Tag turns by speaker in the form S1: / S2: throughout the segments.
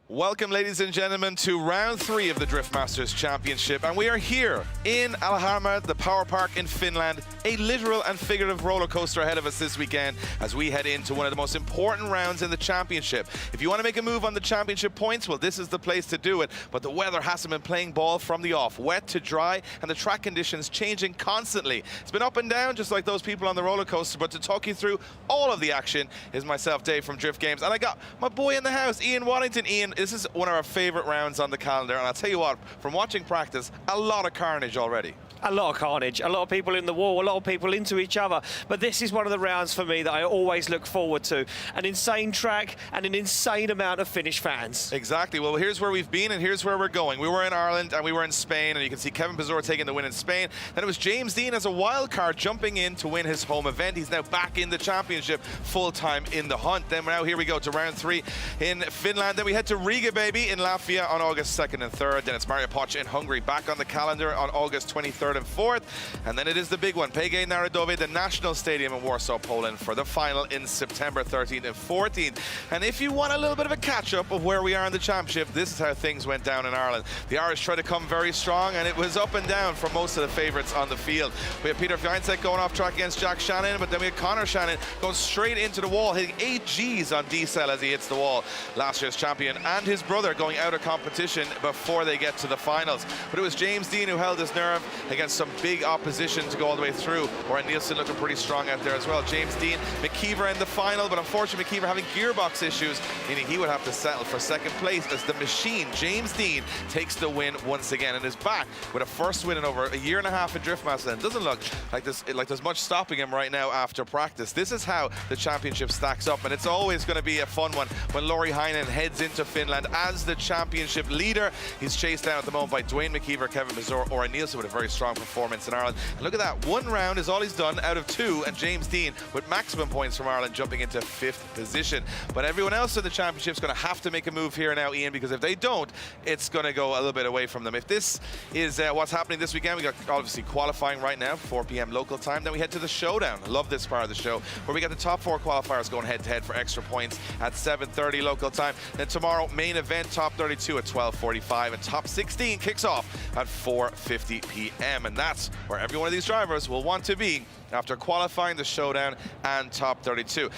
S1: Welcome, ladies and gentlemen, to round 3 of the Drift Masters Championship, and we are here in Alharma, the PowerPark in Finland. A literal and figurative roller coaster ahead of us this weekend as we head into one of the most important rounds in the championship. If you want to make a move on the championship points, well, this is the place to do it. But the weather hasn't been playing ball from the off, wet to dry, and the track conditions changing constantly. It's been up and down, just like those people on the roller coaster. But to talk you through all of the action is myself, Dave from Drift Games, and I got my boy in the house, Ian Waddington. Ian, this is one of our favorite rounds on the calendar, and I'll tell you what, from watching practice, a lot of carnage already.
S2: A lot of carnage, a lot of people in the wall, a lot of people into each other. But this is one of the rounds for me that I always look forward to. An insane track and an insane amount of Finnish fans.
S1: Exactly. Well, here's where we've been and here's where we're going. We were in Ireland and we were in Spain, and you can see Kevin Pazur taking the win in Spain. Then it was James Dean as a wild card jumping in to win his home event. He's now back in the championship, full-time in the hunt. Then now here we go to round 3 in Finland. Then we head to Riga, baby, in Latvia on August 2nd and 3rd. Then it's Mariupol in Hungary, back on the calendar on August 23rd and 4th. And then it is the big one, PGE Narodowy, the National Stadium in Warsaw, Poland, for the final in September 13th and 14th. And if you want a little bit of a catch-up of where we are in the championship, this is how things went down in Ireland. The Irish tried to come very strong, and it was up and down for most of the favourites on the field. We had Peter Fiancek going off track against Jack Shannon, but then we had Connor Shannon going straight into the wall, hitting 8 Gs on D-cell as he hits the wall. Last year's champion and his brother going out of competition before they get to the finals. But it was James Dean who held his nerve against some big opposition to go all the way through. Or Nielsen looking pretty strong out there as well. James Dean, McKeever in the final, but unfortunately McKeever having gearbox issues, meaning he would have to settle for second place as the machine, James Dean, takes the win once again and is back with a first win in over a year and a half in Driftmaster. And it doesn't look like there's much stopping him right now after practice. This is how the championship stacks up, and it's always going to be a fun one when Laurie Heinen heads into Finland as the championship leader. He's chased down at the moment by Dwayne McKeever, Kevin Pazur, or Nielsen with a very strong performance in Ireland. And look at that, 1 round is all he's done out of 2, and James Dean with maximum points from Ireland jumping into 5th position. But everyone else in the championship is going to have to make a move here now, Ian, because if they don't, it's going to go a little bit away from them. If this is what's happening this weekend, we got obviously qualifying right now, 4 p.m. local time. Then we head to the Showdown. I love this part of the show, where we got the top 4 qualifiers going head-to-head for extra points at 7:30 local time. Then tomorrow, main event, top 32 at 12:45, and top 16 kicks off at 4:50 p.m. And that's where every one of these drivers will want to be after qualifying the Showdown and top 32.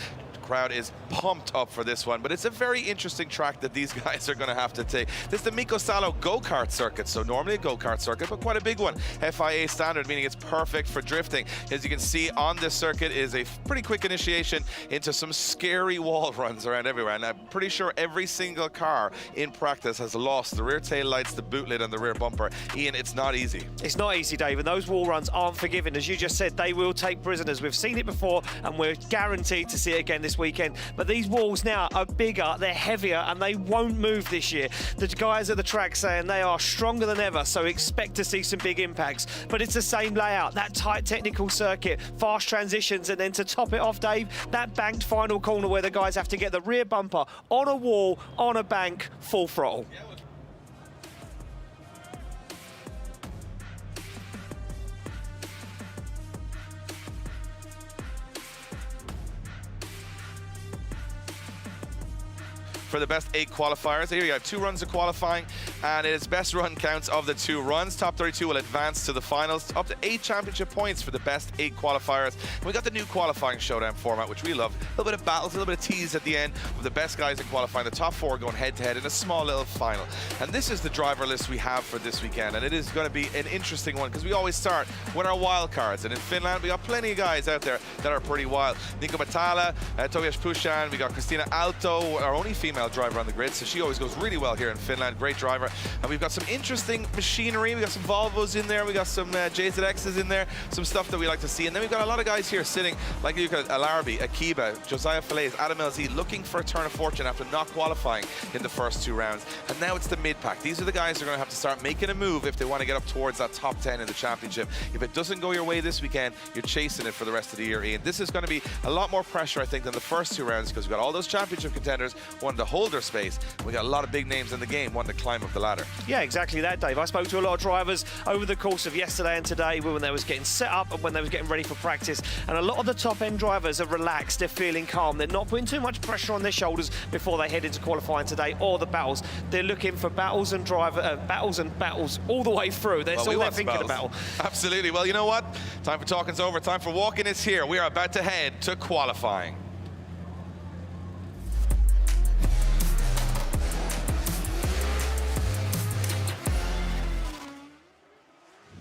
S1: Crowd is pumped up for this one, but it's a very interesting track that these guys are going to have to take. This is the Mikko Salo go-kart circuit, so normally a go-kart circuit, but quite a big one. FIA standard, meaning it's perfect for drifting. As you can see on this circuit is a pretty quick initiation into some scary wall runs around everywhere, and I'm pretty sure every single car in practice has lost the rear tail lights, the boot lid, and the rear bumper. Ian, it's not easy.
S2: It's not easy, Dave, and those wall runs aren't forgiven. As you just said, they will take prisoners. We've seen it before, and we're guaranteed to see it again this weekend. But these walls now are bigger, they're heavier, and they won't move this year. The guys at the track saying they are stronger than ever, so expect to see some big impacts. But it's the same layout, that tight technical circuit, fast transitions, and then to top it off, Dave, that banked final corner where the guys have to get the rear bumper on a wall, on a bank, full throttle.
S1: For the best 8 qualifiers. Here you have 2 runs of qualifying, and it is best run counts of the 2 runs. Top 32 will advance to the finals. Up to 8 championship points for the best 8 qualifiers. And we got the new qualifying showdown format, which we love. A little bit of battles, a little bit of tease at the end of the best guys in qualifying. The top 4 going head-to-head in a small little final. And this is the driver list we have for this weekend, and it is going to be an interesting one because we always start with our wild cards. And in Finland, we got plenty of guys out there that are pretty wild. Nico Matala, Tobias Pushan, we got Christina Alto, our only female driver on the grid, so she always goes really well here in Finland. Great driver. And we've got some interesting machinery. We got some Volvos in there. We got some JZXs in there. Some stuff that we like to see. And then we've got a lot of guys here sitting, like you got Alarbi, Akiba, Josiah Falaise, Adam LZ, looking for a turn of fortune after not qualifying in the first 2 rounds. And now it's the mid-pack. These are the guys who are going to have to start making a move if they want to get up towards that top 10 in the championship. If it doesn't go your way this weekend, you're chasing it for the rest of the year, Ian. This is going to be a lot more pressure, I think, than the first 2 rounds because we've got all those championship contenders, one of the hold their space. We got a lot of big names in the game wanting to climb up the ladder.
S2: Yeah, exactly that, Dave. I spoke to a lot of drivers over the course of yesterday and today when they was getting set up and when they was getting ready for practice. And a lot of the top-end drivers are relaxed. They're feeling calm. They're not putting too much pressure on their shoulders before they head into qualifying today or the battles. They're looking for battles and battles all the way through. That's all they're thinking about.
S1: Absolutely. Well, you know what? Time for talking's over. Time for walking is here. We are about to head to qualifying.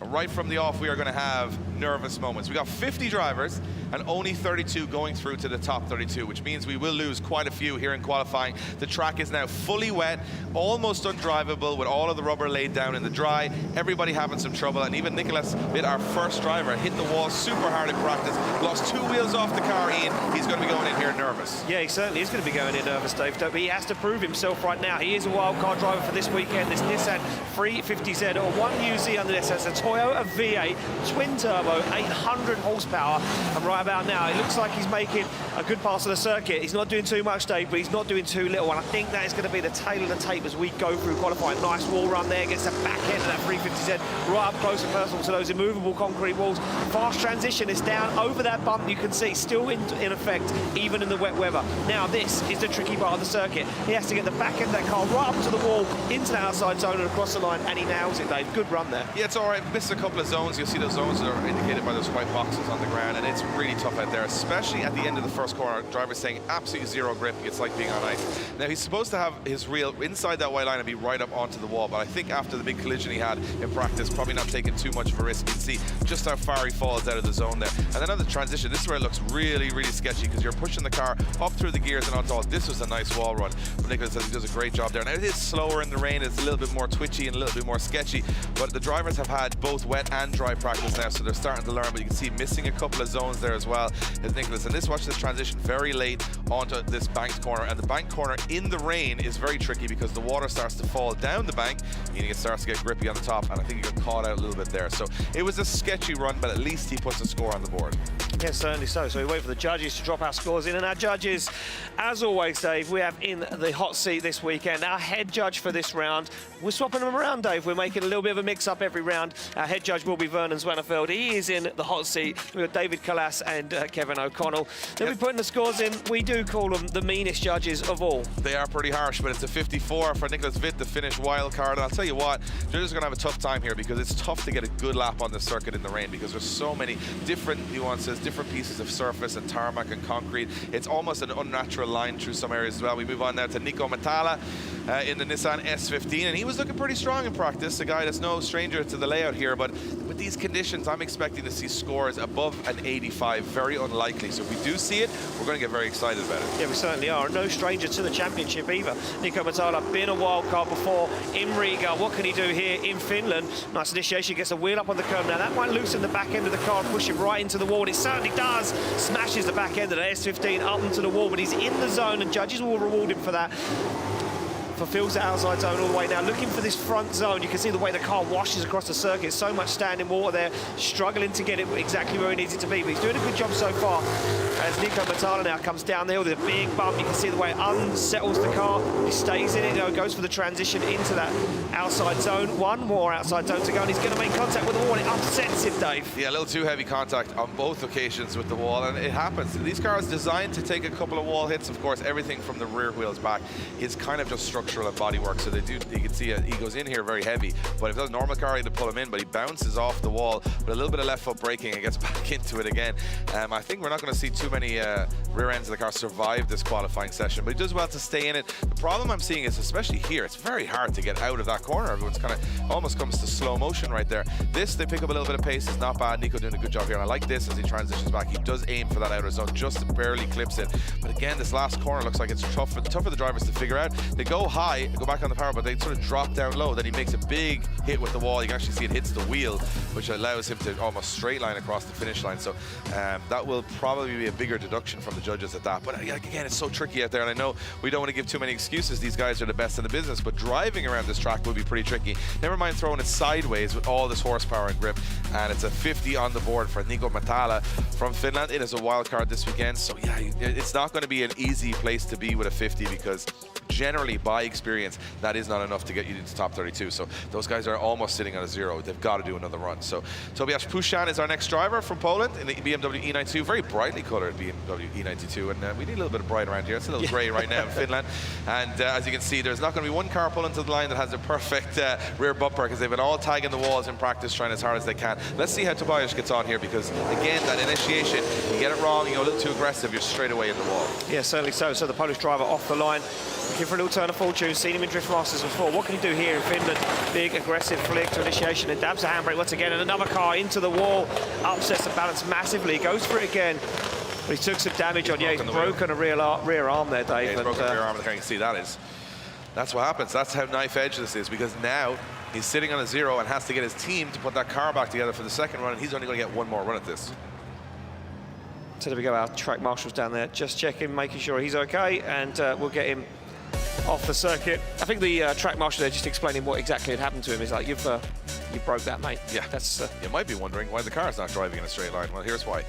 S1: Right from the off, we are going to have nervous moments. We got 50 drivers and only 32 going through to the top 32, which means we will lose quite a few here in qualifying. The track is now fully wet, almost undrivable with all of the rubber laid down in the dry. Everybody having some trouble, and even Nicholas, our first driver, hit the wall super hard in practice, lost 2 wheels off the car, Ian. He's going to be going in here nervous.
S2: Yeah, he certainly is going to be going in nervous, Dave. But he has to prove himself right now. He is a wildcard driver for this weekend. This Nissan 350Z or 1UZ under this. That's a Toyota V8 twin turbo, 800 horsepower. And right about now, it looks like he's making a good pass of the circuit. He's not doing too much, Dave, but he's not doing too little. And I think that is going to be the tail of the tape as we go through qualifying. Nice wall run there, gets the back end of that 350Z right up close and personal to those immovable concrete walls. Fast transition is down over that bump. You can see still in effect, even in the wet weather. Now this is the tricky part of the circuit. He has to get the back end of that car right up to the wall, into the outside zone and across the line, and he nails it, Dave. Good run there.
S1: Yeah, it's all right. Missed a couple of zones. You'll see those zones that are indicated by those white boxes on the ground, and it's really tough out there, especially at the end of the first corner. Driver's saying absolutely zero grip. It's like being on ice. Now, he's supposed to have his wheel inside that white line and be right up onto the wall, but I think after the big collision he had in practice, probably not taking too much of a risk. You can see just how far he falls out of the zone there. And then on the transition, this is where it looks really, really sketchy because you're pushing the car up through the gears and onto all. This was a nice wall run. But Nicholas says he does a great job there. Now, it is slower in the rain. It's a little bit more twitchy and a little bit more sketchy, but the drivers have had both wet and dry practice now, so they're starting to learn. But you can see missing a couple of zones there as well as Nicholas. And watch this transition very late onto this banked corner, and the bank corner in the rain is very tricky because the water starts to fall down the bank, meaning it starts to get grippy on the top, and I think he got caught out a little bit there. So it was a sketchy run, but at least he puts a score on the board.
S2: Yeah, certainly so. So we wait for the judges to drop our scores in, and our judges, as always, Dave, we have in the hot seat this weekend our head judge for this round. We're swapping them around, Dave. We're making a little bit of a mix-up every round. Our head judge will be Vernon Swanefeld. He is in the hot seat. We've got David Callas and Kevin O'Connell. They'll be putting the scores in. We do call them the meanest judges of all.
S1: They are pretty harsh, but it's a 54 for Nicholas Witt, the Finnish wild card. And I'll tell you what, judges are going to have a tough time here because it's tough to get a good lap on the circuit in the rain because there's so many different nuances, different pieces of surface and tarmac and concrete. It's almost an unnatural line through some areas as well. We move on now to Nico Matala in the Nissan S15, and he was looking pretty strong in practice, a guy that's no stranger to the layout here, but with these conditions, I'm expecting to see scores above an 85, very unlikely. So if we do see it, we're going to get very excited about it.
S2: Yeah, we certainly are. No stranger to the championship either. Nico Matala, been a wild card before in Riga. What can he do here in Finland? Nice initiation, gets a wheel up on the curb. Now that might loosen the back end of the car and push it right into the wall. It certainly does. Smashes the back end of the S15 up into the wall, but he's in the zone and judges will reward him for that. Fulfills the outside zone all the way now, looking for this front zone. You can see the way the car washes across the circuit. So much standing water there, struggling to get it exactly where he needs it to be, but he's doing a good job so far. As Nico Matala now comes down the hill with a big bump, you can see the way it unsettles the car. He stays in it, you know, goes for the transition into that outside zone. One more outside zone to go, and he's going to make contact with the wall. It upsets him, Dave.
S1: Yeah, a little too heavy contact on both occasions with the wall, and it happens. These cars designed to take a couple of wall hits. Of course, everything from the rear wheels back is kind of just structural and bodywork, so they do. You can see he goes in here very heavy, but if it was a normal car, he'd pull him in, but he bounces off the wall with a little bit of left foot braking and gets back into it again. I think we're not going to see too many rear ends of the car survive this qualifying session, but he does well to stay in it. The problem I'm seeing is, especially here, it's very hard to get out of that corner. Everyone's kind of almost comes to slow motion right there. This, they pick up a little bit of pace. It's not bad. Nico doing a good job here, and I like this as he transitions back. He does aim for that outer zone, just barely clips it. But again, this last corner looks like it's tough for the drivers to figure out. They go high, go back on the power, but they sort of drop down low. Then he makes a big hit with the wall. You can actually see it hits the wheel, which allows him to almost straight line across the finish line. So that will probably be a bigger deduction from the judges at that. But again, it's so tricky out there, and I know we don't want to give too many excuses. These guys are the best in the business, but driving around this track will be pretty tricky. Never mind throwing it sideways with all this horsepower and grip. And it's a 50 on the board for Nico Matala from Finland. It is a wild card this weekend, so yeah, it's not going to be an easy place to be with a 50 because generally, by experience, that is not enough to get you into top 32. So those guys are almost sitting on a 0. They've got to do another run. So Tobias Puszczan is our next driver from Poland in the BMW E92, very brightly colored BMW E92, and we need a little bit of bright around here. It's a little grey right now in Finland. And as you can see, there's not going to be one car pulling to the line that has a perfect rear bumper, because they've been all tagging the walls in practice, trying as hard as they can. Let's see how Tobias gets on here, because again, that initiation, you get it wrong, you go a little too aggressive, you're straight away in the wall.
S2: Yeah, certainly so. So the Polish driver off the line, looking for a little turn of fortune. Seen him in Drift Masters before. What can he do here in Finland? Big aggressive flick to initiation and dabs the handbrake once again, and another car into the wall, upsets the balance massively, goes for it again. But he took some damage on. Yeah, he's broken a rear arm there, Dave.
S1: Yeah, he's broken a rear arm, and you can see that's what happens. That's how knife edge this is, because now he's sitting on a 0 and has to get his team to put that car back together for the second run, and he's only going to get one more run at this.
S2: So there we go, our track marshals down there, just checking, making sure he's okay, and we'll get him off the circuit. I think the track marshal there just explaining what exactly had happened to him is like, you broke that, mate.
S1: Yeah,
S2: that's.
S1: You might be wondering why the car's not driving in a straight line. Well, here's why.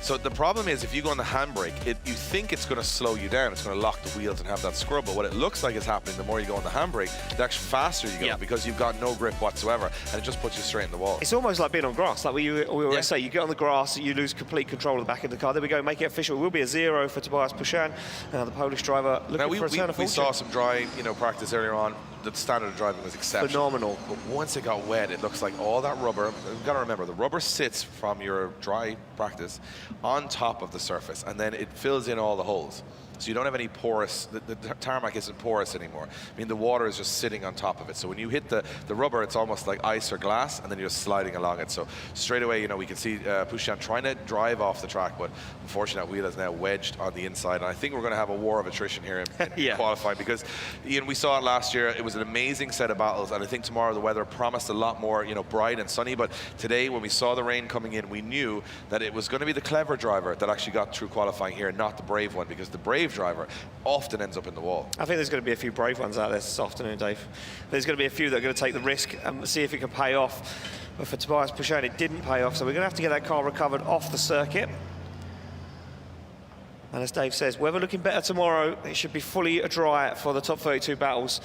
S1: So the problem is, if you go on the handbrake, you think it's going to slow you down. It's going to lock the wheels and have that scrub. But what it looks like is happening, the more you go on the handbrake, the actually faster you go, because you've got no grip whatsoever, and it just puts you straight in the wall.
S2: It's almost like being on grass. Like we always say, you get on the grass, you lose complete control of the back of the car. There we go, make it official. It will be a 0 for Tobias Puszczan, the Polish driver looking for a turn of fortune.
S1: We saw some dry, practice earlier on. The standard of driving was exceptional.
S2: Phenomenal.
S1: But once it got wet, it looks like all that rubber, you've got to remember, the rubber sits from your dry practice on top of the surface, and then it fills in all the holes. So you don't have any porous, the tarmac isn't porous anymore. I mean, the water is just sitting on top of it. So when you hit the rubber, it's almost like ice or glass, and then you're sliding along it. So straight away, we can see Puszczan trying to drive off the track, but unfortunately that wheel is now wedged on the inside. And I think we're going to have a war of attrition here in qualifying, because Ian, we saw it last year. It was an amazing set of battles, and I think tomorrow the weather promised a lot more, bright and sunny. But today, when we saw the rain coming in, we knew that it was going to be the clever driver that actually got through qualifying here, not the brave one, because the brave driver often ends up in the wall.
S2: I think there's going to be a few brave ones out there this afternoon, Dave. There's going to be a few that are going to take the risk and see if it can pay off. But for Tobias Puszczan, it didn't pay off, so we're going to have to get that car recovered off the circuit. And as Dave says, weather looking better tomorrow. It should be fully dry for the top 32 battles.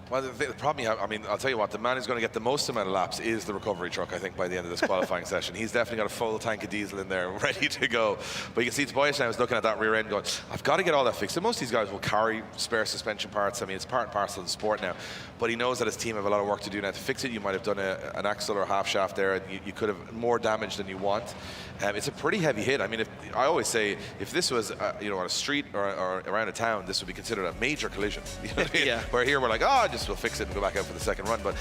S1: Well, the problem, I'll tell you what, the man who's going to get the most amount of laps is the recovery truck, I think, by the end of this qualifying session. He's definitely got a full tank of diesel in there, ready to go. But you can see Tobias now is looking at that rear end going, I've got to get all that fixed. And most of these guys will carry spare suspension parts. I mean, it's part and parcel of the sport now. But he knows that his team have a lot of work to do now to fix it. You might have done an axle or a half shaft there, and you could have more damage than you want. It's a pretty heavy hit. I mean, I always say, if this was, on a street or around a town, this would be considered a major collision. You know what I mean? Yeah. Where here we're like, we'll fix it and go back out for the second run. But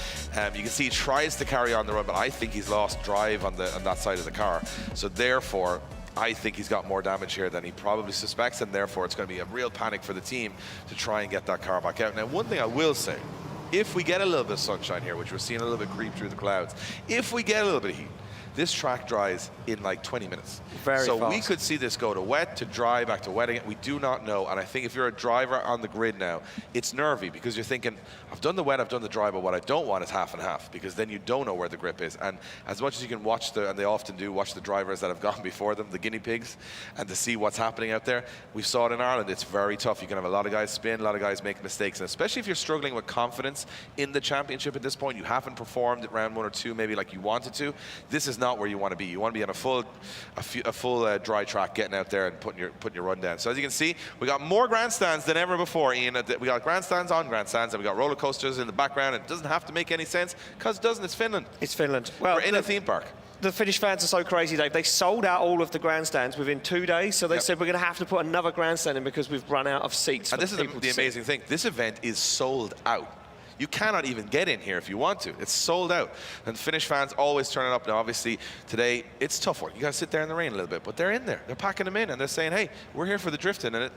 S1: you can see he tries to carry on the run, but I think he's lost drive on that side of the car. So therefore, I think he's got more damage here than he probably suspects, and therefore it's going to be a real panic for the team to try and get that car back out. Now, one thing I will say, if we get a little bit of sunshine here, which we're seeing a little bit creep through the clouds, if we get a little bit of heat, this track dries in like 20 minutes.
S2: Very fast.
S1: We could see this go to wet, to dry, back to wet again. We do not know. And I think if you're a driver on the grid now, it's nervy, because you're thinking, I've done the wet, I've done the dry, but what I don't want is half and half, because then you don't know where the grip is. And as much as you can watch and they often do, watch the drivers that have gone before them, the guinea pigs, and to see what's happening out there, we saw it in Ireland. It's very tough. You can have a lot of guys spin, a lot of guys make mistakes. And especially if you're struggling with confidence in the championship at this point, you haven't performed at round 1 or 2 maybe like you wanted to, this is not where you want to be. You want to be on a full dry track, getting out there and putting your run down. So as you can see, we got more grandstands than ever before, Ian. We got grandstands on grandstands, and we got roller coasters in the background. It doesn't have to make any sense, because it doesn't. It's Finland.
S2: It's Finland. Well,
S1: we're in a theme park.
S2: The Finnish fans are so crazy, Dave. They sold out all of the grandstands within 2 days, so they said we're going to have to put another grandstand in because we've run out of seats.
S1: And this is the amazing thing. This event is sold out. You cannot even get in here if you want to. It's sold out. And Finnish fans always turning up. Now, obviously, today, it's tough work. You got to sit there in the rain a little bit, but they're in there. They're packing them in, and they're saying, hey, we're here for the drifting. And,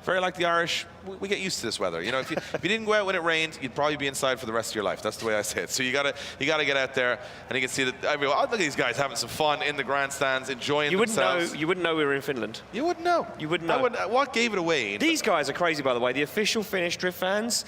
S1: very like the Irish, we get used to this weather. If you didn't go out when it rained, you'd probably be inside for the rest of your life. That's the way I say it. So you got to get out there, and you can see that look at these guys having some fun in the grandstands, enjoying themselves.
S2: You wouldn't know we were in Finland.
S1: You wouldn't know.
S2: You wouldn't know.
S1: What gave it away?
S2: These guys are crazy, by the way. The official Finnish drift fans,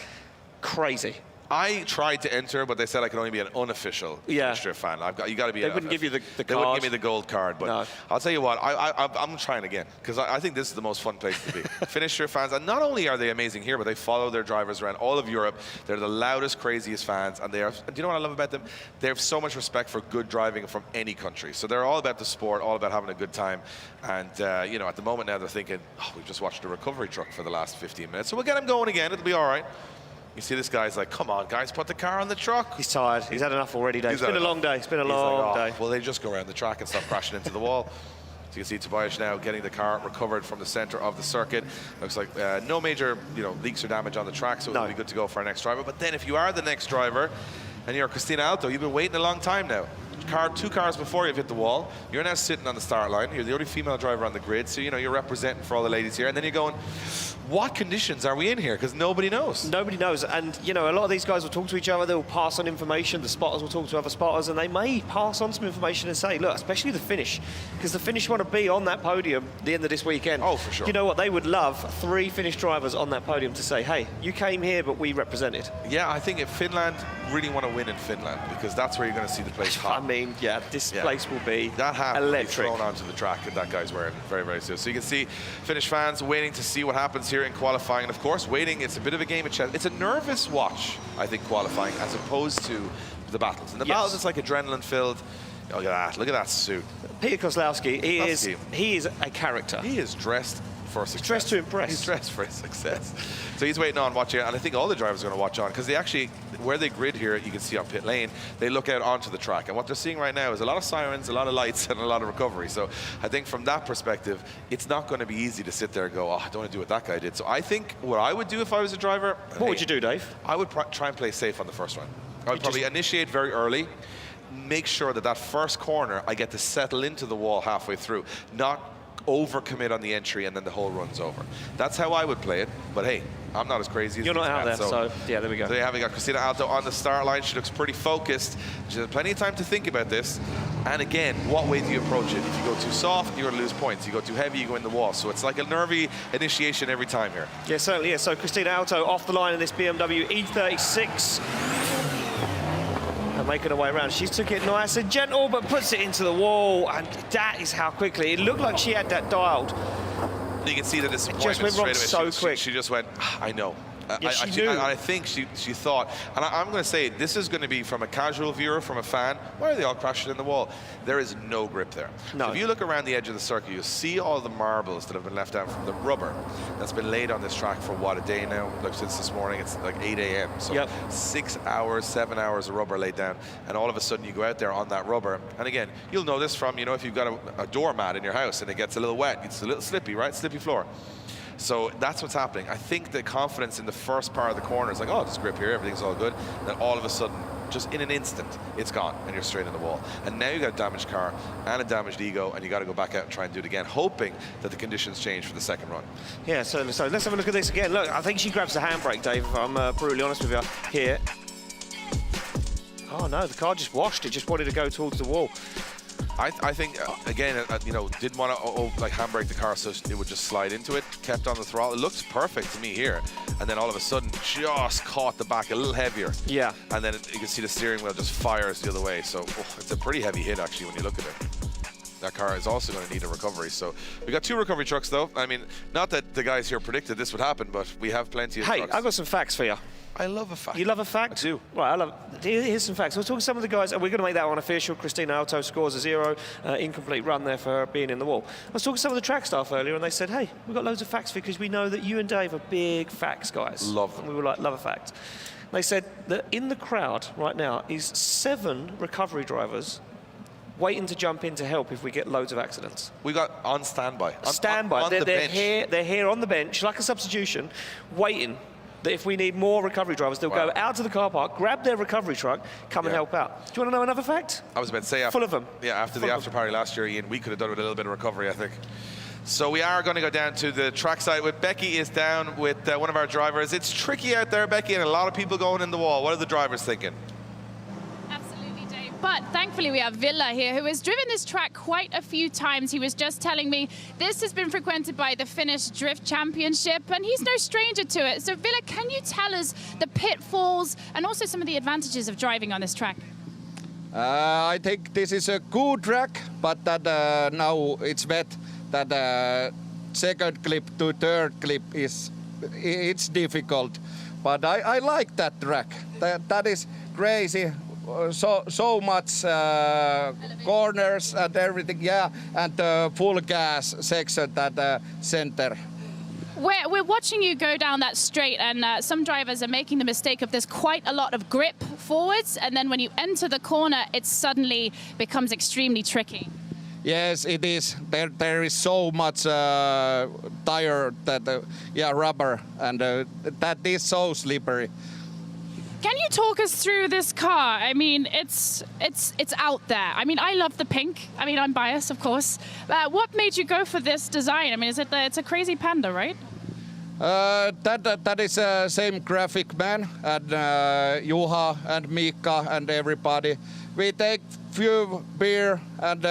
S2: crazy.
S1: I tried to enter, but they said I could only be an unofficial finisher fan. You got to be.
S2: They wouldn't give you the card.
S1: They wouldn't give me the gold card, but
S2: no.
S1: I'll tell you what, I'm trying again because I think this is the most fun place to be. Finisher fans, and not only are they amazing here, but they follow their drivers around all of Europe. They're the loudest, craziest fans, and they are. Do you know what I love about them? They have so much respect for good driving from any country. So they're all about the sport, all about having a good time. And you know, at the moment now they're thinking, oh, we've just watched a recovery truck for the last 15 minutes, so we'll get them going again. It'll be all right. You see this guy's like, come on, guys, put the car on the truck.
S2: He's tired. He's had enough already, Dave. It's been a long day. It's been a long day.
S1: Well, they just go around the track and stop crashing into the wall. So you can see Tobias now getting the car recovered from the center of the circuit. Looks like no major leaks or damage on the track, so it'll be good to go for our next driver. But then if you are the next driver and you're Cristina Alto, you've been waiting a long time now. Two cars before you've hit the wall. You're now sitting on the start line. You're the only female driver on the grid, so you're representing for all the ladies here. And then you're going, what conditions are we in here? Because nobody knows.
S2: Nobody knows. And, a lot of these guys will talk to each other. They'll pass on information. The spotters will talk to other spotters, and they may pass on some information and say, look, especially the finish, because the finish want to be on that podium at the end of this weekend.
S1: Oh, for sure.
S2: You know what? They would love 3 Finnish drivers on that podium to say, hey, you came here, but we represented.
S1: Yeah, I think if Finland really want to win in Finland, because that's where you're going to see the place hot.
S2: I mean, this place will be
S1: that hat
S2: electric.
S1: Will be thrown onto the track that that guy's wearing very, very soon. So you can see Finnish fans waiting to see what happens here in qualifying. And of course, waiting, it's a bit of a game of chess. It's a nervous watch, I think, qualifying, as opposed to the battles. In the battles, it's like adrenaline-filled. Oh, look at that. Look at that suit.
S2: Peter Kozlowski, he is a character.
S1: He is dressed for success.
S2: He's dressed to impress.
S1: He's dressed for success. So he's waiting on watching, and I think all the drivers are going to watch on, because they actually, where they grid here, you can see on pit lane, they look out onto the track. And what they're seeing right now is a lot of sirens, a lot of lights, and a lot of recovery. So I think from that perspective, it's not going to be easy to sit there and go, oh, I don't want to do what that guy did. So I think what I would do if I was a driver...
S2: What would you do, Dave?
S1: I would try and play safe on the first one. I would probably initiate very early, make sure that first corner, I get to settle into the wall halfway through, not overcommit on the entry and then the whole run's over. That's how I would play it, but hey, I'm not as crazy as
S2: you're not out there, so yeah, there we go.
S1: So yeah, we got Cristina Alto on the start line. She looks pretty focused. She has plenty of time to think about this. And again, what way do you approach it? If you go too soft, you're going to lose points. You go too heavy, you go in the wall. So it's like a nervy initiation every time here.
S2: Yeah, certainly is. So Cristina Alto off the line in this BMW E36. And making her way around. She took it nice and gentle, but puts it into the wall. And that is how quickly. It looked like she had that dialed.
S1: You can see the disappointment.
S2: It just went wrong so quick.
S1: She just went, I know.
S2: Yeah, she knew.
S1: I think she thought, and I'm going to say, this is going to be from a casual viewer, from a fan, why are they all crashing in the wall? There is no grip there.
S2: No.
S1: So if you look around the edge of the circuit, you'll see all the marbles that have been left out from the rubber that's been laid on this track for, what, a day now? Like since this morning, it's like 8 a.m. So 6 hours, 7 hours of rubber laid down, and all of a sudden you go out there on that rubber, and again, you'll know this from, if you've got a doormat in your house and it gets a little wet, it's a little slippy, right? Slippy floor. So that's what's happening. I think the confidence in the first part of the corner is like, oh, just grip here, everything's all good. Then all of a sudden, just in an instant, it's gone, and you're straight in the wall. And now you got a damaged car and a damaged ego, and you got to go back out and try and do it again, hoping that the conditions change for the second run.
S2: Yeah, certainly. So let's have a look at this again. Look, I think she grabs the handbrake, Dave, if I'm brutally honest with you here. Oh, no, the car just washed. It just wanted to go towards the wall.
S1: I think, again, didn't want to handbrake the car so it would just slide into it, kept on the throttle. It looks perfect to me here. And then all of a sudden, just caught the back a little heavier. Yeah. And then you can see the steering wheel just fires the other way. So it's a pretty heavy hit, actually, when you look at it. That car is also going to need a recovery. So we got 2 recovery trucks, though. I mean, not that the guys here predicted this would happen, but we have plenty of trucks.
S2: Hey, I've got some facts for you.
S1: I love a fact.
S2: You love a fact?
S1: I do.
S2: Right, here's some facts. We'll talk to some of the guys, and we're going to make that one official. Cristina Alto scores a 0. Incomplete run there for her being in the wall. I was talking to some of the track staff earlier, and they said, hey, we've got loads of facts because we know that you and Dave are big facts guys.
S1: Love them.
S2: And we were like, love a fact. They said that in the crowd right now is 7 recovery drivers waiting to jump in to help if we get loads of accidents.
S1: We got on standby.
S2: Standby. They're here on the bench, like a substitution, waiting that if we need more recovery drivers, they'll go out to the car park, grab their recovery truck, come and help out. Do you want to know another fact?
S1: I was about to say,
S2: full of them.
S1: Yeah, after the after party last year, Ian, we could have done with a little bit of recovery, I think. So we are going to go down to the trackside with Becky is down with one of our drivers. It's tricky out there, Becky, and a lot of people going in the wall. What are the drivers thinking?
S3: Absolutely, Dave. But thankfully we have Villa here, who has driven this track quite a few times. He was just telling me this has been frequented by the Finnish Drift Championship, and he's no stranger to it. So Villa, can you tell us the pitfalls and also some of the advantages of driving on this track?
S4: I think this is a good track, but that now it's wet. That second clip to third clip it's difficult. But I like that track. That is crazy. So much corners and everything, yeah, and full gas section at center.
S3: We're watching you go down that straight, and some drivers are making the mistake of there's quite a lot of grip forwards, and then when you enter the corner, it suddenly becomes extremely tricky.
S4: Yes, it is. There is so much tire that, rubber, and that is so slippery.
S3: Can you talk us through this car? I mean, it's out there. I mean, I love the pink. I mean, I'm biased, of course. What made you go for this design? I mean, it's a crazy panda, right?
S4: That is same graphic man, and Juha and Mika and everybody. We take few beer and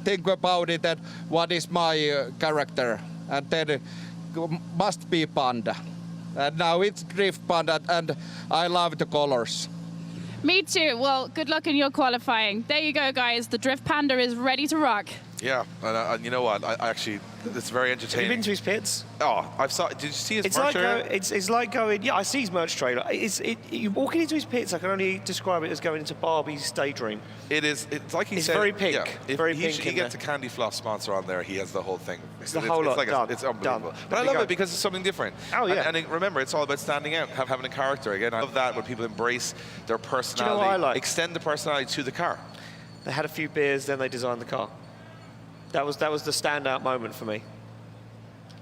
S4: think about it, that what is my character, and then must be panda. And now it's drift panda, and I love the colors.
S3: Me too. Well, good luck in your qualifying. There you go, guys. The drift panda is ready to rock.
S1: Yeah, and you know what? I actually, it's very entertaining.
S2: Have you been to his pits?
S1: Oh, did you see his
S2: It's
S1: merch
S2: like
S1: area?
S2: it's like going. Yeah, I see his merch trailer. You walking into his pits. I can only describe it as going into Barbie's daydream.
S1: It is. It's like he
S2: It's
S1: said.
S2: very pink.
S1: Yeah, if
S2: Very
S1: he,
S2: pink
S1: he
S2: in
S1: gets a
S2: there.
S1: Candy Floss sponsor on there, he has the whole thing.
S2: It's the whole lot. Done.
S1: It's unbelievable.
S2: Done.
S1: But I
S2: There
S1: love
S2: you go.
S1: it because it's something different.
S2: Oh, yeah.
S1: And remember, it's all about standing out, having a character. Again, I love that when people embrace their personality,
S2: what I like?
S1: extend the personality to the car.
S2: They had a few beers, then they designed the car. That was the standout moment for me.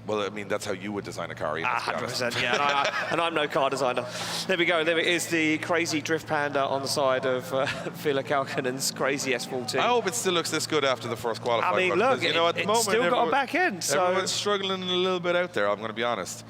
S1: Well, I mean, that's how you would design a car. Ian, let's be honest.
S2: 100%, yeah. And I'm no car designer. There we go. There it is, the crazy drift panda on the side of Villa Kalkanen's crazy S14.
S1: I hope it still looks this good after the first qualifying.
S2: I mean,
S1: run,
S2: look,
S1: because, you know, at the
S2: it's
S1: moment,
S2: still got a back end. So
S1: everyone's struggling a little bit out there, I'm going to be honest.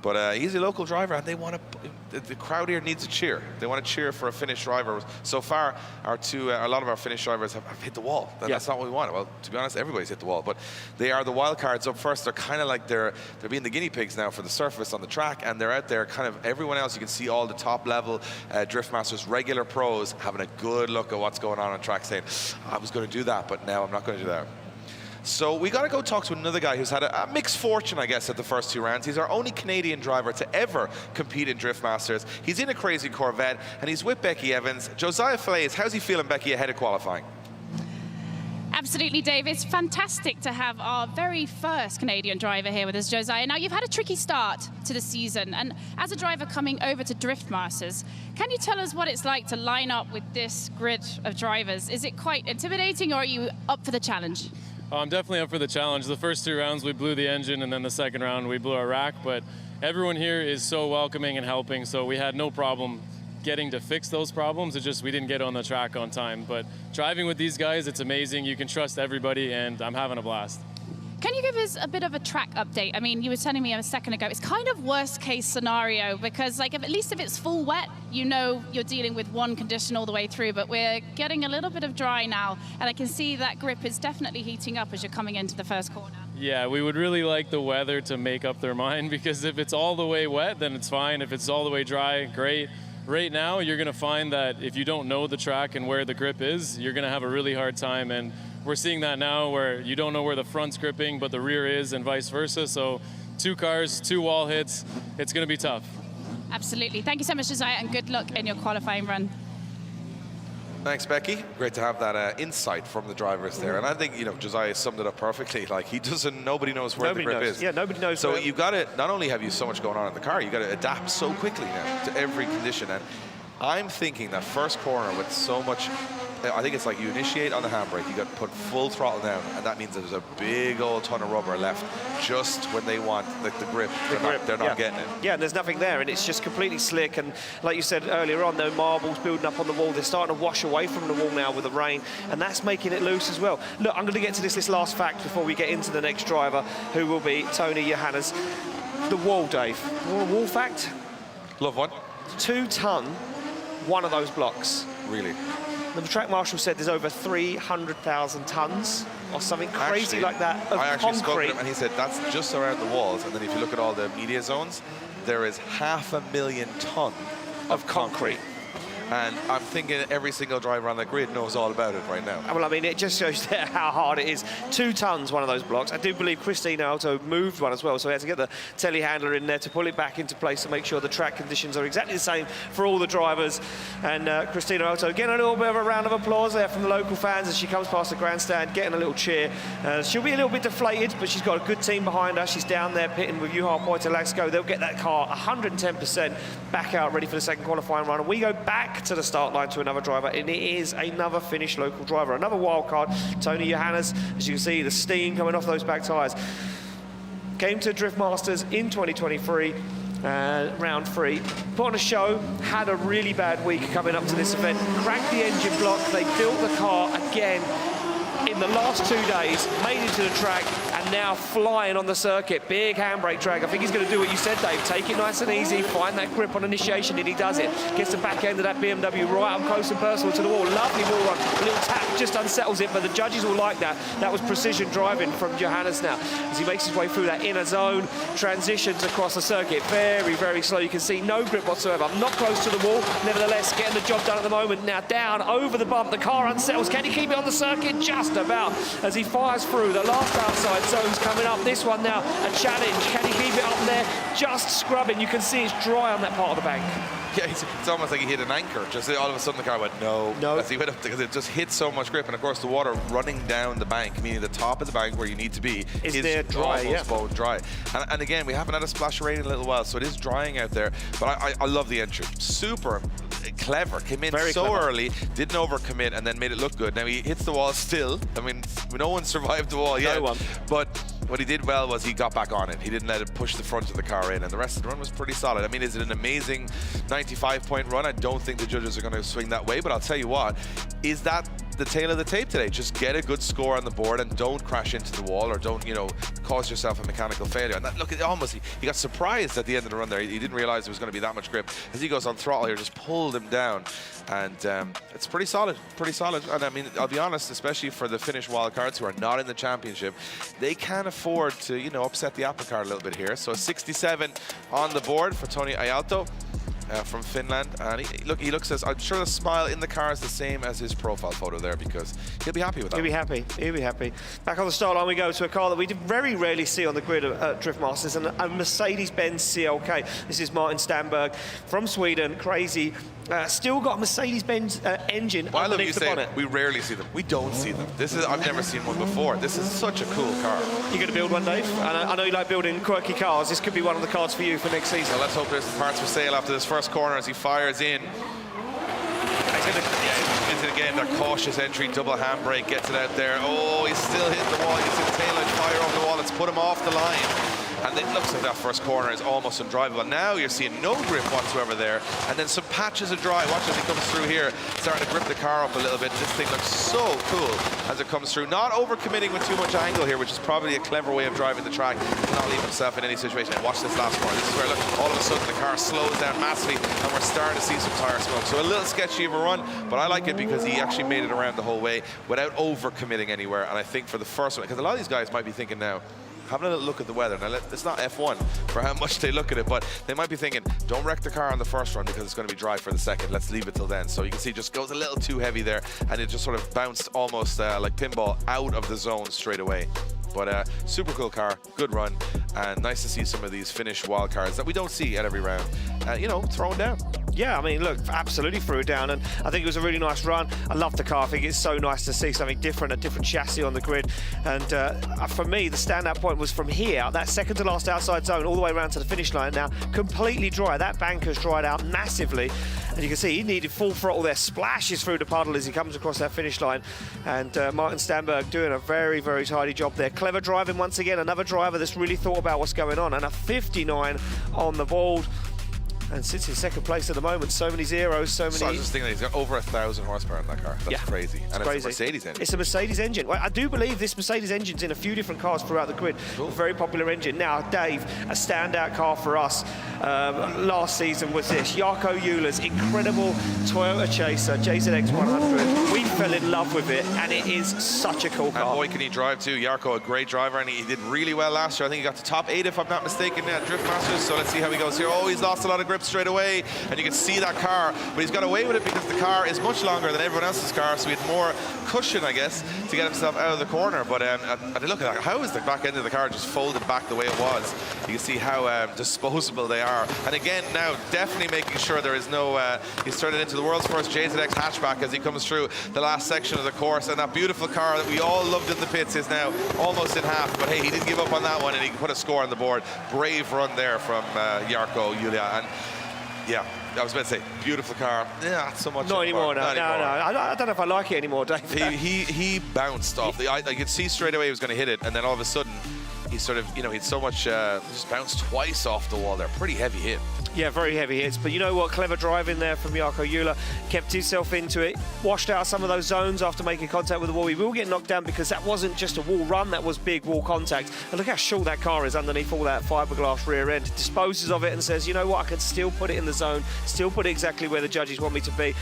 S1: But he's a local driver, and they want to. The crowd here needs a cheer. They want to cheer for a Finnish driver. So far, a lot of our Finnish drivers have hit the wall. That's not what we want. Well, to be honest, everybody's hit the wall. But they are the wild cards up first. They're kind of like they're being the guinea pigs now for the surface on the track, and they're out there. Kind of everyone else. You can see all the top level drift masters, regular pros, having a good look at what's going on track, saying, "I was going to do that, but now I'm not going to do that." So we got to go talk to another guy who's had a mixed fortune, I guess, at the first two rounds. He's our only Canadian driver to ever compete in Drift Masters. He's in a crazy Corvette, and he's with Becky Evans. Josiah Fillets, how's he feeling, Becky, ahead of qualifying?
S3: Absolutely, Dave. It's fantastic to have our very first Canadian driver here with us, Josiah. Now, you've had a tricky start to the season, and as a driver coming over to Drift Masters, can you tell us what it's like to line up with this grid of drivers? Is it quite intimidating, or are you up for the challenge?
S5: I'm definitely up for the challenge. The first two rounds we blew the engine, and then the second round we blew our rack, but everyone here is so welcoming and helping, so we had no problem getting to fix those problems. It's just we didn't get on the track on time. But driving with these guys, it's amazing. You can trust everybody, and I'm having a blast.
S3: Can you give us a bit of a track update? I mean, you were telling me a second ago, it's kind of worst case scenario because like at least if it's full wet, you know you're dealing with one condition all the way through, but we're getting a little bit of dry now, and I can see that grip is definitely heating up as you're coming into the first corner.
S5: Yeah, we would really like the weather to make up their mind, because if it's all the way wet, then it's fine. If it's all the way dry, great. Right now, you're going to find that if you don't know the track and where the grip is, you're going to have a really hard time. And we're seeing that now where you don't know where the front's gripping, but the rear is, and vice versa. So 2 cars, 2 wall hits, it's going to be tough.
S3: Absolutely. Thank you so much, Josiah, and good luck in your qualifying run.
S1: Thanks, Becky. Great to have that insight from the drivers there. And I think, you know, Josiah summed it up perfectly. Like, nobody knows where the grip is.
S2: Yeah, nobody knows.
S1: So you've got to, not only have you so much going on in the car, you've got to adapt so quickly now to every condition. And I'm thinking that first corner with so much, I think it's like you initiate on the handbrake, you got to put full throttle down, and that means there's a big old ton of rubber left just when they want the grip. They're not getting it.
S2: Yeah, and there's nothing there, and it's just completely slick. And like you said earlier on, no marbles building up on the wall. They're starting to wash away from the wall now with the rain, and that's making it loose as well. Look, I'm going to get to this last fact before we get into the next driver, who will be Tony Johannes. The wall, Dave. Wall fact?
S1: Love one.
S2: 2 ton, one of those blocks.
S1: Really?
S2: The track marshal said there's over 300,000 tons or something crazy
S1: Actually,
S2: like that of
S1: I actually spoke to
S2: concrete.
S1: him and he said that's just around the walls, and then if you look at all the media zones, there is 500,000 tons of concrete. And I'm thinking every single driver on the grid knows all about it right now.
S2: Well, I mean, it just shows how hard it is. 2 tons, one of those blocks. I do believe Christina Alto moved one as well, so he had to get the telehandler in there to pull it back into place to make sure the track conditions are exactly the same for all the drivers. And Christina Alto getting a little bit of a round of applause there from the local fans as she comes past the grandstand, getting a little cheer. She'll be a little bit deflated, but she's got a good team behind her. She's down there pitting with Juha Poitalaxco. They'll get that car 110% back out, ready for the second qualifying run. And we go back to the start line to another driver, and it is another Finnish local driver, another wild card, Tony Johannes. As you can see, the steam coming off those back tyres. Came to Drift Masters in 2023, round 3. Put on a show, had a really bad week coming up to this event. Cracked the engine block, they built the car again in the last 2 days, made it to the track, and now flying on the circuit. Big handbrake drag. I think he's going to do what you said, Dave. Take it nice and easy, find that grip on initiation, and he does it. Gets the back end of that BMW right up close and personal to the wall. Lovely wall run. A little tap just unsettles it, but the judges will like that. That was precision driving from Johannes now. As he makes his way through that inner zone, transitions across the circuit very, very slow. You can see no grip whatsoever. Not close to the wall, nevertheless, getting the job done at the moment. Now down over the bump, the car unsettles. Can he keep it on the circuit? Just about. As he fires through the last outside zones coming up. This one now, a challenge. Can he keep it up there? Just scrubbing. You can see it's dry on that part of the bank.
S1: Yeah, it's almost like he hit an anchor. Just all of a sudden the car went, no. As he went up, because it just hit so much grip. And of course the water running down the bank, meaning the top of the bank where you need to be, is
S2: there dry,
S1: almost bone dry. And again, we haven't had a splash of rain in a little while, so it is drying out there. But I love the entry. Super clever. Came in
S2: Very
S1: so
S2: clever.
S1: early, didn't overcommit, and then made it look good. Now he hits the wall still. I mean, no one survived the wall yet.
S2: No one.
S1: But what he did well was he got back on it. He didn't let it push the front of the car in, and the rest of the run was pretty solid. I mean, is it an amazing 95-point run? I don't think the judges are going to swing that way, but I'll tell you what, is that the tail of the tape today? Just get a good score on the board and don't crash into the wall, or don't, you know, cause yourself a mechanical failure. And that, look, it almost, he got surprised at the end of the run there. He didn't realize there was going to be that much grip. As he goes on throttle here, just pulled him down. And it's pretty solid, pretty solid. And I mean, I'll be honest, especially for the Finnish wildcards who are not in the championship, they can afford to, you know, upset the apple cart a little bit here. So 67 on the board for Tony Aialto. From Finland, and he looks as, I'm sure the smile in the car is the same as his profile photo there, because he'll be happy with that.
S2: He'll be happy. He'll be happy. Back on the start line we go to a car that we very rarely see on the grid at Drift Masters, and a Mercedes-Benz CLK. This is Martin Stenberg from Sweden. Crazy. Still got a Mercedes-Benz engine
S1: I love you
S2: underneath the
S1: saying
S2: bonnet.
S1: we rarely see them. We don't see them. This is, I've never seen one before. This is such a cool car.
S2: You're going to build one, Dave? I know you like building quirky cars. This could be one of the cars for you for next season.
S1: So let's hope there's parts for sale after this first corner as he fires in. It's again, that cautious entry, double handbrake, gets it out there. Oh, he's still hitting the wall. You see the tail light fire over the wall. It's put him off the line. And it looks like that first corner is almost undrivable. Now you're seeing no grip whatsoever there. And then some patches of dry. Watch as he comes through here, starting to grip the car up a little bit. This thing looks so cool as it comes through. Not overcommitting with too much angle here, which is probably a clever way of driving the track to not leave himself in any situation. And watch this last corner. This is where, look, all of a sudden the car slows down massively and we're starting to see some tire smoke. So a little sketchy of a run, but I like it because he actually made it around the whole way without overcommitting anywhere. And I think for the first one, because a lot of these guys might be thinking now, having a little look at the weather. Now, it's not F1 for how much they look at it, but they might be thinking, don't wreck the car on the first run because it's going to be dry for the second. Let's leave it till then. So you can see it just goes a little too heavy there, and it just sort of bounced almost like pinball out of the zone straight away. But super cool car, good run, and nice to see some of these Finnish wildcards that we don't see at every round, you know, throwing down.
S2: Yeah, I mean, look, absolutely threw it down, and I think it was a really nice run. I love the car. I think it's so nice to see something different, a different chassis on the grid. And for me, the standout point was from here, that second to last outside zone, all the way around to the finish line now, completely dry. That bank has dried out massively. And you can see he needed full throttle there, splashes through the puddle as he comes across that finish line. And Martin Stenberg doing a very, very tidy job there. Clever driving once again, another driver that's really thought about what's going on. And a 59 on the board. And sits in second place at the moment. So many zeros, so many...
S1: So I was just thinking that he's got over 1,000 horsepower in that car. That's crazy. And
S2: crazy.
S1: It's a Mercedes engine.
S2: It's a Mercedes engine. Well, I do believe this Mercedes engine's in a few different cars throughout the grid. Cool. A very popular engine. Now, Dave, a standout car for us last season was this. Jarkko Juhla's incredible Toyota Chaser, JZX 100. We fell in love with it, and it is such a cool car.
S1: And boy, can he drive too. Jarkko, a great driver, and he did really well last year. I think he got to top 8, if I'm not mistaken, at Drift Masters. So let's see how he goes here. Oh, he's lost a lot of grip straight away, and you can see that car, but he's got away with it because the car is much longer than everyone else's car, so he had more cushion, I guess, to get himself out of the corner. But and look at that. How is the back end of the car just folded back the way it was? You can see how disposable they are. And again, now definitely making sure there is no, he's turned it into the world's first JZX hatchback as he comes through the last section of the course. And that beautiful car that we all loved in the pits is now almost in half. But hey, he didn't give up on that one, and he put a score on the board. Brave run there from Jarkko Juhla. And yeah, I was about to say, beautiful car. Yeah, not so much.
S2: Not anymore, no. I don't know if I like it anymore, Dave.
S1: He bounced off. I could see straight away he was going to hit it, and then all of a sudden, he sort of, you know, he had so much, just bounced twice off the wall there. Pretty heavy hit.
S2: Yeah, very heavy hits. But you know what? Clever driving there from Jarkko Juhla. Kept himself into it. Washed out some of those zones after making contact with the wall. He will get knocked down because that wasn't just a wall run. That was big wall contact. And look how short that car is underneath all that fiberglass rear end. Disposes of it and says, you know what? I can still put it in the zone. Still put it exactly where the judges want me to be.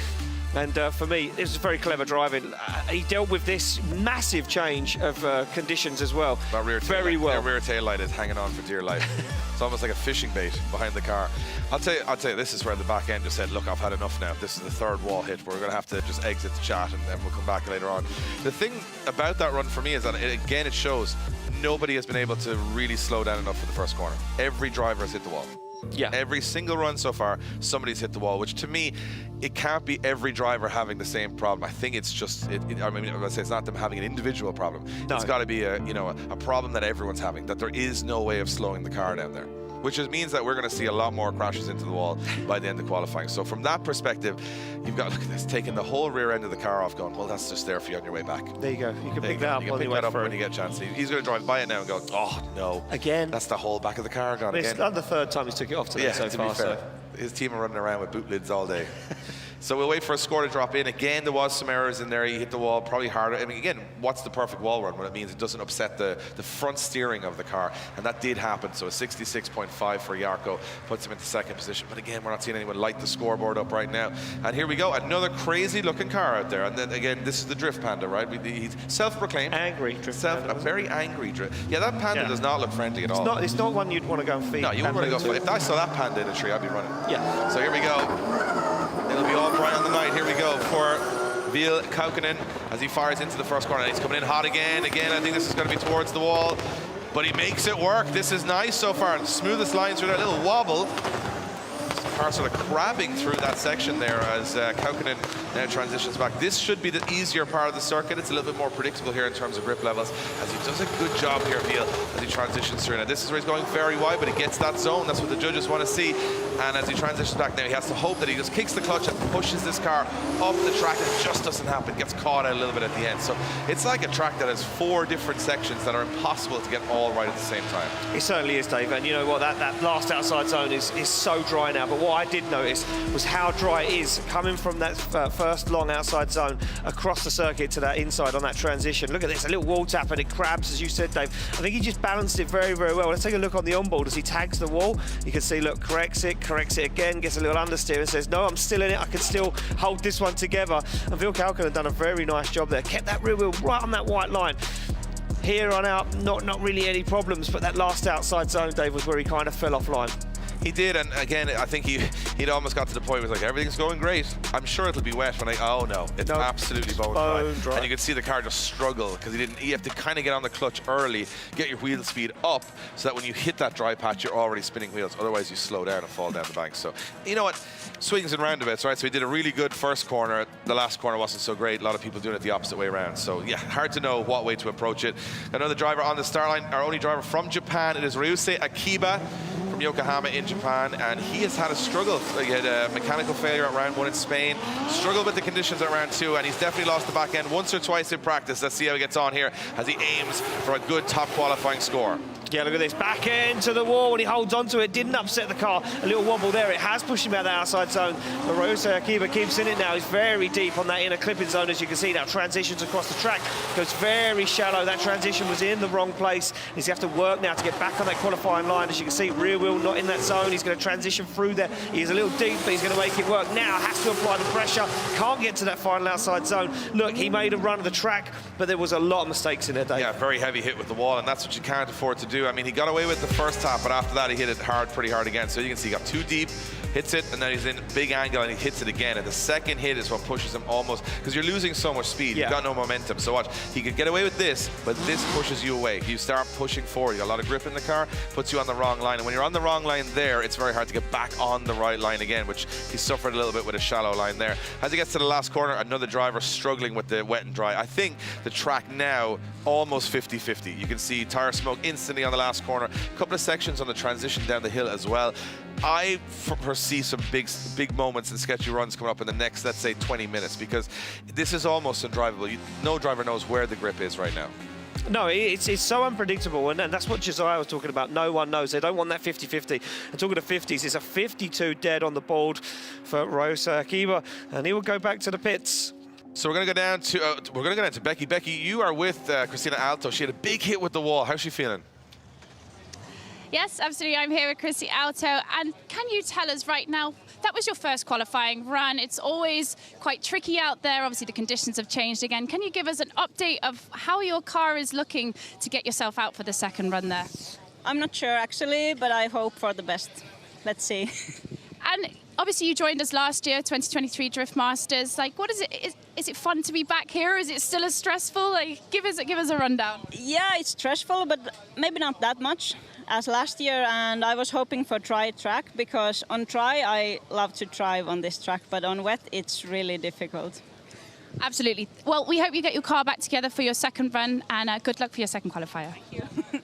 S2: And for me, it was very clever driving. He dealt with this massive change of conditions as well.
S1: That rear
S2: very well.
S1: That rear tail light is hanging on for dear life. It's almost like a fishing bait behind the car. I'll tell you, this is where the back end just said, look, I've had enough now. This is the third wall hit. We're going to have to just exit the chat, and then we'll come back later on. The thing about that run for me is that, it shows nobody has been able to really slow down enough for the first corner. Every driver has hit the wall.
S2: Yeah.
S1: Every single run so far, somebody's hit the wall, which to me, it can't be every driver having the same problem. I think it's just, I mean, I'm gonna say it's not them having an individual problem. No. It's got to be a problem that everyone's having, that there is no way of slowing the car down there. Which means that we're going to see a lot more crashes into the wall by the end of qualifying. So from that perspective, you've got, look at this, taking the whole rear end of the car off, going, well, that's just there for you on your way back.
S2: There you go. You can pick that up on your way
S1: when you get a chance. He's going to drive by it now and go, oh, no.
S2: Again.
S1: That's the whole back of the car gone again.
S2: It's not the third time he's took it off today so far.
S1: To be fair, his team are running around with boot lids all day. So we'll wait for a score to drop in. Again, there was some errors in there. He hit the wall probably harder. I mean, again, what's the perfect wall run? Well, it means it doesn't upset the front steering of the car. And that did happen. So a 66.5 for Jarkko puts him into second position. But again, we're not seeing anyone light the scoreboard up right now. And here we go. Another crazy looking car out there. And then again, this is the Drift Panda, right? He's self-proclaimed.
S2: Angry Drift Panda.
S1: A very angry Drift. Yeah, that Panda does not look friendly at all.
S2: It's not one you'd want to go and feed.
S1: No, you wouldn't want to go. If I saw that Panda in a tree, I'd be running.
S2: Yeah.
S1: So here we go. It'll be all bright on the night. Here we go for Ville Kaukonen as he fires into the first corner. He's coming in hot again. Again, I think this is going to be towards the wall, but he makes it work. This is nice so far. The smoothest lines through that little wobble. The car sort of crabbing through that section there as Kaukonen now transitions back. This should be the easier part of the circuit. It's a little bit more predictable here in terms of grip levels as he does a good job here, Ville, as he transitions through. Now, this is where he's going very wide, but he gets that zone. That's what the judges want to see. And as he transitions back now, he has to hope that he just kicks the clutch and pushes this car up the track. It just doesn't happen. Gets caught out a little bit at the end. So it's like a track that has 4 different sections that are impossible to get all right at the same time.
S2: It certainly is, Dave. And you know what? That last outside zone is so dry now. But what I did notice was how dry it is coming from that first long outside zone across the circuit to that inside on that transition. Look at this, a little wall tap and it crabs, as you said, Dave. I think he just balanced it very, very well. Let's take a look on the onboard as he tags the wall. You can see, look, corrects it again, gets a little understeer and says, no, I'm still in it. I can still hold this one together. And Ville Kaukonen had done a very nice job there. Kept that rear wheel right on that white line. Here on out, not really any problems, but that last outside zone, Dave, was where he kind of fell offline.
S1: He did, and again, I think he'd almost got to the point where he was like, everything's going great. I'm sure it'll be wet when oh no, it's absolutely bone dry. And you could see the car just struggle because you have to kind of get on the clutch early, get your wheel speed up so that when you hit that dry patch, you're already spinning wheels. Otherwise, you slow down and fall down the bank. So, you know what? Swings and roundabouts, right? So he did a really good first corner. The last corner wasn't so great. A lot of people doing it the opposite way around. So, yeah, hard to know what way to approach it. Another driver on the start line, our only driver from Japan, it is Ryusei Akiba from Yokohama in Japan, and he has had a struggle. He had a mechanical failure at round 1 in Spain, struggled with the conditions at round 2, and he's definitely lost the back end once or twice in practice. Let's see how he gets on here as he aims for a good top qualifying score.
S2: Yeah, look at this. Back into the wall when he holds onto it. Didn't upset the car. A little wobble there. It has pushed him out of the outside zone. But Ryosuke Akiba keeps in it now. He's very deep on that inner clipping zone, as you can see now. Transitions across the track. Goes very shallow. That transition was in the wrong place. He's going to have to work now to get back on that qualifying line. As you can see, rear wheel not in that zone. He's going to transition through there. He's a little deep, but he's going to make it work now. Has to apply the pressure. Can't get to that final outside zone. Look, he made a run of the track, but there was a lot of mistakes in there, Dave.
S1: Yeah, very heavy hit with the wall, and that's what you can't afford to do. I mean, he got away with the first tap, but after that he hit it hard, pretty hard again. So you can see he got too deep, hits it, and then he's in big angle and he hits it again. And the second hit is what pushes him almost, because you're losing so much speed. You've got no momentum. So watch, he could get away with this, but this pushes you away. If you start pushing forward, you got a lot of grip in the car, puts you on the wrong line. And when you're on the wrong line there, it's very hard to get back on the right line again, which he suffered a little bit with a shallow line there. As he gets to the last corner, another driver struggling with the wet and dry. I think the track now almost 50-50. You can see tire smoke instantly on the last corner. A couple of sections on the transition down the hill as well. I foresee some big moments and sketchy runs coming up in the next, let's say, 20 minutes, because this is almost undrivable. No driver knows where the grip is right now.
S2: No, it's so unpredictable, and that's what Josiah was talking about. No one knows. They don't want that 50-50. And talking to 50s, it's a 52 dead on the board for Ryosuke Akiba, and he will go back to the pits.
S1: So we're going to go down to Becky. Becky, you are with Christina Alto. She had a big hit with the wall. How's she feeling?
S3: Yes, absolutely. I'm here with Chrissy Alto. And can you tell us right now, that was your first qualifying run. It's always quite tricky out there. Obviously, the conditions have changed again. Can you give us an update of how your car is looking to get yourself out for the second run there?
S6: I'm not sure, actually, but I hope for the best. Let's see.
S3: And obviously, you joined us last year, 2023 Drift Masters. Like, what is it? Is it fun to be back here? Is it still as stressful? Like, give us a rundown.
S6: Yeah, it's stressful, but maybe not that much as last year. And I was hoping for dry track, because on dry, I love to drive on this track, but on wet, it's really difficult.
S3: Absolutely. Well, we hope you get your car back together for your second run, and good luck for your second qualifier.
S6: Thank you.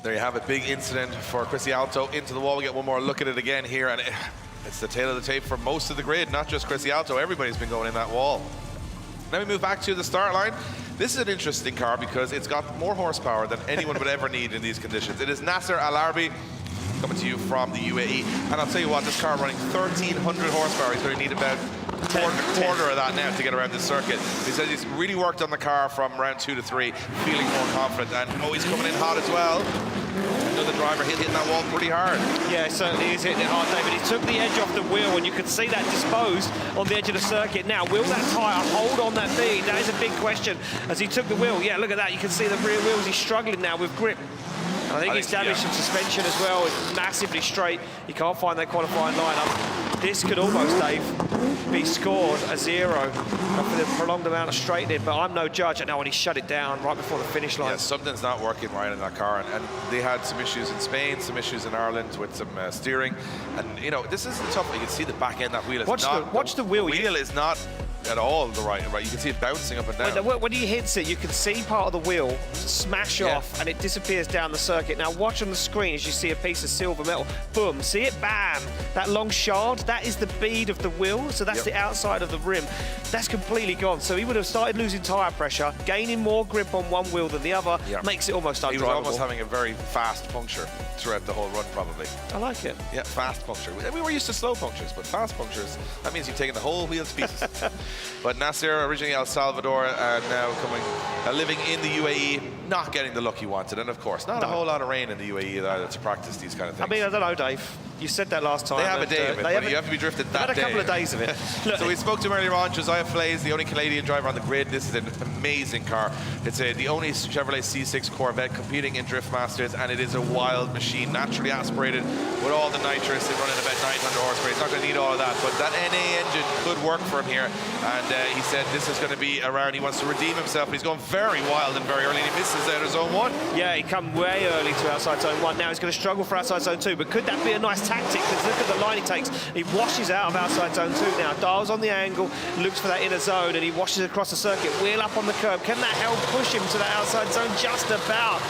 S1: There you have it, big incident for Chrissy Alto into the wall. We get one more look at it again here, and it's the tail of the tape for most of the grid, not just Chrissy Alto. Everybody's been going in that wall. Now we move back to the start line. This is an interesting car because it's got more horsepower than anyone would ever need in these conditions. It is Nasser Al-Arbi, coming to you from the UAE. And I'll tell you what, this car running 1,300 horsepower, he's going to need about a quarter of that now to get around this circuit. He says he's really worked on the car from round 2 to 3, feeling more confident. And he's coming in hot as well. Another driver hitting that wall pretty hard.
S2: Yeah, certainly is hitting it hard, David. He took the edge off the wheel, and you can see that disposed on the edge of the circuit. Now, will that tyre hold on that bead? That is a big question. As he took the wheel, yeah, look at that. You can see the rear wheels. He's struggling now with grip. I think he's damaged some suspension as well. It's massively straight. He can't find that qualifying lineup. This could almost, Dave, be scored a 0 for the prolonged amount of straightening, but I'm no judge. I know when he shut it down right before the finish line.
S1: Yeah, something's not working right in that car, and they had some issues in Spain, some issues in Ireland with some steering, and you know, this is tough. You can see the back end of that wheel is
S2: watch the wheel.
S1: The wheel is not at all the right. You can see it bouncing up and down.
S2: When he hits it, you can see part of the wheel smash off, and it disappears down the circuit. Now watch on the screen as you see a piece of silver metal. Boom, see it? Bam! That long shard, that is the bead of the wheel, so that's the outside of the rim. That's completely gone. So he would have started losing tyre pressure, gaining more grip on one wheel than the other, makes it almost undrivable.
S1: He was almost having a very fast puncture throughout the whole run, probably.
S2: I like it.
S1: Yeah, fast puncture. We were used to slow punctures, but fast punctures, that means you've taken the whole wheel to pieces. But Nasser, originally El Salvador, now living in the UAE, not getting the look he wanted. And of course, not a whole lot of rain in the UAE either to practice these kind of things.
S2: I mean, I don't know, Dave. You said that last time.
S1: They have a day of it, but you have to be drifted that day.
S2: Had a couple of days of it.
S1: So we spoke to him earlier on, Josiah Flays, the only Canadian driver on the grid. This is an amazing car. It's the only Chevrolet C6 Corvette competing in Drift Masters, and it is a wild machine, naturally aspirated with all the nitrous. It's running about 900 horsepower. He's not going to need all of that, but that NA engine could work for him here. And he said this is going to be around. He wants to redeem himself. He's going very wild and very early, and he misses out of zone 1.
S2: Yeah, he come way early to outside zone 1. Now he's going to struggle for outside zone 2, but could that be a nice tactic, because look at the line he takes. He washes out of outside zone 2 now, dials on the angle, looks for that inner zone, and he washes across the circuit, wheel up on the curb. Can that help push him to that outside zone? Just about.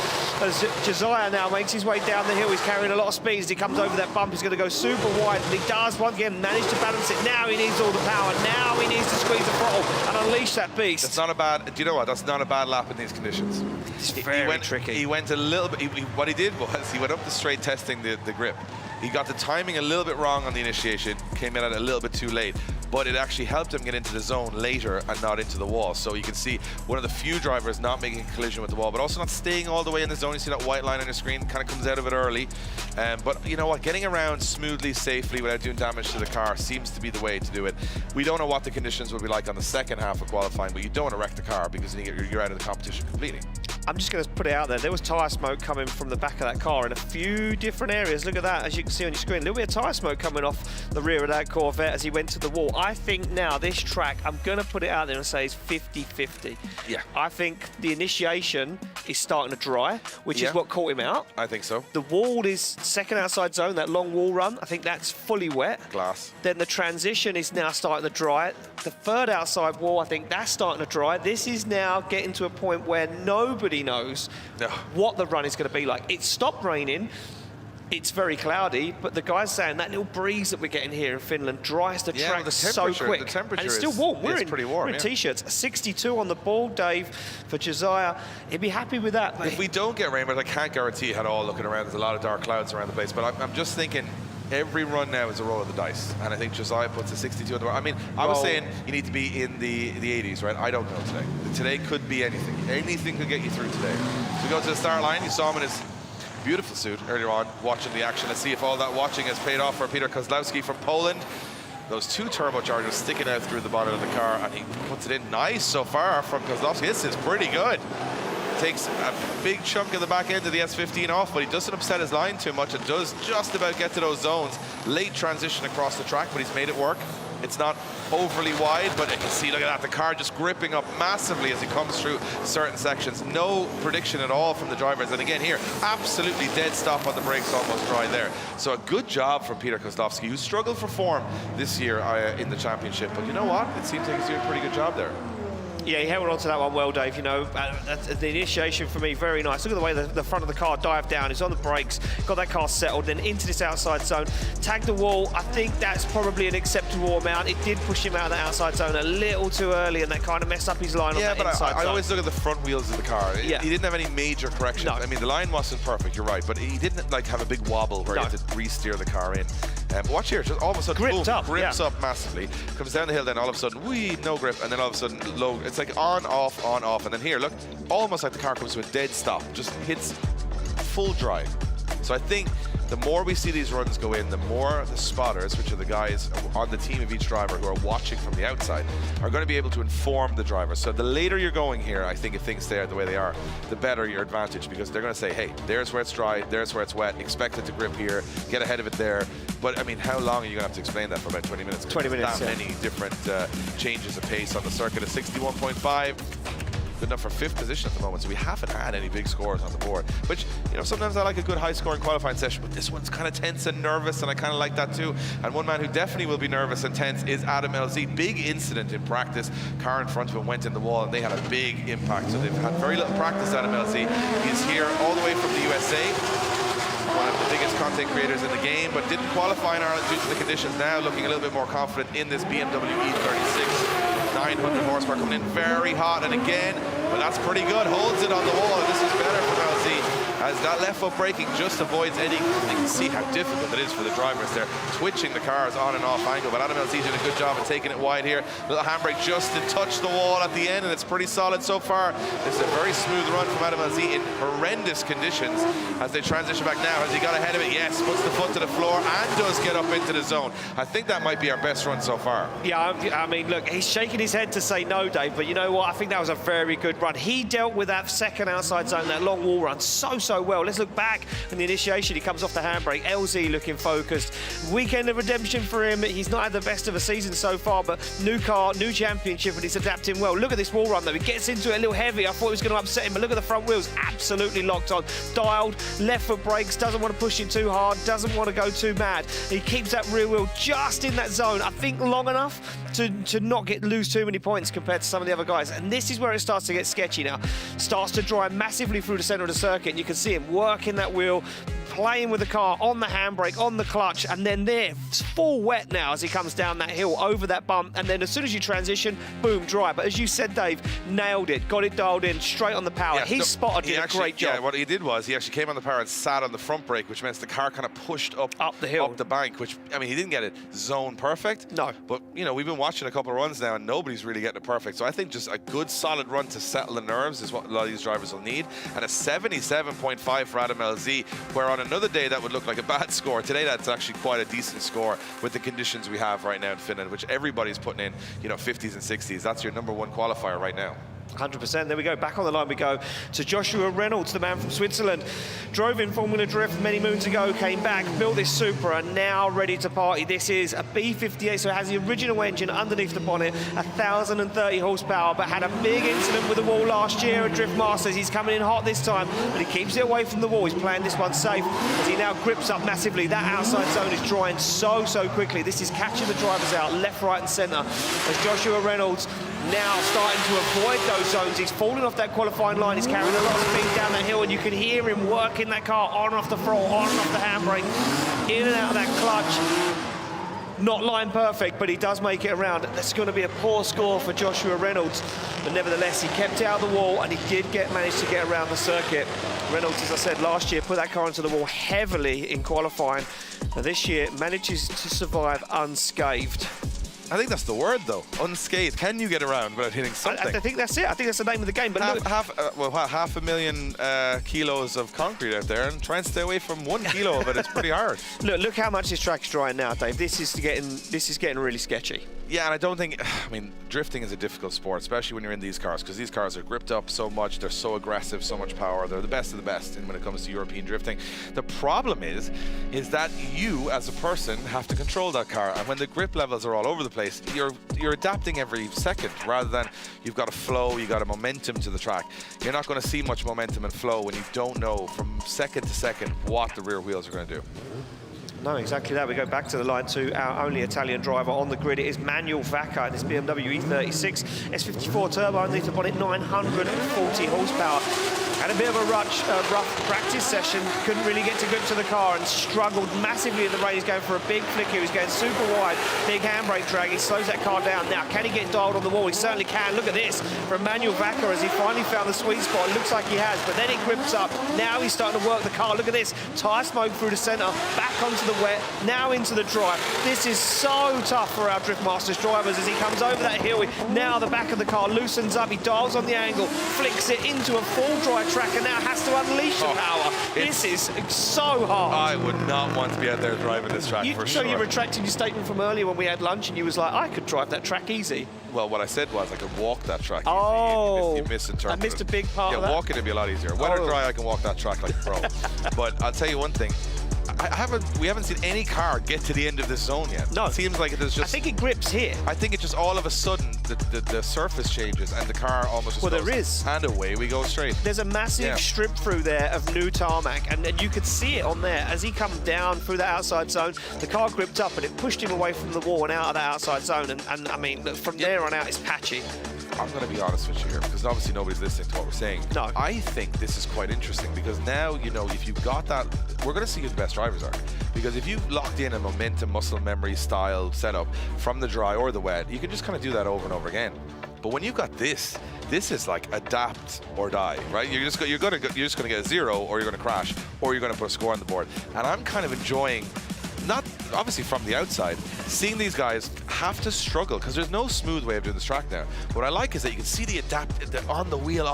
S2: As Josiah now makes his way down the hill, he's carrying a lot of speed. As he comes over that bump, he's going to go super wide, and he does once again manage to balance it. Now he needs all the power. Now he needs to squeeze the throttle and unleash that beast.
S1: That's not a bad. Do you know what? That's not a bad lap in these conditions.
S2: It's very tricky.
S1: He went a little bit. What he did was he went up the straight testing the grip. He got the timing a little bit wrong on the initiation. Came in at it a little bit too late. But it actually helped him get into the zone later and not into the wall. So you can see one of the few drivers not making a collision with the wall, but also not staying all the way in the zone. You see that white line on your screen, kind of comes out of it early. But you know what? Getting around smoothly, safely, without doing damage to the car seems to be the way to do it. We don't know what the conditions will be like on the second half of qualifying, but you don't want to wreck the car because then you're out of the competition completely.
S2: I'm just going to put it out there. There was tyre smoke coming from the back of that car in a few different areas. Look at that, as you can see on your screen. A little bit of tyre smoke coming off the rear of that Corvette as he went to the wall. I think now this track, I'm going to put it out there and say it's 50-50.
S1: Yeah.
S2: I think the initiation is starting to dry, which is what caught him out.
S1: I think so.
S2: The wall is second outside zone, that long wall run. I think that's fully wet.
S1: Glass.
S2: Then the transition is now starting to dry. The third outside wall, I think that's starting to dry. This is now getting to a point where nobody knows what the run is going to be like. It stopped raining. It's very cloudy, but the guy's saying that little breeze that we're getting here in Finland dries the track so quick.
S1: The temperature
S2: and it's still warm. We're in,
S1: pretty warm.
S2: we're in t-shirts. 62 on the ball, Dave, for Josiah. He'd be happy with that.
S1: If we don't get rain, but I can't guarantee it at all looking around. There's a lot of dark clouds around the place, but I'm just thinking every run now is a roll of the dice, and I think Josiah puts a 62 on the bar. I mean, I was saying you need to be in the 80s, right? I don't know today. Today could be anything. Anything could get you through today. So we go to the start line. You saw him in his beautiful suit earlier on, watching the action. Let's see if all that watching has paid off for Peter Kozlowski from Poland. Those two turbochargers sticking out through the bottom of the car, and he puts it in nice so far from Kozlowski. This is pretty good. Takes a big chunk of the back end of the S15 off, but he doesn't upset his line too much and does just about get to those zones. Late transition across the track, but he's made it work. It's not overly wide, but you can see, look at that, the car just gripping up massively as he comes through certain sections. No prediction at all from the drivers. And again here, absolutely dead stop on the brakes, almost dry there. So a good job from Peter Kozlowski, who struggled for form this year in the championship. But you know what? It seems like he's doing a pretty good job there.
S2: Yeah, he held on to that one well, Dave. You know, the initiation for me, very nice. Look at the way the front of the car dived down. He's on the brakes, got that car settled, then into this outside zone. Tagged the wall. I think that's probably an acceptable amount. It did push him out of the outside zone a little too early, and that kind of messed up his line on that inside zone.
S1: I always look at the front wheels of the car.
S2: Yeah.
S1: He didn't have any major corrections.
S2: No.
S1: I mean, the line wasn't perfect, you're right, but he didn't like have a big wobble where he had to re-steer the car in. Watch here, just all of a sudden,
S2: grips up
S1: massively. Comes down the hill, then all of a sudden, no grip, and then all of a sudden, low. It's like on, off, and then here, look, almost like the car comes to a dead stop, just hits full drive. So I think the more we see these runs go in, the more the spotters, which are the guys on the team of each driver who are watching from the outside, are going to be able to inform the driver. So the later you're going here, I think if things stay out the way they are, the better your advantage, because they're going to say, hey, there's where it's dry, there's where it's wet, expect it to grip here, get ahead of it there. But I mean, how long are you going to have to explain that for about 20 minutes?
S2: 20 minutes,
S1: that many different changes of pace on the circuit. A 61.5. Good enough for 5th position at the moment, so we haven't had any big scores on the board. Which, you know, sometimes I like a good high-scoring qualifying session, but this one's kind of tense and nervous, and I kind of like that too. And one man who definitely will be nervous and tense is Adam LZ. Big incident in practice. Car in front of him went in the wall, and they had a big impact. So they've had very little practice, Adam LZ. He's here all the way from the USA. One of the biggest content creators in the game, but didn't qualify in Ireland due to the conditions. Now looking a little bit more confident in this BMW E36. 900 horsepower coming in very hot, and again, but that's pretty good. Holds it on the wall, and this is better for LZ. As that left foot braking just avoids any, you can see how difficult it is for the drivers there, twitching the cars on and off angle. But Adam LZ did a good job of taking it wide here. Little handbrake just to touch the wall at the end, and it's pretty solid so far. This is a very smooth run from Adam LZ in horrendous conditions as they transition back now. Has he got ahead of it? Yes, puts the foot to the floor and does get up into the zone. I think that might be our best run so far.
S2: Yeah, I mean, look, he's shaking his head to say no, Dave, but you know what? I think that was a very good run. He dealt with that second outside zone, that long wall run, so so well. Let's look back in the initiation. He comes off the handbrake. LZ looking focused. Weekend of redemption for him. He's not had the best of a season so far, but new car, new championship, and he's adapting well. Look at this wall run, though. He gets into it a little heavy. I thought it was going to upset him, but look at the front wheels. Absolutely locked on. Dialed, left foot brakes, doesn't want to push it too hard, doesn't want to go too mad. He keeps that rear wheel just in that zone, I think long enough to not lose too many points compared to some of the other guys. And this is where it starts to get sketchy now. Starts to drive massively through the centre of the circuit, and you can see him working that wheel, playing with the car on the handbrake, on the clutch, and then there, it's full wet now as he comes down that hill over that bump, and then as soon as you transition, boom, dry. But as you said, Dave, nailed it, got it dialed in, straight on the power.
S1: Yeah,
S2: he spotted it, a great job.
S1: Yeah, what he did was he actually came on the power and sat on the front brake, which means the car kind of pushed up
S2: the hill,
S1: up the bank, which, I mean, he didn't get it zone perfect.
S2: No.
S1: But, you know, we've been watching a couple of runs now and nobody's really getting it perfect. So I think just a good solid run to settle the nerves is what a lot of these drivers will need. And a 77.5 for Adam LZ, where on another day that would look like a bad score. Today, that's actually quite a decent score with the conditions we have right now in Finland, which everybody's putting in, you know, 50s and 60s. That's your #1 qualifier right now.
S2: 100%. There we go. Back on the line we go to Joshua Reynolds, the man from Switzerland. Drove in Formula Drift many moons ago, came back, built this Supra, and now ready to party. This is a B58, so it has the original engine underneath the bonnet, 1,030 horsepower, but had a big incident with the wall last year at Drift Masters. He's coming in hot this time, but he keeps it away from the wall. He's playing this one safe as he now grips up massively. That outside zone is drying so quickly. This is catching the drivers out left, right, and centre as Joshua Reynolds now starting to avoid those zones. He's falling off that qualifying line. He's carrying a lot of speed down that hill, and you can hear him working that car on and off the throttle, on and off the handbrake, in and out of that clutch. Not line perfect, but he does make it around. That's going to be a poor score for Joshua Reynolds, but nevertheless, he kept it out of the wall, and he did manage to get around the circuit. Reynolds, as I said, last year put that car into the wall heavily in qualifying, and this year manages to survive unscathed.
S1: I think that's the word, though. Unscathed. Can you get around without hitting something?
S2: I think that's it. I think that's the name of the game. But
S1: half a million kilos of concrete out there, and try and stay away from 1 kilo of it. It's pretty hard.
S2: Look how much this track's drying now, Dave. This is getting really sketchy.
S1: Yeah, and I don't think, I mean, drifting is a difficult sport, especially when you're in these cars, because these cars are gripped up so much, they're so aggressive, so much power, they're the best of the best when it comes to European drifting. The problem is that you, as a person, have to control that car, and when the grip levels are all over the place, you're adapting every second, rather than you've got a flow, you've got a momentum to the track. You're not going to see much momentum and flow when you don't know from second to second what the rear wheels are going to do.
S2: No, exactly that. We go back to the line to our only Italian driver on the grid. It is Manuel Vacca in this BMW E36 S54 turbo underneath the bonnet, 940 horsepower. Had a bit of a rough practice session, couldn't really get to grips to the car and struggled massively in the rain. He's going for a big flick here, he's going super wide, big handbrake drag, he slows that car down. Now, can he get dialed on the wall? He certainly can. Look at this from Manuel Vacca as he finally found the sweet spot. It looks like he has, but then it grips up. Now he's starting to work the car. Look at this, tyre smoke through the centre, back onto the wet, now into the dry. This is so tough for our Drift Masters drivers as he comes over that hill. Now the back of the car loosens up, he dials on the angle, flicks it into a full dry track, and now has to unleash the power. This is so hard.
S1: I would not want to be out there driving this track for sure.
S2: So you retracted your statement from earlier when we had lunch and you was like, I could drive that track easy.
S1: Well, what I said was I could walk that track easy.
S2: Oh,
S1: you misinterpreted.
S2: I missed a big part of that.
S1: Yeah, walking would be a lot easier. Wet or dry, I can walk that track like a pro. But I'll tell you one thing. We haven't seen any car get to the end of this zone yet.
S2: No.
S1: It seems like there's just...
S2: I think it grips here.
S1: I think it just all of a sudden the surface changes and the car almost just
S2: there is.
S1: And away we go straight.
S2: There's a massive strip through there of new tarmac, and you could see it on there. As he come down through the outside zone, the car gripped up and it pushed him away from the wall and out of the outside zone. And I mean, from there on out, it's patchy.
S1: I'm going to be honest with you here, because obviously nobody's listening to what we're saying.
S2: No.
S1: I think this is quite interesting, because now, you know, if you've got that, we're going to see who the best drivers are. Because if you've locked in a momentum, muscle memory style setup from the dry or the wet, you can just kind of do that over and over again. But when you've got this is like adapt or die, right? You're just going to get a 0, or you're going to crash, or you're going to put a score on the board. And I'm kind of enjoying, not obviously from the outside, seeing these guys have to struggle, because there's no smooth way of doing this track now. What I like is that you can see the on the wheel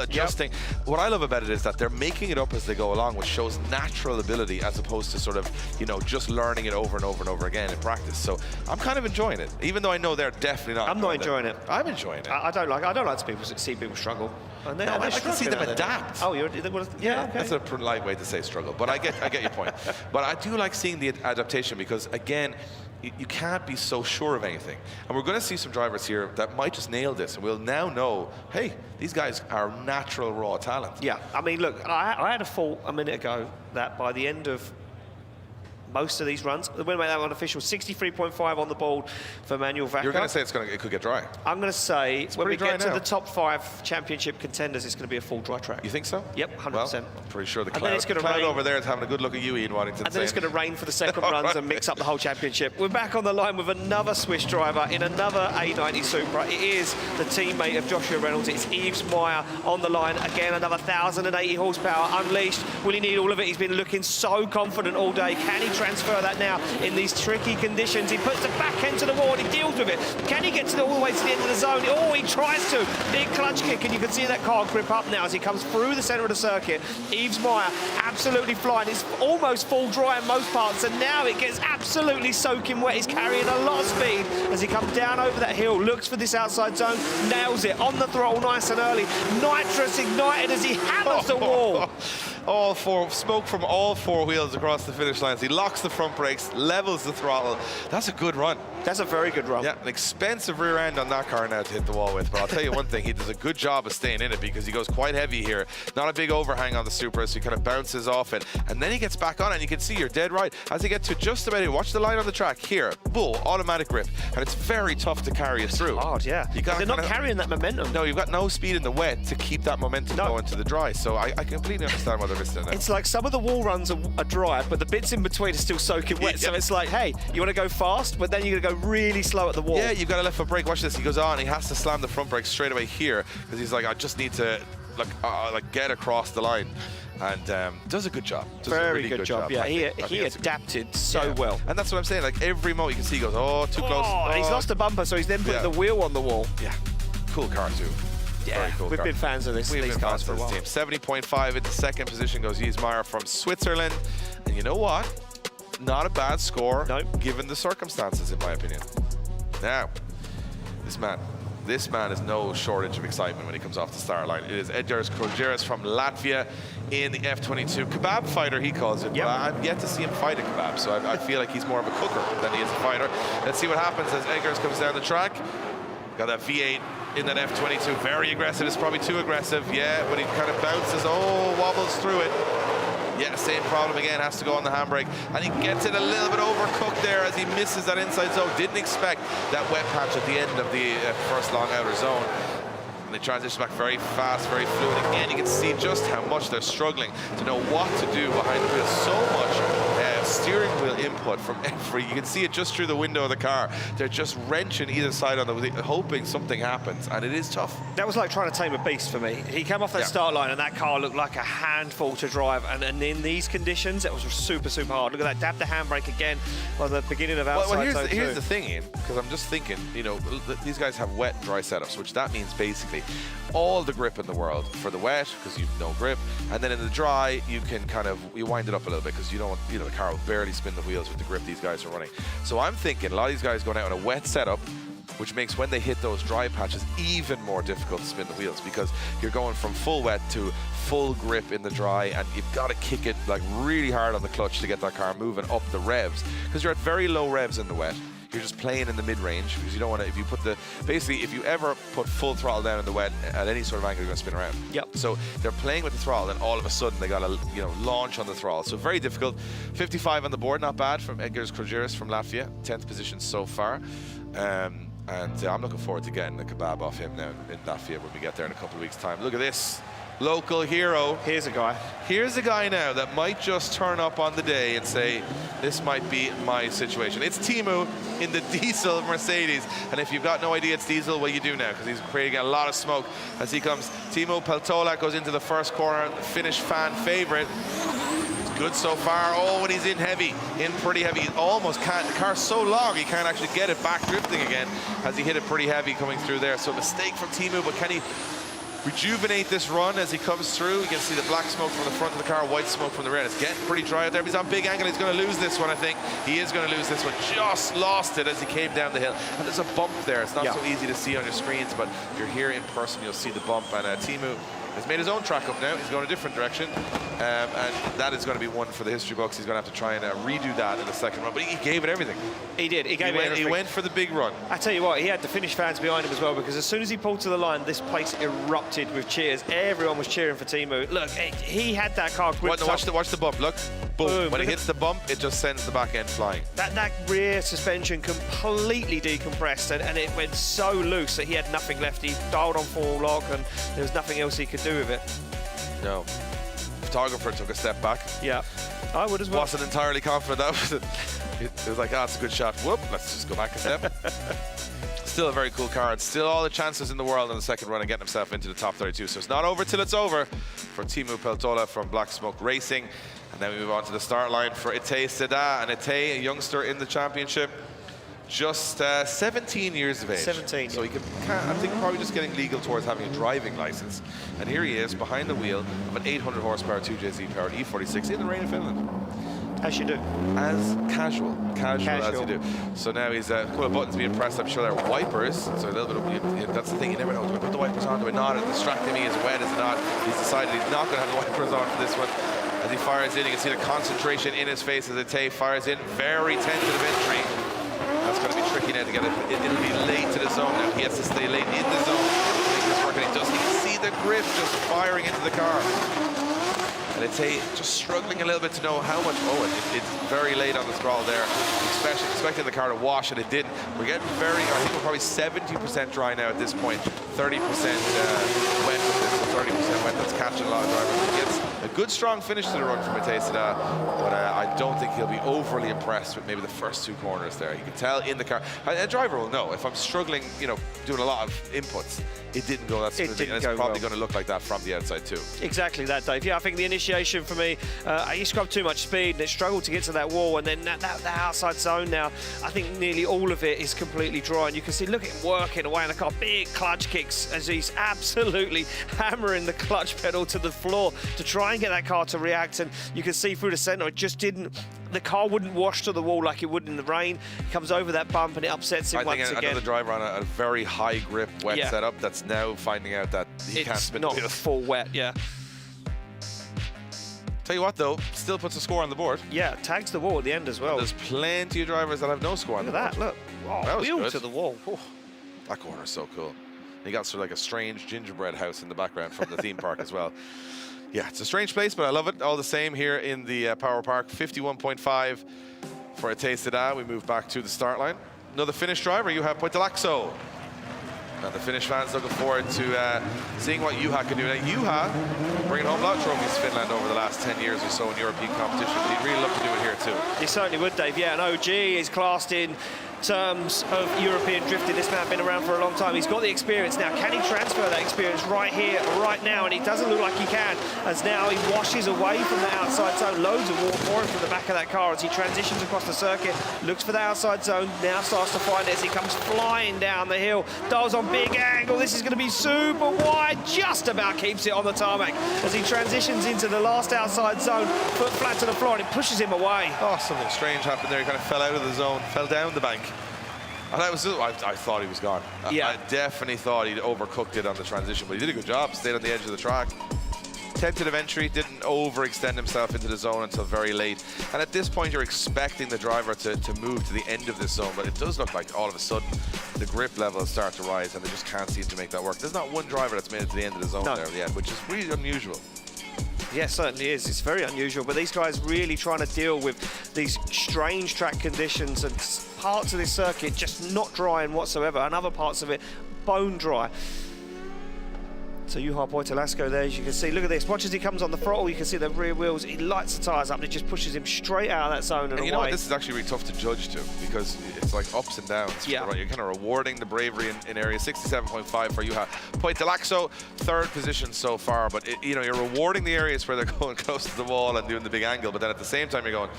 S1: adjusting. Yep. What I love about it is that they're making it up as they go along, which shows natural ability as opposed to sort of, you know, just learning it over and over and over again in practice. So I'm kind of enjoying it, even though I know they're definitely not.
S2: I'm not enjoying it.
S1: I'm enjoying it.
S2: I don't like to see people struggle. And
S1: No, I can see them adapt.
S2: Oh, yeah, okay.
S1: That's a polite way to say struggle, but I get your point. But I do like seeing the adaptation because, again, you can't be so sure of anything. And we're going to see some drivers here that might just nail this, and we'll now know, hey, these guys are natural raw talent.
S2: Yeah, I mean, look, I had a thought a minute ago that by the end of most of these runs, we're going to make that one official. 63.5 on the board for Manuel Vaca.
S1: You're going to say it could get dry.
S2: I'm going to say when we get to
S1: now.
S2: the top 5 championship contenders, it's going to be a full dry track.
S1: You think so?
S2: Yep, 100%.
S1: Well, I'm pretty sure the
S2: And then it's gonna
S1: cloud
S2: rain.
S1: over there is having a good look at you, Ian Waddington.
S2: And then it's going to rain for the second runs and mix up the whole championship. We're back on the line with another Swiss driver in another A90 Supra. It is the teammate of Joshua Reynolds. It's Yves Meyer on the line. Again, another 1,080 horsepower unleashed. Will he need all of it? He's been looking so confident all day. Can he transfer that now in these tricky conditions? He puts the back end to the wall and he deals with it. Can he get all the way to the end of the zone? Oh, he tries to. Big clutch kick, and you can see that car grip up now as he comes through the centre of the circuit. Yves Meyer absolutely flying. It's almost full dry in most parts, and now it gets absolutely soaking wet. He's carrying a lot of speed as he comes down over that hill, looks for this outside zone, nails it on the throttle nice and early. Nitrous ignited as he hammers the wall.
S1: All four, smoke from all 4 wheels across the finish lines. He locks the front brakes, levels the throttle. That's a good run.
S2: That's a very good run.
S1: Yeah, an expensive rear end on that car now to hit the wall with. But I'll tell you one thing, he does a good job of staying in it because he goes quite heavy here. Not a big overhang on the Supra, so he kind of bounces off it. And then he gets back on it, and you can see, you're dead right. As he gets to just about here, watch the line on the track here. Bull, automatic grip. And it's very tough to carry it through.
S2: Hard, yeah. They're not carrying that momentum.
S1: No, you've got no speed in the wet to keep that momentum going to the dry. So I completely understand what they're missing now.
S2: It's like some of the wall runs are dry, but the bits in between are still soaking wet. So it's like, hey, you want to go fast, but then you're going to go really slow at the wall.
S1: Yeah, you've got a left foot brake. Watch this. He goes on. He has to slam the front brake straight away here because he's like, I just need to like get across the line. And does a good job. Does
S2: Very
S1: a really
S2: good job. Yeah, he adapted so well.
S1: And that's what I'm saying. Like every moment you can see, he goes, oh, too close.
S2: And he's lost a bumper, so he's then put the wheel on the wall.
S1: Yeah, cool car too.
S2: Yeah,
S1: very cool
S2: we've
S1: car.
S2: been fans of these cars for a while.
S1: Team. 70.5 into second position goes Yves Meyer from Switzerland. And you know what? Not a bad score, given the circumstances, in my opinion. Now, this man is no shortage of excitement when he comes off the start line. It is Edgars Krojeras from Latvia in the F22. Kebab fighter, he calls it. Yep. I've yet to see him fight a kebab, so I feel like he's more of a cooker than he is a fighter. Let's see what happens as Edgars comes down the track. Got that V8 in that F22. Very aggressive. It's probably too aggressive. Yeah, but he kind of bounces. Oh, wobbles through it. Yeah, same problem again, has to go on the handbrake. And he gets it a little bit overcooked there as he misses that inside zone. Didn't expect that wet patch at the end of the first long outer zone. And they transition back very fast, very fluid. Again, you can see just how much they're struggling to know what to do behind the wheel. So much steering wheel input from every, you can see it just through the window of the car. They're just wrenching either side on the wheel, hoping something happens, and it is tough.
S2: That was like trying to tame a beast for me. He came off that start line and that car looked like a handful to drive, and in these conditions it was super hard. Look at that, dab the handbrake again on the beginning of outside zone.
S1: Here's the thing, Ian, because I'm just thinking, you know, these guys have wet and dry setups, which that means basically all the grip in the world for the wet, because you've no grip, and then in the dry you can kind of, you wind it up a little bit because you don't want, you know, the car will barely spin the wheels with the grip these guys are running. So I'm thinking a lot of these guys going out in a wet setup, which makes when they hit those dry patches even more difficult to spin the wheels because you're going from full wet to full grip in the dry, and you've got to kick it like really hard on the clutch to get that car moving up the revs because you're at very low revs in the wet. You're just playing in the mid-range because you don't want to, if you put the, basically if you ever put full throttle down in the wet at any sort of angle, you're going to spin around.
S2: Yep.
S1: So they're playing with the throttle and all of a sudden they got to, you know, launch on the throttle. So very difficult. 55 on the board, not bad from Edgars Krojeras from Latvia. 10th position so far. And I'm looking forward to getting a kebab off him now in Latvia when we get there in a couple of weeks' time. Look at this. Local hero.
S2: Here's a guy.
S1: Here's a guy now that might just turn up on the day and say, this might be my situation. It's Teemu in the diesel Mercedes. And if you've got no idea it's diesel, well, you do now, because he's creating a lot of smoke as he comes. Teemu Peltola goes into the first corner, Finnish fan favorite. Good so far. Oh, when he's in heavy, in pretty heavy, he almost can't, the car's so long he can't actually get it back drifting again as he hit it pretty heavy coming through there. So mistake from Teemu, but can he rejuvenate this run as he comes through. You can see the black smoke from the front of the car, white smoke from the rear. It's getting pretty dry out there. But he's on big angle. He's going to lose this one, I think. He is going to lose this one. Just lost it as he came down the hill. And there's a bump there. It's not so easy to see on your screens, but if you're here in person, you'll see the bump. And Teemu has made his own track up now. He's going a different direction. And that is going to be one for the history books. He's going to have to try and redo that in the second run. But he gave it everything.
S2: He did. He gave it everything.
S1: He went for the big run.
S2: I tell you what, he had the Finnish fans behind him as well, because as soon as he pulled to the line, this place erupted with cheers. Everyone was cheering for Teemu. Look, he had that car gripped up.
S1: Watch the bump. Look. Boom. When it hits the bump, it just sends the back end flying. That
S2: rear suspension completely decompressed, and it went so loose that he had nothing left. He dialed on full lock, and there was nothing else he could do with it.
S1: No. Photographer took a step back.
S2: Yeah, I would as well.
S1: Wasn't entirely confident that was it. It was like, it's a good shot. Whoop, let's just go back a step. Still a very cool car, and still all the chances in the world in the second run of getting himself into the top 32. So it's not over till it's over for Teemu Peltola from Black Smoke Racing. And then we move on to the start line for Itay Seda. And Itay, a youngster in the championship, just 17 years of age. 17. So he can, I think, probably just getting legal towards having a driving license. And here he is behind the wheel of an 800 horsepower 2JZ powered E46 in the rain of Finland.
S2: As you do.
S1: As casual as you do. So now he's a couple of buttons being pressed. I'm sure there are wipers. So a little bit of, that's the thing, you never know. Do I put the wipers on? Do I not? It's distracting me. Is it wet? Is it not? He's decided he's not going to have the wipers on for this one. As he fires in, you can see the concentration in his face as Itay fires in. Very tentative entry. That's going to be tricky now to get it. It'll be late to the zone now. He has to stay late in the zone. Make this work, and he does. You can see the grip just firing into the car. And Itay just struggling a little bit to know how much. It's very late on the throttle there. Especially expecting the car to wash, and it didn't. We're getting I think we're probably 70% dry now at this point. 30% wet with this, so 30% wet. That's catching a lot of drivers. He gets a good strong finish to the run from Itay Seda, but I don't think he'll be overly impressed with maybe the first two corners there. You can tell in the car. A driver will know if I'm struggling, doing a lot of inputs. It didn't go that smoothly, and it's probably going to look like that from the outside too.
S2: Exactly that, Dave. Yeah, I think the initiation for me, he scrubbed too much speed, and it struggled to get to that wall, and then that outside zone now, I think nearly all of it is completely dry, and you can see, look at him working away in the car, big clutch kicks as he's absolutely hammering the clutch pedal to the floor to try and get that car to react, and you can see through the centre, it just didn't. The car wouldn't wash to the wall like it would in the rain. It comes over that bump and it upsets him once again. I think another
S1: driver on a very high grip wet setup that's now finding out that he can't spin
S2: not full wet,
S1: Tell you what though, still puts a score on the board.
S2: Yeah, tags the wall at the end as well.
S1: And there's plenty of drivers that have no score on the board.
S2: Look at that, look. Oh, that was wheel good. To the wall.
S1: Oh, that corner is so cool. He got sort of like a strange gingerbread house in the background from the theme park as well. Yeah, it's a strange place, but I love it all the same here in the PowerPark. 51.5 for Itay Seda. We move back to the start line. Another Finnish driver, Juha Poitalaxo. And the Finnish fans looking forward to seeing what Juha can do. Now, Juha bringing home a lot of trophies to Finland over the last 10 years or so in European competition. He'd really love to do it here too.
S2: He certainly would, Dave. Yeah, and OG is classed in terms of European drifting. This man been around for a long time. He's got the experience now. Can he transfer that experience right here, right now? And it doesn't look like he can, as now he washes away from the outside zone. Loads of water pouring from the back of that car as he transitions across the circuit, looks for the outside zone, now starts to find it as he comes flying down the hill. Dials on big angle. This is going to be super wide. Just about keeps it on the tarmac as he transitions into the last outside zone, foot flat to the floor, and it pushes him away.
S1: Oh, something strange happened there. He kind of fell out of the zone, fell down the bank. And I thought he was gone.
S2: Yeah.
S1: I definitely thought he'd overcooked it on the transition, but he did a good job, stayed on the edge of the track. Tentative entry, didn't overextend himself into the zone until very late. And at this point, you're expecting the driver to move to the end of this zone, but it does look like all of a sudden the grip levels start to rise and they just can't seem to make that work. There's not one driver that's made it to the end of the zone there at the end, which is really unusual.
S2: Yes, certainly is. It's very unusual, but these guys really trying to deal with these strange track conditions and parts of this circuit just not drying whatsoever, and other parts of it bone dry. So Juha Poitalaxo there, as you can see, look at this. Watch as he comes on the throttle, you can see the rear wheels, he lights the tyres up and it just pushes him straight out of that zone and away.
S1: You know what, this is actually really tough to judge too, because it's like ups and downs.
S2: Yeah.
S1: Right? You're kind of rewarding the bravery in area. 67.5 for Juha Poitalaxo, third position so far, but you're rewarding the areas where they're going close to the wall and doing the big angle, but then at the same time you're going,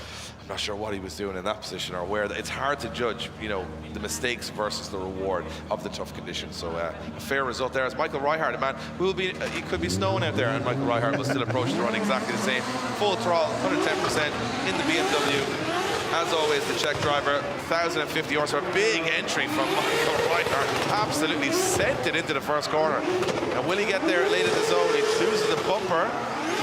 S1: I'm not sure what he was doing in that position or where. It's hard to judge, you know, the mistakes versus the reward of the tough conditions. So a fair result there as Michael Reichardt, a man who will be, it could be snowing out there, and Michael Reichardt will still approach the run exactly the same. Full throttle, 110% in the BMW. As always, the Czech driver, 1,050 horsepower, big entry from Michael Reichardt. Absolutely sent it into the first corner. And will he get there late in the zone? He loses the bumper.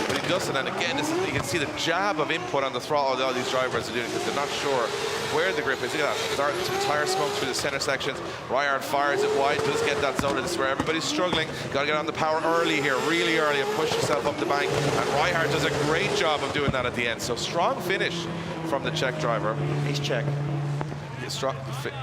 S1: But he doesn't, and again, you can see the jab of input on the throttle that all these drivers are doing because they're not sure where the grip is. Look at that, starting some tire smoke through the center sections. Reichardt fires it wide, does get that zone, and this is where everybody's struggling. Got to get on the power early here, really early, and push yourself up the bank. And Reichardt does a great job of doing that at the end. So strong finish from the Czech driver.
S2: He's Czech.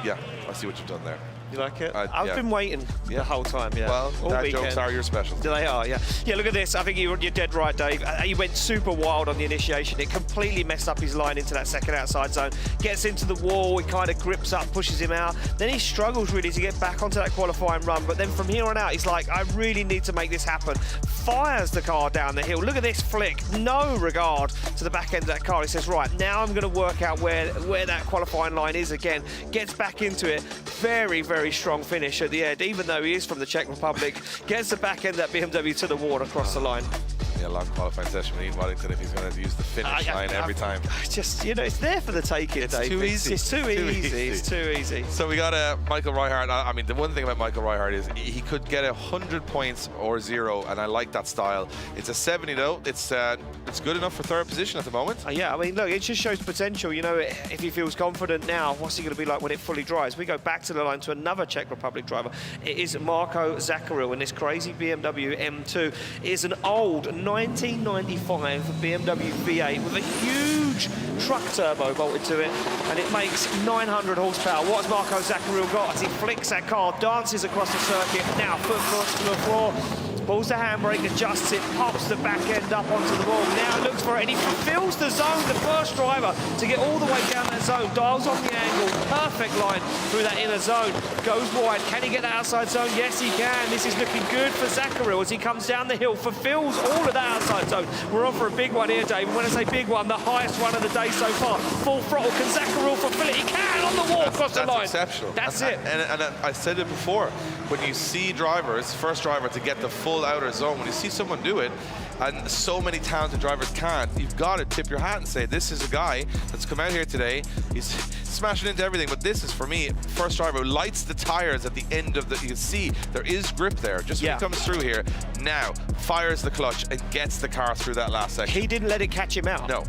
S1: Yeah, I see what you've done there.
S2: You like it? I've been waiting the whole time, yeah.
S1: Well,
S2: all
S1: dad
S2: weekend.
S1: jokes are your specialty.
S2: They are, yeah. Yeah, look at this. I think you're dead right, Dave. He went super wild on the initiation. It completely messed up his line into that second outside zone. Gets into the wall, he kind of grips up, pushes him out. Then he struggles really to get back onto that qualifying run. But then from here on out, he's like, I really need to make this happen. Fires the car down the hill. Look at this flick. No regard to the back end of that car. He says, right, now I'm going to work out where that qualifying line is again. Gets back into it. Very, very strong finish at the end, even though he is from the Czech Republic. Gets the back end of that BMW to the wall across the line.
S1: Yeah, long qualifying session with Ian Waddington if he's going to use the finish line every time.
S2: Just, you know, it's there for the taking,
S1: It's
S2: Dave.
S1: too easy.
S2: It's too easy. It's too easy.
S1: So we got Michael Reichardt. I mean, the one thing about Michael Reichardt is he could get 100 points or 0, and I like that style. It's a 70 though. It's good enough for third position at the moment.
S2: Yeah, I mean, look, it just shows potential. You know, if he feels confident now, what's he going to be like when it fully dries? We go back to the line to another Czech Republic driver. It is Marko Zacharil in this crazy BMW M2. It is an old 1995 BMW V8 with a huge truck turbo bolted to it, and it makes 900 horsepower. What's Marko Zacharil got as he flicks that car, dances across the circuit, now foot first to the floor, pulls the handbrake, adjusts it, pops the back end up onto the wall. Now looks for it, and he fulfills the zone, the first driver to get all the way down that zone, dials on the angle, perfect line through that inner zone, goes wide. Can he get the outside zone? Yes, he can. This is looking good for Zacharil as he comes down the hill, fulfills all of that outside zone. We're on for a big one here, Dave. And when I say big one, the highest one of the day so far. Full throttle. Can Zacharil fulfill it? He can on the wall across the line.
S1: That's exceptional.
S2: That's it.
S1: And I said it before, when you see drivers, first driver to get the full outer zone, when you see someone do it, and so many talented drivers can't, you've got to tip your hat and say, this is a guy that's come out here today, he's smashing into everything, but this is, for me, first driver who lights the tires at the end of the, you can see there is grip there, just when he comes through here, now fires the clutch and gets the car through that last section.
S2: He didn't let it catch him out.
S1: No.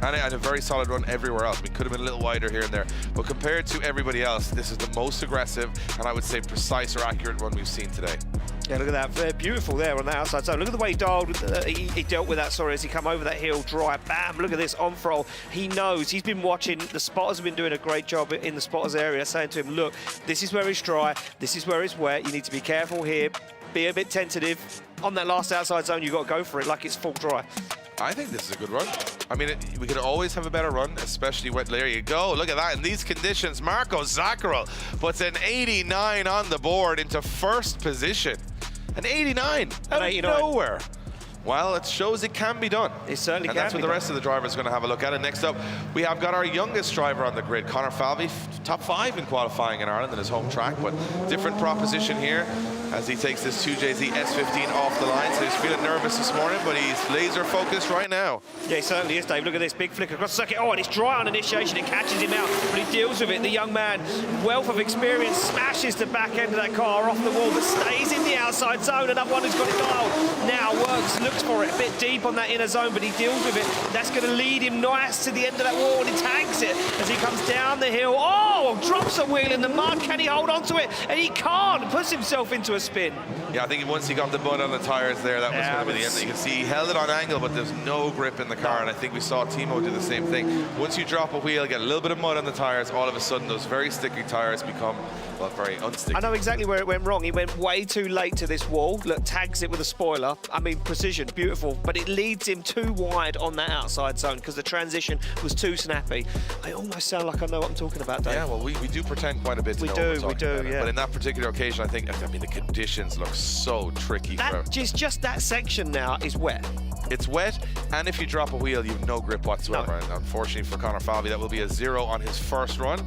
S1: And a very solid run everywhere else. We could have been a little wider here and there, but compared to everybody else, this is the most aggressive and I would say precise or accurate one we've seen today.
S2: Yeah, look at that. Beautiful there on the outside zone. Look at the way he dialed, he dealt with that, as he come over that hill, dry, bam, look at this, on throttle. He knows, he's been watching, the spotters have been doing a great job in the spotters area, saying to him, look, this is where it's dry, this is where it's wet, you need to be careful here, be a bit tentative. On that last outside zone, you've got to go for it like it's full dry.
S1: I think this is a good run. I mean, we could always have a better run, especially when, there you go, look at that. In these conditions, Marko Zacharil puts an 89 on the board into first position. An 89 out of nowhere. Well, it shows it can be done.
S2: It certainly can.
S1: And that's what the rest of the drivers are going to have a look at. And next up, we have got our youngest driver on the grid, Conor Falvey, top 5 in qualifying in Ireland in his home track, but different proposition here as he takes this 2JZ S15 off the line. So he's feeling nervous this morning, but he's laser focused right now.
S2: Yeah, he certainly is, Dave. Look at this big flick across the circuit. Oh, and it's dry on initiation. It catches him out, but he deals with it. The young man, wealth of experience, smashes the back end of that car off the wall, but stays in the outside zone. Another one who's got it dialed. Now works, looks for it a bit deep on that inner zone, but he deals with it. That's going to lead him nice to the end of that wall, and he tags it as he comes down the hill. Oh, drops a wheel in the mud. Can he hold on to it? And he can't. Puts himself into a spin.
S1: Yeah, I think once he got the mud on the tires there, that was going to be the end. You can see he held it on angle, but there's no grip in the car, and I think we saw Timo do the same thing. Once you drop a wheel, get a little bit of mud on the tires, all of a sudden those very sticky tires become, well, very unsticky.
S2: I know exactly where it went wrong. He went way too late to this wall. Look, tags it with a spoiler. I mean, precision. transition, beautiful, but it leads him too wide on that outside zone because the transition was too snappy. I almost sound like I know what I'm talking about, Dave.
S1: Yeah, well, we do pretend quite a bit to
S2: We
S1: know
S2: do,
S1: what we're
S2: we
S1: talking
S2: do,
S1: about.
S2: yeah.
S1: But in that particular occasion, I mean, the conditions look so tricky.
S2: Just that section now is wet.
S1: It's wet, and if you drop a wheel, you have no grip whatsoever.
S2: No.
S1: And unfortunately for Conor Falvey, that will be a 0 on his first run.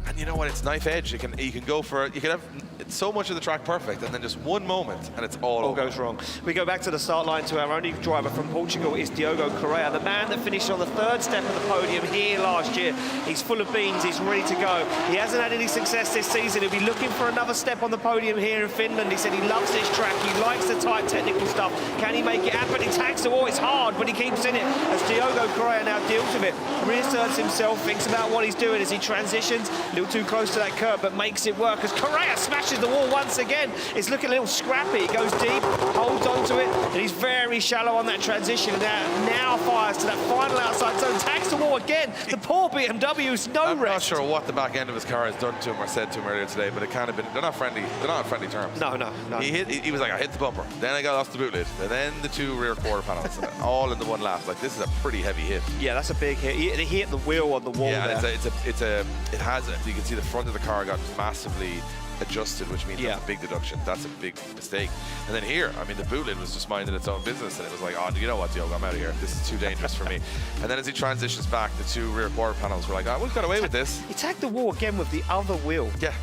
S1: And you know what? It's knife edge. You can have so much of the track perfect, and then just one moment, and it's all over.
S2: Goes wrong. We go back to the start line to our only driver from Portugal is Diogo Correa, the man that finished on the 3rd step of the podium here last year. He's full of beans. He's ready to go. He hasn't had any success this season. He'll be looking for another step on the podium here in Finland. He said he loves this track. He likes the tight technical stuff. Can he make it happen? He tags the wall. It's hard, but he keeps in it as Diogo Correa now deals with it. Reasserts himself, thinks about what he's doing as he transitions. A little too close to that curb, but makes it work as Correa smashes the wall once again. It's looking a little scrappy. He goes deep, holds onto it, and he's very shallow on that transition. Now fires to that final outside zone, tags the wall again. The poor BMW's no
S1: I'm
S2: rest.
S1: not sure what the back end of his car has done to him or said to him earlier today, but it kind of been, they're not friendly. They're not on friendly terms.
S2: No.
S1: He was like, I hit the bumper, then I got off the boot lid, and then the 2 rear quarter panels, all in the one lap. Like, this is a pretty heavy hit.
S2: Yeah, that's a big hit. He hit the wheel on the wall
S1: Yeah,
S2: there.
S1: and you can see the front of the car got massively adjusted, which means
S2: Yeah.
S1: that's a big deduction. That's a big mistake. And then here, I mean, the boot lid was just minding its own business, and it was like, oh, you know what, Diogo, I'm out of here. This is too dangerous for me. And then as he transitions back, the 2 rear quarter panels were like, oh, we've got away with this.
S2: He tagged the wall again with the other wheel.
S1: Yeah.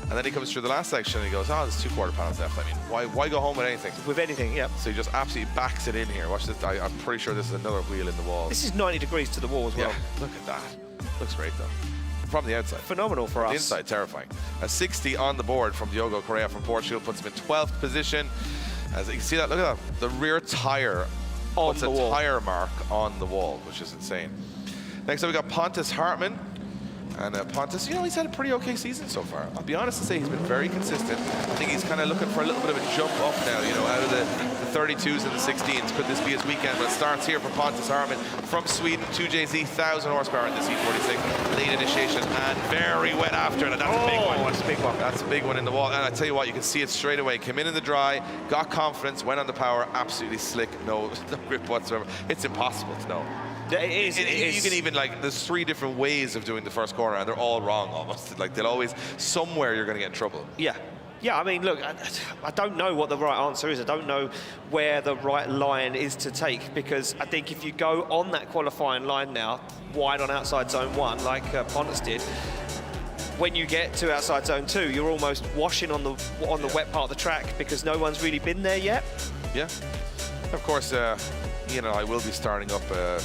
S1: And then he comes through the last section and he goes, oh, there's 2 quarter panels left. I mean, why go home with anything?
S2: With anything, yeah.
S1: So he just absolutely backs it in here. Watch this. I'm pretty sure this is another wheel in the wall.
S2: This is 90 degrees to the wall as well.
S1: Yeah, look at that. Looks great, though. From the outside.
S2: Phenomenal for us.
S1: The inside, terrifying. A 60 on the board from Diogo Correa from Portugal puts him in 12th position. As you can see that, look at that. The rear tire puts a tire mark on the wall, which is insane. Next up, we got Pontus Hartmann. And Pontus, you know, he's had a pretty okay season so far. I'll be honest and say he's been very consistent. I think he's kind of looking for a little bit of a jump up now, you know, out of the 32s and the 16s. Could this be his weekend? But it starts here for Pontus Hartmann from Sweden, 2JZ, 1,000 horsepower in the C46. Late initiation and very wet after it. And that's a big one.
S2: That's a big one.
S1: That's a big one in the wall. And I tell you what, you can see it straight away. Came in the dry, got confidence, went on the power, absolutely slick, no grip whatsoever. It's impossible to know.
S2: It is.
S1: You can even, like, there's 3 different ways of doing the first corner, and they're all wrong almost. Like, they'll always, somewhere you're going to get in trouble.
S2: Yeah. Yeah, I mean, look, I don't know what the right answer is. I don't know where the right line is to take, because I think if you go on that qualifying line now, wide on outside zone 1, like Pontus did, when you get to outside zone 2, you're almost washing on the wet part of the track because no one's really been there yet.
S1: Yeah. Of course, Ian and I will be starting up a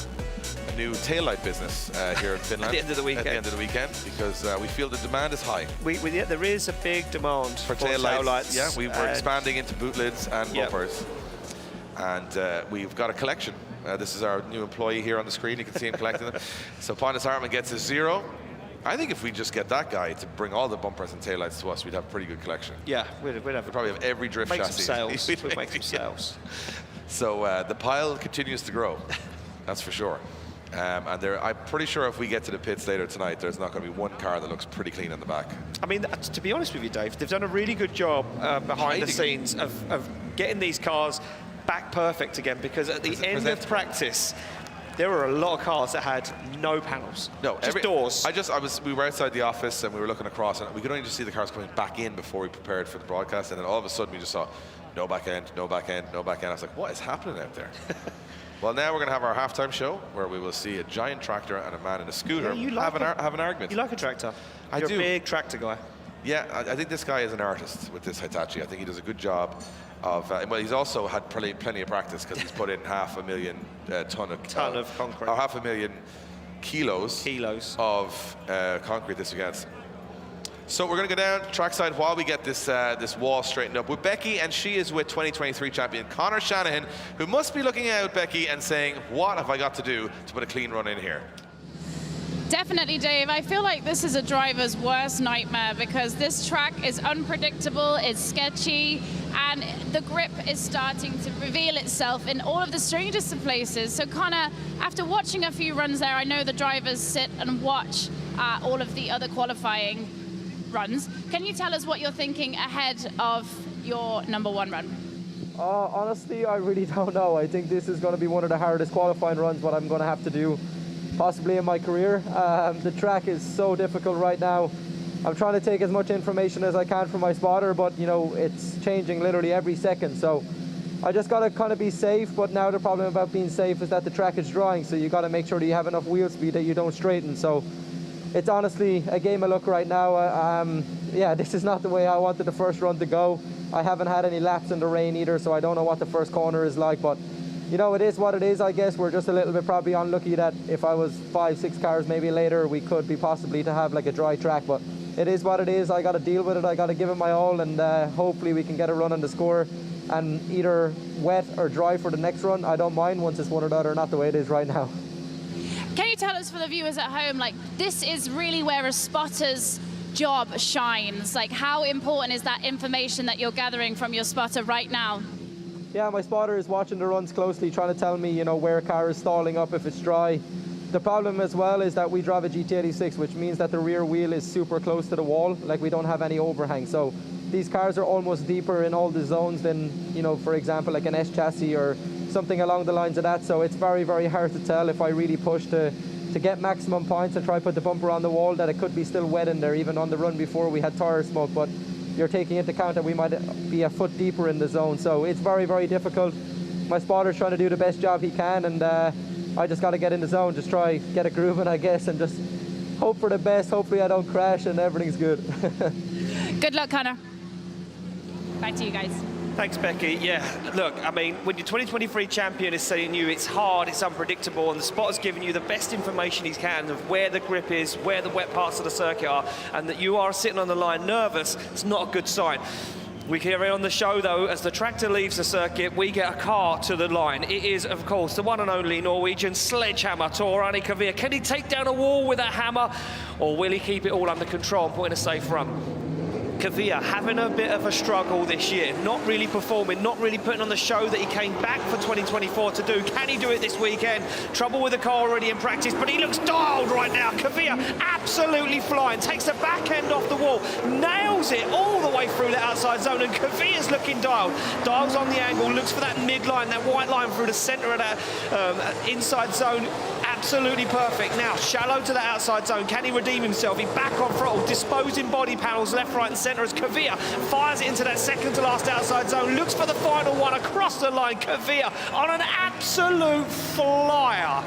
S1: new taillight business here in Finland.
S2: At the end of the weekend.
S1: At the end of the weekend, because we feel the demand is high.
S2: Yeah, there is a big demand for
S1: taillights. Yeah, we're
S2: and
S1: expanding into boot lids and bumpers. And we've got a collection. This is our new employee here on the screen. You can see him collecting them. So Pontus Hartmann gets a 0. I think if we just get that guy to bring all the bumpers and taillights to us, we'd have a pretty good collection.
S2: Yeah, we'd
S1: probably have every drift chassis.
S2: We'd make some sales.
S1: So the pile continues to grow. That's for sure. And I'm pretty sure if we get to the pits later tonight, there's not going to be one car that looks pretty clean on the back.
S2: I mean, to be honest with you, Dave, they've done a really good job behind the scenes of getting these cars back perfect again, because at the end of practice, there were a lot of cars that had no panels. No, just doors.
S1: We were outside the office and we were looking across, and we could only just see the cars coming back in before we prepared for the broadcast, and then all of a sudden we just saw no back end, no back end, no back end. I was like, what is happening out there? Well, now we're going to have our halftime show where we will see a giant tractor and a man in a scooter have an argument.
S2: You like a tractor?
S1: You're
S2: a big tractor guy.
S1: Yeah, I think this guy is an artist with this Hitachi. I think he does a good job of, well, he's also had plenty of practice because he's put in 500,000 ton of concrete. Or 500,000 kilos of concrete this weekend. So we're going to go down trackside while we get this this wall straightened up with Becky, and she is with 2023 champion Conor Shanahan, who must be looking out, Becky, and saying, what have I got to do to put a clean run in here?
S3: Definitely, Dave. I feel like this is a driver's worst nightmare because this track is unpredictable, it's sketchy, and the grip is starting to reveal itself in all of the strangest of places. So Conor, after watching a few runs there, I know the drivers sit and watch all of the other qualifying runs. Can you tell us what you're thinking ahead of your #1 run?
S7: Honestly, I really don't know. I think this is going to be one of the hardest qualifying runs what I'm going to have to do possibly in my career. The track is so difficult right now. I'm trying to take as much information as I can from my spotter, but you know, it's changing literally every second. So I just got to kind of be safe, but now the problem about being safe is that the track is drying, so you got to make sure that you have enough wheel speed that you don't straighten. So it's honestly a game of luck right now. Yeah, this is not the way I wanted the first run to go. I haven't had any laps in the rain either, so I don't know what the first corner is like, but you know, it is what it is, I guess. We're just a little bit probably unlucky that if I was 5-6 cars maybe later, we could be possibly to have like a dry track, but it is what it is. I got to deal with it. I got to give it my all, and hopefully we can get a run on the score and either wet or dry for the next run. I don't mind once it's one or the other, not the way it is right now.
S3: Can you tell us, for the viewers at home, like, this is really where a spotter's job shines? Like, how important is that information that you're gathering from your spotter right now?
S7: Yeah, my spotter is watching the runs closely, trying to tell me, you know, where a car is stalling up if it's dry. The problem as well is that we drive a GT86, which means that the rear wheel is super close to the wall, like we don't have any overhang. So these cars are almost deeper in all the zones than, you know, for example, like an S chassis or something along the lines of that. So it's very, very hard to tell if I really push to get maximum points and try to put the bumper on the wall, that it could be still wet in there. Even on the run before, we had tire smoke, but you're taking into account that we might be a foot deeper in the zone. So it's very, very difficult. My spotter's trying to do the best job he can, and I just got to get in the zone, just try get it grooving, I guess, and just hope for the best. Hopefully I don't crash and everything's good.
S3: Good luck, Connor. Back to you guys.
S2: Thanks, Becky. Yeah, look, I mean, when your 2023 champion is saying you it's hard, it's unpredictable, and the spotter's giving you the best information he can of where the grip is, where the wet parts of the circuit are, and that you are sitting on the line nervous, it's not a good sign. We carry on the show, though, as the tractor leaves the circuit, we get a car to the line. It is, of course, the one and only Norwegian sledgehammer, Tor Arne Kavir. Can he take down a wall with that hammer, or will he keep it all under control and put in a safe run? Kavir having a bit of a struggle this year, not really performing, not really putting on the show that he came back for 2024 to do. Can he do it this weekend? Trouble with the car already in practice, but he looks dialed right now. Kavir absolutely flying, takes the back end off the wall, nails it all the way through the outside zone, and Kavir's looking dialed. Dials on the angle, looks for that midline, that white line through the centre of that inside zone. Absolutely perfect. Now, shallow to the outside zone. Can he redeem himself? He back on throttle, disposing body panels left, right and centre as Kavir fires it into that second to last outside zone. Looks for the final one across the line. Kavir on an absolute flyer.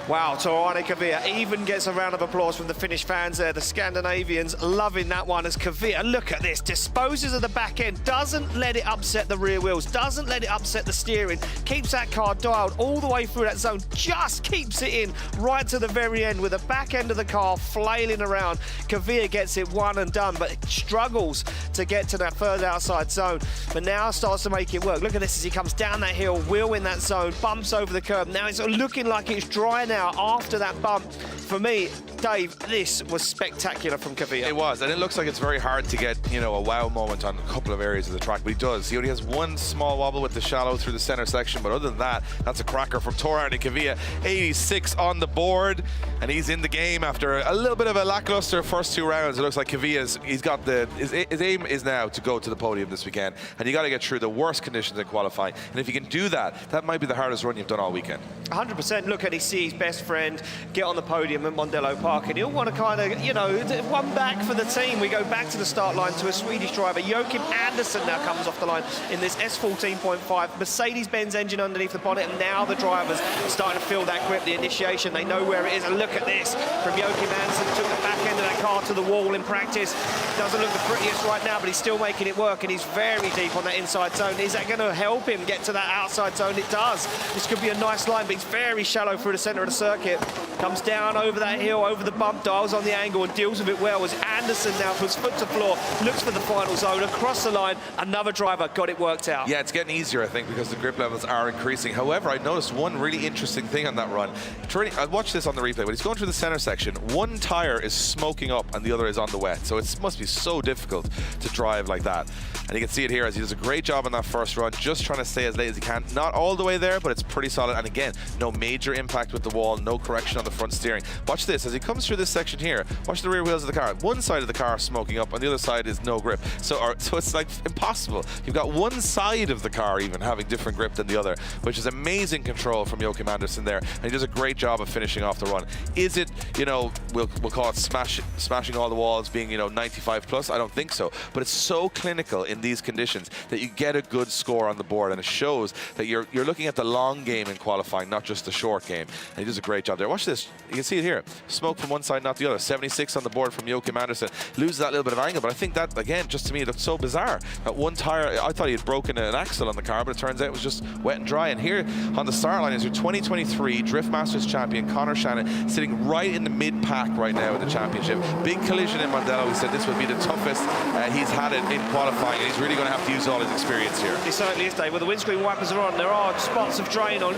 S2: Wow, Tor Arne Kavir even gets a round of applause from the Finnish fans there. The Scandinavians loving that one as Kavir, look at this, disposes of the back end, doesn't let it upset the rear wheels, doesn't let it upset the steering, keeps that car dialed all the way through that zone, just keeps it in right to the very end with the back end of the car flailing around. Kavir gets it one and done, but struggles to get to that third outside zone, but now starts to make it work. Look at this as he comes down that hill, wheel in that zone, bumps over the curb. Now it's looking like it's dry now after that bump. For me, Dave, this was spectacular from Kavir.
S1: It was, and it looks like it's very hard to get, you know, a wow moment on a couple of areas of the track, but he does. He only has one small wobble with the shallow through the center section, but other than that, that's a cracker from Tor Arne Kavir. 86 on the board, and he's in the game after a little bit of a lackluster first two rounds. It looks like Kavir's, he's got his aim is now to go to the podium this weekend, and you got to get through the worst conditions in qualifying. And if you can do that, that might be the hardest run you've done all weekend.
S2: 100%. Look at he sees his best friend get on the podium at Mondello Park, and he'll want to kind of, you know, one back for the team. We go back to the start line to a Swedish driver. Joachim Andersson now comes off the line in this S14.5 Mercedes-Benz engine underneath the bonnet, and now the drivers are starting to feel that grip, the initiation. They know where it is, and look at this from Joachim Andersson. Took the back end of that car to the wall in practice. Doesn't look the prettiest right now, but he's still making it work, and he's very deep on that inside zone. Is that going to help him get to that outside zone? It does. This could be a nice line, but he's very shallow through the centre of the circuit. Comes down over that hill, over the bump, dials on the angle and deals with it well as Andersson now puts foot to floor, looks for the final zone, across the line, another driver got it worked out.
S1: Yeah, it's getting easier, I think, because the grip levels are increasing. However, I noticed one really interesting thing on that run. I watched this on the replay, but he's going through the center section. One tire is smoking up and the other is on the wet, so it must be so difficult to drive like that. And you can see it here as he does a great job on that first run, just trying to stay as late as he can. Not all the way there, but it's pretty solid. And again, no major impact with the wall, no correction on the front steering. Watch this as he comes through this section here, watch the rear wheels of the car. One side of the car smoking up, and the other side is no grip. So it's like impossible. You've got one side of the car even having different grip than the other, which is amazing control from Joachim Andersen there. And he does a great job of finishing off the run. Is it, you know, we'll call it smashing all the walls, being, you know, 95 plus? I don't think so. But it's so clinical in these conditions that you get a good score on the board, and it shows that you're looking at the long game in qualifying, not just the short game. And he does a great job there. Watch this. You can see it here. Smoke from one side, not the other. 76 on the board from Joachim Andersen. Loses that little bit of angle, but I think that, again, just to me, it looked so bizarre. That one tire, I thought he had broken an axle on the car, but it turns out it was just wet and dry. And here on the start line is your 2023 Drift Masters champion, Conor Shannon, sitting right in the mid-pack right now in the championship. Big collision in Mondello. We said this would be the toughest he's had it in qualifying, and he's really going to have to use all his experience here.
S2: He certainly is, Dave. Well, the windscreen wipers are on. There are spots of rain on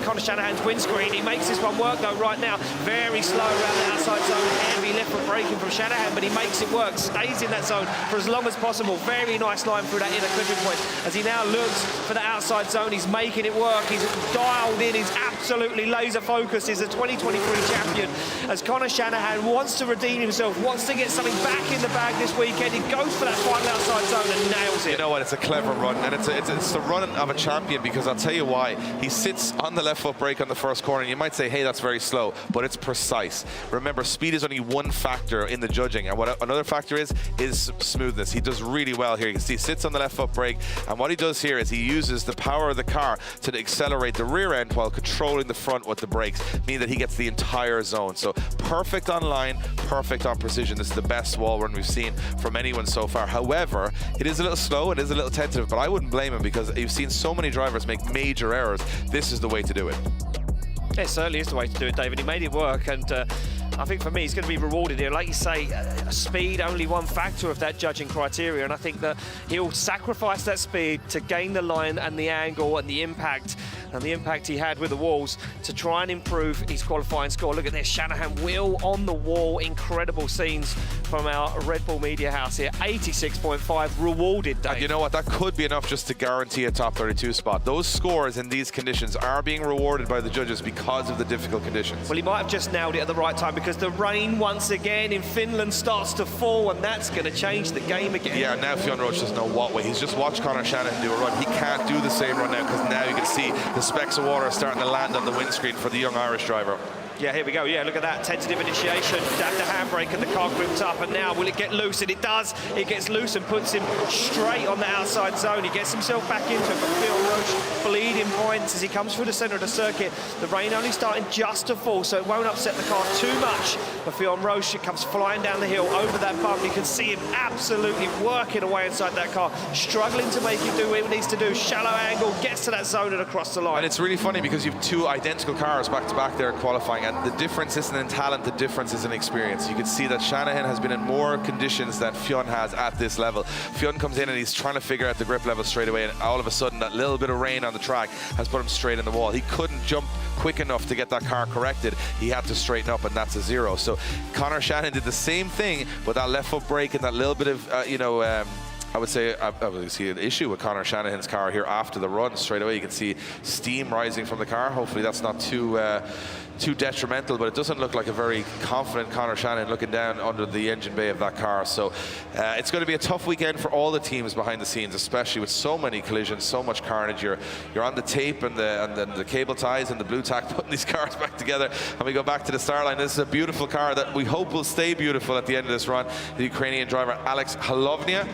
S2: Conor Shanahan's windscreen. He makes this one work, though, right now. Very slow around the outside zone. Heavy left foot braking from Shanahan, but he makes it work. Stays in that zone for as long as possible. Very nice line through that inner clipping point. As he now looks for the outside zone, he's making it work. He's dialed in. He's absolutely laser focused. He's a 2023 champion. As Conor Shanahan wants to redeem himself, wants to get something back in the bag this weekend. He goes for that final outside zone and nails it.
S1: You know what? It's a clever run, and it's the run of a champion, because I'll tell you why. He sits on the left foot brake on the first corner, and you might say, hey, that's very slow, but it's precise. Remember, speed is only one factor in the judging, and what another factor is smoothness. He does really well here. You can see he sits on the left foot brake, and what he does here is he uses the power of the car to accelerate the rear end while controlling the front with the brakes, meaning that he gets the entire zone. So perfect on line, perfect on precision. This is the best wall run we've seen from anyone so far. However, it is a little slow, it is a little tentative, but I wouldn't blame him, because you've seen so many drivers make major errors. This is the way to do it.
S2: It certainly is the way to do it, David. He made it work, and I think for me, he's going to be rewarded here. Like you say, speed, only one factor of that judging criteria, and I think that he'll sacrifice that speed to gain the line and the angle and the impact he had with the walls to try and improve his qualifying score. Look at this, Shanahan wheel on the wall. Incredible scenes from our Red Bull Media House here. 86.5 rewarded, Dave.
S1: And you know what? That could be enough just to guarantee a top 32 spot. Those scores in these conditions are being rewarded by the judges because of the difficult conditions.
S2: Well, he might have just nailed it at the right time, because the rain once again in Finland starts to fall, and that's going to change the game again.
S1: Yeah, now Fionn Roche doesn't know what way. He's just watched Conor Shanahan do a run. He can't do the same run now, because now you can see the specks of water are starting to land on the windscreen for the young Irish driver.
S2: Yeah, here we go. Yeah, look at that. Tentative initiation. Down the handbrake, and the car gripped up. And now, will it get loose? And it does. It gets loose and puts him straight on the outside zone. He gets himself back into it. But Fionn Roche bleeding points as he comes through the centre of the circuit. The rain only starting just to fall, so it won't upset the car too much. But Fionn Roche comes flying down the hill over that bump. You can see him absolutely working away inside that car, struggling to make it do what it needs to do. Shallow angle, gets to that zone and across the line.
S1: And it's really funny, because you have two identical cars back to back there qualifying, and the difference isn't in talent, the difference is in experience. You can see that Shanahan has been in more conditions than Fionn has at this level. Fionn comes in and he's trying to figure out the grip level straight away, and all of a sudden that little bit of rain on the track has put him straight in the wall. He couldn't jump quick enough to get that car corrected. He had to straighten up, and that's a zero. So Conor Shanahan did the same thing with that left foot brake and that little bit of, I would say I would see an issue with Conor Shanahan's car here after the run. Straight away you can see steam rising from the car. Hopefully that's not too detrimental, but it doesn't look like a very confident Conor Shanahan looking down under the engine bay of that car. So it's going to be a tough weekend for all the teams behind the scenes, especially with so many collisions, so much carnage. You're on the tape and the cable ties and the blue tack putting these cars back together, and we go back to the start line. This is a beautiful car that we hope will stay beautiful at the end of this run. The Ukrainian driver Alex Halovnia.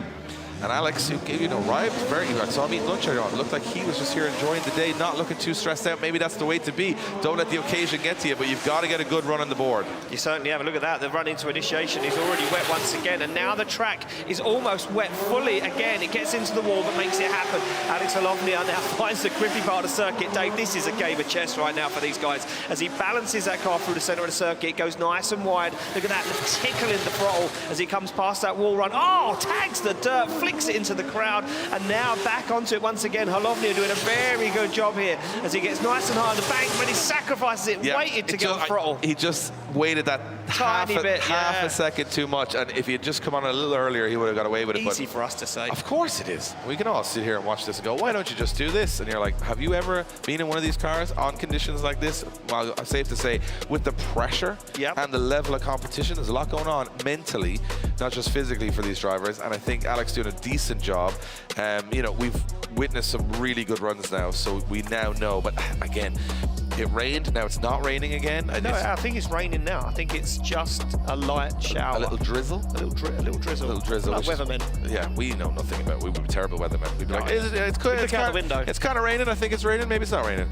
S1: And Alex, arrived very, I saw him eat lunch earlier on. It looked like he was just here enjoying the day, not looking too stressed out. Maybe that's the way to be. Don't let the occasion get to you, but you've got to get a good run on the board.
S2: You certainly have. A look at that. The run into initiation is already wet once again, and now the track is almost wet fully again. It gets into the wall, but makes it happen. Alex Halovnia now finds the grippy part of the circuit. Dave, this is a game of chess right now for these guys. As he balances that car through the centre of the circuit, it goes nice and wide. Look at that, the tickle in the throttle as he comes past that wall run. Oh, tags the dirt, flicks it into the crowd, and now back onto it once again. Halovnia doing a very good job here as he gets nice and high on the bank, but he sacrifices it, waited to get on throttle.
S1: He just waited that half
S2: yeah.
S1: a second too much, and if he had just come on a little earlier, he would have got away with it.
S2: Easy for us to say.
S1: Of course it is. We can all sit here and watch this and go, why don't you just do this? And you're like, have you ever been in one of these cars on conditions like this? Well, I'm safe to say, with the pressure and the level of competition, there's a lot going on mentally, not just physically for these drivers, and I think Alex doing a decent job. You know, we've witnessed some really good runs now, so we now know, but again, it rained, now it's not raining again.
S2: No, I think it's raining now. I think it's just a light shower.
S1: A little drizzle?
S2: A little drizzle.
S1: A little drizzle.
S2: Like weathermen.
S1: Yeah, we know nothing about it. We would be terrible weathermen. We'd be like, it's kind of raining, I think it's raining, maybe it's not raining.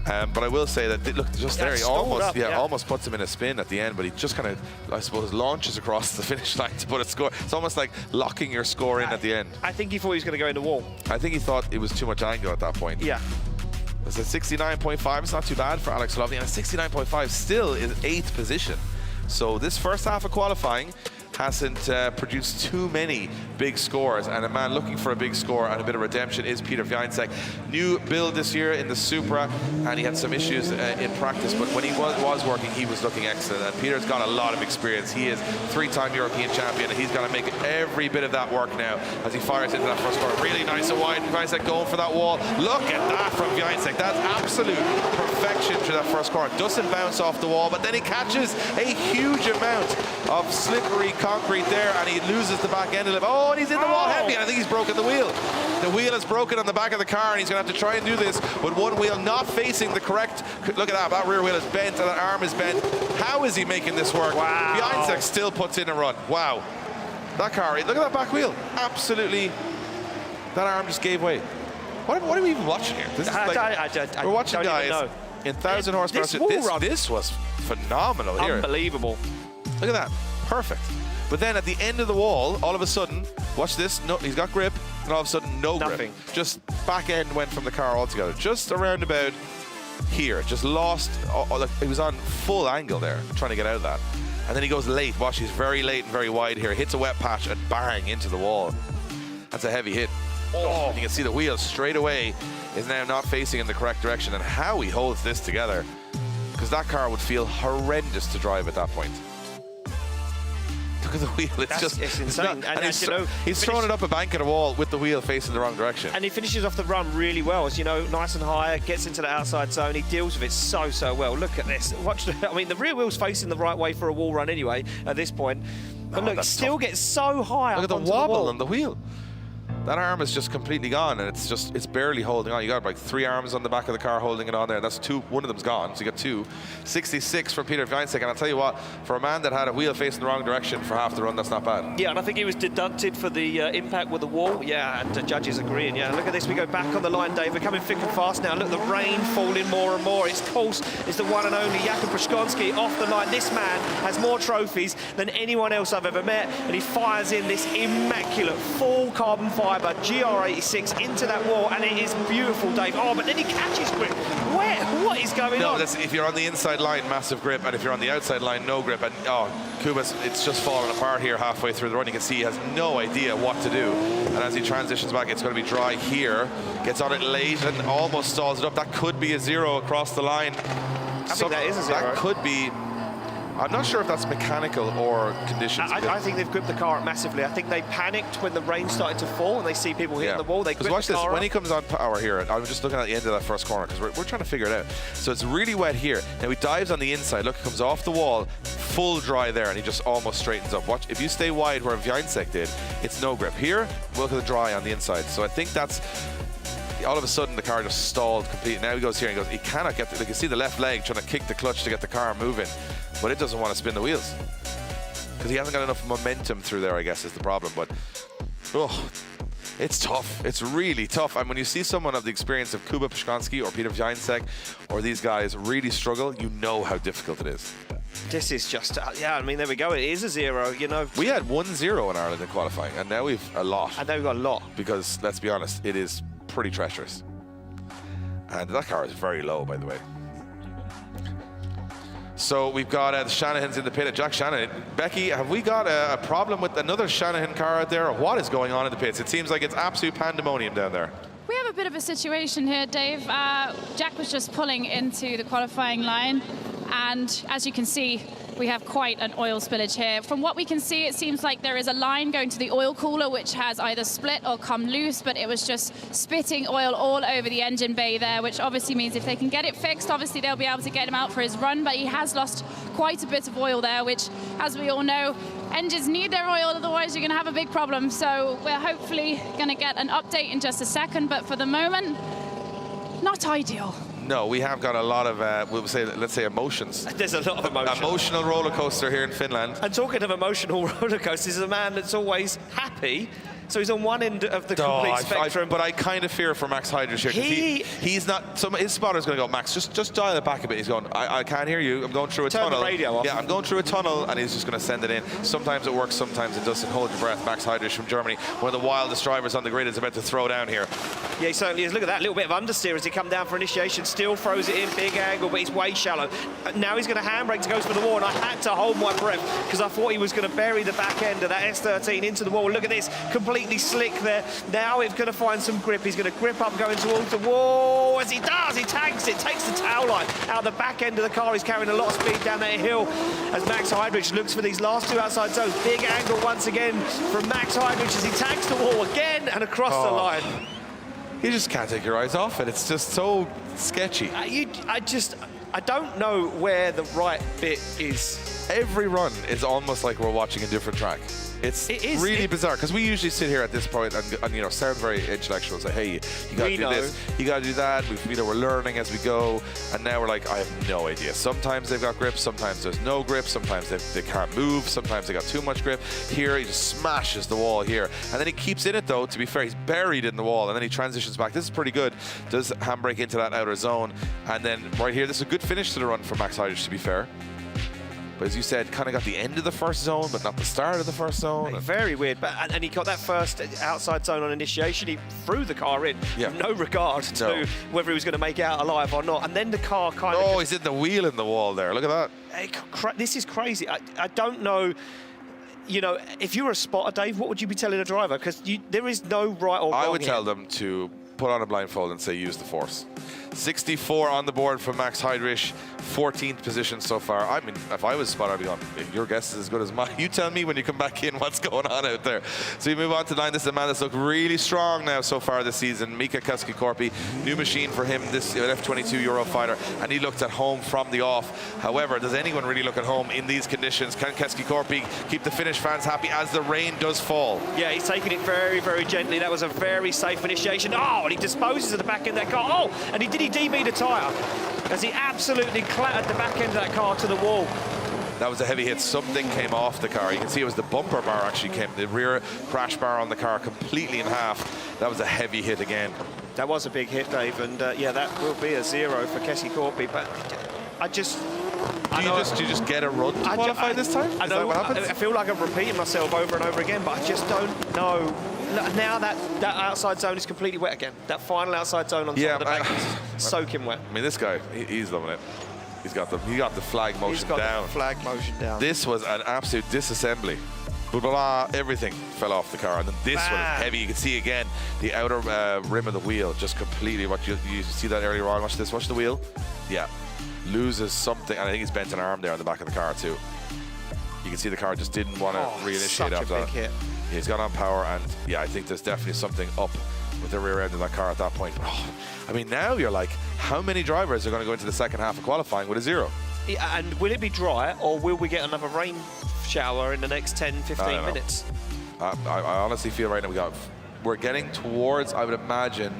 S1: But I will say that, look, just there, he almost puts him in a spin at the end, but he just kind of, I suppose, launches across the finish line to put a score. It's almost like locking your score in at the end.
S2: I think he thought he was going to go in the wall.
S1: I think he thought it was too much angle at that point.
S2: Yeah.
S1: It's a 69.5. It's not too bad for Alex Lovely, and a 69.5 still is 8th position. So this first half of qualifying hasn't produced too many big scores, and a man looking for a big score and a bit of redemption is Peter Wiańczek. New build this year in the Supra, and he had some issues in practice, but when he was working, he was looking excellent, and Peter's got a lot of experience. He is 3-time European champion, and he's got to make every bit of that work now as he fires into that first corner. Really nice and wide. Wiańczek going for that wall. Look at that from Wiańczek. That's absolute perfection through that first corner. Doesn't bounce off the wall, but then he catches a huge amount of slippery concrete there, and he loses the back end of it. Oh, and he's in the wall heavy, and I think he's broken the wheel. The wheel is broken on the back of the car, and he's going to have to try and do this with one wheel not facing the correct. Look at that rear wheel is bent, and that arm is bent. How is he making this work?
S2: Wow.
S1: Wiańczek still puts in a run. Wow. That car, look at that back wheel. Absolutely, that arm just gave way. What are we even watching here? This is like, we're watching guys in 1,000 horsepower. This was phenomenal here.
S2: Unbelievable.
S1: Look at that. Perfect. But then at the end of the wall, all of a sudden, watch this, no, he's got grip, and all of a sudden, no grip. Just back end went from the car altogether. Just around about here, just lost, he was on full angle there, trying to get out of that. And then he goes late, watch, he's very late and very wide here, hits a wet patch and bang, into the wall. That's a heavy hit. Oh, you can see the wheel straight away is now not facing in the correct direction, and how he holds this together, because that car would feel horrendous to drive at that point. Look at the wheel, it's insane. And he's throwing it up a bank at a wall with the wheel facing the wrong direction.
S2: And he finishes off the run really well, as you know, nice and high, gets into the outside zone, he deals with it so well. Look at this, watch I mean, the rear wheel's facing the right way for a wall run anyway, at this point. But look, still gets so high.
S1: Look at the wobble on the wheel. That arm is just completely gone, and it's barely holding on. You got like 3 arms on the back of the car holding it on there. That's 2. One of them's gone, so you got 2. 66 for Peter Wiańczek, and I'll tell you what, for a man that had a wheel facing the wrong direction for half the run, that's not bad.
S2: Yeah, and I think he was deducted for the impact with the wall. Yeah, and the judges agreeing. Yeah, look at this. We go back on the line, Dave. We're coming thick and fast now. Look, the rain falling more and more. It's course is the one and only Jakub Przeszkolski off the line. This man has more trophies than anyone else I've ever met, and he fires in this immaculate full carbon fibre GR86 into that wall, and it is beautiful, Dave. Oh, but then he catches grip. What is going on?
S1: No, if you're on the inside line, massive grip, and if you're on the outside line, no grip. And Kuba's, it's just falling apart here halfway through the run. You can see he has no idea what to do. And as he transitions back, it's going to be dry here. Gets on it late and almost stalls it up. That could be a 0 across the line.
S2: I think that is a 0.
S1: That could be. I'm not sure if that's mechanical or conditions.
S2: I think they've gripped the car up massively. I think they panicked when the rain started to fall and they see people hitting the wall. They grip
S1: watch
S2: the car
S1: this.
S2: up.
S1: When he comes on power here, I'm just looking at the end of that first corner because we're trying to figure it out. So it's really wet here. Now he dives on the inside. Look, it comes off the wall, full dry there, and he just almost straightens up. Watch, if you stay wide where Wiańczek did, it's no grip. Here, look at the dry on the inside. So I think that's. All of a sudden, the car just stalled completely. Now he goes here and goes, he cannot get, you can see the left leg trying to kick the clutch to get the car moving, but it doesn't want to spin the wheels. Because he hasn't got enough momentum through there, I guess, is the problem. But, it's tough. It's really tough. And when you see someone of the experience of Kuba Przeszkolski or Peter Wiańczek or these guys really struggle, you know how difficult it is.
S2: This is just, yeah, I mean, there we go. It is a 0, you know.
S1: We had 1-0 in Ireland in qualifying, and now we've a lot.
S2: And now we've got a lot.
S1: Because, let's be honest, it is pretty treacherous. And that car is very low, by the way. So we've got the Shanahans in the pit. Jack Shanahan. Becky, have we got a problem with another Shanahan car out there? Or what is going on in the pits? It seems like it's absolute pandemonium down there.
S3: We have a bit of a situation here, Dave. Jack was just pulling into the qualifying line, and as you can see, we have quite an oil spillage here. From what we can see, it seems like there is a line going to the oil cooler, which has either split or come loose, but it was just spitting oil all over the engine bay there, which obviously means if they can get it fixed, obviously they'll be able to get him out for his run, but he has lost quite a bit of oil there, which, as we all know, engines need their oil, otherwise you're going to have a big problem. So we're hopefully going to get an update in just a second, but for the moment, not ideal.
S1: No, we have got a lot of, let's say emotions.
S2: There's a lot of emotion.
S1: Emotional roller coaster here in Finland.
S2: And talking of emotional roller coasters, is a man that's always happy. So he's on one end of the complete spectrum.
S1: But I kind of fear for Max Heidrich here. He's not. His spotter's going to go, Max, just dial it back a bit. He's going, I can't hear you. I'm going through a tunnel.
S2: Turn the radio off.
S1: Yeah, I'm going through a tunnel, and he's just going to send it in. Sometimes it works, sometimes it doesn't. Hold your breath. Max Heidrich from Germany, one of the wildest drivers on the grid, is about to throw down here.
S2: Yeah, he certainly is. Look at that little bit of understeer as he come down for initiation. Still throws it in, big angle, but he's way shallow. Now he's going to handbrake to go for the wall, and I had to hold my breath because I thought he was going to bury the back end of that S13 into the wall. Look at this, completely slick there. Now he's going to find some grip. He's going to grip up going towards the wall. As he does, he tags it, takes the tail line out the back end of the car. He's carrying a lot of speed down that hill as Max Heidrich looks for these last two outside zones. Big angle once again from Max Heidrich as he tags the wall again and across the line.
S1: You just can't take your eyes off it. It's just so sketchy.
S2: I don't know where the right bit is.
S1: Every run is almost like we're watching a different track. It is really bizarre, because we usually sit here at this point and you know, sound very intellectual, say, hey, you got to do this, you got to do that. We're learning as we go, and now we're like, I have no idea. Sometimes they've got grip, sometimes there's no grip, sometimes they can't move, sometimes they got too much grip. Here, he just smashes the wall here, and then he keeps in it though. To be fair, he's buried in the wall, and then he transitions back. This is pretty good. Does handbrake into that outer zone, and then right here, this is a good finish to the run for Max Heidrich, to be fair. But as you said, kind of got the end of the first zone, but not the start of the first zone.
S2: Very weird. But and he got that first outside zone on initiation. He threw the car in, no regard to whether he was going to make it out alive or not. And then the car kind of...
S1: Oh, he's in the wheel in the wall there. Look at that.
S2: This is crazy. I don't know... You know, if you were a spotter, Dave, what would you be telling a driver? Because there is no right or wrong.
S1: I would tell them to put on a blindfold and say, use the force. 64 on the board for Max Heidrich, 14th position so far. I mean, if I was a spotter, I'd be going, your guess is as good as mine. You tell me when you come back in what's going on out there. So we move on to 9. This is a man that's looked really strong now so far this season. Mika Keskikorpi, new machine for him, this F22 Eurofighter, and he looked at home from the off. However, does anyone really look at home in these conditions? Can Keskikorpi keep the Finnish fans happy as the rain does fall?
S2: Yeah, he's taking it very, very gently. That was a very safe initiation. Oh, and he disposes of the back end of that car. Oh, and he DB'd a tyre as he absolutely clattered the back end of that car to the wall.
S1: That was a heavy hit. Something came off the car. You can see it was the bumper bar actually came, the rear crash bar on the car completely in half. That was a heavy hit again.
S2: That was a big hit, Dave, and yeah, that will be a 0 for Keskikorpi, but
S1: Do you just get a run to qualify this time? Is that what happens?
S2: I feel like I'm repeating myself over and over again, but I just don't know. Now that outside zone is completely wet again. That final outside zone on top of the back is soaking wet.
S1: I mean, this guy, he's loving it. He got the flag motion down.
S2: He's got the flag motion down.
S1: This was an absolute disassembly. Blah, everything fell off the car, and then this one is heavy. You can see again the outer rim of the wheel just completely. What you see that earlier on? Watch this. Watch the wheel. Yeah, loses something, and I think he's bent an arm there on the back of the car too. You can see the car just didn't want to reinitiate after that.
S2: Hit.
S1: He's gone on power, and yeah, I think there's definitely something up with the rear end of that car at that point. But I mean, now you're like, how many drivers are going to go into the second half of qualifying with a 0?
S2: Yeah, and will it be dry, or will we get another rain shower in the next 10, 15 minutes?
S1: I honestly feel right now we're getting towards, I would imagine,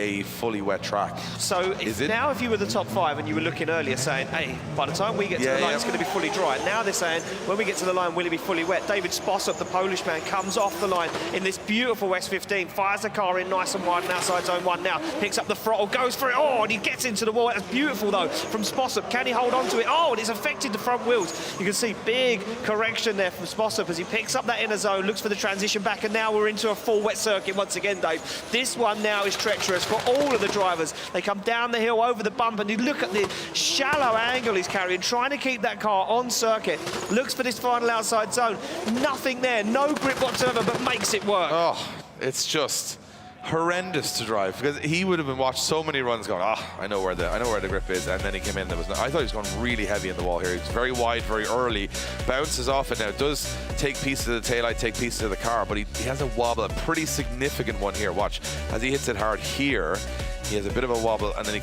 S1: a fully wet track.
S2: So if you were the top 5 and you were looking earlier saying, hey, by the time we get to the line, it's going to be fully dry. Now they're saying, when we get to the line, will it be fully wet? David Spossop, the Polish man, comes off the line in this beautiful S15, fires the car in nice and wide and outside zone 1 now, picks up the throttle, goes for it, and he gets into the wall. That's beautiful, though, from Spossop. Can he hold on to it? And it's affected the front wheels. You can see big correction there from Spossop as he picks up that inner zone, looks for the transition back, and now we're into a full wet circuit once again, Dave. This one now is treacherous for all of the drivers. They come down the hill over the bump, and you look at the shallow angle he's carrying, trying to keep that car on circuit. Looks for this final outside zone. Nothing there, no grip whatsoever, but makes it work.
S1: Oh, it's just horrendous to drive, because he would have been watched so many runs going, I know where the grip is, and then he came in. I thought he was going really heavy in the wall here. He's very wide, very early, bounces off it now. Does take pieces of the taillight, take pieces of the car, but he has a wobble, a pretty significant one here. Watch as he hits it hard here. He has a bit of a wobble, and then he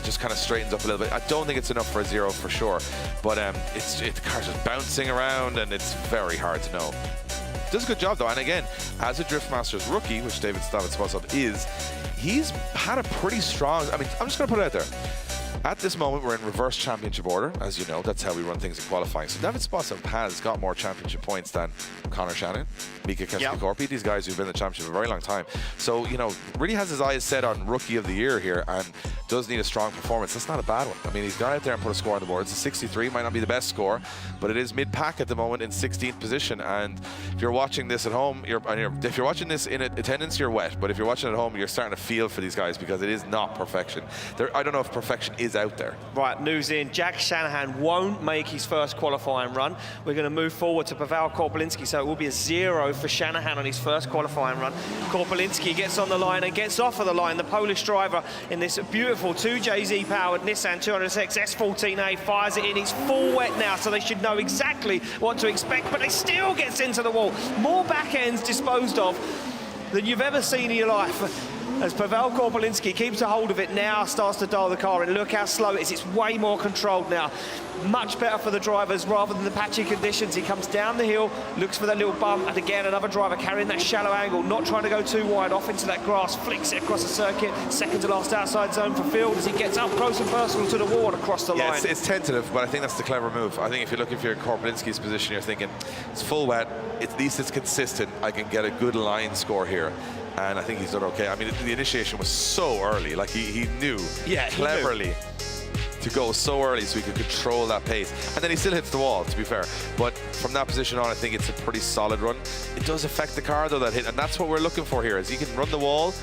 S1: just kind of straightens up a little bit. I don't think it's enough for a 0 for sure, but the car's just bouncing around, and it's very hard to know. Does a good job though, and again, as a Drift Masters rookie, which David Stavitspasov is, he's had a pretty strong. I mean, I'm just going to put it out there. At this moment, we're in reverse championship order, as you know. That's how we run things in qualifying. So David Stavitspasov has got more championship points than Connor Shannon, Mika Keskikorpi, these guys who've been in the championship a very long time. So, you know, really has his eyes set on Rookie of the Year here, and does need a strong performance. That's not a bad one. I mean, he's gone out there and put a score on the board. It's a 63, might not be the best score, but it is mid-pack at the moment in 16th position. And if you're watching this at home, if you're watching this in attendance, you're wet. But if you're watching at home, you're starting to feel for these guys, because it is not perfection. I don't know if perfection is out there.
S2: Right, news in. Jack Shanahan won't make his first qualifying run. We're going to move forward to Pavel Korpelinski, so it will be a 0 for Shanahan on his first qualifying run. Korpelinski gets on the line and gets off of the line. The Polish driver in this beautiful 2JZ powered Nissan 200SX S14A fires it in. He's full wet now, so they should know exactly what to expect, but he still gets into the wall. More back ends disposed of than you've ever seen in your life. As Pavel Korpelinski keeps a hold of it now, starts to dial the car in. Look how slow it is. It's way more controlled now. Much better for the drivers rather than the patchy conditions. He comes down the hill, looks for that little bump, and again, another driver carrying that shallow angle, not trying to go too wide, off into that grass, flicks it across the circuit, second to last outside zone for field as he gets up close and personal to the wall and across the line.
S1: It's tentative, but I think that's the clever move. I think if you're looking for your Korpelinski's position, you're thinking, it's full wet, at least it's consistent, I can get a good line score here. And I think he's done okay. I mean, the initiation was so early. Like, he knew cleverly to go so early so he could control that pace. And then he still hits the wall, to be fair. But from that position on, I think it's a pretty solid run. It does affect the car, though, that hit. And that's what we're looking for here, is he can run the wall,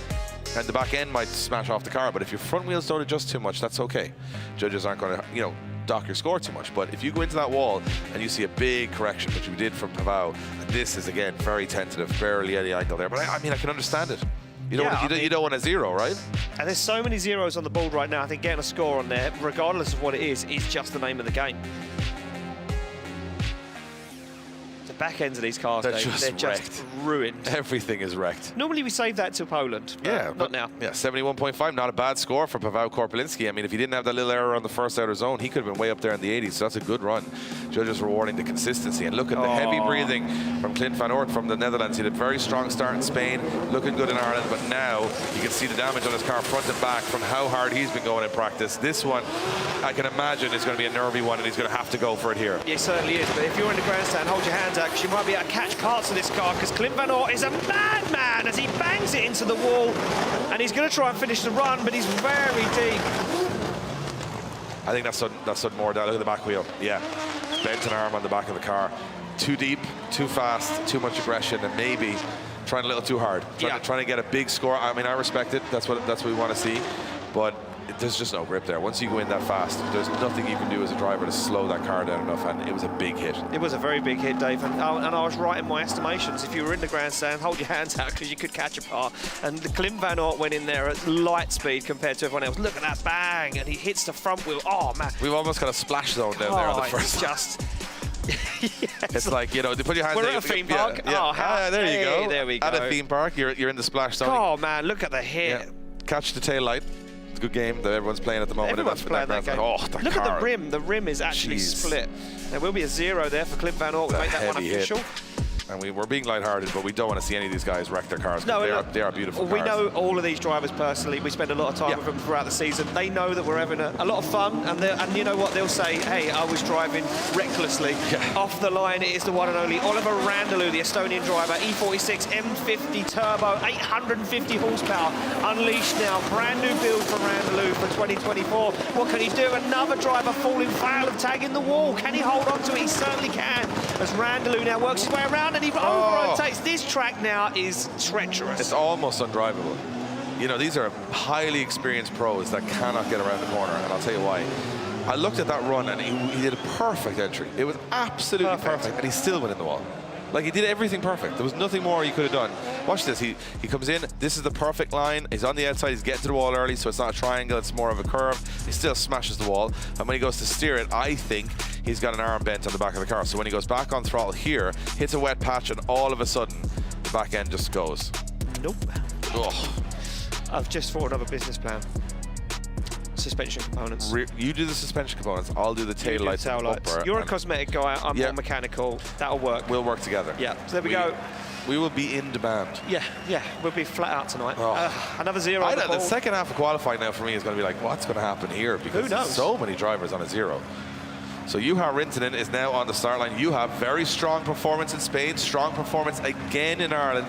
S1: and the back end might smash off the car. But if your front wheels don't adjust too much, that's okay. Judges aren't going to, you know, dock your score too much. But if you go into that wall and you see a big correction, which we did from Pavel, and this is again very tentative, barely any angle there, but I mean, I can understand it. You don't want a 0, right?
S2: And there's so many zeros on the board right now. I think getting a score on there, regardless of what it is just the name of the game. Back ends of these cars, they're just ruined.
S1: Everything is wrecked.
S2: Normally we save that to Poland.
S1: Yeah,
S2: not now.
S1: Yeah, 71.5, not a bad score for Pavel Korpelinski. I mean, if he didn't have that little error on the first outer zone, he could have been way up there in the 80s, so that's a good run. Judges rewarding the consistency. And look at the heavy breathing from Clint van Oort from the Netherlands. He had a very strong start in Spain, looking good in Ireland, but now you can see the damage on his car front and back from how hard he's been going in practice. This one, I can imagine, is going to be a nervy one, and he's going to have to go for it here.
S2: It certainly is, but if you're in the grandstand, hold your hands out, because you might be able to catch parts of this car, because Clint van Oort is a madman as he bangs it into the wall, and he's going to try and finish the run, but he's very deep.
S1: I think that's done more down. Look at the back wheel. Yeah, bent an arm on the back of the car. Too deep, too fast, too much aggression, and maybe trying a little too hard. Trying to get a big score. I mean, I respect it. That's what we want to see, but there's just no grip there. Once you go in that fast, there's nothing you can do as a driver to slow that car down enough, and it was a big hit.
S2: It was a very big hit, Dave, and I was right in my estimations. If you were in the grandstand, hold your hands out, because you could catch a part. And the Clint van Oort went in there at light speed compared to everyone else. Look at that bang, and he hits the front wheel. Oh, man.
S1: We've almost got a splash zone down there on the first.
S2: It's just...
S1: yes. It's like, you know, they put your hands.
S2: We're at a theme park. Yeah.
S1: There you go.
S2: There we go.
S1: At a theme park, you're in the splash zone.
S2: Oh man, look at the hit.
S1: Yeah. Catch the tail light. It's a good game that everyone's playing at the moment.
S2: Everyone's playing that game.
S1: Oh,
S2: look at the rim. The rim is actually split. There will be a 0 there for Clint van Oort. We'll make that one official.
S1: Hit. And we're being lighthearted, but we don't want to see any of these guys wreck their cars. No, they are beautiful cars.
S2: We know all of these drivers personally. We spend a lot of time with them throughout the season. They know that we're having a lot of fun, and you know what? They'll say, hey, I was driving recklessly. Off the line, it is the one and only Oliver Randalou, the Estonian driver, E46 M50 Turbo, 850 horsepower, unleashed now. Brand new build for Randalou for 2024. What can he do? Another driver falling foul of tagging the wall. Can he hold on to it? He certainly can, as Randalou now works his way around, and he over-rotates. This track now is treacherous.
S1: It's almost undrivable. You know, these are highly experienced pros that cannot get around the corner, and I'll tell you why. I looked at that run, and he did a perfect entry. It was absolutely perfect, and he still went in the wall. Like, he did everything perfect. There was nothing more he could have done. Watch this. He comes in. This is the perfect line. He's on the outside. He's getting to the wall early, so it's not a triangle. It's more of a curve. He still smashes the wall. And when he goes to steer it, I think he's got an arm bent on the back of the car. So when he goes back on throttle here, hits a wet patch, and all of a sudden, the back end just goes.
S2: Nope.
S1: Oh.
S2: I've just thought of a business plan. Suspension components.
S1: You do the suspension components. I'll do the tail lights.
S2: Tail lights. You're a cosmetic guy. I'm more mechanical. That'll work.
S1: We'll work together.
S2: Yeah. So there we go.
S1: We will be in demand.
S2: Yeah. We'll be flat out tonight.
S1: Oh.
S2: Another 0 on the
S1: The second half of qualifying now for me is going to be like, what's going to happen here? Because there's so many drivers on a 0. So Juha Rintanen is now on the start line. Juha, very strong performance in Spain, strong performance again in Ireland.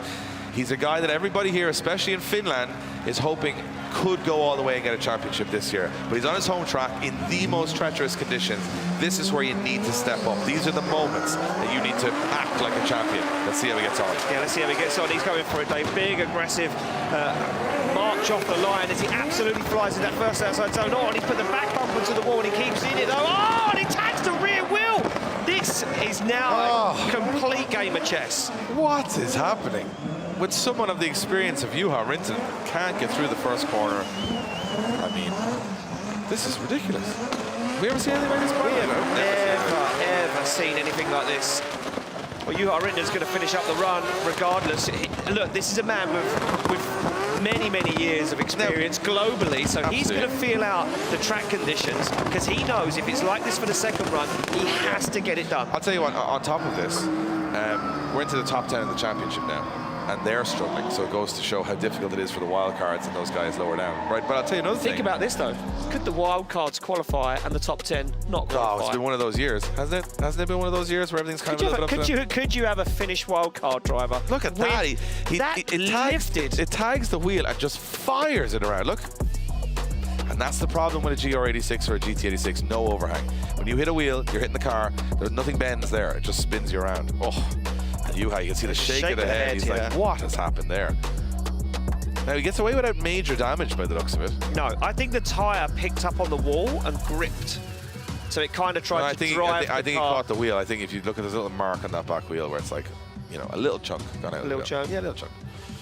S1: He's a guy that everybody here, especially in Finland, is hoping could go all the way and get a championship this year. But he's on his home track in the most treacherous conditions. This is where you need to step up. These are the moments that you need to act like a champion. Let's see how he gets on.
S2: Yeah, let's see how he gets on. He's going for it, Dave. Big, aggressive march off the line as he absolutely flies in that first outside zone. Oh, and he's put the back bumper to the wall and he keeps in it. Oh, and he tags the rear wheel. This is now a complete game of chess.
S1: What is happening? When someone of the experience of Juha Rintanen can't get through the first corner, I mean, this is ridiculous. Have we ever seen anything like this?
S2: We have never seen anything like this. Well, Juha Rintanen's going to finish up the run regardless. Look, this is a man with many, many years of experience globally, so he's going to feel out the track conditions because he knows if it's like this for the second run, he has to get it done.
S1: I'll tell you what, on top of this, we're into the top 10 of the championship now. And they're struggling, so it goes to show how difficult it is for the wild cards and those guys lower down. Right, but I'll tell you another thing.
S2: Think about this though. Could the wild cards qualify and the top 10 not qualify?
S1: Oh, it's been one of those years, hasn't it? Hasn't it been one of those years where everything's kind of a little bit up to them?
S2: Could you have a Finnish wild card driver?
S1: Look at that. It tags the wheel and just fires it around. Look. And that's the problem with a GR86 or a GT86. No overhang. When you hit a wheel, you're hitting the car. There's nothing bends there. It just spins you around. Oh. Juha, you can see the shake of the head. He's like, what has happened there? Now, he gets away without major damage by the looks of it.
S2: No, I think the tyre picked up on the wall and gripped. So it kind of tried to drive
S1: I think he caught the wheel. I think if you look at this little mark on that back wheel where it's like, you know, a little chunk gone out.
S2: A little chunk?
S1: Yeah, a little chunk.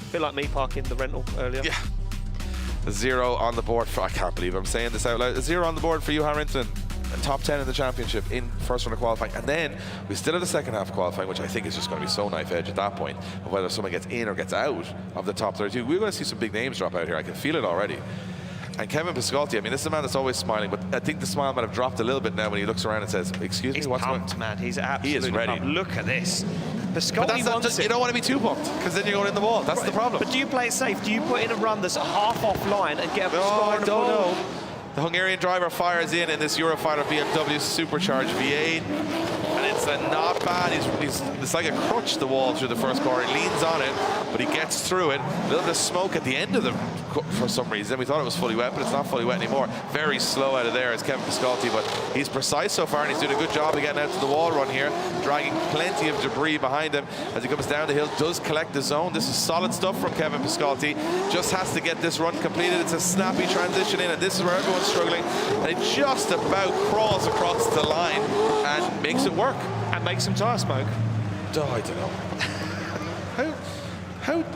S2: A bit like me parking the rental earlier.
S1: Yeah. A 0 on the board for, I can't believe I'm saying this out loud, a 0 on the board for Juha Rintanen. Top 10 in the championship in first round of qualifying, and then we still have the second half of qualifying, which I think is just going to be so knife edge at that point of whether someone gets in or gets out of the top 32. We're going to see some big names drop out here. I can feel it already. And Kevin Piscotty, I mean, this is a man that's always smiling, but I think the smile might have dropped a little bit now when he looks around and says, "Excuse me, what's
S2: pumped, man. He's absolutely
S1: he is ready.
S2: Pumped. Look at this.
S1: Piscotty wants it. You don't want to be too pumped because then you're going in the wall. That's the problem.
S2: But do you play it safe? Do you put in a run that's half offline and get a score
S1: I
S2: on the
S1: don't
S2: ball?
S1: know. The Hungarian driver fires in this Eurofighter BMW supercharged V8, and it's not bad. It's like a crutch, the wall through the first corner. He leans on it, but he gets through it. A little bit of smoke at the end of the for some reason. We thought it was fully wet, but it's not fully wet anymore. Very slow out of there is Kevin Piscotty, but he's precise so far, and he's doing a good job of getting out to the wall run here, dragging plenty of debris behind him as he comes down the hill. Does collect the zone. This is solid stuff from Kevin Piscotty. Just has to get this run completed. It's a snappy transition in, and this is where everyone's struggling, and it just about crawls across the line and makes it work.
S2: And makes some tyre smoke.
S1: Oh, I don't know.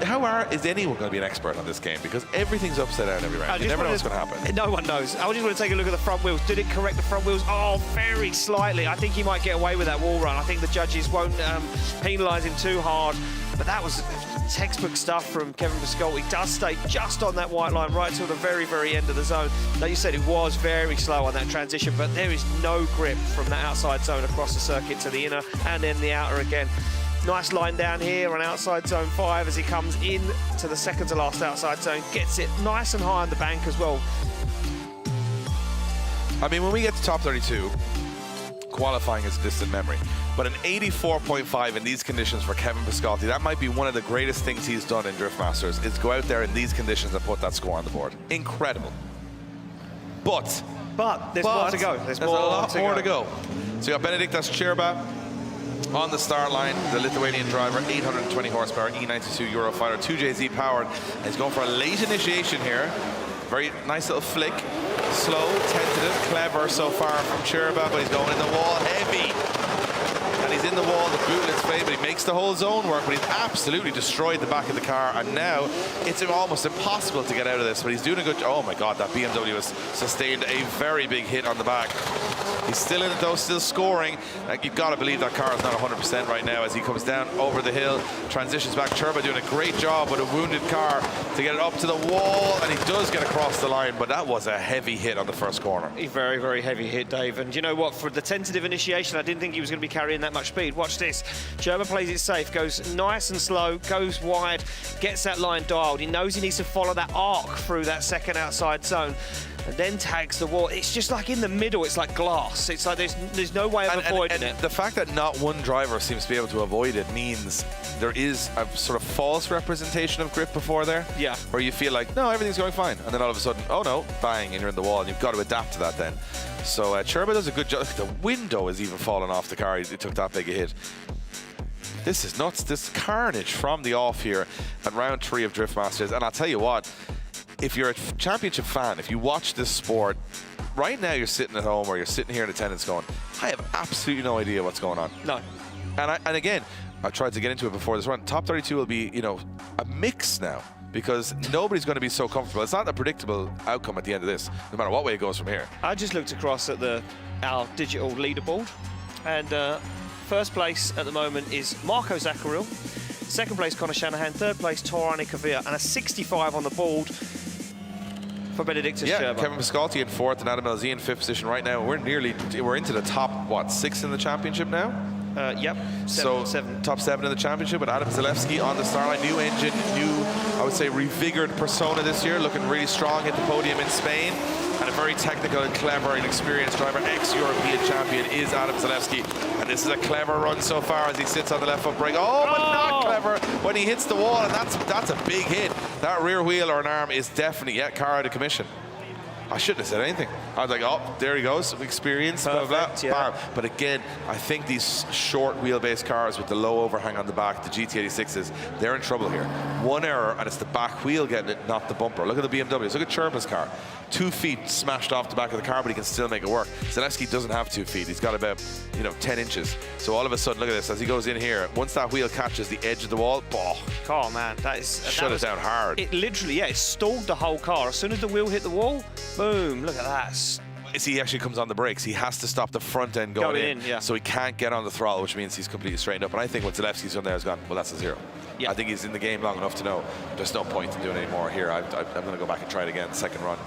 S1: How is anyone going to be an expert on this game? Because everything's upside down every round. You never know what's going to happen.
S2: No one knows. I just want to take a look at the front wheels. Did it correct the front wheels? Oh, very slightly. I think he might get away with that wall run. I think the judges won't penalise him too hard. But that was textbook stuff from Kevin Piscotty. He does stay just on that white line right till the very, very end of the zone. Like you said, it was very slow on that transition, but there is no grip from that outside zone across the circuit to the inner and then the outer again. Nice line down here on outside zone 5 as he comes in to the second to last outside zone. Gets it nice and high on the bank as well.
S1: I mean, when we get to top 32, qualifying is a distant memory. But an 84.5 in these conditions for Kevin Piscotty, that might be one of the greatest things he's done in Drift Masters, is go out there in these conditions and put that score on the board. Incredible. But
S2: there's more to go.
S1: There's a lot more to go. So you got Benediktas Čerba on the start line, the Lithuanian driver, 820 horsepower, E92 Eurofighter, 2JZ powered. And he's going for a late initiation here. Very nice little flick. Slow, tentative, clever so far from Čerba, but he's going in the wall heavy. And he's in in the wall, the bootless play, but he makes the whole zone work, but he's absolutely destroyed the back of the car, and now it's almost impossible to get out of this, but he's doing a good job. Oh my God, that BMW has sustained a very big hit on the back. He's still in it though, still scoring. You've got to believe that car is not 100% right now as he comes down over the hill, transitions back. Turbo doing a great job with a wounded car to get it up to the wall, and he does get across the line, but that was a heavy hit on the first corner.
S2: A very, very heavy hit, Dave. And you know what? For the tentative initiation, I didn't think he was going to be carrying that much speed. Watch this. Gerber plays it safe, goes nice and slow, goes wide, gets that line dialed. He knows he needs to follow that arc through that second outside zone, and then tags the wall. It's just like in the middle, it's like glass. It's like there's no way of avoiding it.
S1: The fact that not one driver seems to be able to avoid it means there is a sort of false representation of grip before there.
S2: Yeah.
S1: Where you feel like, no, everything's going fine. And then all of a sudden, oh no, bang, and you're in the wall, and you've got to adapt to that then. So Cherba does a good job. The window is even falling off the car. He took that big a hit. This is nuts. This carnage from the off here at round 3 of Drift Masters. And I'll tell you what, if you're a championship fan, if you watch this sport, right now you're sitting at home or you're sitting here in attendance going, I have absolutely no idea what's going on.
S2: No.
S1: And again, I tried to get into it before this run. Top 32 will be, you know, a mix now because nobody's going to be so comfortable. It's not a predictable outcome at the end of this, no matter what way it goes from here.
S2: I just looked across at our digital leaderboard, and first place at the moment is Marco Zaccaril. Second place, Conor Shanahan. Third place, Torani Kavir. And a 65 on the board for Benedictus Gerber.
S1: Kevin Piscalti in 4th and Adam Elzy in 5th position right now. We're into the top, what, 6 in the championship now?
S2: Yep.
S1: Top 7 in the championship with Adam Zalewski on the start line. New engine, new, I would say, revigored persona this year. Looking really strong, hit the podium in Spain. And a very technical and clever and experienced driver, ex-European champion, is Adam Zalewski. And this is a clever run so far as he sits on the left foot brake. Oh, but not clever when he hits the wall, and that's a big hit. That rear wheel or an arm is definitely, car out of commission. I shouldn't have said anything. I was like, oh, there he goes, experience, blah, blah, blah.
S2: Yeah.
S1: But again, I think these short wheelbase cars with the low overhang on the back, the GT86s, they're in trouble here. One error, and it's the back wheel getting it, not the bumper. Look at the BMWs. Look at Cherba's car. 2 feet smashed off the back of the car, but he can still make it work. Zalewski doesn't have 2 feet. He's got about, 10 inches. So all of a sudden, look at this, as he goes in here, once that wheel catches the edge of the wall,
S2: oh man, shut
S1: it down hard.
S2: It literally, it stalled the whole car. As soon as the wheel hit the wall, boom, look at that.
S1: As he actually comes on the brakes, he has to stop the front end going in.
S2: Yeah.
S1: So he can't get on the throttle, which means he's completely straightened up. And I think what Zalewski's done there has gone, well, that's a 0. Yeah. I think he's in the game long enough to know there's no point in doing any more here. I'm going to go back and try it again, second run.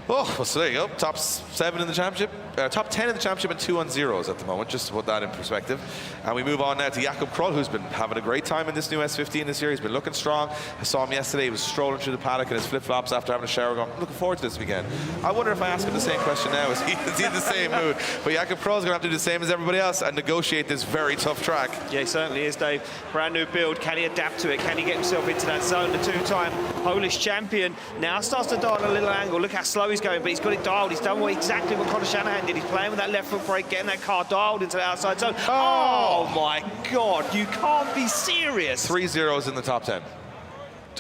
S1: Oh, well, so there you go. Top 7 in the championship, top 10 in the championship, and 2 on zeros at the moment, just to put that in perspective. And we move on now to Jakob Krull, who's been having a great time in this new S15 this year. He's been looking strong. I saw him yesterday. He was strolling through the paddock in his flip-flops after having a shower, going, I'm looking forward to this weekend. I wonder if I ask him the same question now. Is he in the same mood? But Jakob Krull's going to have to do the same as everybody else and negotiate this very tough track.
S2: Yeah, he certainly is, Dave. Brand new build. Can he adapt to it? Can he get himself into that zone? The 2-time Polish champion now starts to dial a little angle. Look how slow he's going, but he's got it dialed. He's done exactly what Conor Shanahan did. He's playing with that left foot brake, getting that car dialed into the outside zone. Oh my God, you can't be serious.
S1: 3 zeros in the top 10.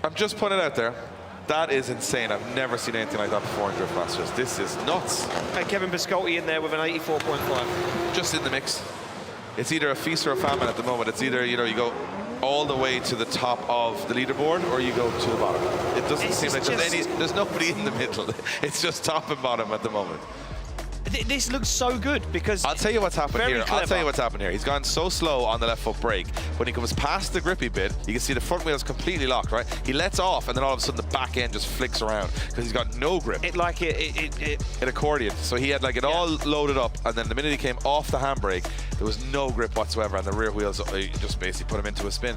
S1: I'm just putting it out there. That is insane. I've never seen anything like that before in Drift Masters. This is nuts.
S2: And Kevin Piscalti in there with an 84.5.
S1: Just in the mix. It's either a feast or a famine at the moment. It's either, you go all the way to the top of the leaderboard or you go to the bottom. It doesn't seem like there's nobody in the middle. It's just top and bottom at the moment.
S2: This looks so good because
S1: I'll tell you what's happened here.
S2: Clever.
S1: I'll tell you what's happened here. He's gone so slow on the left foot brake. When he comes past the grippy bit, you can see the front wheel is completely locked, right? He lets off, and then all of a sudden the back end just flicks around because he's got no grip.
S2: It
S1: accordion. So he had like it all loaded up, and then the minute he came off the handbrake, there was no grip whatsoever, and the rear wheels just basically put him into a spin.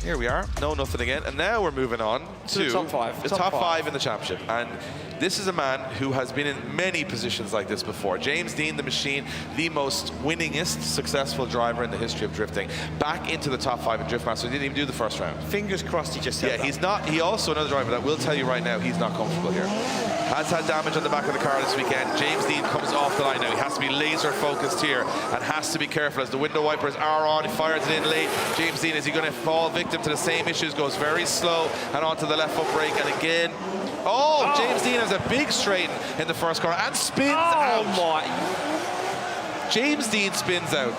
S1: Here we are. No, nothing again. And now we're moving on to
S2: the top 5.
S1: The top 5 in the championship. And this is a man who has been in many positions like this before. James Dean, the machine, the most winningest successful driver in the history of drifting. Back into the top 5 in Drift Masters. He didn't even do the first round.
S2: Fingers crossed he just said that.
S1: He's not. He also, another driver that will tell you right now, he's not comfortable here. Has had damage on the back of the car this weekend. James Dean comes off the line now. He has to be laser focused here and has to be careful as the window wipers are on. He fires it in late. James Dean, is he going to fall victim to the same issues? Goes very slow and onto the left foot brake, and again. Oh, James Dean has a big straighten in the first corner and spins out.
S2: My.
S1: James Dean spins out.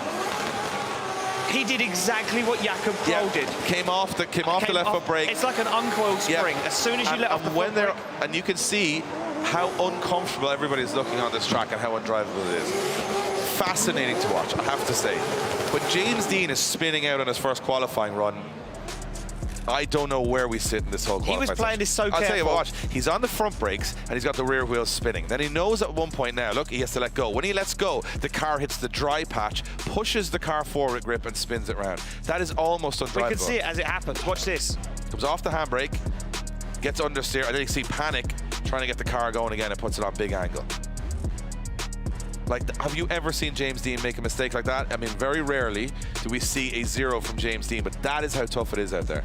S2: He did exactly what Jakob Kroll did.
S1: Came off the left foot brake.
S2: It's like an uncoiled spring. As soon as you let off the foot brake.
S1: And you can see how uncomfortable everybody's looking on this track and how undrivable it is. Fascinating to watch, I have to say. But James Deane is spinning out on his first qualifying run. I don't know where we sit in this whole qualifying.
S2: He was playing this so careful.
S1: I'll tell you what, watch. He's on the front brakes and he's got the rear wheels spinning. Then he knows at one point now, look, he has to let go. When he lets go, the car hits the dry patch, pushes the car forward grip and spins it around. That is almost undrivable.
S2: We can see it as it happens. Watch this.
S1: Comes off the handbrake, gets understeer, and then you see Panic trying to get the car going again and puts it on big angle. Like, have you ever seen James Deane make a mistake like that? I mean, very rarely do we see a 0 from James Deane, but that is how tough it is out there.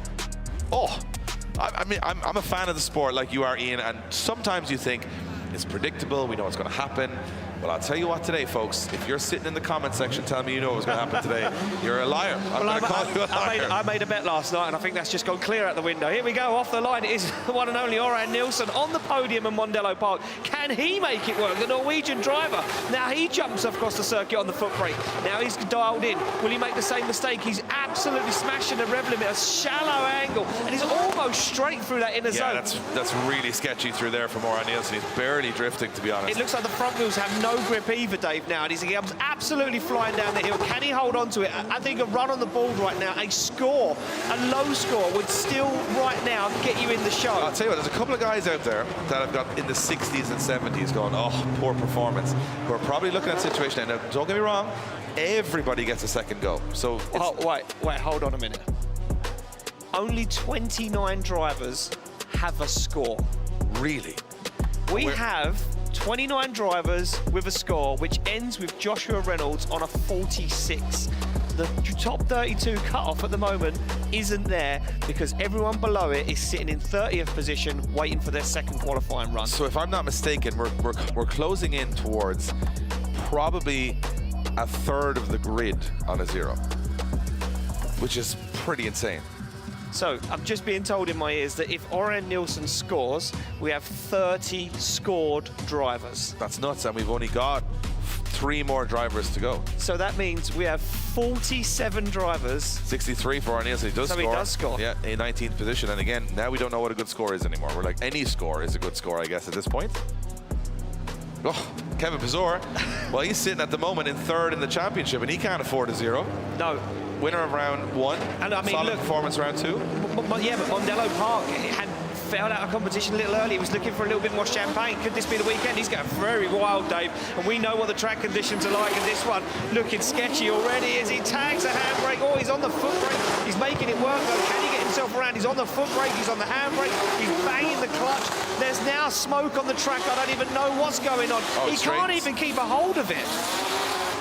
S1: Oh, I mean, I'm a fan of the sport like you are, Ian, and sometimes you think it's predictable, we know what's going to happen. Well, I'll tell you what today, folks, if you're sitting in the comment section telling me you know what's going to happen today, you're a liar. I'm going to call you a liar.
S2: I made a bet last night, and I think that's just gone clear out the window. Here we go, off the line. It is the one and only Örjan Nilsson on the podium in Mondello Park. Can he make it work? The Norwegian driver. Now he jumps across the circuit on the foot brake. Now he's dialed in. Will he make the same mistake? He's absolutely smashing the rev limit, a shallow angle, and he's almost straight through that inner zone.
S1: Yeah, that's really sketchy through there from Örjan Nilsson. He's barely drifting, to be honest.
S2: It looks like the front wheels have no grip either, Dave, now, and he's absolutely flying down the hill. Can he hold on to it? I think a run on the board right now, a low score would still right now get you in the show.
S1: I'll tell you what, there's a couple of guys out there that have got in the 60s and 70s going, oh, poor performance, who are probably looking at the situation. Now, don't get me wrong, everybody gets a second go. So
S2: wait, hold on a minute. Only 29 drivers have a score.
S1: Really?
S2: We have 29 drivers with a score, which ends with Joshua Reynolds on a 46. The top 32 cut-off at the moment isn't there because everyone below it is sitting in 30th position waiting for their second qualifying run.
S1: So if I'm not mistaken, we're closing in towards probably a third of the grid on a 0, which is pretty insane.
S2: So I'm just being told in my ears that if Örjan Nilsson scores, we have 30 scored drivers.
S1: That's nuts, and we've only got 3 more drivers to go.
S2: So that means we have 47 drivers.
S1: 63 for Örjan Nilsson. He does score.
S2: He does score.
S1: Yeah, in 19th position. And again, now we don't know what a good score is anymore. We're like, any score is a good score, I guess, at this point. Oh, Kevin Pizor. Well, he's sitting at the moment in 3rd in the championship, and he can't afford a 0.
S2: No.
S1: Winner of round 1. And I mean, solid performance round 2.
S2: But Mondello Park had failed out of competition a little early. He was looking for a little bit more champagne. Could this be the weekend? He's going very wild, Dave. And we know what the track conditions are like in this one. Looking sketchy already as he tags a handbrake. Oh, he's on the foot brake. He's making it work, though. Can he get himself around? He's on the foot brake. He's on the handbrake. He's banging the clutch. There's now smoke on the track. I don't even know what's going on. He can't even keep a hold of it.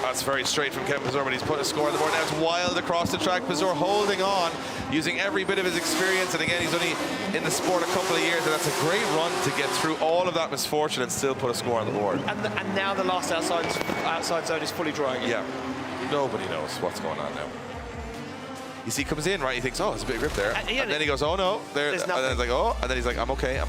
S1: That's very straight from Kevin Pizor, but he's put a score on the board. Now it's wild across the track. Pizor holding on, using every bit of his experience. And again, he's only in the sport a couple of years, and that's a great run to get through all of that misfortune and still put a score on the board.
S2: And now the last outside zone is fully dry again.
S1: Yeah, nobody knows what's going on now. You see, he comes in, right? He thinks, oh, there's a bit of grip there. And then he goes, oh, no. There's nothing. And then he's like, oh. And then he's like, I'm okay.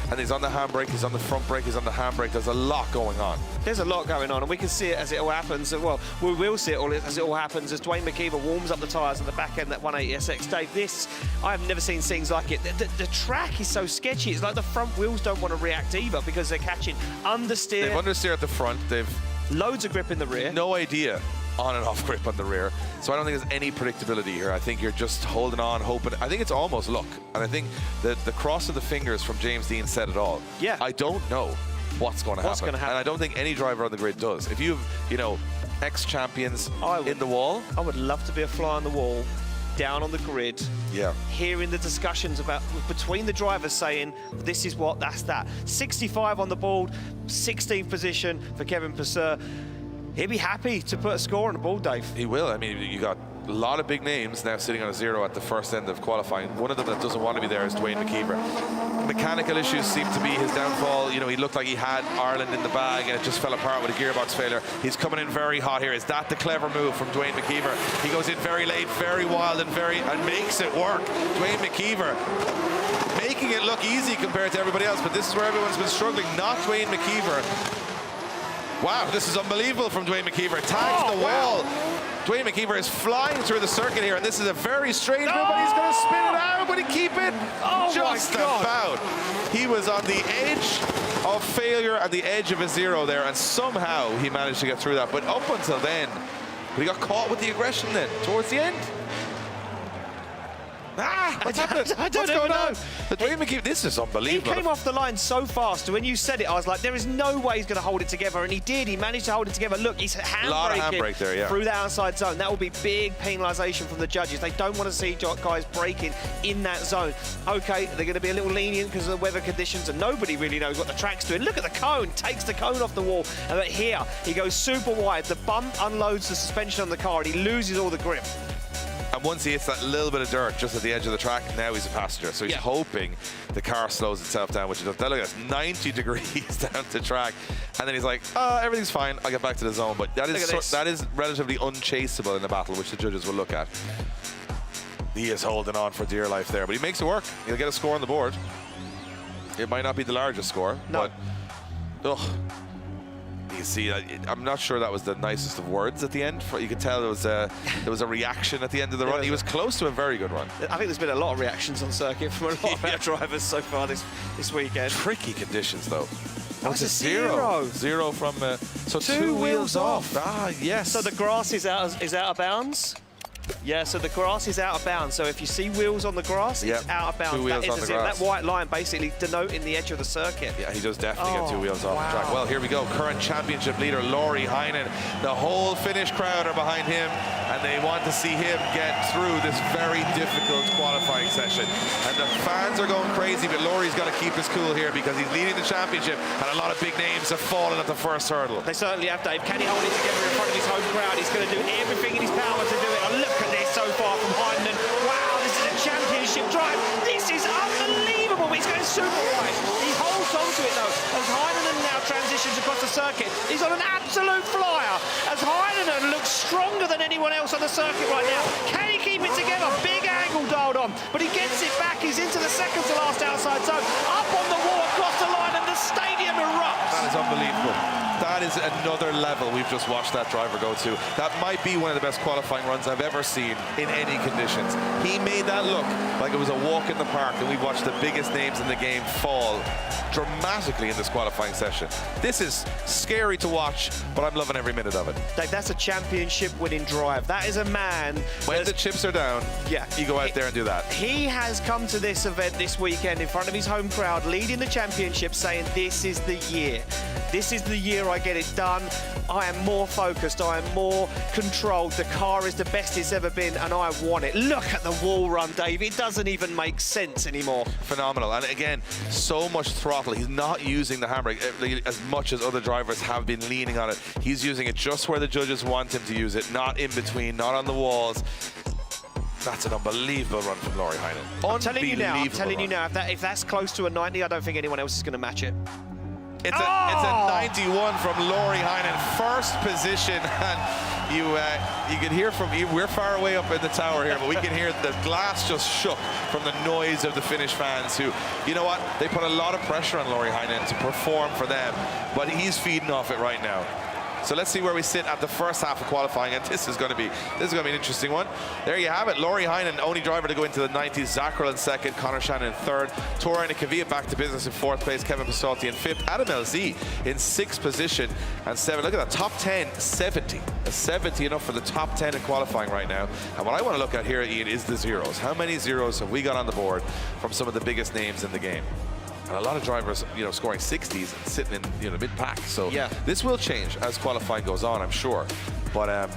S1: And he's on the handbrake, he's on the front brake, he's on the handbrake. There's a lot going on.
S2: There's a lot going on, and we can see it as it all happens. Well, we will see it all as it all happens as Dwayne McKeever warms up the tyres at the back end, that 180SX. Dave, I have never seen scenes like it. The track is so sketchy. It's like the front wheels don't want to react either because they're catching understeer.
S1: They've understeer at the front. They've
S2: loads of grip in the rear.
S1: No idea on and off grip on the rear. So I don't think there's any predictability here. I think you're just holding on, hoping. I think it's almost luck. And I think that the cross of the fingers from James Deane said it all.
S2: Yeah.
S1: I don't know what's going to happen. And I don't think any driver on the grid does. If you've, ex-champions in the wall.
S2: I would love to be a fly on the wall, down on the grid, hearing the discussions between the drivers saying, this is what, that's that. 65 on the board, 16th position for Kevin Pizor. He'll be happy to put a score on the board, Dave.
S1: He will. I mean, you got a lot of big names now sitting on a 0 at the first end of qualifying. One of them that doesn't want to be there is Dwayne McKeever. Mechanical issues seem to be his downfall. He looked like he had Ireland in the bag and it just fell apart with a gearbox failure. He's coming in very hot here. Is that the clever move from Dwayne McKeever? He goes in very late, very wild, and makes it work. Dwayne McKeever making it look easy compared to everybody else, but this is where everyone's been struggling, not Dwayne McKeever. Wow, this is unbelievable from Dwayne McKeever. Tags the wall. Dwayne McKeever is flying through the circuit here, and this is a very strange move, but he's going to spin it out. Would he keep it?
S2: Oh,
S1: just
S2: my God.
S1: about. He was on the edge of failure, at the edge of a zero there, and somehow he managed to get through that. But up until then, he got caught with the aggression then, towards the end. What's happening?
S2: I don't
S1: What's going
S2: know.
S1: on? Dwayne McKeever, this is
S2: He
S1: unbelievable.
S2: came off the line so fast. When you said it, I was like, there is no way he's going to hold it together. And he did. He managed to hold it together. Look, he's
S1: Lot of
S2: handbraking
S1: handbrake there, yeah.
S2: through the outside zone. That will be big penalisation from the judges. They don't want to see guys braking in that zone. OK, they're going to be a little lenient because of the weather conditions, and nobody really knows what the track's doing. Look at the cone. Takes the cone off the wall. And here, he goes super wide. The bump unloads the suspension on the car, and he loses all the grip.
S1: And once he hits that little bit of dirt just at the edge of the track, now he's a passenger. So he's hoping the car slows itself down, which it does. Look at this, 90 degrees down to track. And then he's like, everything's fine. I'll get back to the zone. But that is relatively unchaseable in the battle, which the judges will look at. He is holding on for dear life there, but he makes it work. He'll get a score on the board. It might not be the largest score, but you see, I'm not sure that was the nicest of words at the end. You could tell there was a reaction at the end of the run. He was close to a very good run.
S2: I think there's been a lot of reactions on circuit from a lot of our drivers so far this weekend.
S1: Tricky conditions, though.
S2: Oh, it's a zero.
S1: Zero from so
S2: Two wheels off.
S1: Ah, yes.
S2: So the grass is out of bounds. Yeah, so the grass is out of bounds. So if you see wheels on the grass, it's out of bounds.
S1: Two wheels on the grass.
S2: That white line basically denoting the edge of the circuit.
S1: Yeah, he does definitely get two wheels off the track. Well, here we go. Current championship leader, Laurie Heinen. The whole Finnish crowd are behind him, and they want to see him get through this very difficult qualifying session. And the fans are going crazy, but Laurie's got to keep his cool here because he's leading the championship, and a lot of big names have fallen at the first hurdle.
S2: They certainly have, Dave. Can he hold it together in front of his home crowd? He's going to do everything in his power to do it. And look at this so far from Heinen. Wow, this is a championship drive. This is unbelievable. He's going super wide. He holds on to it, though, as Heinen now transitions across the circuit. He's on an absolute flyer, as Heinen looks stronger than anyone else on the circuit right now. Can he keep it together? Big angle dialed on, but he gets it back. He's into the second to last outside zone. Up on the wall, across the line, and the stadium erupts.
S1: That is unbelievable. That is another level we've just watched that driver go to. That might be one of the best qualifying runs I've ever seen in any conditions. He made that look like it was a walk in the park, and we've watched the biggest names in the game fall dramatically in this qualifying session. This is scary to watch, but I'm loving every minute of it.
S2: Dave, that's a championship-winning drive. That is a man.
S1: When the chips are down, you go out there and do that.
S2: He has come to this event this weekend in front of his home crowd, leading the championship, saying, this is the year. This is the year I get it done. I am more focused. I am more controlled. The car is the best it's ever been, and I want it. Look at the wall run, Dave. It doesn't even make sense anymore.
S1: Phenomenal. And again, so much throttle. He's not using the handbrake as much as other drivers have been leaning on it. He's using it just where the judges want him to use it, not in between, not on the walls. That's an unbelievable run from Laurie Heinen.
S2: I'm telling you now, if that's close to a 90, I don't think anyone else is going to match it.
S1: It's a 91 from Laurie Heinen, first position, and you can hear from we're far away up in the tower here, but we can hear the glass just shook from the noise of the Finnish fans who, you know what, they put a lot of pressure on Laurie Heinen to perform for them, but he's feeding off it right now. So let's see where we sit at the first half of qualifying, and this is going to be an interesting one. There you have it. Laurie Heinen, only driver to go into the 90s. Zacharel in second, Connor Shannon in third. Toraine Kavia back to business in fourth place. Kevin Passalti in fifth. Adam LZ in sixth position and seven. Look at that, top 10, 70. A 70 enough for the top 10 in qualifying right now. And what I want to look at here, Ian, is the zeros. How many zeros have we got on the board from some of the biggest names in the game? And a lot of drivers, scoring 60s and sitting in, mid-pack. So this will change as qualifying goes on, I'm sure. But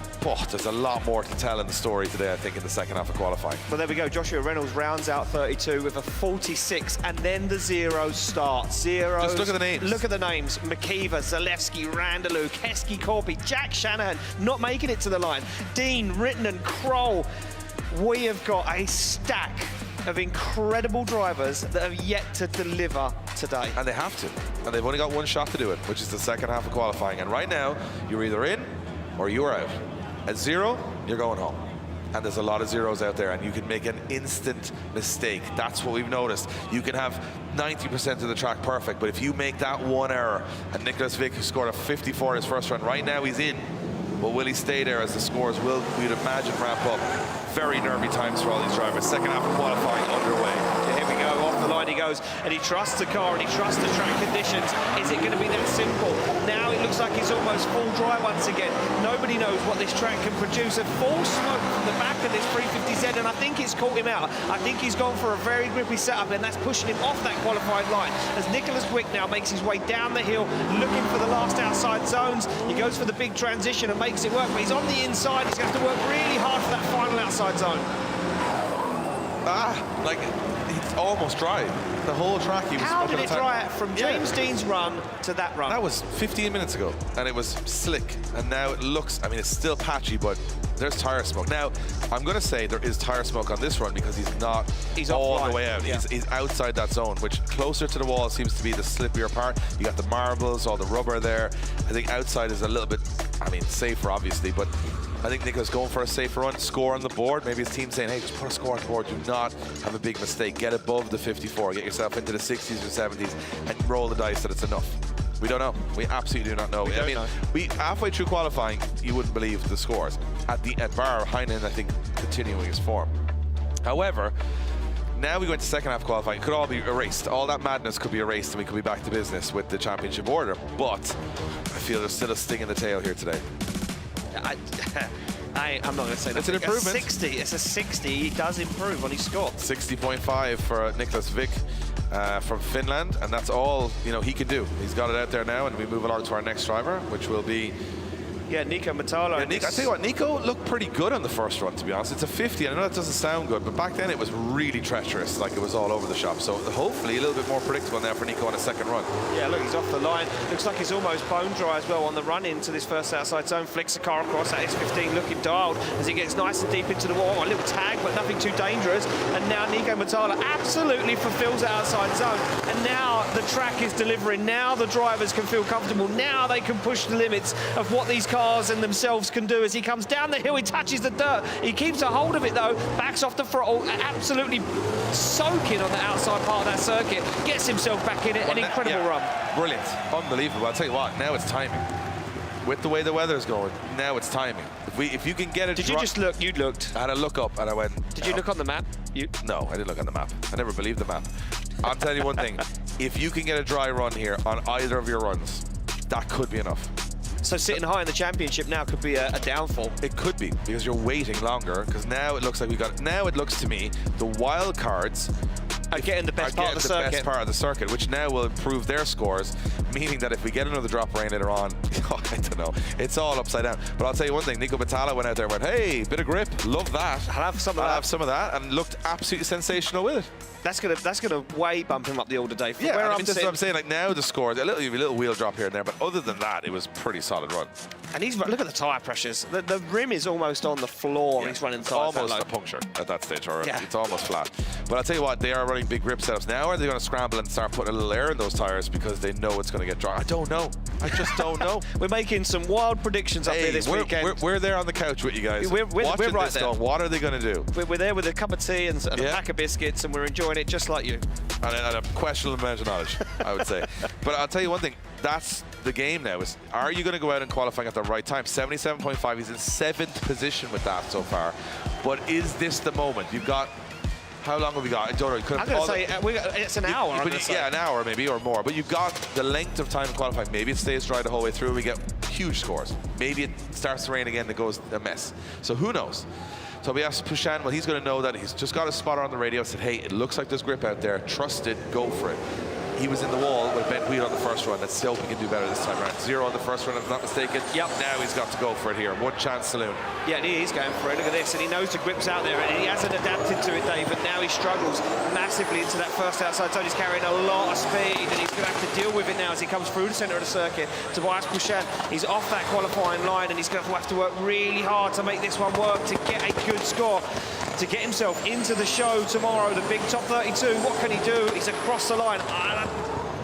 S1: there's a lot more to tell in the story today, I think, in the second half of qualifying.
S2: Well, there we go. Joshua Reynolds rounds out 32 with a 46, and then the zeros start. Zeros.
S1: Just look at the names.
S2: Look at the names. McKeever, Zalewski, Randalou, Keski, Corpy, Jack Shanahan, not making it to the line. Dean, Rittinen, Kroll. We have got a stack of incredible drivers that have yet to deliver today.
S1: And they have to. And they've only got one shot to do it, which is the second half of qualifying. And right now, you're either in or you're out. At zero, you're going home. And there's a lot of zeros out there, and you can make an instant mistake. That's what we've noticed. You can have 90% of the track perfect, but if you make that one error, and Nicholas Vick, who scored a 54 in his first run, right now he's in. But will he stay there as the scores will, we'd imagine, ramp up? Very nervy times for all these drivers. Second half of qualifying underway.
S2: Yeah, here we go, off the line he goes, and he trusts the car and he trusts the track conditions. Is it going to be that simple? Now it looks like it's almost full dry once again. Nobody knows what this track can produce. A full smoke from the back of this 350Z, and I think it's caught him out. I think he's gone for a very grippy setup, and that's pushing him off that qualified line. As Nicholas Wick now makes his way down the hill, looking for the last outside zones. He goes for the big transition and makes it work, but he's on the inside. He's going to have to work really hard for that final outside zone.
S1: Like, it's almost dry. The whole track he was
S2: How did
S1: smoking
S2: it
S1: the
S2: dry from James Dean's run to that run?
S1: That was 15 minutes ago, and it was slick. And now it looks, I mean, it's still patchy, but there's tire smoke. Now, I'm going to say there is tire smoke on this run because he's all
S2: offline.
S1: the way out.
S2: Yeah.
S1: He's outside that zone, which closer to the wall seems to be the slippier part. You got the marbles, all the rubber there. I think outside is a little bit, I mean, safer, obviously, but I think Nico's going for a safer run, score on the board. Maybe his team's saying, hey, just put a score on the board. Do not have a big mistake. Get above the 54. Get yourself into the 60s or 70s and roll the dice that it's enough. We don't know. We absolutely do not know. I mean, we halfway through qualifying, you wouldn't believe the scores. At bar, Heinen, I think, continuing his form. However, now we go into second half qualifying. It could all be erased. All that madness could be erased, and we could be back to business with the championship order. But I feel there's still a sting in the tail here today.
S2: I'm not going to say that.
S1: It's an improvement.
S2: It's a 60. He does improve on his score.
S1: 60.5 for Nicholas Wick from Finland, and that's all he can do. He's got it out there now, and we move along to our next driver, which will be
S2: Nico Matala.
S1: Yeah, I tell you what, Nico looked pretty good on the first run, to be honest. It's a 50, I know that doesn't sound good, but back then it was really treacherous, like it was all over the shop. So hopefully a little bit more predictable now for Nico on a second run.
S2: Yeah, look, he's off the line. Looks like he's almost bone dry as well on the run into this first outside zone. Flicks the car across that S15, looking dialed as he gets nice and deep into the wall. A little tag, but nothing too dangerous. And now Nico Matala absolutely fulfills the outside zone. And now the track is delivering. Now the drivers can feel comfortable. Now they can push the limits of what these cars and themselves can do. As he comes down the hill, he touches the dirt. He keeps a hold of it though, backs off the throttle, absolutely soaking on the outside part of that circuit, gets himself back in it. An incredible run.
S1: Brilliant, unbelievable. I'll tell you what, now it's timing. With the way the weather's going, now it's timing. If you can get it.
S2: Did you just look? You looked.
S1: I had a look up and I went.
S2: Did you look on the map?
S1: No, I didn't look on the map. I never believed the map. I'll tell you one thing. If you can get a dry run here on either of your runs, that could be enough.
S2: So sitting high in the championship now could be a downfall.
S1: It could be, because you're waiting longer, because now it looks like now it looks to me, the wild cards
S2: are getting the best part of the circuit.
S1: Which now will improve their scores, meaning that if we get another drop rain later on, I don't know, it's all upside down. But I'll tell you one thing, Nico Matala went out there and went, hey, bit of grip, love that.
S2: I'll have some of that,
S1: and looked absolutely sensational with it.
S2: That's gonna way bump him up the order day.
S1: Yeah, I mean, that's what I'm saying. Like now the scores, a little wheel drop here and there, but other than that, it was pretty solid run.
S2: And look at the tyre pressures. The rim is almost on the floor. Yeah. He's running tyres
S1: almost a puncture at that stage, or it's almost flat. But I'll tell you what, they are running big grip setups now. Are they going to scramble and start putting a little air in those tires because they know it's going to get dry? I don't know. I just don't know.
S2: We're making some wild predictions up here this weekend.
S1: We're there on the couch with you guys.
S2: We're right there.
S1: What are they going to do?
S2: We're there with a cup of tea and a pack of biscuits, and we're enjoying it just like you.
S1: And a questionable amount of knowledge, I would say. But I'll tell you one thing, that's the game now. Are you going to go out and qualifying at the right time? 77.5, he's in 7th position with that so far. But is this the moment? You've got, how long have we got? I don't know.
S2: I'm going to say, it's an hour.
S1: Yeah, an hour maybe, or more. But you've got the length of time in qualifying. Maybe it stays dry the whole way through and we get huge scores. Maybe it starts to rain again and it goes a mess. So who knows? So we asked Pushan, well, he's going to know that he's just got a spotter on the radio, said, hey, it looks like there's grip out there. Trust it, go for it. He was in the wall with bent wheel on the first run. Let's hope he can do better this time around. 0 on the first run, if I'm not mistaken. Yep. Now he's got to go for it here. One chance saloon.
S2: Yeah, and he is going for it. Look at this. And he knows the grip's out there. And he hasn't adapted to it, Dave. But now he struggles massively into that first outside zone. He's carrying a lot of speed. And he's going to have to deal with it now as he comes through the centre of the circuit. Tobias Pushan, he's off that qualifying line. And he's going to have to work really hard to make this one work, to get a good score, to get himself into the show tomorrow. The big top 32. What can he do? He's across the line.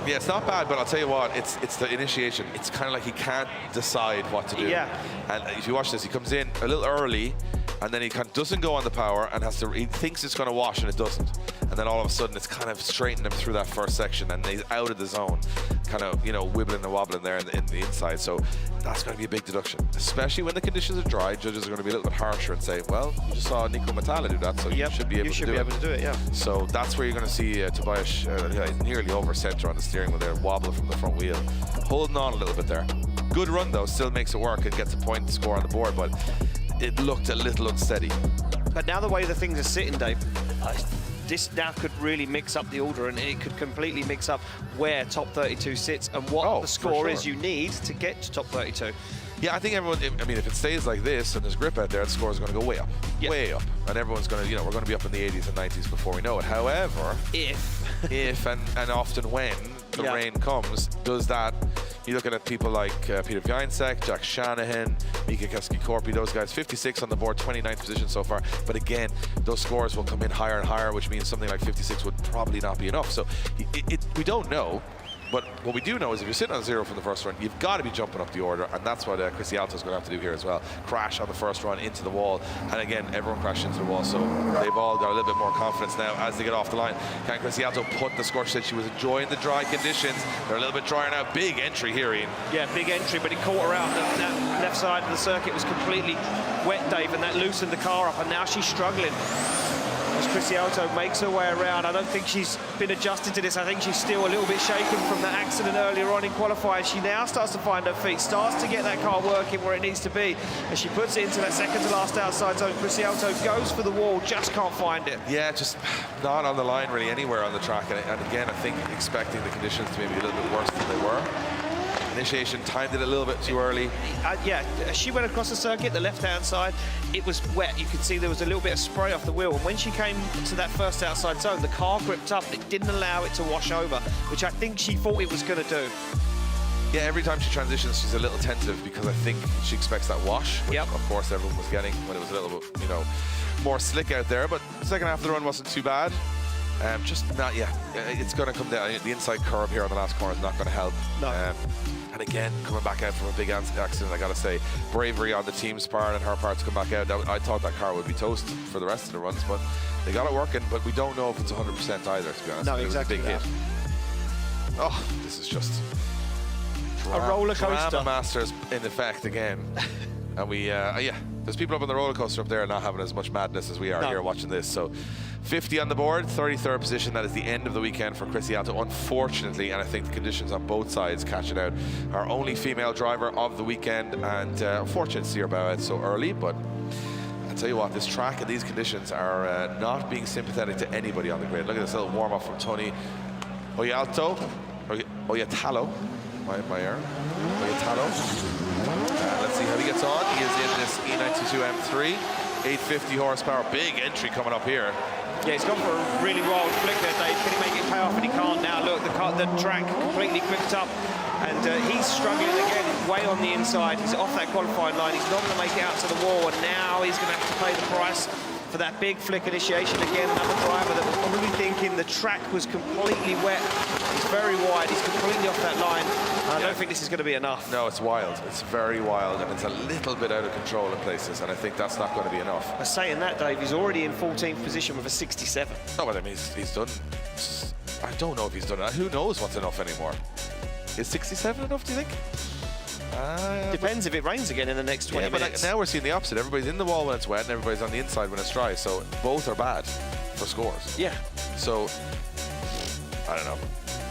S1: Yeah, it's not bad, but I'll tell you what, it's the initiation. It's kind of like he can't decide what to do.
S2: Yeah.
S1: And if you watch this, he comes in a little early, and then he kind of doesn't go on the power, and he thinks it's going to wash, and it doesn't. And then all of a sudden, it's kind of straightened him through that first section, and he's out of the zone. kind of, you know, wibbling and wobbling there in the inside. So that's going to be a big deduction, especially when the conditions are dry. Judges are going to be a little bit harsher and say, well, you just saw Nico Matala do that, so you should be able to do it.
S2: Yeah.
S1: So that's where you're going to see Tobias nearly over center on the steering wheel there, wobble from the front wheel, holding on a little bit there. Good run though, still makes it work and gets a point score on the board, but it looked a little unsteady.
S2: But now the way the things are sitting, Dave, this now could really mix up the order, and it could completely mix up where top 32 sits and what the score is you need to get to top 32.
S1: Yeah, I think everyone, I mean, if it stays like this and there's grip out there, the score is going to go way up, way up. And everyone's going to, you know, we're going to be up in the 80s and 90s before we know it. However, if and often when the rain comes, does that, you're looking at people like Peter Wiańczek, Jack Shanahan, Mika Keski-Korpi, those guys, 56 on the board, 29th position so far. But again, those scores will come in higher and higher, which means something like 56 would probably not be enough. So we don't know. But what we do know is if you're sitting on 0 from the first run, you've got to be jumping up the order, and that's what Cristialto is going to have to do here as well. Crash on the first run into the wall, and again, everyone crashed into the wall, so they've all got a little bit more confidence now as they get off the line. Can Cristialto put the score? She said she was enjoying the dry conditions. They're a little bit drier now. Big entry here, Ian. Yeah,
S2: big entry, but he caught her out. That left side of the circuit was completely wet, Dave, and that loosened the car up, and now she's struggling. As Cristialto makes her way around, I don't think she's been adjusted to this. I think she's still a little bit shaken from that accident earlier on in qualifying. She now starts to find her feet, starts to get that car working where it needs to be, and she puts it into that second to last outside zone. Cristialto goes for the wall, just can't find it.
S1: Yeah, just not on the line really anywhere on the track. And again, I think expecting the conditions to maybe be a little bit worse than they were. Initiation timed it a little bit too early.
S2: Yeah, she went across the circuit, the left-hand side. It was wet. You could see there was a little bit of spray off the wheel. And when she came to that first outside zone, the car gripped up. It didn't allow it to wash over, which I think she thought it was going to do.
S1: Yeah, every time she transitions, she's a little tentative because I think she expects that wash, which of course everyone was getting when it was a little bit, you know, more slick out there. But the second half of the run wasn't too bad. Just not, it's going to come down. The inside curve here on the last corner is not going to help.
S2: No.
S1: And again, coming back out from a big accident, I got to say, bravery on the team's part and her part to come back out. I thought that car would be toast for the rest of the runs, but they got it working. But we don't know if it's 100% either, to be honest.
S2: No, exactly.
S1: It was a big hit. Oh, this is just
S2: a roller coaster.
S1: Drama Masters in effect again. And we, there's people up on the roller coaster up there not having as much madness as we are here watching this. So 50 on the board, 33rd position. That is the end of the weekend for Cristialto, unfortunately, and I think the conditions on both sides catch it out. Our only female driver of the weekend, and unfortunate to see her bow out so early, but I'll tell you what, this track and these conditions are not being sympathetic to anybody on the grid. Look at this little warm-up from Tony Oyalto, Oyatalo, my error, Oyatalo. Let's see how he gets on. He is in this E92 M3, 850 horsepower, big entry coming up here.
S2: Yeah, he's gone for a really wild flick there, Dave. Can he make it pay off? And he can't now. Look, the track completely gripped up. And he's struggling again, way on the inside. He's off that qualifying line. He's not going to make it out to the wall. And now he's going to have to pay the price for that big flick initiation. Again, another driver that was probably thinking the track was completely wet. He's very wide. He's completely off that line. I don't think this is going to be enough.
S1: No, it's wild. It's very wild, and it's a little bit out of control in places, and I think that's not going to be enough.
S2: By saying that, Dave, he's already in 14th position with a 67.
S1: No, but I mean, he's done. I don't know if he's done it. Who knows what's enough anymore? Is 67 enough, do you think?
S2: Depends if it rains again in the next 20 minutes.
S1: But now we're seeing the opposite. Everybody's in the wall when it's wet, and everybody's on the inside when it's dry, so both are bad for scores.
S2: Yeah.
S1: So, I don't know.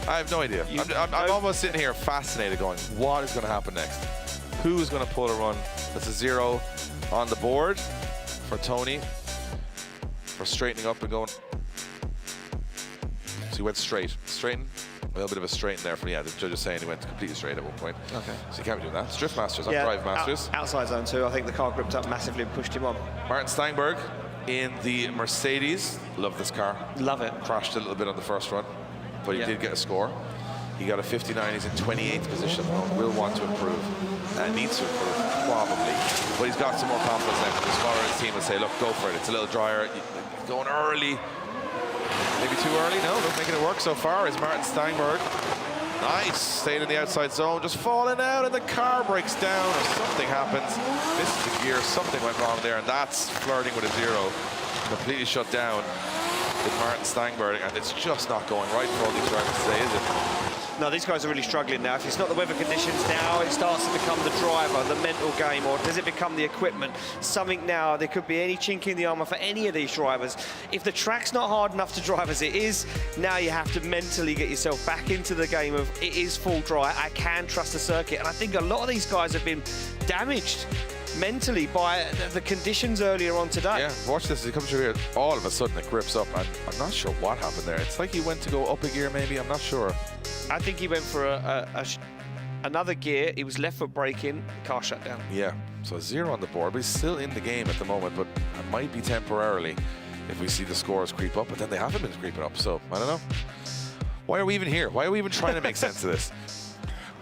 S1: I have no idea. I'm almost sitting here fascinated going, what is going to happen next? Who's going to pull a run? That's a 0 on the board for Tony for straightening up and going. So he went straight. Straighten. A little bit of a straighten there from, the judge is saying he went completely straight at one point. Okay. So you can't be doing that. It's Drift Masters, not Drive Masters.
S2: Outside zone 2, I think the car gripped up massively and pushed him on.
S1: Martin Steinberg in the Mercedes. Love this car.
S2: Love it.
S1: Crashed a little bit on the first run, but he did get a score. He got a 59, he's in 28th position. Will want to improve, needs to improve, probably. But he's got some more confidence now. His father and his team will say, look, go for it. It's a little drier, going early. Maybe too early, no, not making it work so far is Martin Steinberg. Nice, staying in the outside zone, just falling out and the car breaks down or something happens. Misses the gear, something went wrong there, and that's flirting with a 0. Completely shut down with Martin Steinberg, and it's just not going right for all these drivers today, is it?
S2: No, these guys are really struggling now. If it's not the weather conditions now, it starts to become the driver, the mental game, or does it become the equipment? Something now, there could be any chink in the armour for any of these drivers. If the track's not hard enough to drive as it is, now you have to mentally get yourself back into the game of it is full dry, I can trust the circuit. And I think a lot of these guys have been damaged mentally by the conditions earlier on today.
S1: Yeah, watch this as he comes through here. All of a sudden it grips up, and I'm not sure what happened there. It's like he went to go up a gear maybe, I'm not sure.
S2: I think he went for another gear. He was left foot braking, car shut down.
S1: Yeah, so 0 on the board, but he's still in the game at the moment, but it might be temporarily if we see the scores creep up, but then they haven't been creeping up, so I don't know. Why are we even here? Why are we even trying to make sense of this?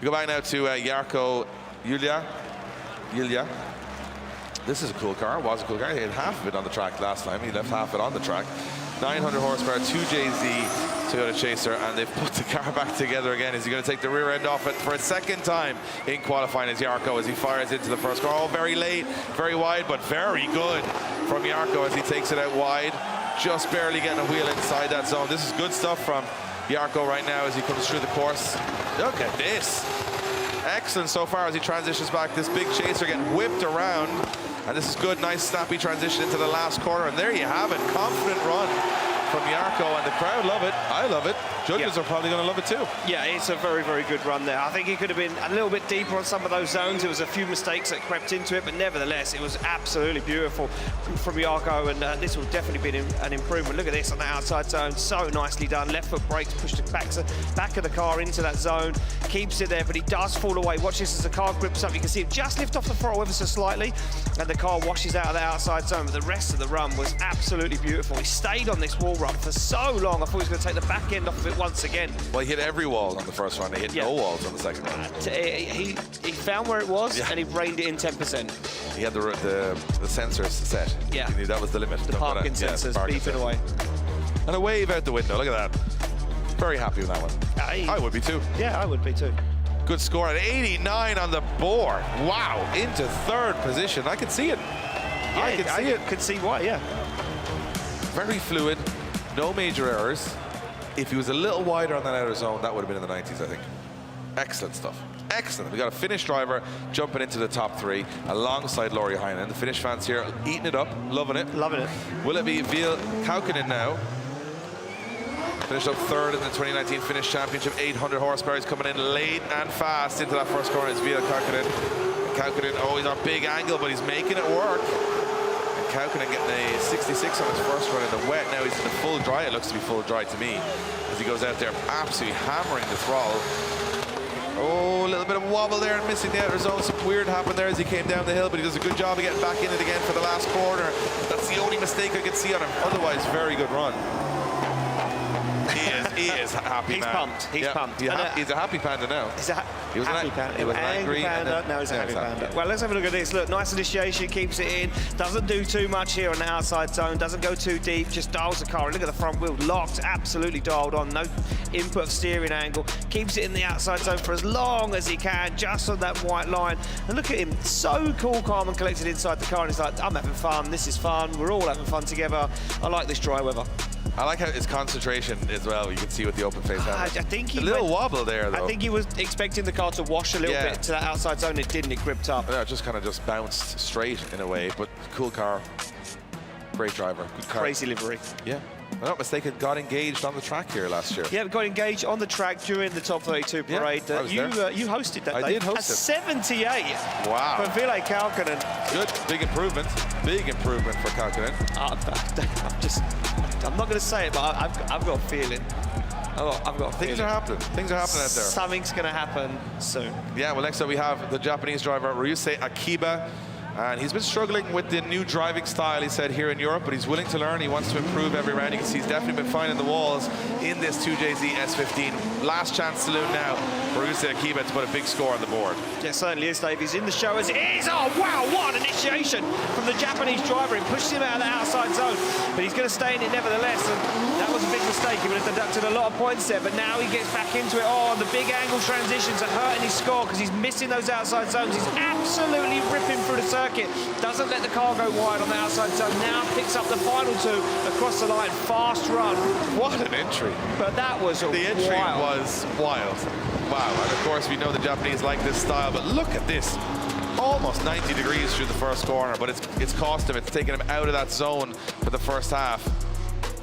S1: We go back now to Jarkko Ylä. This is a cool car, was a cool car. He had half of it on the track last time. He left half of it on the track. 900 horsepower, 2JZ Toyota Chaser, and they've put the car back together again. Is he going to take the rear end off it for a second time in qualifying as Jarkko as he fires into the first car? Oh, very late, very wide, but very good from Jarkko as he takes it out wide. Just barely getting a wheel inside that zone. This is good stuff from Jarkko right now as he comes through the course. Look at this. Excellent so far as he transitions back. This big Chaser getting whipped around. And this is good, nice snappy transition into the last corner. And there you have it, confident run from Jarkko, and the crowd love it. I love it. Judges are probably going to love it too.
S2: Yeah, it's a very, very good run there. I think he could have been a little bit deeper on some of those zones. There was a few mistakes that crept into it, but nevertheless, it was absolutely beautiful from Jarkko, and this will definitely be an improvement. Look at this on the outside zone, so nicely done. Left foot brakes, pushed it back of the car into that zone, keeps it there, but he does fall away. Watch this as the car grips up. You can see him just lift off the throttle ever so slightly, and the car washes out of the outside zone, but the rest of the run was absolutely beautiful. He stayed on this wall run for so long, I thought he was going to take the back end off of it once again.
S1: Well, he hit every wall on the first run. He hit no walls on the second run.
S2: He found where it was, and he reined it in 10%.
S1: He had the sensors set.
S2: Yeah.
S1: He knew that was the limit.
S2: The parking sensors beeping away.
S1: And a wave out the window. Look at that. Very happy with that one. I would be too.
S2: Yeah, I would be too.
S1: Good score at 89 on the board. Wow, into third position. I can see it.
S2: Yeah,
S1: I can see it.
S2: Could see why, yeah.
S1: Very fluid, no major errors. If he was a little wider on that outer zone, that would have been in the 90s, I think. Excellent stuff. Excellent. We got a Finnish driver jumping into the top 3 alongside Lauri Heinen. The Finnish fans here eating it up, loving it.
S2: Loving it.
S1: Will it be Ville Kaukonen now? Finished up third in the 2019 Finnish Championship. 800 horsepower. He's coming in late and fast into that first corner. It's Ville Kaukonen. Kaukonen, oh, he's on big angle, but he's making it work. Kaukonen getting a 66 on his first run in the wet. Now he's in the full dry. It looks to be full dry to me as he goes out there absolutely hammering the throttle. Oh, a little bit of wobble there and missing the outer zone. Some weird happened there as he came down the hill, but he does a good job of getting back in it again for the last corner. That's the only mistake I could see on him. Otherwise, very good run. He is happy.
S2: He's pumped. He's pumped.
S1: He's a happy panda now.
S2: He was happy panda. He was an angry panda. Now he's a happy panda. Well, let's have a look at this. Look, nice initiation, keeps it in. Doesn't do too much here on the outside zone. Doesn't go too deep. Just dials the car. Look at the front wheel, locked, absolutely dialed on. No input of steering angle. Keeps it in the outside zone for as long as he can, just on that white line. And look at him, so cool, calm, and collected inside the car. And he's like, I'm having fun. This is fun. We're all having fun together. I like this dry weather.
S1: I like how his concentration as well. You can see with the open face.
S2: I think he
S1: a little wobble there, though.
S2: I think he was expecting the car to wash a little bit to that outside zone. It didn't. It gripped up.
S1: Yeah, it just kind of just bounced straight in a way. But cool car, great driver, good car.
S2: Crazy livery.
S1: Yeah. If I'm not mistaken, got engaged on the track here last year.
S2: Yeah, we got engaged on the track during the Top 32 parade.
S1: I was there.
S2: You hosted that day.
S1: I did host
S2: it. 78.
S1: Wow.
S2: For Ville Kaukonen.
S1: Good, big improvement. Big improvement for Kaukonen.
S2: I'm not going to say it, but I've got a feeling. I've got a feeling.
S1: Things are happening. Things are happening out there.
S2: Something's going to happen soon.
S1: Yeah, well, next up we have the Japanese driver, Ryusei Akiba. And he's been struggling with the new driving style, he said, here in Europe, but he's willing to learn. He wants to improve every round. You can see he's definitely been finding the walls in this 2JZ S15. Last chance saloon now for Ryusei Akiba to put a big score on the board.
S2: Yeah, certainly is, Dave. He's in the show as it is. Oh, wow, what an initiation from the Japanese driver. It pushed him out of the outside zone, but he's going to stay in it nevertheless. And that was a big mistake. He would have deducted a lot of points there, but now he gets back into it. Oh, the big angle transitions are hurting his score because he's missing those outside zones. He's absolutely ripping through the circuit. Doesn't let the car go wide on the outside zone. Now picks up the final two across the line. Fast run.
S1: What an entry.
S2: But that was a
S1: The entry was wild. Wow, and of course we know the Japanese like this style, but look at this. Almost 90 degrees through the first corner, but it's cost him. It's taken him out of that zone for the first half.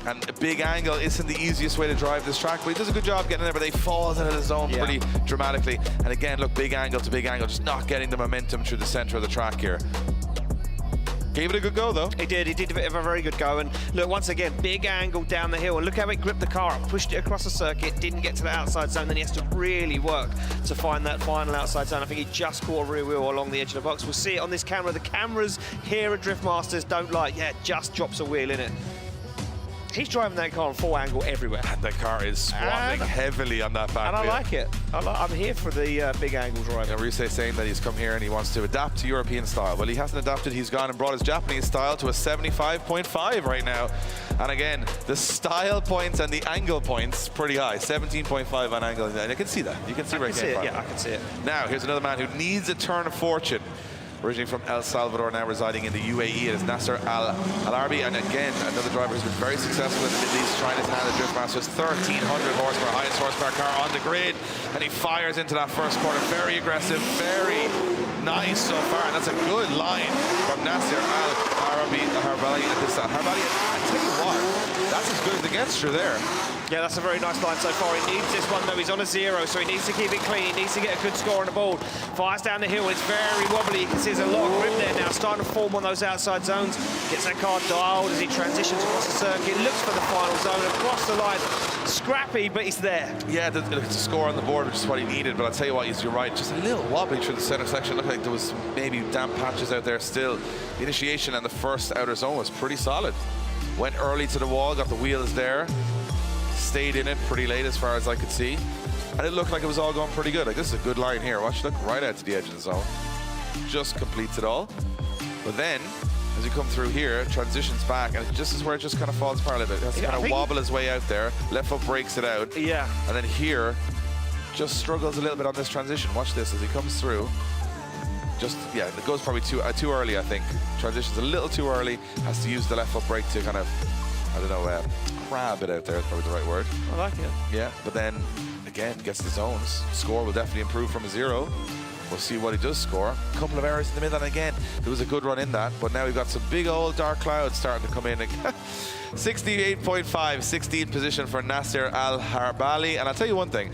S1: And a big angle isn't the easiest way to drive this track, but he does a good job getting there, but they falls out of the zone pretty dramatically. And again, look, big angle to big angle, just not getting the momentum through the center of the track here. Gave it a good go, though.
S2: He did have a very good go. And look, once again, big angle down the hill. And look how he gripped the car up, pushed it across the circuit, didn't get to the outside zone. Then he has to really work to find that final outside zone. I think he just caught a rear wheel along the edge of the box. We'll see it on this camera. The cameras here at Drift Masters don't like, just drops a wheel in it. He's driving that car on full angle everywhere.
S1: And the car is squatting heavily on that back
S2: And I
S1: wheel.
S2: like it. I'm here for the big angle driving.
S1: Ryusei saying that he's come here and he wants to adapt to European style. Well, he hasn't adapted. He's gone and brought his Japanese style to a 75.5 right now. And again, the style points and the angle points pretty high. 17.5 on angle. And I can see that. You can see right here.
S2: Yeah, I can see it.
S1: Now, here's another man who needs a turn of fortune. Originally from El Salvador, now residing in the UAE. It is Nasser Al-Arbi, and again, another driver who's been very successful in the Middle East, trying his hand at Drift Masters. 1,300 horsepower, highest horsepower car on the grid, and he fires into that first corner. Very aggressive, very nice so far, and that's a good line from Nasser Al-Arbi. I tell you what, that's as good as it gets through there.
S2: Yeah, that's a very nice line so far. He needs this one, though. He's on a 0, so he needs to keep it clean. He needs to get a good score on the board. Fires down the hill. It's very wobbly. You can see there's a lot of grip there now, starting to form on those outside zones. Gets that car dialed as he transitions across the circuit. Looks for the final zone, across the line. Scrappy, but he's there.
S1: Yeah, it's a score on the board, which is what he needed. But I'll tell you what, you're right. Just a little wobbly through the center section. Looked like there was maybe damp patches out there still. The initiation and the first outer zone was pretty solid. Went early to the wall, got the wheels there. Stayed in it pretty late as far as I could see. And it looked like it was all going pretty good. Like, this is a good line here. Watch, look right out to the edge of the zone. Just completes it all. But then, as you come through here, transitions back, and it just is where it just kind of falls apart a little bit. It has to kind of wobble his way out there. Left foot breaks it out.
S2: Yeah.
S1: And then here, just struggles a little bit on this transition. Watch this as he comes through. Just, yeah, it goes probably too early, I think. Transitions a little too early. Has to use the left foot brake to kind of, I don't know, grab it out there is probably the right word.
S2: I like it.
S1: Yeah, but then, again, gets the zones. Score will definitely improve from a 0. We'll see what he does score. A couple of errors in the middle, and again, there was a good run in that, but now we've got some big old dark clouds starting to come in. 68.5, 16th position for Nasser Al-Harbali, and I'll tell you one thing,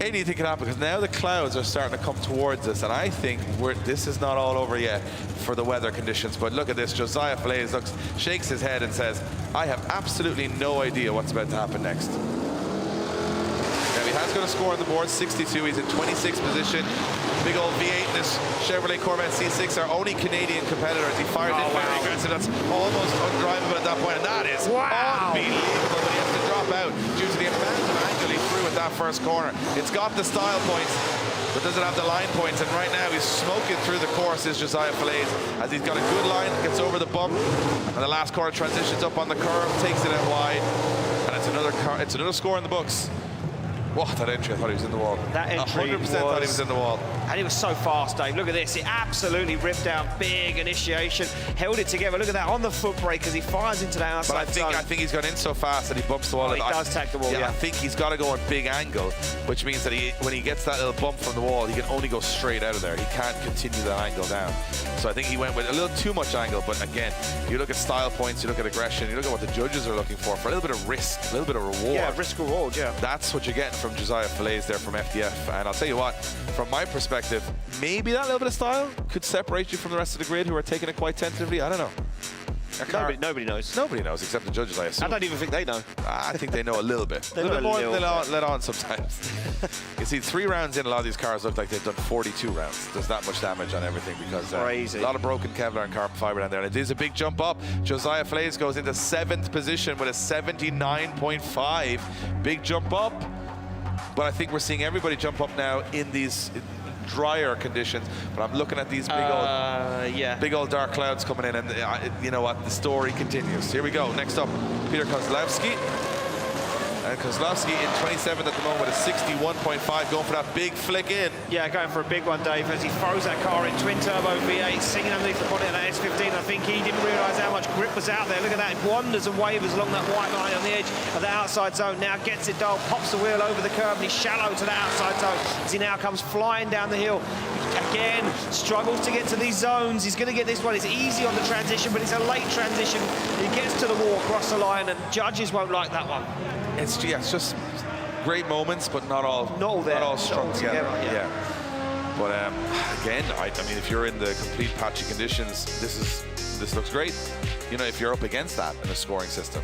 S1: anything can happen, because now the clouds are starting to come towards us, and I think this is not all over yet for the weather conditions. But look at this, Josiah Falaise shakes his head and says, I have absolutely no idea what's about to happen next. Now, he has got a score on the board, 62. He's in 26th position. Big old V8 in this Chevrolet Corvette C6, our only Canadian competitors. He fired in very aggressive. That's almost undrivable at that point, and that is unbelievable. But he has to drop out due to the amount of angle he threw at that first corner. It's got the style points, but doesn't have the line points. And right now, he's smoking through the course, is Josiah Falaise, as he's got a good line, gets over the bump, and the last corner transitions up on the curve, takes it out wide, and it's another score in the books. What, that entry, I thought he was in the wall.
S2: That entry
S1: 100% thought he was in the wall.
S2: And it was so fast, Dave. Look at this. It absolutely ripped down. Big initiation. Held it together. Look at that on the foot brake as he fires into that outside zone.
S1: I think he's gone in so fast that he bumps the wall.
S2: He does tag the wall, yeah.
S1: I think he's got to go on big angle, which means that when he gets that little bump from the wall, he can only go straight out of there. He can't continue that angle down. So I think he went with a little too much angle. But again, you look at style points, you look at aggression, you look at what the judges are looking for a little bit of risk, a little bit of reward.
S2: Yeah, risk-reward, yeah.
S1: That's what you're getting from Josiah Falaise there from FDF. And I'll tell you what, from my perspective, maybe that little bit of style could separate you from the rest of the grid who are taking it quite tentatively. I don't know.
S2: Nobody knows.
S1: Nobody knows except the judges, I assume.
S2: I don't even think they know.
S1: I think they know a little bit.
S2: They
S1: a little bit more than
S2: bit.
S1: let on sometimes. You see, 3 rounds in, a lot of these cars look like they've done 42 rounds. There's that much damage on everything because
S2: crazy.
S1: A lot of broken Kevlar and carbon fiber down there. And it is a big jump up. Josiah Falaise goes into 7th position with a 79.5. Big jump up. But I think we're seeing everybody jump up now in these drier conditions. But I'm looking at these big old dark clouds coming in, and you know what? The story continues. Here we go. Next up, Peter Kozlowski. And Kozlowski in 27th at the moment with a 61.5, going for that big flick in.
S2: Yeah, going for a big one, Dave, as he throws that car in twin-turbo V8, singing underneath the bonnet of that S15. I think he didn't realise how much grip was out there. Look at that, it wanders and wavers along that white line on the edge of the outside zone. Now gets it dialed, pops the wheel over the curb, and he's shallow to the outside zone as he now comes flying down the hill. Again, struggles to get to these zones. He's going to get this one. It's easy on the transition, but it's a late transition. He gets to the wall, across the line, and judges won't like that one.
S1: It's just great moments, but not all strung together. Yeah. But again, I mean, if you're in the complete patchy conditions, this looks great. You know, if you're up against that in a scoring system.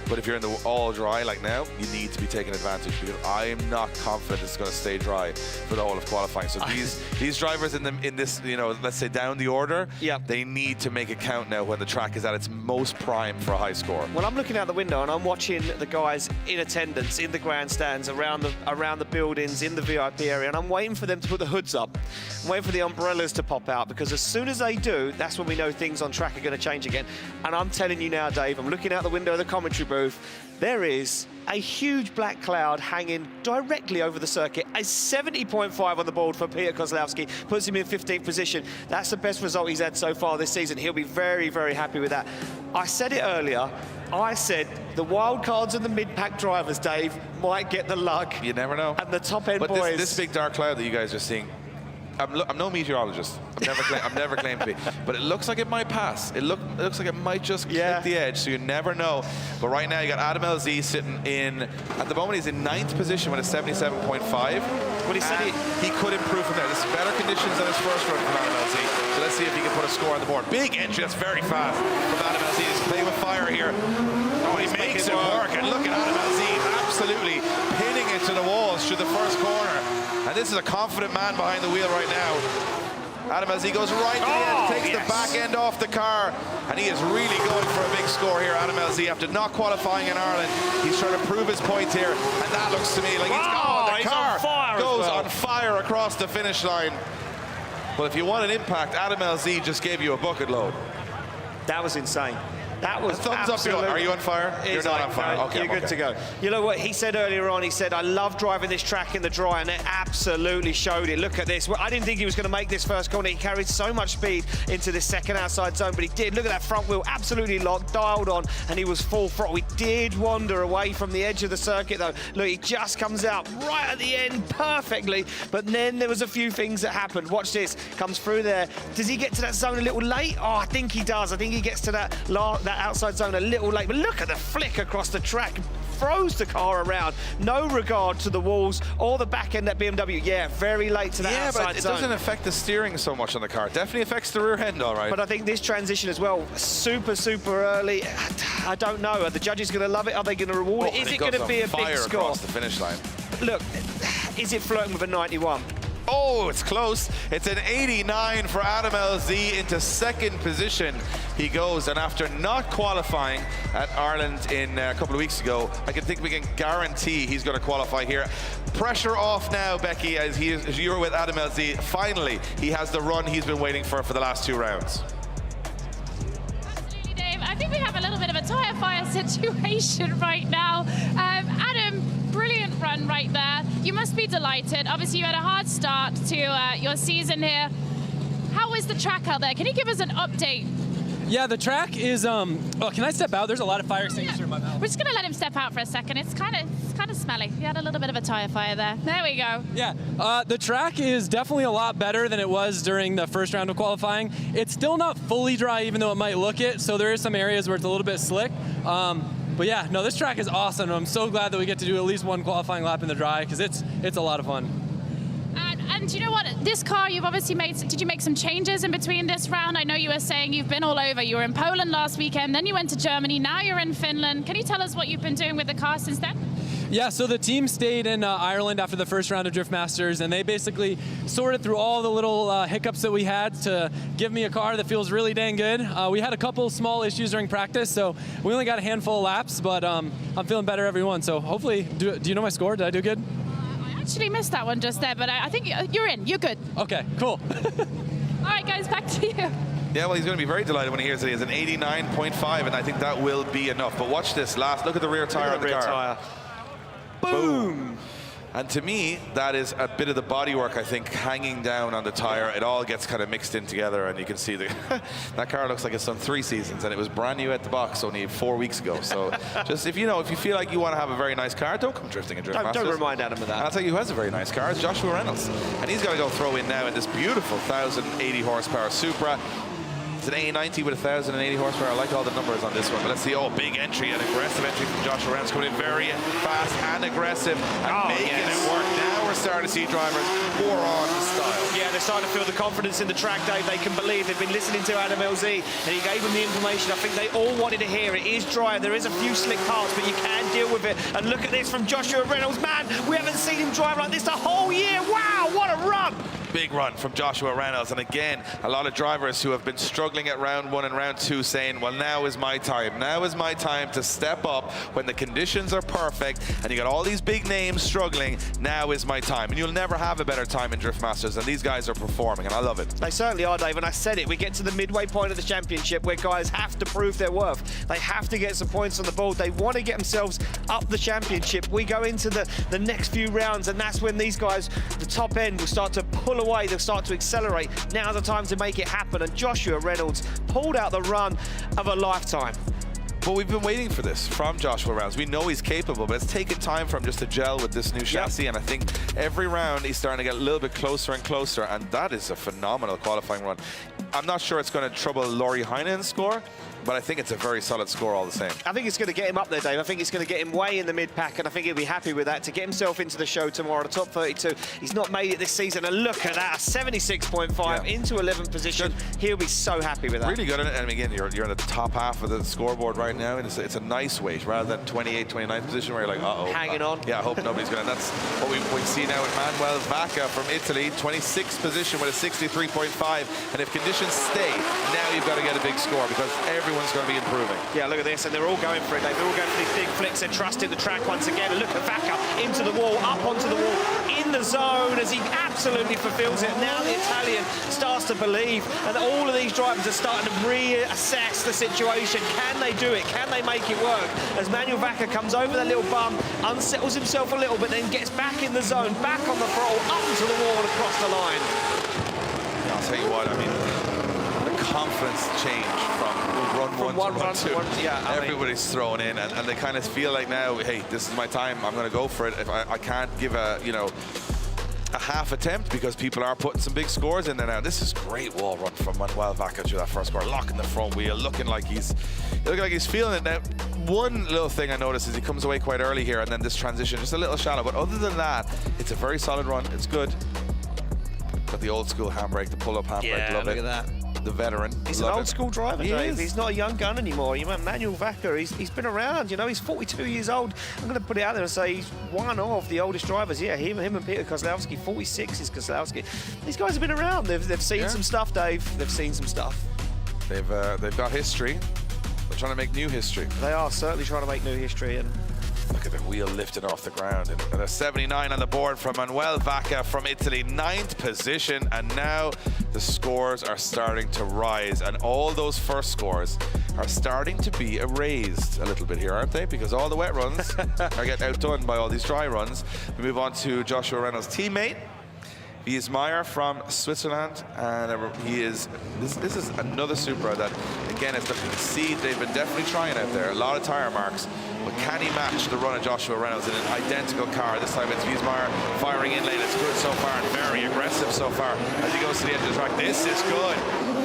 S1: But if you're in the all dry like now, you need to be taking advantage, because I am not confident it's going to stay dry for the whole of qualifying. So these drivers in this, you know, let's say down the order, they need to make it count now when the track is at its most prime for a high score.
S2: Well, I'm looking out the window and I'm watching the guys in attendance in the grandstands, around the buildings, in the VIP area, and I'm waiting for them to put the hoods up. I'm waiting for the umbrellas to pop out, because as soon as they do, that's when we know things on track are going to change again. And I'm telling you now, Dave, I'm looking out the window of the commentary booth. There is a huge black cloud hanging directly over the circuit. A 70.5 on the board for Peter Kozlowski, puts him in 15th position. That's the best result he's had so far this season. He'll be very, very happy with that. I said it earlier. I said the wild cards and the mid-pack drivers, Dave, might get the luck.
S1: You never know.
S2: And the top-end boys.
S1: But this big dark cloud that you guys are seeing, I'm no meteorologist. I've never claimed to be. But it looks like it might pass. It looks like it might just clip the edge, so you never know. But right now, you got Adam LZ sitting in, at the moment, he's in 9th position with a 77.5.
S2: Well, he said
S1: he could improve from there. This is better conditions than his first run from Adam LZ. So let's see if he can put a score on the board. Big entry, that's very fast from Adam LZ. He's playing with fire here. Oh, he makes it work. And look at Adam LZ absolutely pinning it to the walls through the first corner. And this is a confident man behind the wheel right now. Adam LZ goes right to the end, takes the back end off the car, and he is really going for a big score here, Adam LZ. After not qualifying in Ireland, he's trying to prove his point here, and that looks to me like the car goes on fire across the finish line. Well, if you want an impact, Adam LZ just gave you a bucket load.
S2: That was insane. That was
S1: thumbs up. Are you on fire? You're not on fire. Okay,
S2: you're good to go. You know what he said earlier on? He said, I love driving this track in the dry, and it absolutely showed it. Look at this. Well, I didn't think he was going to make this first corner. He carried so much speed into this second outside zone, but he did. Look at that front wheel, absolutely locked, dialed on, and he was full throttle. He did wander away from the edge of the circuit, though. Look, he just comes out right at the end perfectly, but then there was a few things that happened. Watch this. Comes through there. Does he get to that zone a little late? Oh, I think he does. I think he gets to that outside zone a little late, but look at the flick across the track. Throws the car around, no regard to the walls or the back end at BMW. Yeah, very late to that outside zone.
S1: Yeah, but it doesn't affect the steering so much on the car. It definitely affects the rear end, all right.
S2: But I think this transition as well, super early. I don't know. Are the judges going to love it? Are they going to reward it? Is it going to be a big score?
S1: Across the finish line.
S2: Look, is it flirting with a 91?
S1: Oh, it's close. It's an 89 for Adam LZ into second position. He goes, and after not qualifying at Ireland in a couple of weeks ago, I think we can guarantee he's going to qualify here. Pressure off now, Becky, as you're with Adam LZ. Finally, he has the run he's been waiting for the last 2 rounds.
S3: Absolutely, Dave. I think we have a little bit of a tyre fire situation right now. Adam, brilliant run right there. You must be delighted. Obviously, you had a hard start to your season here. How is the track out there? Can you give us an update?
S8: Yeah, the track is, oh, can I step out? There's a lot of fire extinguisher in my mouth.
S3: We're just gonna let him step out for a second. It's kind of smelly. You had a little bit of a tire fire there. There we go.
S8: Yeah, the track is definitely a lot better than it was during the first round of qualifying. It's still not fully dry, even though it might look it, so there is some areas where it's a little bit slick. But yeah, no, this track is awesome. I'm so glad that we get to do at least one qualifying lap in the dry, because it's a lot of fun.
S3: And you know what? This car, you've obviously did you make some changes in between this round? I know you were saying you've been all over. You were in Poland last weekend, then you went to Germany, now you're in Finland. Can you tell us what you've been doing with the car since then?
S8: Yeah, so the team stayed in Ireland after the first round of Drift Masters, and they basically sorted through all the little hiccups that we had to give me a car that feels really dang good. We had a couple small issues during practice, so we only got a handful of laps, but I'm feeling better every one. So hopefully, do you know my score? Did I do good?
S3: I actually missed that one just there, but I think you're in. You're good.
S8: Okay, cool.
S3: All right, guys, back to you.
S1: Yeah, well, he's going to be very delighted when he hears that he has an 89.5, and I think that will be enough. But watch this last. Look at the rear tire on the car.
S2: Boom!
S1: And to me, that is a bit of the bodywork, I think, hanging down on the tire. It all gets kind of mixed in together, and you can see that car looks like it's done 3 seasons, and it was brand new at the box only 4 weeks ago. So just if you feel like you want to have a very nice car, don't come drifting in Drift Masters.
S2: Don't remind Adam of that.
S1: And I'll tell you who has a very nice car. It's Joshua Reynolds. And he's got to go throw in now in this beautiful 1,080 horsepower Supra. It's an A90 with 1,080 horsepower. I like all the numbers on this one. But let's see. Oh, big entry, an aggressive entry from Joshua Reynolds, coming in very fast and aggressive and making it work. Now we're starting to see drivers more on the style.
S2: Yeah, they're starting to feel the confidence in the track, Dave. They can believe. They've been listening to Adam LZ, and he gave them the information. I think they all wanted to hear it. It is dry. There is a few slick parts, but you can deal with it. And look at this from Joshua Reynolds. Man, we haven't seen him drive like this the whole year. Wow, what a run!
S1: Big run from Joshua Reynolds. And again, a lot of drivers who have been struggling at round 1 and round 2 saying, well, now is my time. Now is my time to step up when the conditions are perfect and you got all these big names struggling. Now is my time. And you'll never have a better time in Drift Masters, and these guys are performing, and I love it.
S2: They certainly are, Dave, and I said it. We get to the midway point of the championship where guys have to prove their worth. They have to get some points on the board. They want to get themselves up the championship. We go into the next few rounds, and that's when these guys, the top end, will start to pull away. They'll start to accelerate. Now's the time to make it happen, and Joshua Reynolds pulled out the run of a lifetime.
S1: But we've been waiting for this from Joshua Reynolds. We know he's capable, but it's taken time for him just to gel with this new chassis. And I think every round he's starting to get a little bit closer and closer, and that is a phenomenal qualifying run. I'm not sure it's going to trouble Laurie Heinen's score, but I think it's a very solid score all the same.
S2: I think it's going to get him up there, Dave. I think it's going to get him way in the mid-pack, and I think he'll be happy with that to get himself into the show tomorrow, the top 32. He's not made it this season, and look at that, 76.5 into 11th position. Good. He'll be so happy with that.
S1: Really good. And again, you're in the top half of the scoreboard right now, and it's a nice weight rather than 28th, 29th position where you're like, uh-oh.
S2: Hanging on.
S1: Yeah, I hope nobody's going to. That's what we see now with Manuel Vacca from Italy, 26th position with a 63.5. And if conditions stay, now you've got to get a big score because everyone's going to be improving.
S2: Yeah, look at this, and they're all going for it, Dave. They're all going for these big flicks. They're trusting the track once again. And look at Vacca into the wall, up onto the wall, in the zone as he absolutely fulfills it. Now the Italian starts to believe, and all of these drivers are starting to reassess the situation. Can they do it? Can they make it work? As Manuel Vacca comes over that little bump, unsettles himself a little, but then gets back in the zone, back on the throttle, up to the wall and across the line.
S1: Yeah, I'll tell you what, I mean, the confidence change from run one to run two.
S2: Yeah,
S1: everybody's thrown in, and they kind of feel like now, hey, this is my time. I'm going to go for it. If I can't give a half attempt because people are putting some big scores in there now. This is great wall run from Manuel Vacca through that first score, locking the front wheel, looking like he's feeling it now. One little thing I noticed is he comes away quite early here, and then this transition just a little shallow. But other than that, it's a very solid run. It's good. Got the old school handbrake, the pull-up handbrake.
S2: Yeah,
S1: love
S2: look
S1: it.
S2: at that.
S1: The veteran.
S2: He's an old school driver, Dave.
S1: Is.
S2: He's not a young gun anymore. You know, Manuel Vacca, he's been around, he's 42 years old. I'm going to put it out there and say he's one of the oldest drivers. Yeah, him and Peter Kozlowski, 46 is Kozlowski. These guys have been around. They've seen some stuff, Dave. They've seen some stuff.
S1: They've got history. They're trying to make new history.
S2: They are certainly trying to make new history. And
S1: look at the wheel lifted off the ground. And a 79 on the board from Manuel Vacca from Italy, 9th position. And now the scores are starting to rise. And all those first scores are starting to be erased a little bit here, aren't they? Because all the wet runs are getting outdone by all these dry runs. We move on to Joshua Reynolds' teammate, Wiesmeyer from Switzerland, and this is another Supra that, again, as the see, they've been definitely trying out there. A lot of tire marks, but can he match the run of Joshua Reynolds in an identical car? This time it's Wiesmeyer firing in lane. It's good so far and very aggressive so far as he goes to the edge of the track. This is good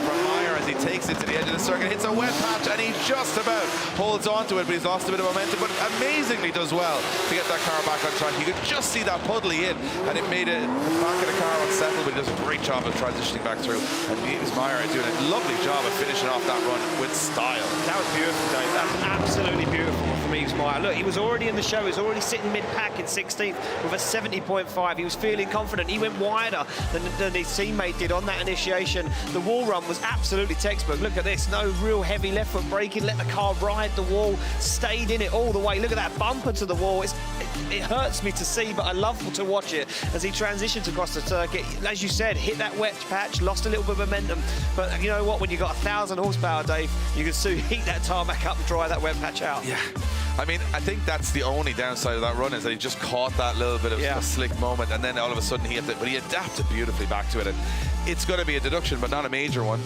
S1: from Meyer as he takes it to the edge of the circuit, hits a wet patch, and he just about holds on to it, but he's lost a bit of momentum, but amazingly does well to get that car back on track. You could just see that puddly in, and it made it back of the car unsettled, but he does a great job of transitioning back through. And Meyer is doing a lovely job of finishing off that run with style.
S2: that was beautiful, Dave. That was absolutely beautiful from Meyer. Look, he was already in the show. He was already sitting mid-pack in 16th with a 70.5. He was feeling confident. He went wider than his teammate did on that initiation. The wall run was absolutely textbook. Look at this. No real heavy left foot braking. Let the car ride the wall. Stayed in it all the way. Look at that bumper to the wall. It hurts me to see, but I love to watch it as he transitions across the circuit. As you said, hit that wet patch, lost a little bit of momentum. But you know what? When you've got 1,000 horsepower, Dave, you can soon heat that tarmac up and dry that wet patch out.
S1: Yeah. I mean, I think that's the only downside of that run, is that he just caught that little bit of a slick moment, and then all of a sudden he but he adapted beautifully back to it. And it's going to be a deduction, but not a major one.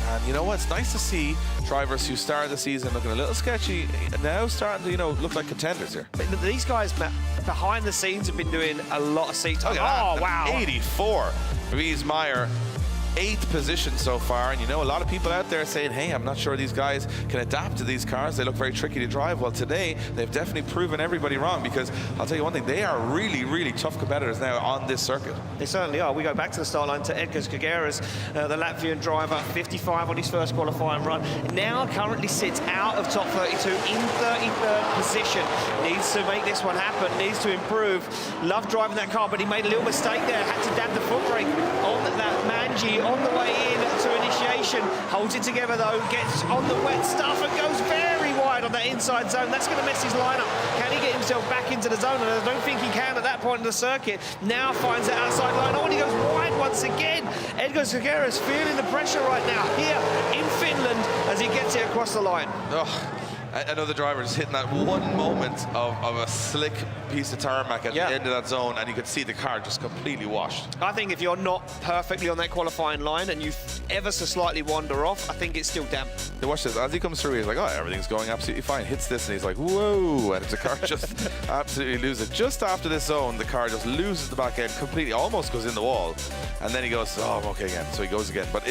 S1: And you know what? It's nice to see drivers who started the season looking a little sketchy now starting to, you know, look like contenders here.
S2: These guys behind the scenes have been doing a lot of seat time.
S1: Oh, wow. 84. Louise Meyer, 8th position so far, and you know, a lot of people out there saying, hey, I'm not sure these guys can adapt to these cars. They look very tricky to drive. Well, today they've definitely proven everybody wrong, because I'll tell you one thing, they are really, really tough competitors now on this circuit.
S2: They certainly are. We go back to the start line to Edgars Kageras, the Latvian driver, 55 on his first qualifying run. Now currently sits out of top 32 in 33rd position. Needs to make this one happen, needs to improve. Loved driving that car, but he made a little mistake there. Had to dab the foot brake on that Manji on the way in to initiation. Holds it together though, gets on the wet stuff and goes very wide on that inside zone. That's going to mess his lineup. Can he get himself back into the zone? And I don't think he can at that point in the circuit. Now finds the outside line. Oh, and he goes wide once again. Edgars Kageras feeling the pressure right now here in Finland as he gets it across the line.
S1: Oh. Another driver just hitting that one moment of a slick piece of tarmac at the end of that zone, and you could see the car just completely washed.
S2: I think if you're not perfectly on that qualifying line and you ever so slightly wander off, I think it's still damp.
S1: Now watch this. As he comes through, he's like, oh, everything's going absolutely fine. Hits this, and he's like, whoa, and the car just absolutely loses it. Just after this zone, the car just loses the back end completely, almost goes in the wall, and then he goes, oh, I'm okay again. So he goes again. But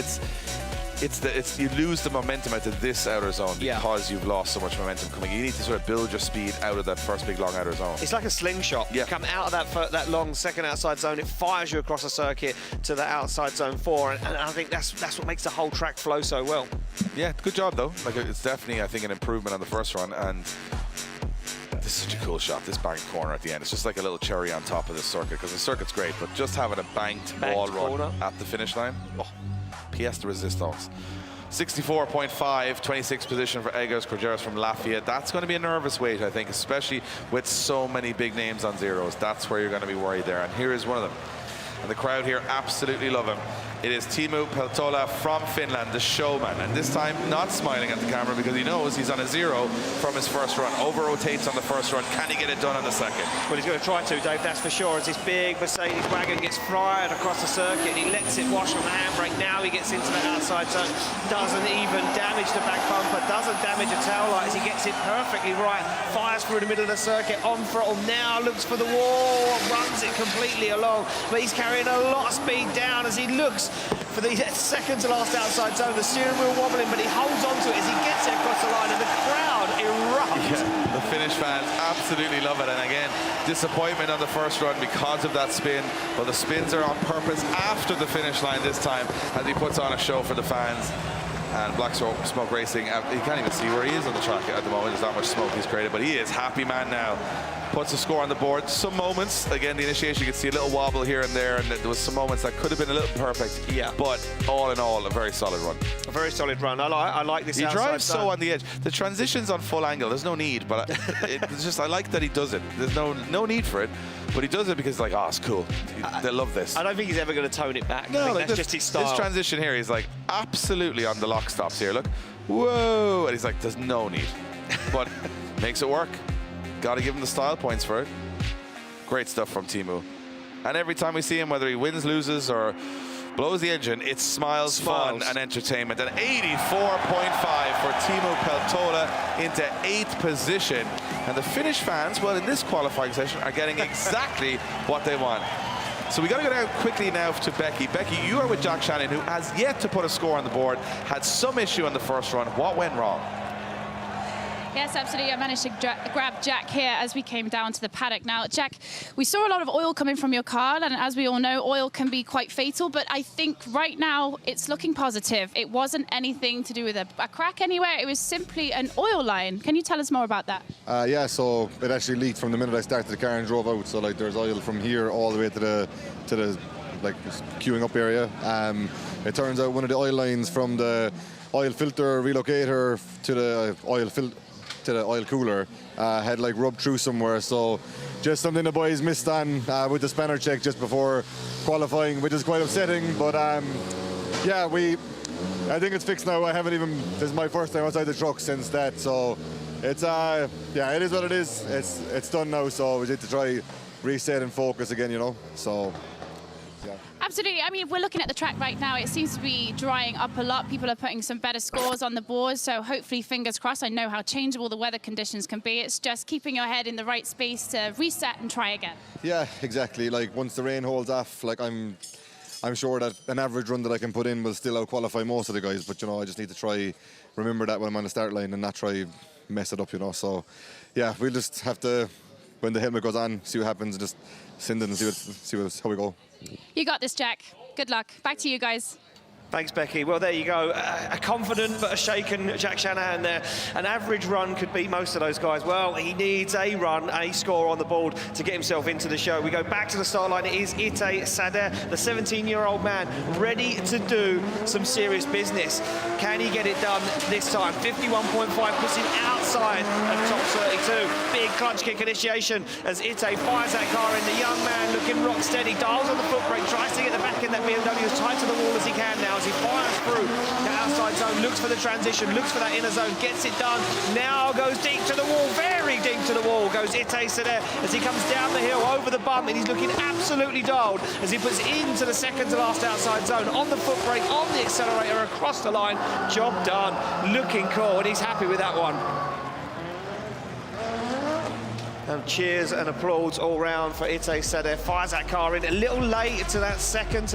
S1: you lose the momentum out of this outer zone because you've lost so much momentum coming. You need to sort of build your speed out of that first big long outer zone.
S2: It's like a slingshot. You come out of that long second outside zone, it fires you across the circuit to the outside zone 4, and I think that's what makes the whole track flow so well.
S1: Yeah, good job though. Like, it's definitely, I think, an improvement on the first run, and this is such a cool shot, this banked corner at the end. It's just like a little cherry on top of this circuit, because the circuit's great, but just having a banked wall run at the finish line, pièce de résistance. 64.5, 26th position for Edgars Kageras from Latvia. That's going to be a nervous wait, I think, especially with so many big names on zeros. That's where you're going to be worried there. And here is one of them. And the crowd here absolutely love him. It is Teemu Peltola from Finland, the showman. And this time not smiling at the camera, because he knows he's on a zero from his first run. Over-rotates on the first run. Can he get it done on the second?
S2: Well, he's going to try to, Dave, that's for sure. As this big Mercedes wagon gets fired across the circuit, and he lets it wash on the handbrake. Now he gets into the outside zone. Doesn't even damage the back bumper. Doesn't damage a tail light as he gets it perfectly right. Fires through the middle of the circuit. On throttle now. Looks for the wall. Runs it completely along. But he's carrying a lot of speed down as he looks for the second to last outside zone. The steering wheel wobbling, but he holds on to it as he gets it across the line, and the crowd erupts.
S1: Yeah, the Finnish fans absolutely love it. And again, disappointment on the first run because of that spin. But the spins are on purpose after the finish line this time, as he puts on a show for the fans. And Black Smoke Racing, he can't even see where he is on the track at the moment. There's not much smoke he's created, but he is happy man now. Puts a score on the board. Some moments, again, the initiation, you could see a little wobble here and there, and there was some moments that could have been a little perfect.
S2: Yeah.
S1: But all in all, a very solid run.
S2: A very solid run. I like this.
S1: He drives
S2: zone.
S1: so on the edge. The transitions on full angle, there's no need, but it's just, I like that he does it. There's no need for it, but he does it because, like, oh, it's cool. They love this.
S2: I don't think he's ever going to tone it back.
S1: No,
S2: I think
S1: like
S2: that's just his style.
S1: This transition here, he's like absolutely on the lock stops here. Look, whoa, and he's like, there's no need, but makes it work. Got to give him the style points for it. Great stuff from Teemu. And every time we see him, whether he wins, loses, or blows the engine, it's smiles, fun, and entertainment. An 84.5 for Teemu Peltola into 8th position. And the Finnish fans, well, in this qualifying session, are getting exactly what they want. So we got to go down quickly now to Becky. Becky, you are with Jack Shannon, who has yet to put a score on the board, had some issue on the first run. What went wrong?
S3: Yes, absolutely. I managed to grab Jack here as we came down to the paddock. Now, Jack, we saw a lot of oil coming from your car, and as we all know, oil can be quite fatal, but I think right now it's looking positive. It wasn't anything to do with a crack anywhere. It was simply an oil line. Can you tell us more about that?
S9: Yeah, so it actually leaked from the minute I started the car and drove out. So, like, there's oil from here all the way to the like, queuing up area. It turns out one of the oil lines from the oil filter relocator to the oil cooler had like rubbed through somewhere, so just something the boys missed on with the spanner check just before qualifying, which is quite upsetting. But yeah, I think it's fixed now. This is my first time outside the truck since that, so It's yeah, it is what it is. It's done now, so we need to try reset and focus again, you know. So yeah.
S3: Absolutely. I mean, we're looking at the track right now. It seems to be drying up a lot. People are putting some better scores on the board. So hopefully, fingers crossed. I know how changeable the weather conditions can be. It's just keeping your head in the right space to reset and try again.
S9: Yeah, exactly. Like once the rain holds off, like I'm sure that an average run that I can put in will still out-qualify most of the guys. But, you know, I just need to try remember that when I'm on the start line and not try mess it up, you know. So, yeah, we'll just have to, when the helmet goes on, see what happens and just send it and see how we go.
S3: You got this, Jack. Good luck. Back to you guys.
S2: Thanks, Becky. Well, there you go. A confident but a shaken Jack Shanahan there. An average run could beat most of those guys. Well, he needs a run, a score on the board to get himself into the show. We go back to the start line. It is Itay Sader, the 17-year-old man, ready to do some serious business. Can he get it done this time? 51.5 puts him outside of top 32. Big clutch kick initiation as Itay fires that car in. The young man looking rock steady, dials on the foot brake, tries to get the back end that BMW as tight to the wall as he can now. As he fires through the outside zone, looks for the transition, looks for that inner zone, gets it done. Now goes deep to the wall, very deep to the wall goes Itay Sader as he comes down the hill over the bump, and he's looking absolutely dialed as he puts into the second to last outside zone, on the foot brake, on the accelerator, across the line. Job done, looking cool, and he's happy with that one. And cheers and applause all round for Itay Sader. Fires that car in a little late to that second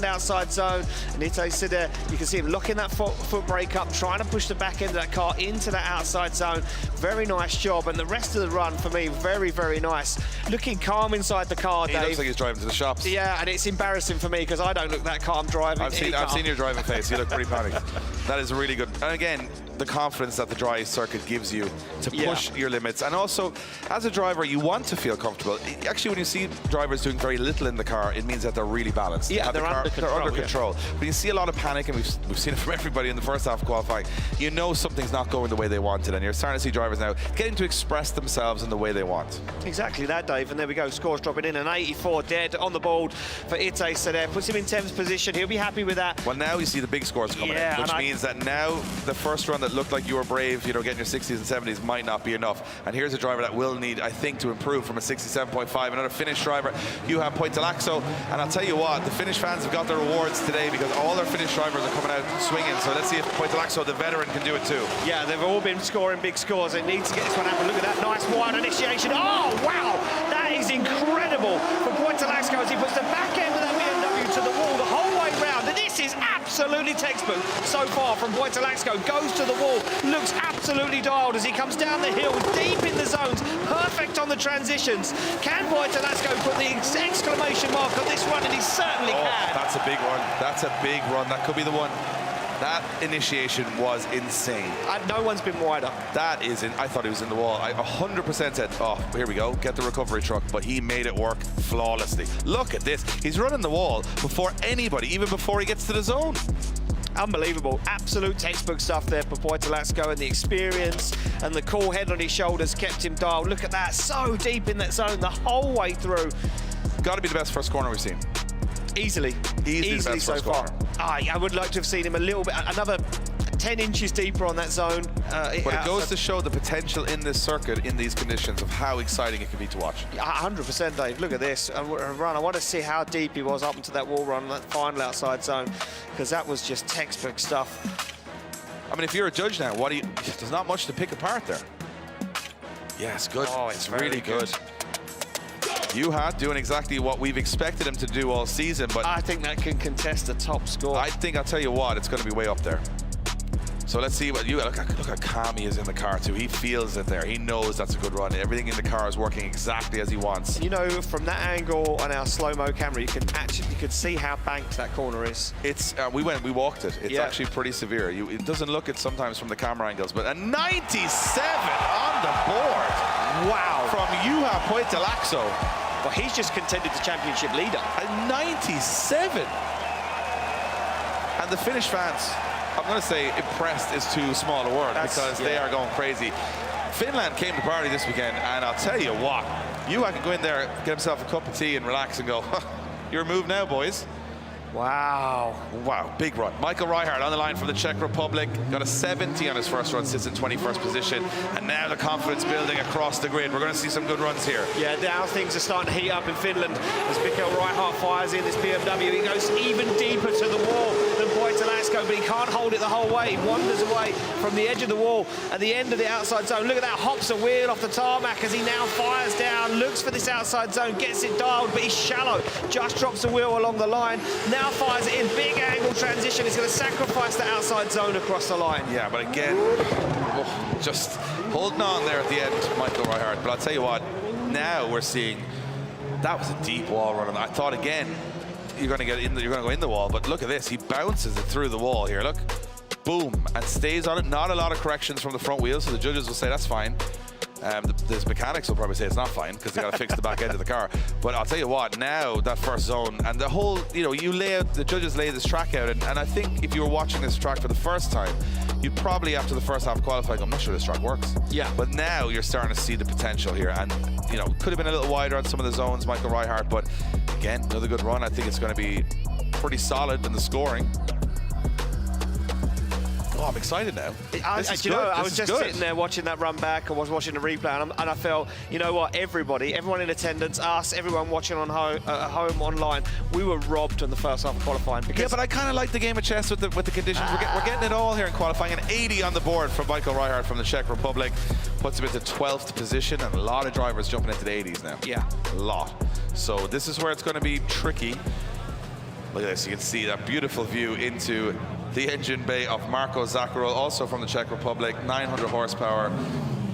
S2: outside zone. And Itay Sader, you can see him locking that foot brake up, trying to push the back end of that car into that outside zone. Very nice job. And the rest of the run, for me, very, very nice. Looking calm inside the car, Dave.
S1: He looks like he's driving to the shops.
S2: Yeah, and it's embarrassing for me because I don't look that calm driving.
S1: I've seen your driving face. You look pretty panicked. That is really good. And again, the confidence that the dry circuit gives you to push your limits. And also, as a driver, you want to feel comfortable. Actually, when you see drivers doing very little in the car, it means that they're really balanced.
S2: Yeah, they're under control.
S1: When you see a lot of panic, and we've seen it from everybody in the first half of qualifying, you know something's not going the way they wanted, and you're starting to see drivers now getting to express themselves in the way they want.
S2: Exactly that, Dave. And there we go. Scores dropping in. An 84 dead on the board for Itay Sader. Puts him in 10th position. He'll be happy with that.
S1: Well, now you see the big scores coming in, which means that now the first run that looked like you were brave, you know, getting your 60s and 70s might not be enough. And here's a driver that will need, I think, to improve from a 67.5. Another Finnish driver, Huvivaltio. And I'll tell you what, the Finnish fans have got their rewards today because all their Finnish drivers are coming out swinging. So let's see if Huvivaltio, the veteran, can do it too. Yeah,
S2: they've all been scoring big scores. They need to get this one happen. Look at that nice wide initiation. Oh, wow! That is incredible from Huvivaltio as he puts the back end of that BMW to the wall the whole way round. And this is absolutely textbook so far from Huvivaltio. Goes to the wall, looks absolutely dialed as he comes down the hill, deep in the zones, perfect on the transitions. Can Huvivaltio put the exclamation mark on this run? And he certainly can.
S1: That's a big one. That's a big run. That could be the one. That initiation was insane.
S2: No one's been wider.
S1: That is, I thought he was in the wall. I 100% said, oh, here we go, get the recovery truck. But he made it work flawlessly. Look at this. He's running the wall before anybody, even before he gets to the zone.
S2: Unbelievable. Absolute textbook stuff there for Huvivaltio, and the experience and the cool head on his shoulders kept him dialed. Look at that. So deep in that zone the whole way through.
S1: Got to be the best first corner we've seen.
S2: Easily so far. I would like to have seen him a little bit, another 10 inches deeper on that zone.
S1: But it goes to show the potential in this circuit, in these conditions, of how exciting it can be to watch.
S2: 100%, Dave. Look at this run. I want to see how deep he was up into that wall run, that final outside zone, because that was just textbook stuff.
S1: I mean, if you're a judge now, there's not much to pick apart there. Yes, good.
S2: Oh, it's really good.
S1: Juha doing exactly what we've expected him to do all season, but
S2: I think that can contest the top score.
S1: I think, I'll tell you what, it's going to be way up there. So let's see what look how calm he is in the car too. He feels it there. He knows that's a good run. Everything in the car is working exactly as he wants.
S2: You know, from that angle on our slow-mo camera, you could see how banked that corner is.
S1: It's we walked it. It's actually pretty severe. It doesn't look it sometimes from the camera angles, but a 97 on the board.
S2: Wow.
S1: From Huvivaltio.
S2: Well, he's just contended the championship leader.
S1: A 97. And the Finnish fans, I'm going to say impressed is too small a word because they are going crazy. Finland came to party this weekend, and I'll tell you what, Juha can go in there, get himself a cup of tea and relax and go, your move now, boys.
S2: Wow.
S1: Wow, big run. Michael Reichardt on the line from the Czech Republic. Got a 70 on his first run, sits in 21st position. And now the confidence building across the grid. We're going to see some good runs here.
S2: Yeah, now things are starting to heat up in Finland as Michael Reichardt fires in this BMW. He goes even deeper to the wall than Boitalasco, but he can't hold it the whole way. He wanders away from the edge of the wall at the end of the outside zone. Look at that, hops a wheel off the tarmac as he now fires down, looks for this outside zone, gets it dialed, but he's shallow. Just drops the wheel along the line. Now fires it in, big angle transition. He's going to sacrifice the outside zone across the line.
S1: Yeah, but again, just holding on there at the end, Michael Reichardt. But I'll tell you what, now we're seeing that was a deep wall run. I thought again, you're going to go in the wall, but look at this. He bounces it through the wall here. Look, boom, and stays on it. Not a lot of corrections from the front wheel, so the judges will say that's fine. The mechanics will probably say it's not fine because they got to fix the back end of the car. But I'll tell you what, now that first zone and the whole, the judges lay this track out, and I think if you were watching this track for the first time, you'd probably after the first half of qualifying, I'm not sure this track works.
S2: Yeah.
S1: But now you're starting to see the potential here, and could have been a little wider on some of the zones, Michael Reichardt. But again, another good run. I think it's going to be pretty solid in the scoring. Oh, I'm excited now.
S2: I was just sitting there watching that run back. I was watching the replay, and I felt, you know what, everyone in attendance, us, everyone watching on home online, we were robbed in the first half of qualifying.
S1: Yeah, but I kind of like the game of chess with the conditions. We're getting it all here in qualifying. An 80 on the board from Michael Reichardt from the Czech Republic. Puts him into 12th position, and a lot of drivers jumping into the 80s now.
S2: Yeah.
S1: A lot. So this is where it's going to be tricky. Look at this. You can see that beautiful view into the engine bay of Marko Zakharov, also from the Czech Republic, 900 horsepower.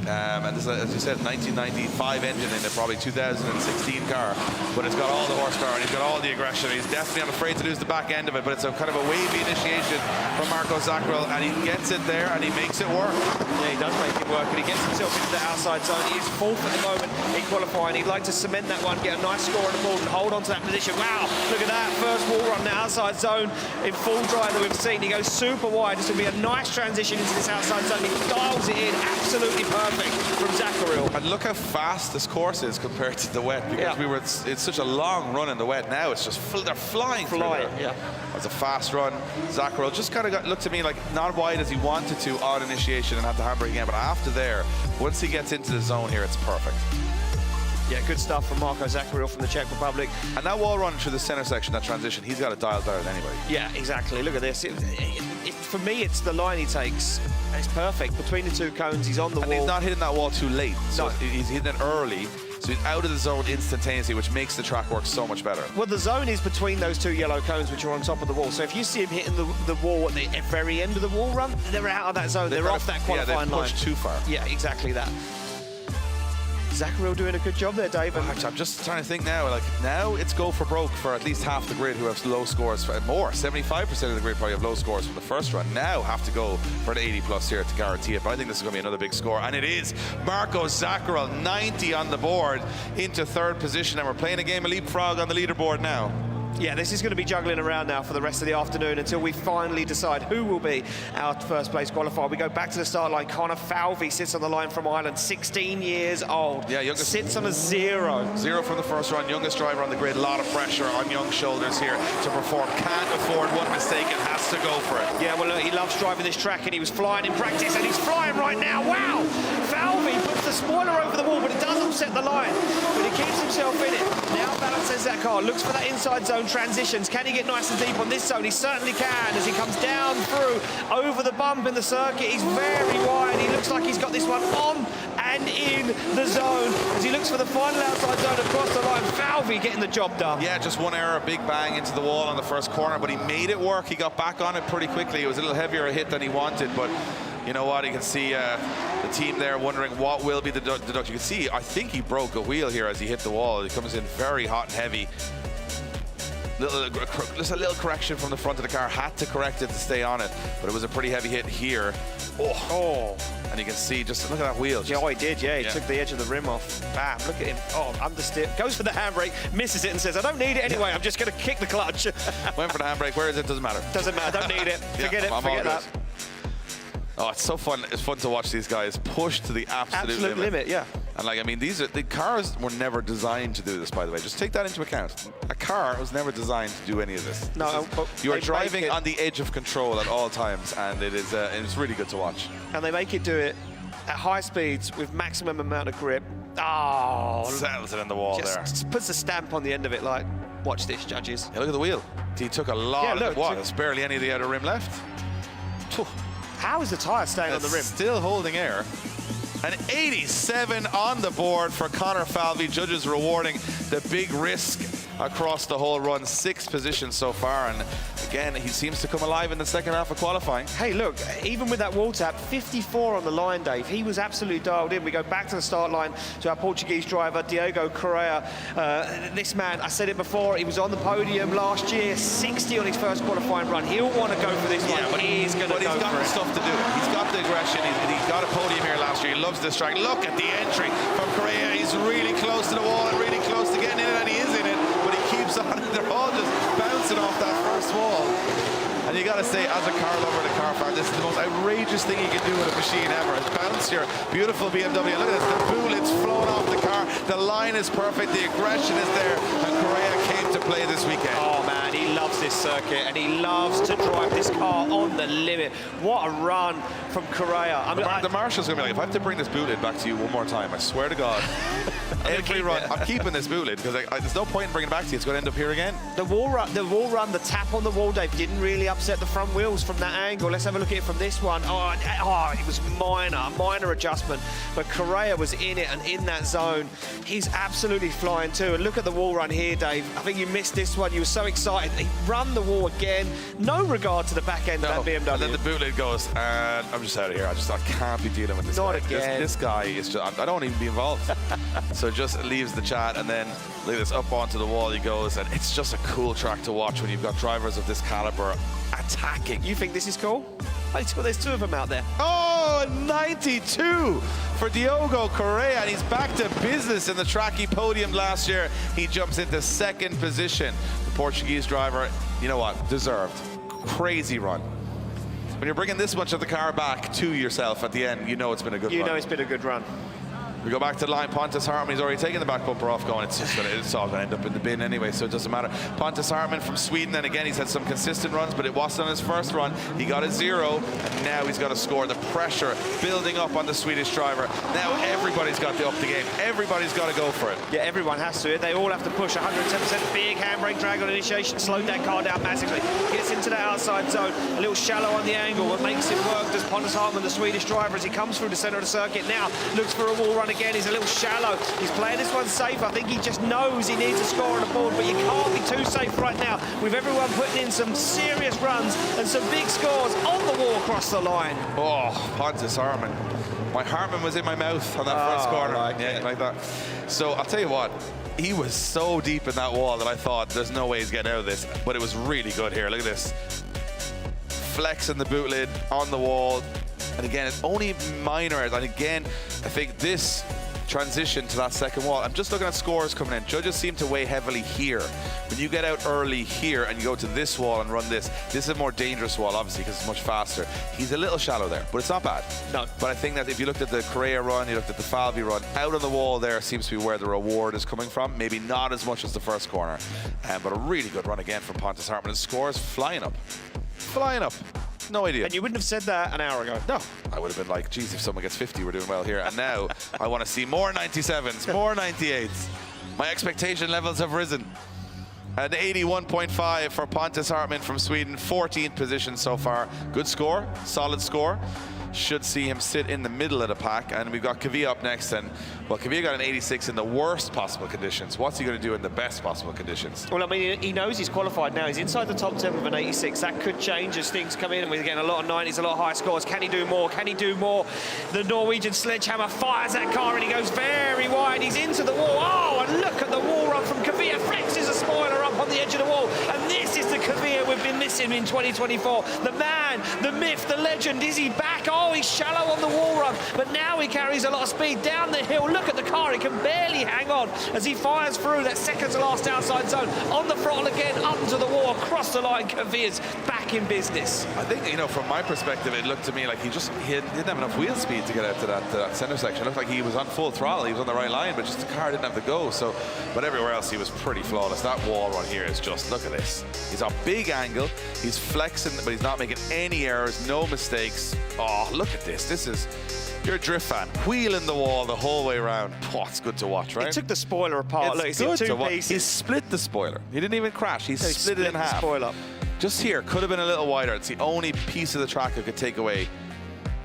S1: And this is, as you said, 1995 engine in a probably 2016 car, but it's got all the horsepower and he's got all the aggression. He's definitely unafraid to lose the back end of it, but it's a kind of a wavy initiation from Marko Zakharov, and he gets it there and he makes it work.
S2: Yeah, he does make it work, and he gets himself into the outside zone. He is fourth at the moment in qualifying. He'd like to cement that one, get a nice score on the board and hold on to that position. Wow, look at that, first wall run, the outside zone in full drive that we've seen. He goes super wide. This will be a nice transition into this outside zone. He dials it in absolutely perfect from Zakharov.
S1: And look how fast this course is compared to the wet, because it's such a long run in the wet. Now it's just they're flying through there.
S2: Yeah.
S1: It's a fast run. Zakharov just kind of looked to me like not wide as he wanted to on initiation and had the handbrake again, but after there, once he gets into the zone here, it's perfect.
S2: Yeah, good stuff from Marko Zakharov from the Czech Republic.
S1: And that wall run through the center section, that transition, he's got it dialed better than anybody.
S2: Yeah, exactly. Look at this. For me, it's the line he takes. It's perfect. Between the two cones, he's on the wall.
S1: And he's not hitting that wall too late. So
S2: No.
S1: he's hitting it early. So he's out of the zone instantaneously, which makes the track work so much better.
S2: Well, the zone is between those two yellow cones, which are on top of the wall. So if you see him hitting the wall at the very end of the wall run, they're out of that zone. They're off that qualifying line.
S1: Yeah, they've pushed too far.
S2: Yeah, exactly that. Zakharov doing a good job there, Dave.
S1: I'm just trying to think now, now it's go for broke for at least half the grid who have low scores, more. 75% of the grid probably have low scores from the first run. Now have to go for an 80 plus here to guarantee it. But I think this is going to be another big score. And it is. Marko Zakharov, 90 on the board into third position. And we're playing a game of leapfrog on the leaderboard now.
S2: Yeah, this is going to be juggling around now for the rest of the afternoon until we finally decide who will be our first place qualifier. We go back to the start line. Connor Falvey sits on the line from Ireland, 16 years old.
S1: Yeah, youngest.
S2: Sits on a 0.
S1: 0 from the first run. Youngest driver on the grid. A lot of pressure on Young's shoulders here to perform. Can't afford one mistake and has to go for it.
S2: Yeah, well, look, he loves driving this track, and he was flying in practice, and he's flying right now. Wow! Falvey puts the spoiler over the wall, but it doesn't set the line. But he keeps himself in it. Now balances that car, looks for that inside zone transitions. Can he get nice and deep on this zone? He certainly can as he comes down through over the bump in the circuit. He's very wide. He looks like he's got this one on and in the zone as he looks for the final outside zone across the line. Falvey getting the job done.
S1: Yeah, just one error, big bang into the wall on the first corner, but he made it work. He got back on it pretty quickly. It was a little heavier a hit than he wanted, but you know what? You can see the team there wondering what will be the deduction. You can see, I think he broke a wheel here as he hit the wall. He comes in very hot and heavy. Just a little correction from the front of the car. Had to correct it to stay on it, but it was a pretty heavy hit here. Oh. And you can see, just look at that wheel.
S2: Yeah, he did, yeah. He took the edge of the rim off. Bam, look at him. Oh, understeer. Goes for the handbrake, misses it and says, I don't need it anyway. I'm just going to kick the clutch.
S1: Went for the handbrake. Where is it? Doesn't matter.
S2: Doesn't matter. Don't need it. Forget it. Forget that.
S1: Oh, it's so fun. It's fun to watch these guys push to the absolute
S2: limit. Yeah.
S1: And like, I mean, the cars were never designed to do this, by the way. Just take that into account. A car was never designed to do any of this.
S2: No,
S1: you are driving on the edge of control at all times, and it's really good to watch.
S2: And they make it do it at high speeds with maximum amount of grip. Oh,
S1: settles it in the wall there.
S2: Just puts a stamp on the end of it, like, watch this, judges.
S1: Yeah, look at the wheel. He took a lot.
S2: Yeah, look,
S1: there's barely any of the outer rim left.
S2: How is the tyre staying on the rim?
S1: Still holding air. An 87 on the board for Connor Falvey. Judges rewarding the big risk across the whole run. 6th position so far, and again, he seems to come alive in the second half of qualifying.
S2: Hey, look, even with that wall tap, 54 on the line, Dave. He was absolutely dialed in. We go back to the start line to our Portuguese driver, Diogo Correa. This man, I said it before, he was on the podium last year, 60 on his first qualifying run. He'll want to go for this one.
S1: But he's got the stuff to do it. He's got the aggression. He's got a podium here last year. He loves this track. Look at the entry from Correa. He's really close to the wall and really close to getting in it, and he is in it. But he keeps on. They're all just bouncing off that first wall. And you got to say, as a car lover and a car fan, this is the most outrageous thing you can do with a machine ever. It's bounce your beautiful BMW. Look at this, the bullet's flown off the car. The line is perfect, the aggression is there, and Correa came to play this weekend.
S2: Oh man, he loves this circuit, and he loves to drive this car on the limit. What a run from Correa. I mean,
S1: the marshal's going to be like, if I have to bring this bootlet back to you one more time, I swear to God, every run, I'm keeping this bootlet, because there's no point in bringing it back to you. It's going to end up here again.
S2: The wall run, the tap on the wall, Dave, didn't really upset the front wheels from that angle. Let's have a look at it from this one. Oh, it was a minor adjustment, but Correa was in it and in that zone. He's absolutely flying too. And look at the wall run here, Dave. I think you missed this one. You were so excited. He run the wall again. No regard to the back end of that BMW.
S1: And then the bootlet goes, and I'm just out of here. I can't be dealing with this
S2: Not
S1: guy.
S2: again.
S1: This guy is just, I don't want to even be involved. So just leaves the chat, and then look at this, up onto the wall he goes, and it's just a cool track to watch when you've got drivers of this caliber attacking.
S2: You think this is cool? There's 2 of them out there.
S1: Oh, 92 for Diogo Correa, and he's back to business in the track he podiumed last year. He jumps into 2nd position. The Portuguese driver, you know what, deserved. Crazy run. When you're bringing this much of the car back to yourself at the end, you know it's been a good run.
S2: You know it's been a good run.
S1: We go back to the line. Pontus Hartman, he's already taken the back bumper off, going, it's all going to end up in the bin anyway, so it doesn't matter. Pontus Hartman from Sweden, and again, he's had some consistent runs, but it wasn't on his first run. He got a 0, and now he's got to score. The pressure building up on the Swedish driver. Now everybody's got to up the game. Everybody's got to go for it.
S2: Yeah, everyone has to. They all have to push 110%. Big handbrake drag on initiation, slowed that car down massively. Gets into that outside zone, a little shallow on the angle. What makes it work does Pontus Hartman, the Swedish driver, as he comes through the center of the circuit. Now looks for a wall run again. He's a little shallow. He's playing this one safe. I think he just knows he needs a score on the board, but you can't be too safe right now with everyone putting in some serious runs and some big scores on the wall across the line.
S1: Oh, Pontus Hartman. My Hartman was in my mouth on that first corner. Like that. So I'll tell you what, he was so deep in that wall that I thought there's no way he's getting out of this, but it was really good here. Look at this. Flexing the boot lid on the wall. And again, it's only minor. And again, I think this transition to that second wall, I'm just looking at scores coming in. Judges seem to weigh heavily here. When you get out early here and you go to this wall and run this is a more dangerous wall, obviously, because it's much faster. He's a little shallow there, but it's not bad.
S2: No.
S1: But I think that if you looked at the Correa run, you looked at the Falvey run, out on the wall there seems to be where the reward is coming from. Maybe not as much as the first corner, but a really good run again from Pontus Hartman. His scores flying up. Flying up. No idea.
S2: And you wouldn't have said that an hour ago.
S1: No. I would have been like, geez, if someone gets 50, we're doing well here. And now I want to see more 97s, more 98s. My expectation levels have risen. An 81.5 for Pontus Hartman from Sweden, 14th position so far. Good score, solid score. Should see him sit in the middle of the pack. And we've got Kvyat up next. And, well, Kvyat got an 86 in the worst possible conditions. What's he going to do in the best possible conditions?
S2: Well, I mean, he knows he's qualified now. He's inside the top 10 with an 86. That could change as things come in. And we're getting a lot of 90s, a lot of high scores. Can he do more? Can he do more? The Norwegian sledgehammer fires that car and he goes very wide. He's into the wall. Oh, and look at the wall run from Kvyat. Flexes a spoiler up on the edge of the wall. And this is the Kvyat we've been missing in 2024. The man, the myth, the legend. Is he back? back. Oh, he's shallow on the wall run, but now he carries a lot of speed down the hill. Look at the car, he can barely hang on as he fires through that second to last outside zone. On the throttle again, up to the wall, across the line. Kvyat's back in business.
S1: I think, you know, from my perspective, it looked to me like he didn't have enough wheel speed to get out to that center section. It looked like he was on full throttle, he was on the right line, but just the car didn't have to go. So, but everywhere else he was pretty flawless. That wall run here is just, look at this. He's on big angle, he's flexing, but he's not making any errors, no mistakes. Oh, look at this. This is, you're a drift fan, wheeling the wall the whole way around. Oh, it's good to watch, right?
S2: He took the spoiler apart. Look, it's in two pieces.
S1: He split the spoiler. He didn't even crash. He split it in half.
S2: The spoiler.
S1: Just here, could have been a little wider. It's the only piece of the track I could take away.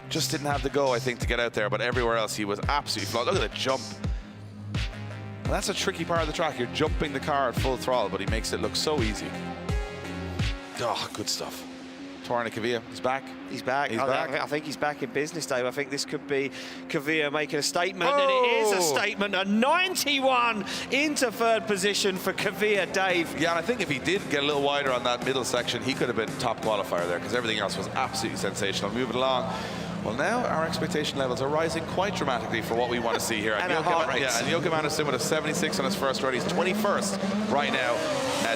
S1: Just didn't have the go, I think, to get out there, but everywhere else he was absolutely flawed. Look at the jump. And that's a tricky part of the track. You're jumping the car at full throttle, but he makes it look so easy. Oh, good stuff. Torrent Kvyat, he's back.
S2: He's back. I think he's back in business, Dave. I think this could be Kvyat making a statement, and it is a statement. A 91 into third position for Kvyat, Dave.
S1: Yeah, and I think if he did get a little wider on that middle section, he could have been top qualifier there, because everything else was absolutely sensational. Moving along. Well, now our expectation levels are rising quite dramatically for what we want to see here.
S2: And
S1: Joachim Andersen with a 76 on his first run. He's 21st right now.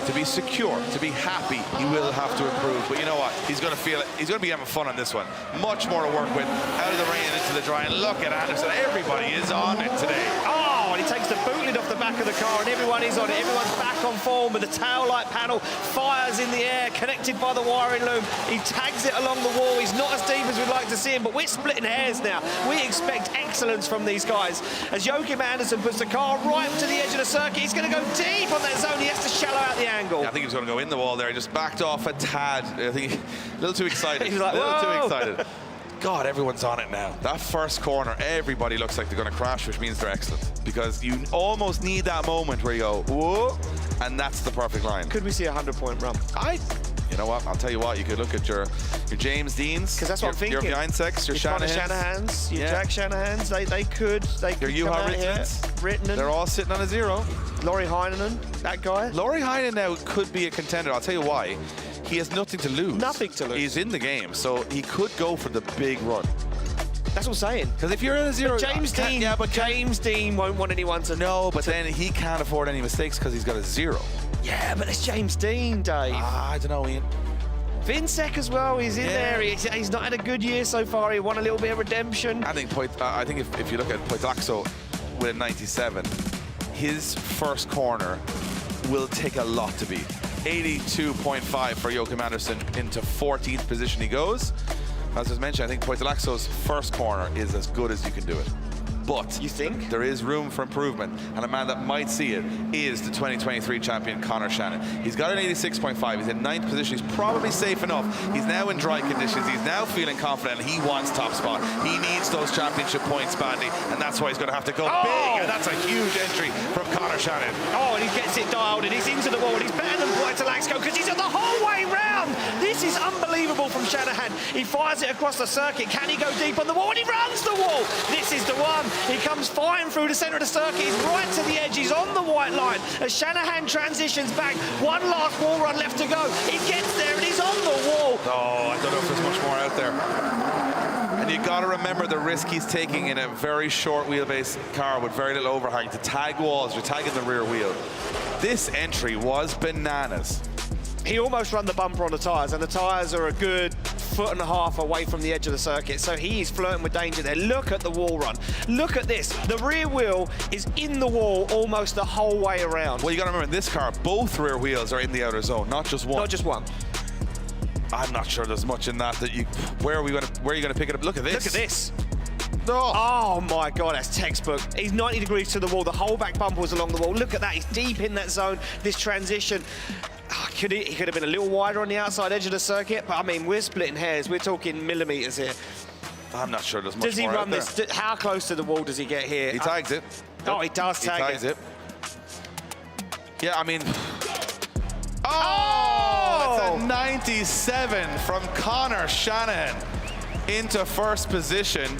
S1: To be secure, to be happy, he will have to improve. But you know what? He's going to feel it. He's going to be having fun on this one. Much more to work with. Out of the rain and into the dry. And look at Andersen. Everybody is on it today.
S2: Oh, and he takes the boot lid off the back of the car, and everyone is on it. Everyone's back on form with the tail light panel. Fires in the air, connected by the wiring loom. He tags it along the wall. He's not as deep as we'd like to see him, but we're splitting hairs now. We expect excellence from these guys. As Joachim Andersen puts the car right to the edge of the circuit, he's going to go deep on that zone. He has to shallow out the angle.
S1: Yeah, I think he was going to go in the wall there. He just backed off a tad. I think a little too excited.
S2: He was like,
S1: a little
S2: whoa.
S1: too excited. God, everyone's on it now. That first corner, everybody looks like they're going to crash, which means they're excellent. Because you almost need that moment where you go, whoa, and that's the perfect line.
S2: Could we see a 100-point run?
S1: You know what? I'll tell you what. You could look at your James Deans,
S2: because that's what I'm thinking.
S1: Your Vineseks, your
S2: Shanahans, your Jack Shanahans. They could
S1: your Juha Rittinen. They're all sitting on a 0.
S2: Lauri Heinonen, that guy.
S1: Lauri Heinonen now could be a contender. I'll tell you why. He has nothing to lose.
S2: Nothing to lose.
S1: He's in the game, so he could go for the big run.
S2: That's what I'm saying.
S1: Because if you're in a 0,
S2: James Dean won't want anyone to know.
S1: But then he can't afford any mistakes because he's got a 0.
S2: Yeah, but it's James Dean, Dave.
S1: I don't know, Ian.
S2: Vinsek as well. He's in there. He's not had a good year so far. He won a little bit of redemption.
S1: I think if you look at Poitalaxo with a 97, his first corner will take a lot to beat. 82.5 for Joachim Andersen. Into 14th position he goes. As was mentioned, I think Poitalaxo's first corner is as good as you can do it. But
S2: you think
S1: there is room for improvement, and a man that might see it is the 2023 champion Conor Shannon. He's got an 86.5. He's in 9th position. He's probably safe enough. He's now in dry conditions. He's now feeling confident, and he wants top spot. He needs those championship points badly, and that's why he's going to have to go big. And that's a huge entry from Conor Shannon.
S2: Oh, and he gets it dialed, and he's into the wall. And he's better than Poitalaxo because he's at the whole way round. This is unbelievable from Shanahan. He fires it across the circuit. Can he go deep on the wall? And he runs the wall. This is the one. He comes flying through the centre of the circuit. He's right to the edge. He's on the white line. As Shanahan transitions back, one last wall run left to go. He gets there and he's on the wall.
S1: Oh, I don't know if there's much more out there. And you got to remember the risk he's taking in a very short wheelbase car with very little overhang to tag walls. You're tagging the rear wheel. This entry was bananas.
S2: He almost ran the bumper on the tyres, and the tyres are a good 1.5 foot away from the edge of the circuit, so he is flirting with danger there. Look at the wall run. Look at this. The rear wheel is in the wall almost the whole way around.
S1: Well, you got to remember, in this car, both rear wheels are in the outer zone, not just one.
S2: Not just one.
S1: I'm not sure there's much in that you. Where are you going to pick it up? Look at this.
S2: Look at this.
S1: Oh
S2: my God, that's textbook. He's 90 degrees to the wall. The whole back bumper was along the wall. Look at that. He's deep in that zone. This transition. He could have been a little wider on the outside edge of the circuit, but I mean, we're splitting hairs. We're talking millimetres here.
S1: I'm not sure there's much more.
S2: Does he run this? How close to the wall does he get here?
S1: He tags it.
S2: Oh, he does tag it.
S1: He tags it. Yeah, I mean. Oh! It's a 97 from Conor Shannon into first position,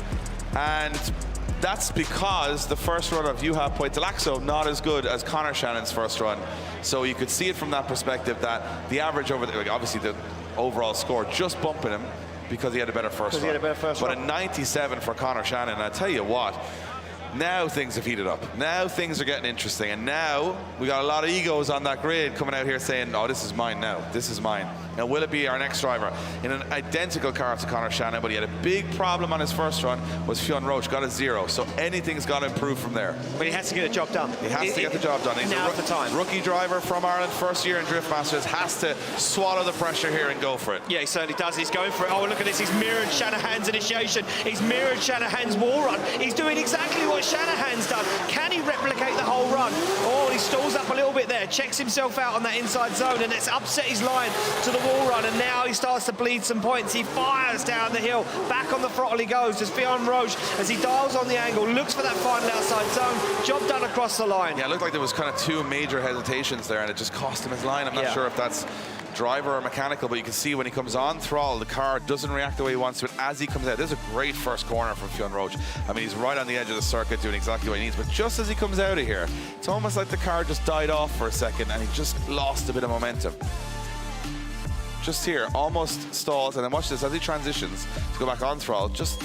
S1: and that's because the first run of Juha Poitalaxo not as good as Conor Shannon's first run. So you could see it from that perspective that the average over the, obviously the overall score just bumping him because he had a better first run.
S2: He had a better first
S1: but
S2: run.
S1: a 97 for Conor Shannon, and I tell you what, now things have heated up. Now things are getting interesting, and now we got a lot of egos on that grid coming out here saying, oh, this is mine now, this is mine. Now, will it be our next driver? In an identical car to Conor Shannon, but he had a big problem on his first run, was Fionn Roche, got a 0. So anything's got to improve from there.
S2: But he has to get the job done.
S1: He has to get the job done. He's
S2: now's the time.
S1: Rookie driver from Ireland, first year in Drift Masters, has to swallow the pressure here and go for it.
S2: Yeah, he certainly does. He's going for it. Oh, look at this. He's mirrored Shanahan's initiation. He's mirrored Shanahan's wall run. He's doing exactly what Shanahan's done. Can he replicate the whole run? Oh, he stalls up a little bit there, checks himself out on that inside zone, and it's upset his line to the wall run, and now he starts to bleed some points. He fires down the hill. Back on the throttle he goes as Fionn Roche, as he dials on the angle, looks for that final outside zone. Job done across the line.
S1: Yeah, it looked like there was kind of 2 major hesitations there, and it just cost him his line. I'm not sure if that's driver or mechanical, but you can see when he comes on throttle, the car doesn't react the way he wants to. As he comes out, this is a great first corner from Fionn Roche. I mean, he's right on the edge of the circuit doing exactly what he needs, but just as he comes out of here, it's almost like the car just died off for a second and he just lost a bit of momentum. Just here, almost stalls, and then watch this, as he transitions to go back on throttle, just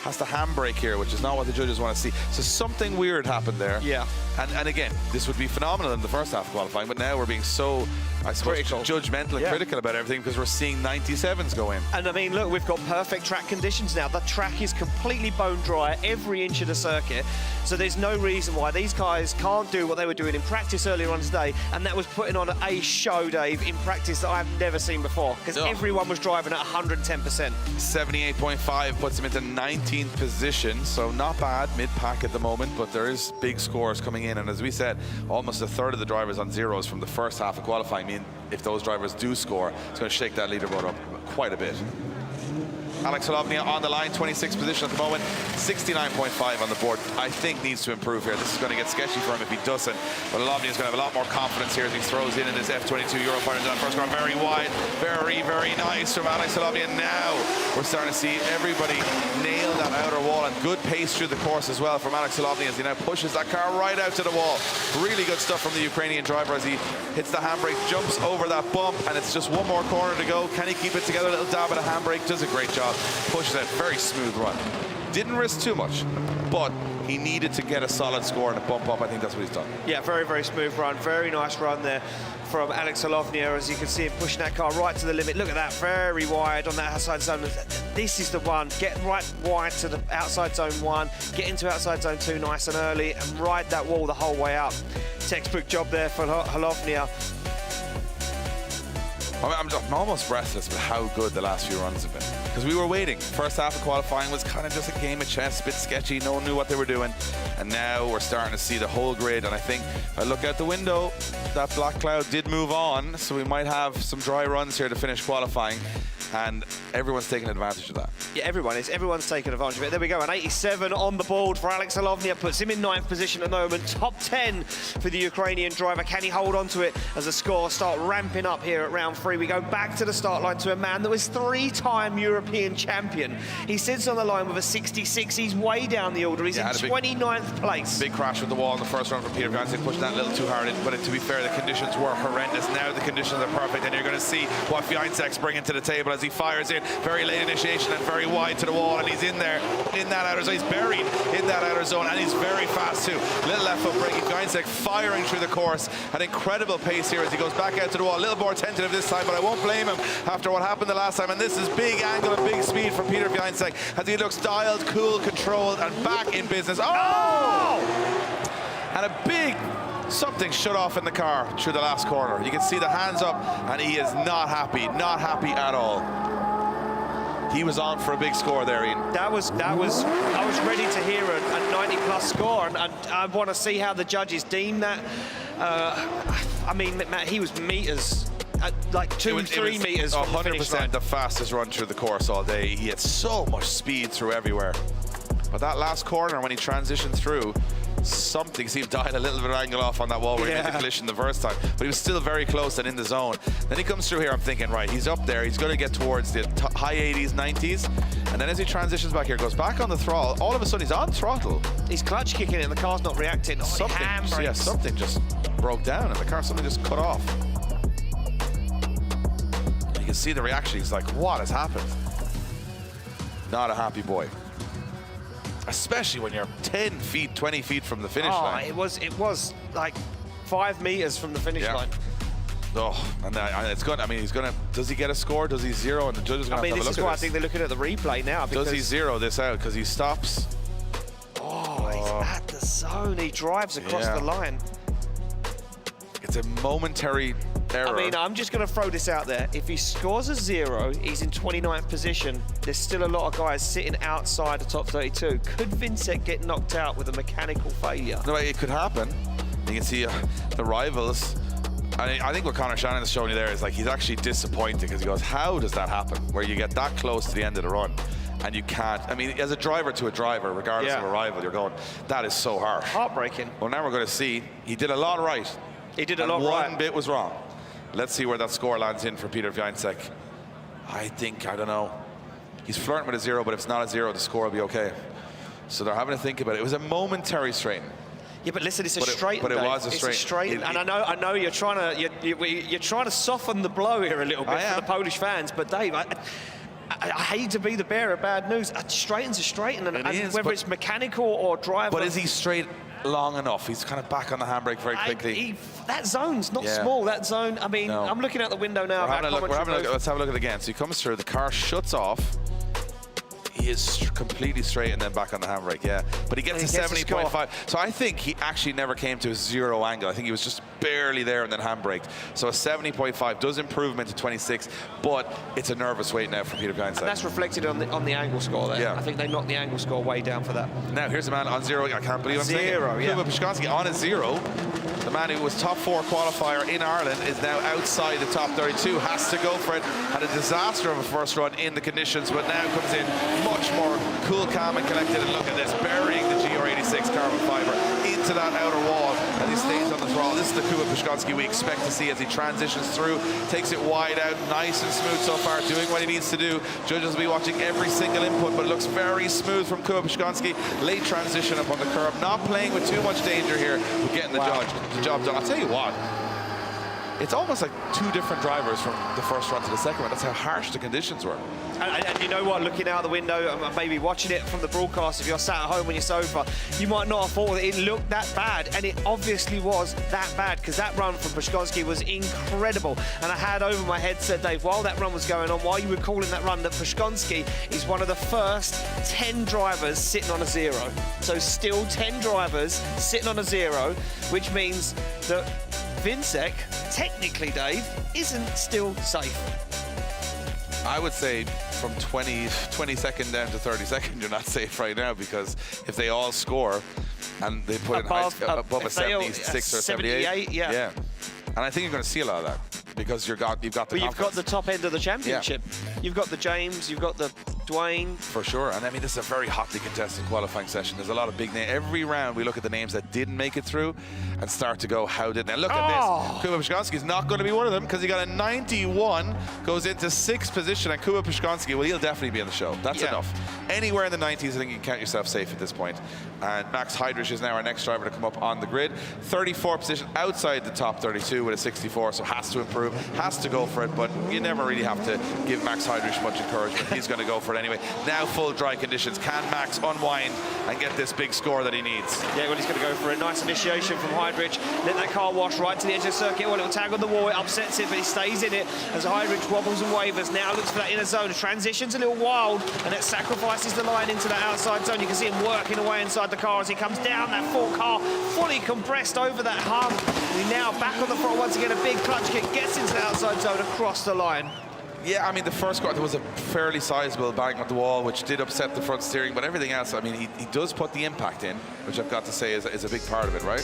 S1: has to handbrake here, which is not what the judges want to see. So something weird happened there.
S2: Yeah.
S1: And again, this would be phenomenal in the first half of qualifying, but now we're being so, I suppose, judgmental and critical about everything because we're seeing 97s go in.
S2: And I mean, look, we've got perfect track conditions now. The track is completely bone dry, every inch of the circuit. So there's no reason why these guys can't do what they were doing in practice earlier on today, and that was putting on a show, Dave, in practice that I've never seen before, because everyone was driving at 110%.
S1: 78.5 puts him into 19th position, so not bad, mid-pack at the moment, but there is big scores coming in, and as we said, almost a third of the drivers on zeros from the first half of qualifying. I mean, if those drivers do score, it's going to shake that leaderboard up quite a bit. Alex Halovnia on the line, 26th position at the moment, 69.5 on the board. I think needs to improve here. This is going to get sketchy for him if he doesn't. But Halovnia is going to have a lot more confidence here as he throws in his F22 Eurofighter. That first car very wide, very, very nice from Alex Halovnia. Now we're starting to see everybody nail that outer wall, and good pace through the course as well from Alex Halovnia as he now pushes that car right out to the wall. Really good stuff from the Ukrainian driver as he hits the handbrake, jumps over that bump, and it's just one more corner to go. Can he keep it together? A little dab at a handbrake, does a great job. Pushes it, very smooth run. Didn't risk too much, but he needed to get a solid score and a bump up. I think that's what he's done.
S2: Yeah, very, very smooth run. Very nice run there from Alex Halovnia, as you can see him pushing that car right to the limit. Look at that, very wide on that outside zone. This is the one. Get right wide to the outside zone 1, get into outside zone 2 nice and early, and ride that wall the whole way up. Textbook job there for Halovnia.
S1: I'm almost breathless with how good the last few runs have been. Because we were waiting. First half of qualifying was kind of just a game of chess, a bit sketchy. No one knew what they were doing. And now we're starting to see the whole grid. And I think if I look out the window, that black cloud did move on. So we might have some dry runs here to finish qualifying. And everyone's taking advantage of that.
S2: Yeah, everyone's taking advantage of it. There we go, an 87 on the board for Alex Halovnia, puts him in 9th position at the moment. Top 10 for the Ukrainian driver. Can he hold on to it as the scores start ramping up here at round 3? We go back to the start line to a man that was 3-time European champion. He sits on the line with a 66. He's way down the order. He's in 29th place.
S1: Big crash with the wall in the first run from Peter Viancek, pushing that a little too hard in. But to be fair, the conditions were horrendous. Now the conditions are perfect, and you're going to see what Viancek's bringing to the table as he fires in. Very late initiation and very wide to the wall, and he's in there, in that outer zone. He's buried in that outer zone, and he's very fast too. Little left foot braking. Viancek firing through the course at incredible pace here as he goes back out to the wall. A little more tentative this time, but I won't blame him after what happened the last time. And this is big angle and big speed from Peter Viancek as he looks dialed, cool, controlled, and back in business. Oh! And a big something shut off in the car through the last corner. You can see the hands up, and he is not happy at all. He was on for a big score there, Ian. I was
S2: ready to hear a 90-plus score, and I want to see how the judges deem that. I mean, Matt, he was meters, like 2-3 meters.
S1: 100% the fastest run through the course all day. He had so much speed through everywhere. But that last corner, when he transitioned through, something seemed to dial a little bit of angle off on that wall where he made the collision the first time, but he was still very close and in the zone. Then he comes through here, I'm thinking, right, he's up there, he's going to get towards the high 80s, 90s, and then as he transitions back here, goes back on the throttle, all of a sudden he's on throttle.
S2: He's clutch kicking it and the car's not reacting.
S1: Something just broke down and the car suddenly just cut off. You can see the reaction, he's like, what has happened? not a happy boy. Especially when you're 10 feet, 20 feet from the finish line.
S2: It was like 5 meters from the finish line.
S1: Oh, and it's good. I mean, he's gonna. Does he get a score? Does he zero? And the judges gonna have to have a look at this.
S2: This is why I think they're looking at the replay now.
S1: Does he zero this out? Because he stops.
S2: Oh, he's at the zone. He drives across the line.
S1: It's a momentary error.
S2: I mean, I'm just going to throw this out there. If he scores a 0, he's in 29th position. There's still a lot of guys sitting outside the top 32. Could Vincent get knocked out with a mechanical failure?
S1: No, it could happen. You can see the rivals. I think what Conor Shannon is showing you there is like he's actually disappointed because he goes, how does that happen? Where you get that close to the end of the run and you can't. I mean, as a driver to a driver, regardless of a rival, you're going, that is so harsh.
S2: Heartbreaking.
S1: Well, now we're going to see he did a lot right.
S2: He did a lot right.
S1: One bit was wrong. Let's see where that score lands in for Peter Viancek. I don't know. He's flirting with a 0, but if it's not a 0, the score will be okay. So they're having to think about it. It was a momentary strain.
S2: Yeah, but listen, it's a straight.
S1: But it was a straight.
S2: It's a straight, and I know you're trying to soften the blow here a little bit for the Polish fans. But Dave, I hate to be the bearer of bad news. A straight's a straight, and whether it's mechanical or driver.
S1: But is he straight long enough? He's kind of back on the handbrake very quickly.
S2: That zone's not small. That zone. I mean, I'm looking out the window now.
S1: Let's have a look at it again. So he comes through. The car shuts off. He is completely straight and then back on the handbrake, but he gets to 70.5. So I think he actually never came to a 0 angle. I think he was just barely there and then handbraked. So a 70.5 does improve him into 26, but it's a nervous wait now for Peter Viancek.
S2: And that's reflected on the angle score there.
S1: Yeah.
S2: I think they knocked the angle score way down for that.
S1: Now here's a man on 0. I can't believe I'm saying it.
S2: 0, yeah.
S1: Huvivaltio Puszczynski on a 0. The man who was top 4 qualifier in Ireland is now outside the top 32. Has to go for it. Had a disaster of a first run in the conditions, but now comes in much more cool, calm, and collected. And look at this, burying the GR86 carbon fiber into that outer wall as he stays on the throttle. This is the Huvivaltio Puszczynski we expect to see as he transitions through, takes it wide out, nice and smooth so far, doing what he needs to do. Judges will be watching every single input, but it looks very smooth from Huvivaltio Puszczynski. Late transition up on the curb, not playing with too much danger here, but getting the job done. I'll tell you what, it's almost like 2 different drivers from the first run to the second run. That's how harsh the conditions were.
S2: And you know what, looking out the window and maybe watching it from the broadcast, if you're sat at home on your sofa, you might not have thought that it looked that bad, and it obviously was that bad, because that run from Puszczynski was incredible. And I had over my headset, Dave, while that run was going on, while you were calling that run, that Puszczynski is one of the first 10 drivers sitting on a 0. So still 10 drivers sitting on a 0, which means that Vincek, technically, Dave, isn't still safe.
S1: I would say from 22nd down to 32nd, you're not safe right now, because if they all score and they put above a 76 or 78, yeah. And I think you're going to see a lot of that, because you've got the
S2: But you've got the top end of the championship. Yeah. You've got the James, you've got the Dwayne.
S1: For sure. And I mean, this is a very hotly contested qualifying session. There's a lot of big names. Every round we look at the names that didn't make it through and start to go, how did they? Look at this. Huvivaltio Puszczynski is not going to be one of them, because he got a 91, goes into 6th position, and Huvivaltio Puszczynski, well, he'll definitely be in the show. That's enough. Anywhere in the 90s, I think you can count yourself safe at this point. And Max Heidrich is now our next driver to come up on the grid. 34th position outside the top 32 with a 64, so has to improve, has to go for it, but you never really have to give Max Heidrich much encouragement. He's going to go for it anyway. Now full dry conditions. Can Max unwind and get this big score that he needs?
S2: Yeah, well, he's going to go for a nice initiation from Heidrich. Let that car wash right to the edge of the circuit. Well, it'll tag on the wall. It upsets it, but he stays in it as Heidrich wobbles and wavers. Now looks for that inner zone. Transitions a little wild, and it sacrifices the line into that outside zone. You can see him working away inside the car as he comes down. That full car fully compressed over that hump. And he now back on the front once again. A big clutch kick, gets into the outside zone across the line.
S1: Yeah, I mean, the first car, there was a fairly sizable bang at the wall, which did upset the front steering, but everything else, I mean, he does put the impact in, which I've got to say is a big part of it, right?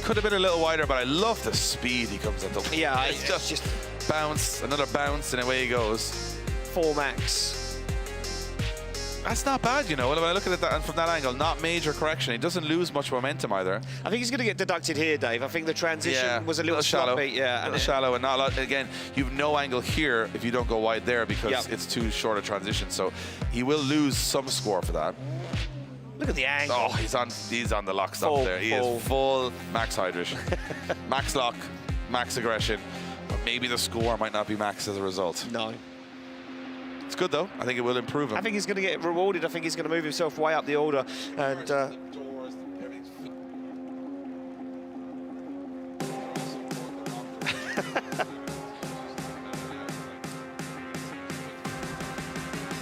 S1: Could have been a little wider, but I love the speed he comes at the...
S2: Yeah,
S1: it's just bounce, another bounce, and away he goes.
S2: 4 max.
S1: That's not bad, you know. When I look at it from that angle, not major correction. He doesn't lose much momentum either.
S2: I think he's going to get deducted here, Dave. I think the transition was a little
S1: shallow.
S2: sloppy. Yeah,
S1: a little shallow and not a lot. Again, you've no angle here if you don't go wide there, because it's too short a transition. So he will lose some score for that.
S2: Look at the angle.
S1: Oh, he's on the lock stop there. He is full Max Heidrich. Max lock, max aggression. But maybe the score might not be max as a result.
S2: No.
S1: It's good, though. I think it will improve him.
S2: I think he's going to get rewarded. I think he's going to move himself way up the order. And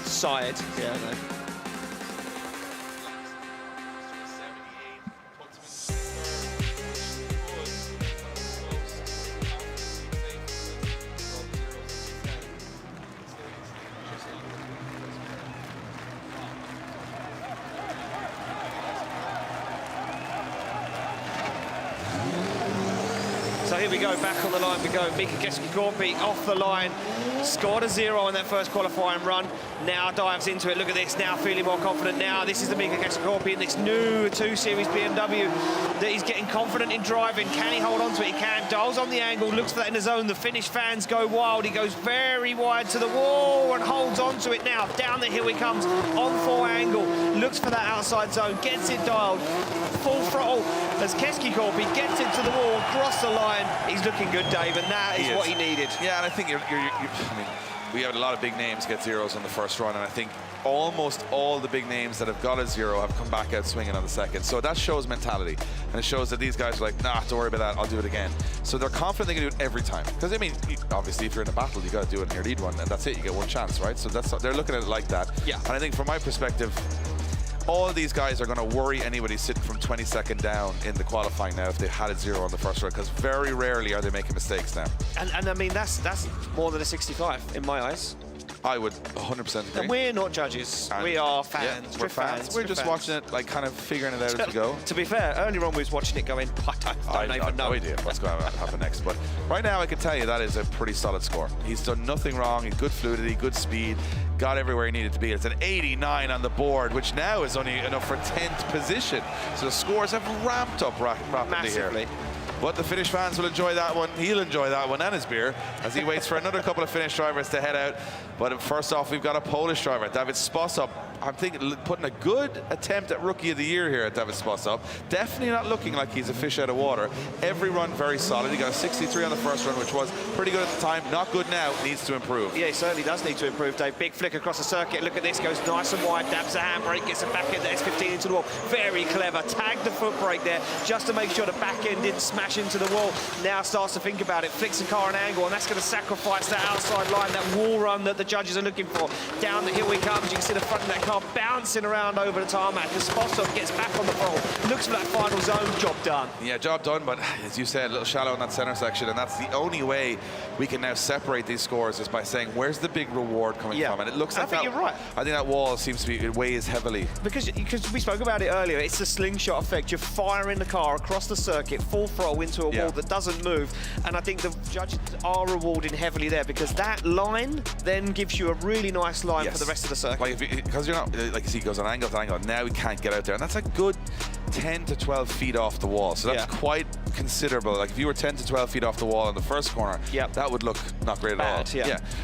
S2: side. Yeah, I know. So here we go, back on the line we go. Mika Keski-Korpi off the line, scored a 0 in that first qualifying run. Now dives into it. Look at this, now feeling more confident now. This is the Mika Keski-Korpi in this new 2 Series BMW that he's getting confident in driving. Can he hold on to it? He can. Dials on the angle, looks for that in the zone. The Finnish fans go wild. He goes very wide to the wall and holds on to it now. Down the hill he comes, on 4 angle. Looks for that outside zone, gets it dialed. Full throttle as Keski-Korpi gets it to the wall, across the line. He's looking good, Dave, and that is what he needed.
S1: Yeah, and I think I mean, we have a lot of big names get zeros on the first run, and I think almost all the big names that have got a 0 have come back out swinging on the second. So that shows mentality, and it shows that these guys are like, nah, don't worry about that, I'll do it again. So they're confident they can do it every time. Because, I mean, obviously, if you're in a battle, you got to do it in your lead one, and that's it, you get one chance, right? So they're looking at it like that.
S2: Yeah.
S1: And I think from my perspective, all of these guys are going to worry anybody sitting from 22nd down in the qualifying now if they had a 0 on the first run, because very rarely are they making mistakes now.
S2: And I mean, that's more than a 65 in my eyes.
S1: I would 100% agree.
S2: And we're not judges. We are fans.
S1: Yeah, we're fans. We're just watching it, like kind of figuring it out as we go.
S2: To be fair, earlier on we was watching it going, I don't even know.
S1: No idea what's going to happen next. But right now I can tell you that is a pretty solid score. He's done nothing wrong. He's good fluidity, good speed, got everywhere he needed to be. It's an 89 on the board, which now is only enough for 10th position. So the scores have ramped up rapidly
S2: Massively.
S1: here. But the Finnish fans will enjoy that one. He'll enjoy that one and his beer as he waits for another couple of Finnish drivers to head out. But first off, we've got a Polish driver, David Sposop. I'm thinking putting a good attempt at Rookie of the Year here at David Sposop. Definitely not looking like he's a fish out of water. Every run very solid. He got a 63 on the first run, which was pretty good at the time. Not good now. Needs to improve.
S2: Yeah, he certainly does need to improve, Dave. Big flick across the circuit. Look at this. Goes nice and wide. Dabs the handbrake. Gets it back in the S15 into the wall. Very clever. Tagged the foot brake there just to make sure the back end didn't smash into the wall. Now starts to think about it. Flicks the car an angle, and that's going to sacrifice that outside line, that wall run that the judges are looking for. Down the hill he comes. You can see the front of that car bouncing around over the tarmac. The Sposop gets back on the roll. Looks for that final zone. Job done.
S1: Yeah, job done, but as you said, a little shallow in that center section, and that's the only way we can now separate these scores is by saying, where's the big reward coming from? And it looks like
S2: I think you're right.
S1: I think that wall seems to be, it weighs heavily.
S2: Because we spoke about it earlier, it's the slingshot effect. You're firing the car across the circuit, full throttle into a wall that doesn't move, and I think the judges are rewarding heavily there because that line then gives you a really nice line for the rest of the circuit.
S1: Like because you're not, like you see, he goes on angle to angle, now he can't get out there, and that's a good 10 to 12 feet off the wall, so that's quite considerable. Like if you were 10 to 12 feet off the wall in the first corner, that would look not great at all.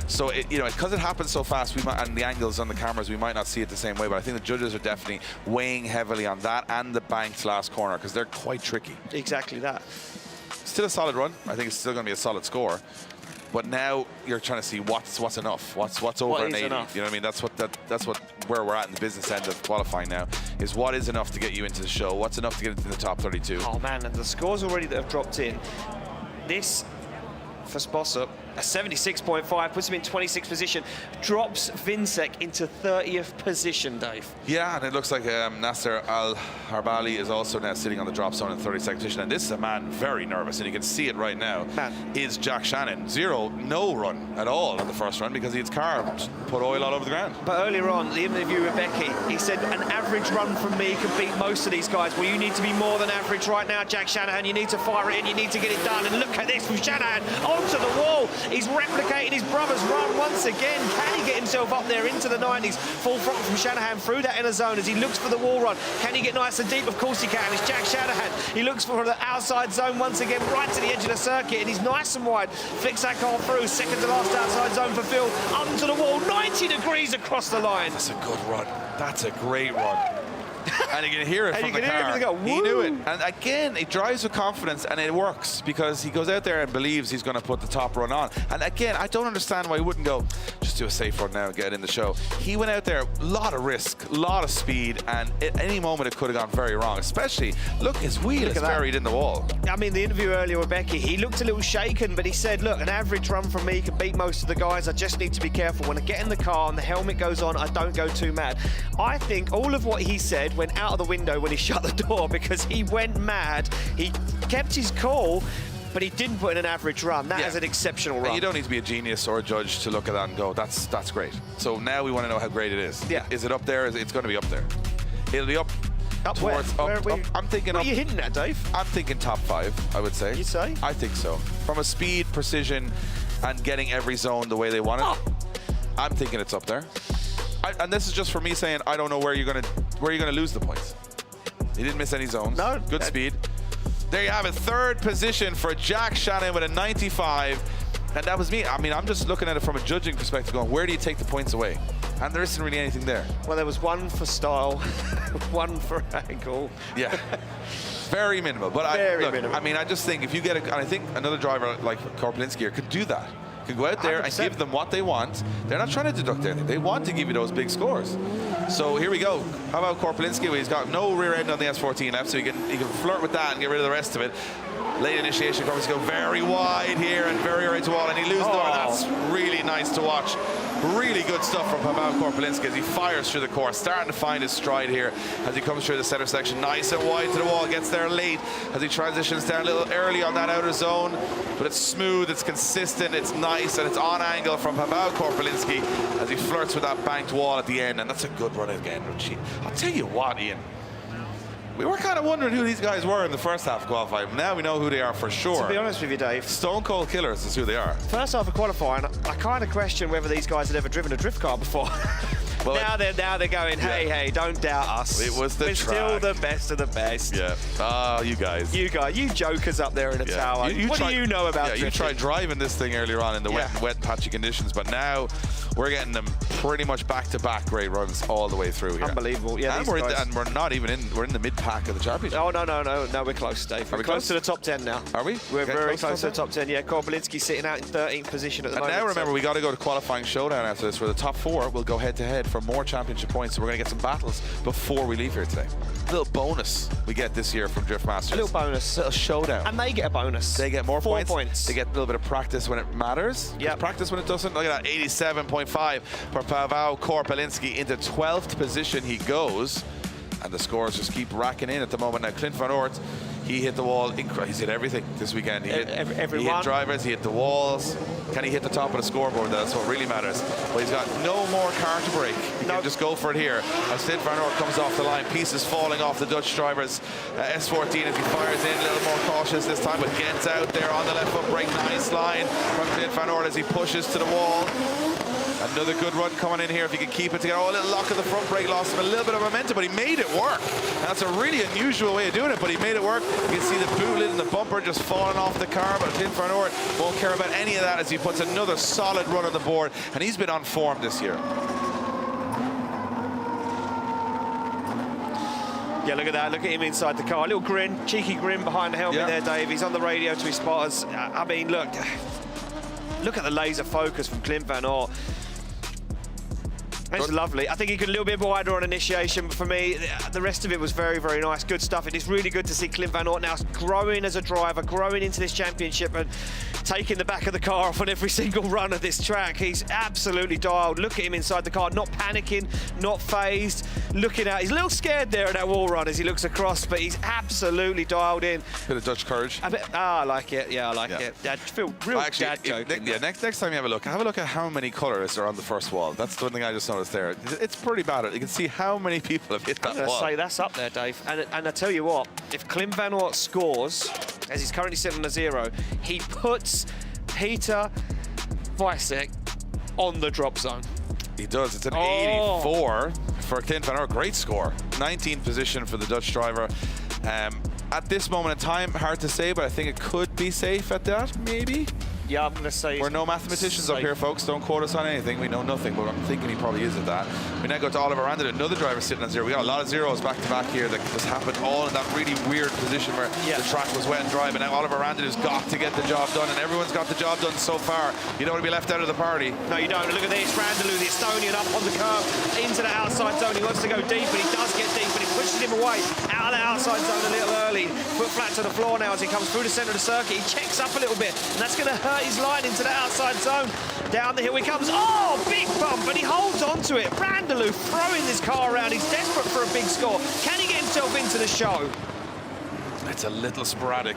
S1: So you know, because it happens so fast, we might, and the angles on the cameras, we might not see it the same way, but I think the judges are definitely weighing heavily on that and the banked last corner because they're quite tricky.
S2: Exactly that.
S1: Still a solid run. I think it's still going to be a solid score. But now you're trying to see what's enough, what's over an 80.
S2: Enough?
S1: You know what I mean? That's where we're at in the business end of qualifying now. Is what is enough to get you into the show? What's enough to get into the top 32?
S2: Oh man, and the scores already that have dropped in. This for Sposop, a 76.5 puts him in 26th position, drops Vinsec into 30th position, Dave.
S1: Yeah, and it looks like Nasser Al-Harbali is also now sitting on the drop zone in 32nd position, and this is a man very nervous, and you can see it right now, is Jack Shannon. No run at all on the first run because his car put oil all over the ground.
S2: But earlier on, the interview with Becky, he said, an average run from me could beat most of these guys. Well, you need to be more than average right now, Jack Shanahan. You need to fire it in, you need to get it done, and look at this from Shanahan onto the wall. He's replicated his brother's run once again. Can he get himself up there into the 90s? Full throttle from Shanahan through that inner zone as he looks for the wall run. Can he get nice and deep? Of course he can. It's Jack Shanahan. He looks for the outside zone once again, right to the edge of the circuit, and he's nice and wide. Flicks that car through. Second to last outside zone for Phil. Onto the wall, 90 degrees across the line.
S1: That's a good run. That's a great run. And you can hear it
S2: And
S1: from
S2: you
S1: the
S2: can hear
S1: car.
S2: it, go,
S1: He knew it.
S2: "Woo!"
S1: And again, he drives with confidence, and it works because he goes out there and believes he's going to put the top run on. And again, I don't understand why he wouldn't go, just do a safe run now and get in the show. He went out there, a lot of risk, a lot of speed, and at any moment it could have gone very wrong, especially, look, his wheel is buried in the wall.
S2: I mean, the interview earlier with Becky, he looked a little shaken, but he said, look, an average run from me can beat most of the guys. I just need to be careful. When I get in the car and the helmet goes on, I don't go too mad. I think all of what he said went out of the window when he shut the door because he went mad. He kept his cool, but he didn't put in an average run. That is an exceptional run.
S1: And you don't need to be a genius or a judge to look at that and go, that's great. So now we want to know how great it is.
S2: Yeah.
S1: Is it up there? It's going to be up there. It'll be up towards...
S2: Where are we?
S1: I'm thinking
S2: What
S1: up...
S2: are you hinting at, Dave?
S1: I'm thinking top 5, I would say.
S2: You say?
S1: I think so. From a speed, precision, and getting every zone the way they want it, I'm thinking it's up there. And this is just for me saying I don't know where you're gonna lose the points. He didn't miss any zones.
S2: No.
S1: Good speed. There you have it. 3rd position for Jack Shannon with a 95. And that was me. I mean, I'm just looking at it from a judging perspective going, where do you take the points away? And there isn't really anything there.
S2: Well, there was one for style, one for angle.
S1: Yeah. Very minimal. But
S2: Very minimal.
S1: I mean, I just think if you get and I think another driver like Korpelinski here could do that. Could go out there
S2: 100%.
S1: and give them what they want. They're not trying to deduct anything. They want to give you those big scores. So here we go. How about Korpelinski? Well, he's got no rear end on the S14 left, so he can flirt with that and get rid of the rest of it. Late initiation, Korpelinski go very wide here and very right to wall, and he loses the wall. That's really nice to watch. Really good stuff from Pavel Korpelinski as he fires through the course, starting to find his stride here as he comes through the center section. Nice and wide to the wall, gets there late as he transitions down a little early on that outer zone. But it's smooth, it's consistent, it's nice, and it's on angle from Pavel Korpelinski as he flirts with that banked wall at the end. And that's a good run again. I'll tell you what, Ian. We were kind of wondering who these guys were in the first half of qualifying. Now we know who they are for sure.
S2: To be honest with you, Dave,
S1: Stone Cold Killers is who they are.
S2: first half of qualifying, I kind of question whether these guys had ever driven a drift car before.
S1: Well,
S2: now they're going, hey, don't doubt us.
S1: It was the
S2: We're still the best of the best.
S1: Yeah. Oh, you guys.
S2: You jokers up there in the tower. What do you know about drifting?
S1: You tried driving this thing earlier on in the wet patchy conditions, but now we're getting them pretty much back-to-back great runs all the way through here.
S2: Unbelievable. Yeah,
S1: and we're not even in. We're in the mid-pack of the championship.
S2: Oh, no, we're close, Dave. We're close to the top 10 now.
S1: Are we?
S2: We're
S1: Okay,
S2: very close to the top 10. Yeah, Korpelinski sitting out in 13th position at the moment.
S1: And now remember,
S2: so.
S1: we got to go to qualifying showdown after this, where the top 4 will go head-to-head for more championship points. So we're going to get some battles before we leave here today. A little bonus we get this year from Drift Masters.
S2: A little bonus.
S1: A little showdown.
S2: And they get a bonus.
S1: They get more
S2: 4
S1: points.
S2: points.
S1: They get a little bit of practice when it matters.
S2: Yeah.
S1: Practice when it doesn't. Look at that, 87.5 for Pavel Korpelinski. Into 12th position he goes. And the scores just keep racking in at the moment. Now, Clint Van Oort, he hit the wall. He's hit everything this weekend. He hit drivers, he hit the walls. Can he hit the top of the scoreboard? That's what really matters. But he's got no more car to break. He can just go for it here. As Clint Van Oort comes off the line, pieces falling off the Dutch drivers. S14 as he fires in, a little more cautious this time, but gets out there on the left foot brake. Nice line from Clint Van Oort as he pushes to the wall. Another good run coming in here if he can keep it together. Oh, a little lock of the front brake, lost him a little bit of momentum, but he made it work. And that's a really unusual way of doing it, but he made it work. You can see the boot lid and the bumper just falling off the car, but Clint Van Oort won't care about any of that as he puts another solid run on the board, and he's been on form this year.
S2: Yeah, look at that. Look at him inside the car. A little grin, cheeky grin behind the helmet there, Dave. He's on the radio to his spotters. I mean, look at the laser focus from Clint Van Oort. It's lovely. I think he could a little bit wider on initiation, but for me, the rest of it was very, very nice. Good stuff. It is really good to see Clint Van Oort now growing as a driver, growing into this championship and taking the back of the car off on every single run of this track. He's absolutely dialed. Look at him inside the car, not panicking, not phased, looking out. He's a little scared there at that wall run as he looks across, but he's absolutely dialed in.
S1: Bit of Dutch courage.
S2: I like it. Yeah, I like it. I feel real dad joking.
S1: Yeah, next time you have a look at how many colors are on the first wall. That's the one thing I just noticed there. It's pretty bad. You can see how many people have hit that wall.
S2: I'm going to say that's up there, Dave. And I tell you what, if Clint Van Oort scores, as he's currently sitting on a 0, he puts Peter Weissek on the drop zone.
S1: He does. It's an 84 for Clint Van Oort. Great score. 19th position for the Dutch driver. At this moment in time, hard to say, but I think it could be safe at that, maybe.
S2: Yeah, I'm going to say...
S1: We're no mathematicians up here, folks. Don't quote us on anything. We know nothing, but I'm thinking he probably is at that. We now go to Oliver Randall, another driver sitting on 0. We got a lot of zeros back-to-back here that just happened all in that really weird position where the track was wet and dry. But now Oliver Randall has got to get the job done, and everyone's got the job done so far. You don't want to be left out of the party.
S2: No, you don't. Look at this. Randall, the Estonian, up on the curve into the outside zone. He wants to go deep, but he does get deep, but he pushes him away out of the outside zone a little early. Foot flat to the floor now as he comes through the centre of the circuit. He checks up a little bit, and that's going to hurt his line into the outside zone. Down the hill he comes. Oh, big bump, and he holds on to it. Randall throwing this car around. He's desperate for a big score. Can he get himself into the show?
S1: It's a little sporadic.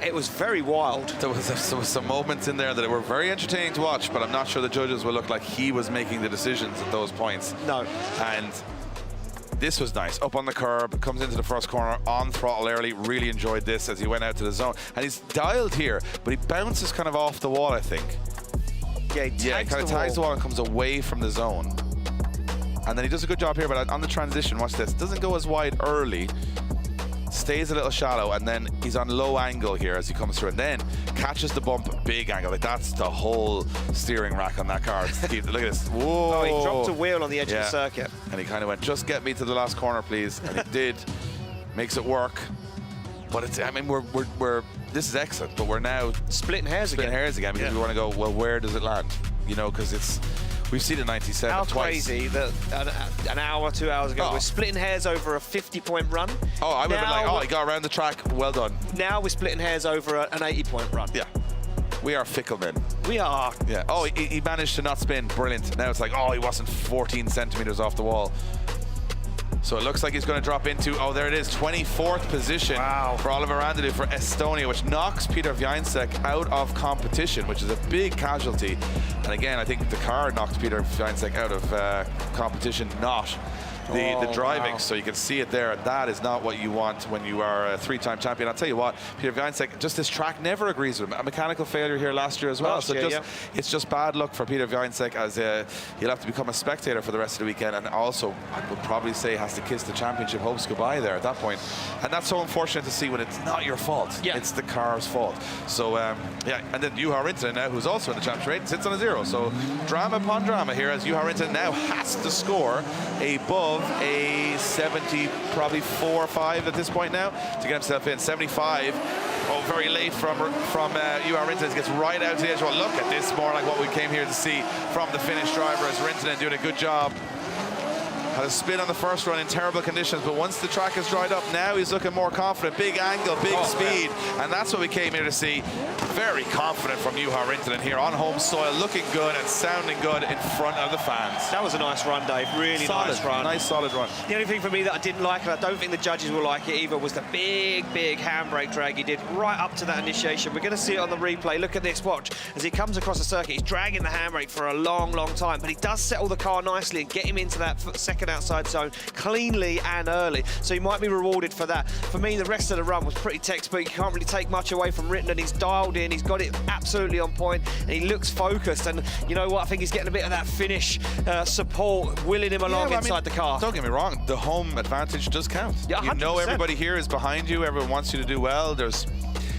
S2: It was very wild.
S1: There was some moments in there that were very entertaining to watch, but I'm not sure the judges will look like he was making the decisions at those points.
S2: No.
S1: And this was nice. Up on the curb, comes into the first corner, on throttle early. Really enjoyed this as he went out to the zone. And he's dialed here, but he bounces kind of off the wall, I think.
S2: Yeah, he
S1: kind of tags the wall and comes away from the zone. And then he does a good job here, but on the transition, watch this. Doesn't go as wide early. Stays a little shallow, and then he's on low angle here as he comes through, and then catches the bump, big angle. Like, that's the whole steering rack on that car. Look at this. Whoa.
S2: Oh, he dropped a wheel on the edge of the circuit.
S1: And he kind of went, just get me to the last corner, please. And he did. Makes it work. But it's, I mean, this is excellent, but we're now
S2: splitting hairs again
S1: because we want to go, well, where does it land? You know, because we've seen it 97
S2: How
S1: twice.
S2: crazy that an hour, 2 hours ago, we're splitting hairs over a 50-point run.
S1: Oh, I would have been like, oh, he got around the track, well done.
S2: Now we're splitting hairs over an 80-point run.
S1: Yeah. We are fickle men.
S2: We are.
S1: Yeah. Oh, he managed to not spin. Brilliant. Now it's like, oh, he wasn't 14 centimeters off the wall. So it looks like he's going to drop into, oh, there it is, 24th position for Oliver Randall for Estonia, which knocks Peter Wiańczek out of competition, which is a big casualty. And again, I think the car knocked Peter Wiańczek out of competition, not the driving. So you can see it there. That is not what you want when you are a three-time champion. I'll tell you what, Peter Wiańczek, just this track never agrees with him. A mechanical failure here last year as well. It's just bad luck for Peter Wiańczek, as he'll have to become a spectator for the rest of the weekend, and also I would probably say has to kiss the championship hopes goodbye there at that point. And that's so unfortunate to see when it's not your fault. It's the car's fault. So yeah, and then Juha Rintanen now, who's also in the championship, sits on a 0. So drama upon drama here as Juha Rintanen now has to score above a 70, probably 4 or 5 at this point now to get himself in. 75. Oh, very late from Juha Rintanen. Gets right out to the edge. Well, look at this, more like what we came here to see from the Finnish driver, as Rintanen doing a good job. Had a spin on the first run in terrible conditions, but once the track has dried up, now he's looking more confident. Big angle, big speed, and that's what we came here to see. Very confident from Juha Rintanen here on home soil, looking good and sounding good in front of the fans.
S2: That was a nice run, Dave. Really nice run.
S1: Nice, solid run.
S2: The only thing for me that I didn't like, and I don't think the judges will like it either, was the big handbrake drag he did right up to that initiation. We're going to see it on the replay. Look at this, watch. As he comes across the circuit, he's dragging the handbrake for a long time, but he does settle the car nicely and get him into that second outside zone cleanly and early. So he might be rewarded for that. For me, the rest of the run was pretty textbook. You can't really take much away from Rintanen. He's dialed in, he's got it absolutely on point, and he looks focused. And you know what? I think he's getting a bit of that Finnish support, willing him along inside the car.
S1: Don't get me wrong, the home advantage does count.
S2: Yeah, 100%.
S1: You know everybody here is behind you. Everyone wants you to do well.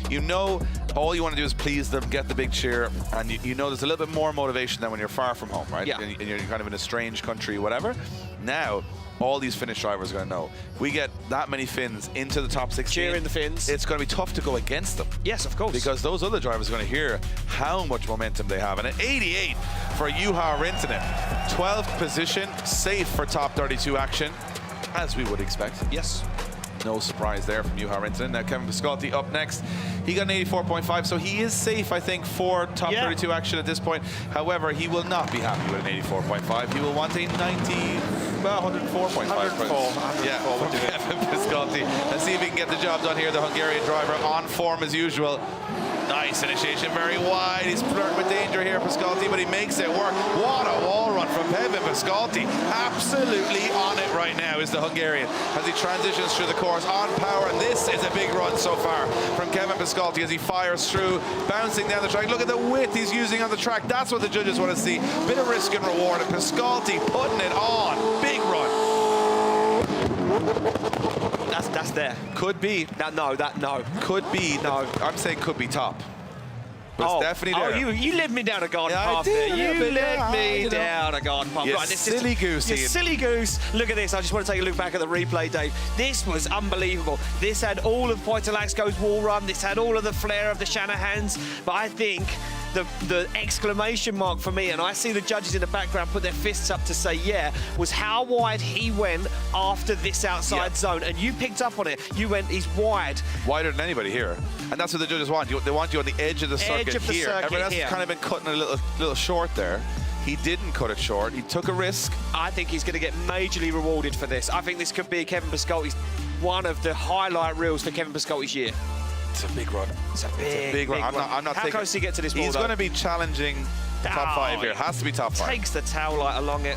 S1: You know, all you want to do is please them, get the big cheer, and you know there's a little bit more motivation than when you're far from home, right?
S2: Yeah.
S1: And you're kind of in a strange country, whatever. Now, all these Finnish drivers are going to know, if we get that many Finns into the top 16,
S2: cheering the Finns,
S1: it's going to be tough to go against them.
S2: Yes, of course.
S1: Because those other drivers are going to hear how much momentum they have. And at 88 for Juha Rintanen, 12th position, safe for top 32 action, as we would expect.
S2: Yes.
S1: No surprise there from Juha Rintanen. Now Kevin Piscotty up next. He got an 84.5, so he is safe, I think, for top 32 action at this point. However, he will not be happy with an 84.5. He will want a 104.5.
S2: 104.
S1: Yeah, from Kevin Piscotty. Let's see if he can get the job done here. The Hungarian driver on form as usual. Nice initiation, very wide. He's flirting with danger here, Piscotty, but he makes it work. What a wall run from Kevin Piscotty. Absolutely on it right now is the Hungarian as he transitions through the course on power. And this is a big run so far from Kevin Piscotty as he fires through, bouncing down the track. Look at the width he's using on the track. That's what the judges want to see. Bit of risk and reward. And Piscotty putting it on. Big run.
S2: That's there.
S1: Could be.
S2: No.
S1: Could be.
S2: No.
S1: I'm saying could be top. But it's definitely there.
S2: Oh, you led me down a garden path
S1: I
S2: there.
S1: did
S2: You led me down a garden path.
S1: You
S2: Right, this
S1: silly goose,
S2: You
S1: Ian.
S2: silly goose. Look at this. I just want to take a look back at the replay, Dave. This was unbelievable. This had all of Poitalaxco's wall run. This had all of the flair of the Shanahans. But I think the exclamation mark for me, and I see the judges in the background put their fists up to say yeah, was how wide he went after this outside zone. And you picked up on it. You went, he's wide.
S1: Wider than anybody here. And that's what the judges want. They want you on the edge of the circuit here. Everyone else has kind of been cutting a little short there. He didn't cut it short. He took a risk.
S2: I think he's going to get majorly rewarded for this. I think this could be Kevin Pascotti's one of the highlight reels for Kevin Pascotti's year.
S1: It's a big run.
S2: It's a big
S1: run.
S2: run.
S1: I'm not
S2: How
S1: taking,
S2: close does he get to this wall,
S1: He's going to be challenging top 5 here. Has to be top 5.
S2: Takes the towel light along it.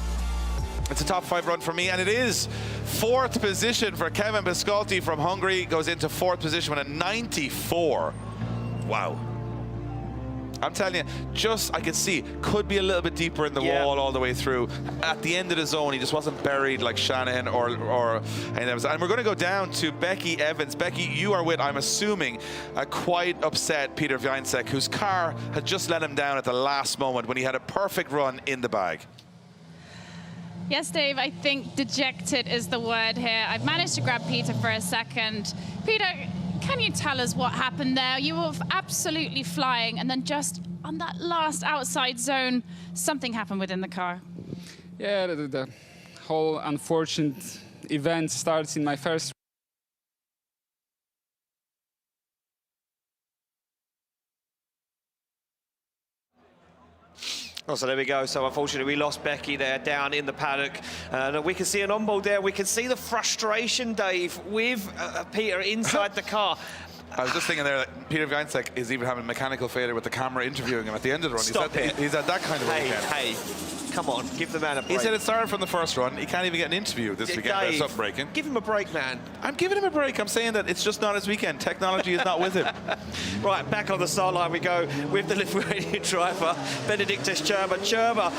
S1: It's a top 5 run for me, and it is 4th position for Kevin Pascotti from Hungary. Goes into 4th position with a 94. Wow. I'm telling you, I could see, could be a little bit deeper in the wall all the way through. At the end of the zone, he just wasn't buried like Shanahan and we're going to go down to Becky Evans. Becky, you are with, I'm assuming, a quite upset Peter Wiańczek, whose car had just let him down at the last moment when he had a perfect run in the bag.
S3: Yes, Dave, I think dejected is the word here. I've managed to grab Peter for a second. Peter, can you tell us what happened there? You were absolutely flying, and then just on that last outside zone, something happened within the car.
S10: Yeah, the whole unfortunate event starts in my first.
S2: Oh, so there we go. So unfortunately, we lost Becky there down in the paddock. And we can see an onboard there. We can see the frustration, Dave, with Peter inside the car.
S1: I was just thinking there that Peter Wiańczek is even having mechanical failure with the camera interviewing him at the end of the run.
S2: Stop it.
S1: He's at that kind of weekend.
S2: Hey, come on, give the man a break.
S1: He said it started from the first run. He can't even get an interview this weekend. There's something breaking.
S2: Give him a break, man.
S1: I'm giving him a break. I'm saying that it's just not his weekend. Technology is not with him.
S2: Right, back on the start line we go with the Lithuanian driver, Benediktas Čerba. Čerba,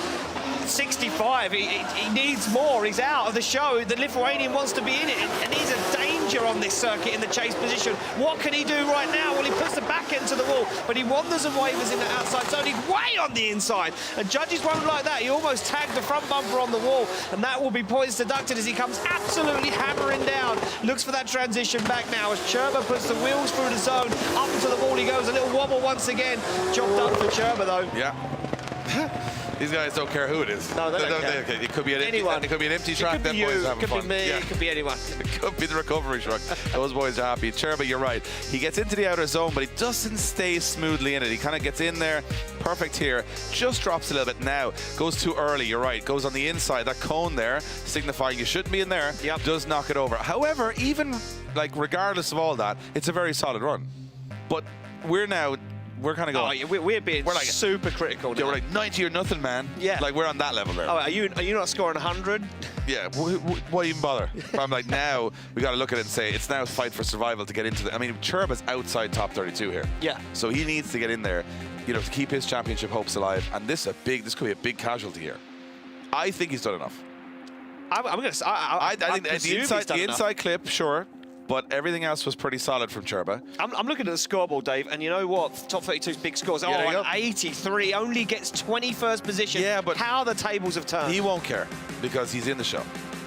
S2: 65, he needs more. He's out of the show. The Lithuanian wants to be in it, and he's a danger on this circuit in the chase position. What can he do right now? Well, he puts the back end to the wall, but he wanders and wavers in the outside zone. He's way on the inside, and judges won't like that. He almost tagged the front bumper on the wall, and that will be points deducted as he comes absolutely hammering down. Looks for that transition back now as Čerba puts the wheels through the zone. Up into the wall he goes, a little wobble once again. Job done for Čerba, though.
S1: Yeah. These guys don't care who it is.
S2: No, they don't care.
S1: It could be an
S2: Anyone.
S1: Empty, it could be an empty track.
S2: It could be you, it could be me, it could be anyone.
S1: It could be the recovery truck. Those boys are happy. Čerba, you're right. He gets into the outer zone, but he doesn't stay smoothly in it. He kind of gets in there, perfect here, just drops a little bit now. Goes too early, you're right. Goes on the inside, that cone there, signifying you shouldn't be in there, does knock it over. However, even like regardless of all that, it's a very solid run. But we're kind of going.
S2: Oh, yeah, we're being like super critical.
S1: Yeah, we're like 90 or nothing, man.
S2: Yeah.
S1: Like we're on that level there.
S2: Oh, are you not scoring 100?
S1: Yeah. Why even bother? But I'm like, now we got to look at it and say it's now a fight for survival to get into the. I mean, Čerba's outside top 32 here.
S2: Yeah.
S1: So he needs to get in there, to keep his championship hopes alive. And this could be a big casualty here. I think he's done enough.
S2: I'm going to.
S1: I think the inside clip, sure. But everything else was pretty solid from Čerba.
S2: I'm looking at the scoreboard, Dave, and you know what? Top 32's big scores.
S1: Yeah,
S2: an 83, only gets 21st position.
S1: Yeah, but
S2: how the tables have turned.
S1: He won't care because he's in the show.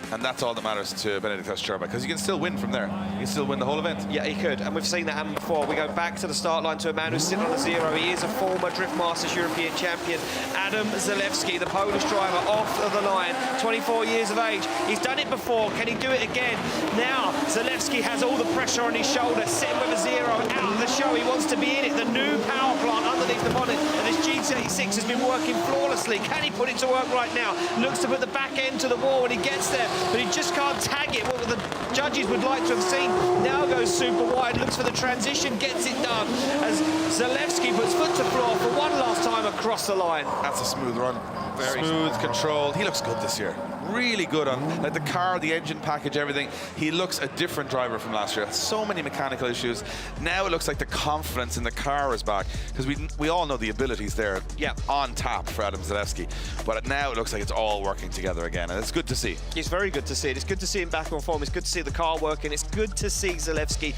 S1: And that's all that matters to Benediktas Čerba, because he can still win from there. He can still win the whole event.
S2: Yeah, he could, and we've seen that happen before. We go back to the start line to a man who's sitting on a zero. He is a former Drift Masters European champion, Adam Zalewski, the Polish driver, off of the line, 24 years of age. He's done it before. Can he do it again? Now, Zalewski has all the pressure on his shoulder, sitting with a zero, out of the show. He wants to be in it. The new power plant underneath the bonnet, and this G36 has been working flawlessly. Can he put it to work right now? Looks to put the back end to the wall when he gets there, but he just can't tag it, what the judges would like to have seen. Now goes super wide, looks for the transition, gets it done as Zalewski puts foot to floor for one last time across the line.
S1: That's a smooth run. Very smooth, controlled. He looks good this year. Really good on like the car, the engine package, everything. He looks a different driver from last year. So many mechanical issues. Now it looks like the confidence in the car is back, because we all know the abilities there on tap for Adam Zalewski. But now it looks like it's all working together again, and it's good to see.
S2: It's very good to see it. It's good to see him back on form. It's good to see the car working. It's good to see Zalewski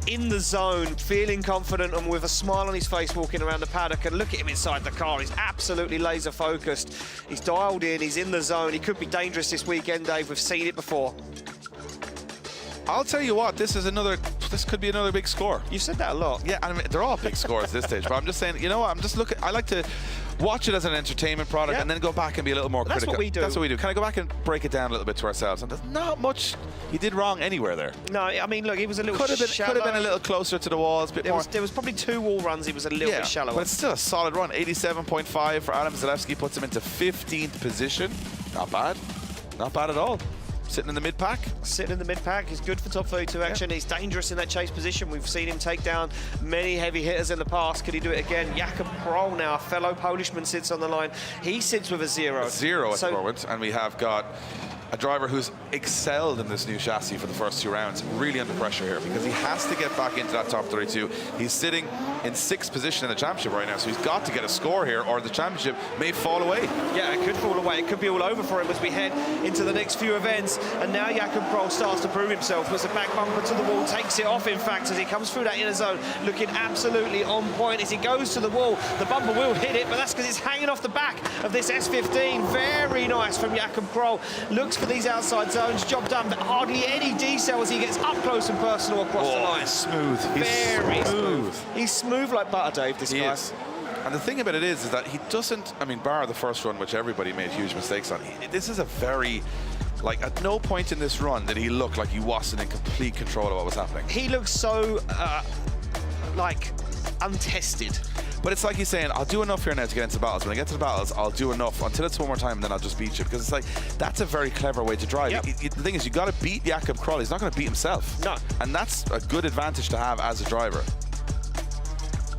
S2: in the zone, feeling confident and with a smile on his face walking around the paddock. And look at him inside the car. He's absolutely laser focused. He's dialed in. He's in the zone. He could be dangerous this weekend, Dave. We've seen it before.
S1: I'll tell you what, this could be another big score.
S2: You've said that a lot.
S1: Yeah, I mean, they're all big scores at this stage, but I'm just saying, you know what, I'm just looking, I like to watch it as an entertainment product and then go back and be a little more critical.
S2: That's what we do.
S1: That's what we do. Kind of go back and break it down a little bit to ourselves. And there's not much he did wrong anywhere there.
S2: No, I mean, look, he was a little shallow.
S1: Could have been a little closer to the walls,
S2: There was probably 2 wall runs he was a little bit shallow.
S1: But it's still a solid run. 87.5 for Adam Zalewski puts him into 15th position. Not bad. Not bad at all. Sitting in the mid-pack.
S2: Sitting in the mid-pack. He's good for top 32 action. He's dangerous in that chase position. We've seen him take down many heavy hitters in the past. Could he do it again? Jakob Kroll now, a fellow Polishman, sits on the line. He sits with a 0.
S1: A 0 at the moment. And we have got a driver who's excelled in this new chassis for the first 2 rounds. Really under pressure here because he has to get back into that top 32. He's sitting in 6th position in the championship right now, so he's got to get a score here or the championship may fall away.
S2: Yeah, it could fall away. It could be all over for him as we head into the next few events. And now Jakob Kroll starts to prove himself. Puts the back bumper to the wall, takes it off, in fact, as he comes through that inner zone, looking absolutely on point. As he goes to the wall, the bumper will hit it, but that's because it's hanging off the back of this S15. Very nice from Jakob Kroll. Looks for these outside zones. Job done, but hardly any decel as he gets up close and personal across the line.
S1: Smooth.
S2: Very smooth. He's smooth like butter, Dave, this guy.
S1: Is. And the thing about it is that he doesn't, I mean, bar the first run, which everybody made huge mistakes on, this is a very, like, at no point in this run did he look like he wasn't in complete control of what was happening.
S2: He looks so, like, untested.
S1: But it's like he's saying, I'll do enough here now to get into battles. When I get to the battles, I'll do enough until it's one more time, and then I'll just beat you. Because it's like, that's a very clever way to drive.
S2: Yep.
S1: The thing is, you got to beat Jakob Kroll. He's not going to beat himself.
S2: No.
S1: And that's a good advantage to have as a driver.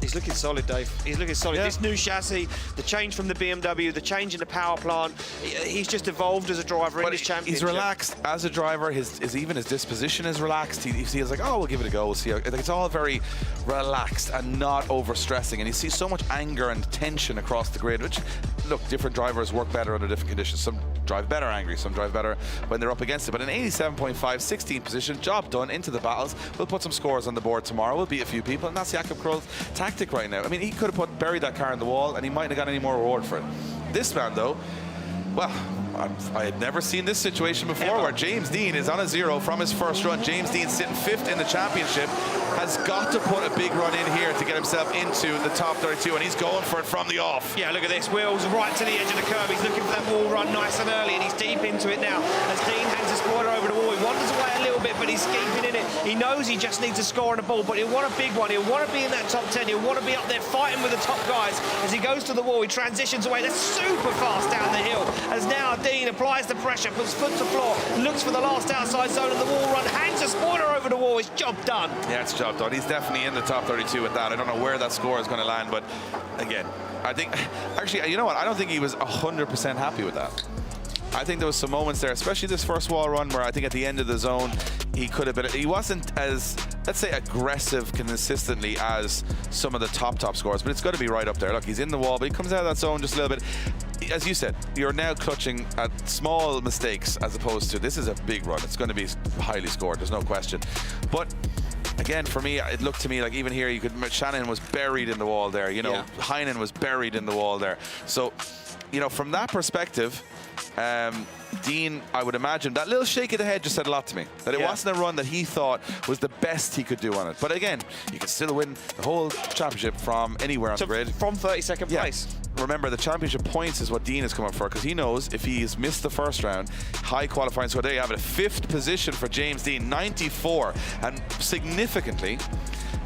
S2: He's looking solid, Dave. He's looking solid.
S1: Yeah.
S2: This new chassis, the change from the BMW, the change in the power plant, he's just evolved as a driver in this championship.
S1: He's relaxed as a driver. Even his disposition is relaxed. He's like, oh, we'll give it a go. We'll see. It's all very relaxed and not overstressing. And you see so much anger and tension across the grid, which, look, different drivers work better under different conditions. Some drive better angry, some drive better when they're up against it. But an 87.5, 16th position, job done, into the battles. We'll put some scores on the board tomorrow. We'll beat a few people, and that's Jakob Kroll's tactic right now. I mean, he could have buried that car in the wall, and he mightn't have got any more reward for it. This man, though, well, I had never seen this situation before where James Dean is on a 0 from his first run. James Dean sitting 5th in the championship, has got to put a big run in here to get himself into the top 32, and he's going for it from the off.
S2: Yeah, look at this, wheels right to the edge of the curve. He's looking for that wall run nice and early, and he's deep into it now. As Dean hangs his spoiler over the wall, he wanders away a little bit, but he's keeping in it. He knows he just needs a score on the ball, but he'll want a big one. He'll want to be in that top 10. He'll want to be up there fighting with the top guys. As he goes to the wall, he transitions away. That's super fast down the hill. As now Dean applies the pressure, puts foot to floor, looks for the last outside zone of the wall run, hangs a spoiler over the wall. His job done.
S1: Yeah, it's job done. He's definitely in the top 32 with that. I don't know where that score is going to land, but again, I think, actually, you know what? I don't think he was 100% happy with that. I think there was some moments there, especially this first wall run, where I think at the end of the zone, he could have been, he wasn't as, let's say, aggressive consistently as some of the top scores, but it's got to be right up there. Look, he's in the wall, but he comes out of that zone just a little bit. As you said, you're now clutching at small mistakes as opposed to, this is a big run. It's going to be highly scored, there's no question. But again, for me, it looked to me like even here, you could, Shannon was buried in the wall there, you know, Heinen was buried in the wall there. So, you know, from that perspective, Dean, I would imagine, that little shake of the head just said a lot to me. That it wasn't a run that he thought was the best he could do on it. But again, you can still win the whole championship from anywhere on the grid.
S2: From 32nd place.
S1: Remember, the championship points is what Dean is coming for, because he knows if he's missed the first round, high qualifying. So there you have it, a 5th position for James Dean, 94. And significantly,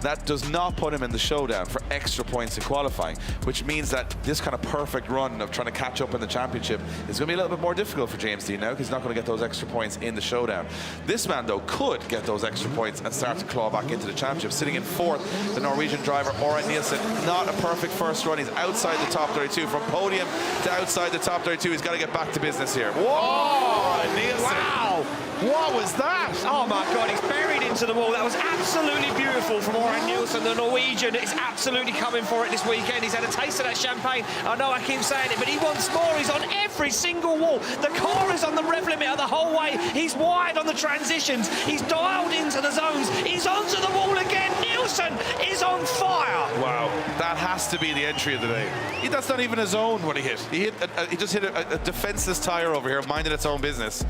S1: that does not put him in the showdown for extra points in qualifying, which means that this kind of perfect run of trying to catch up in the championship is going to be a little bit more difficult for James Dean now, because he's not going to get those extra points in the showdown. This man, though, could get those extra points and start to claw back into the championship. Sitting in 4th, the Norwegian driver, Oren Nielsen. Not a perfect first run. He's outside the top 32. From podium to outside the top 32, he's got to get back to business here. Whoa! Nielsen.
S2: Wow!
S1: What was that?
S2: Oh my God, he's buried into the wall. That was absolutely beautiful from Oran Nielsen, the Norwegian. Is absolutely coming for it this weekend. He's had a taste of that champagne. I know I keep saying it, but he wants more. He's on every single wall. The car is on the rev limiter the whole way. He's wide on the transitions. He's dialed into the zones. He's onto the wall again. Nielsen is on fire.
S1: Wow, that has to be the entry of the day. That's not even his own what he hit. He just hit a defenseless tire over here, minding its own business.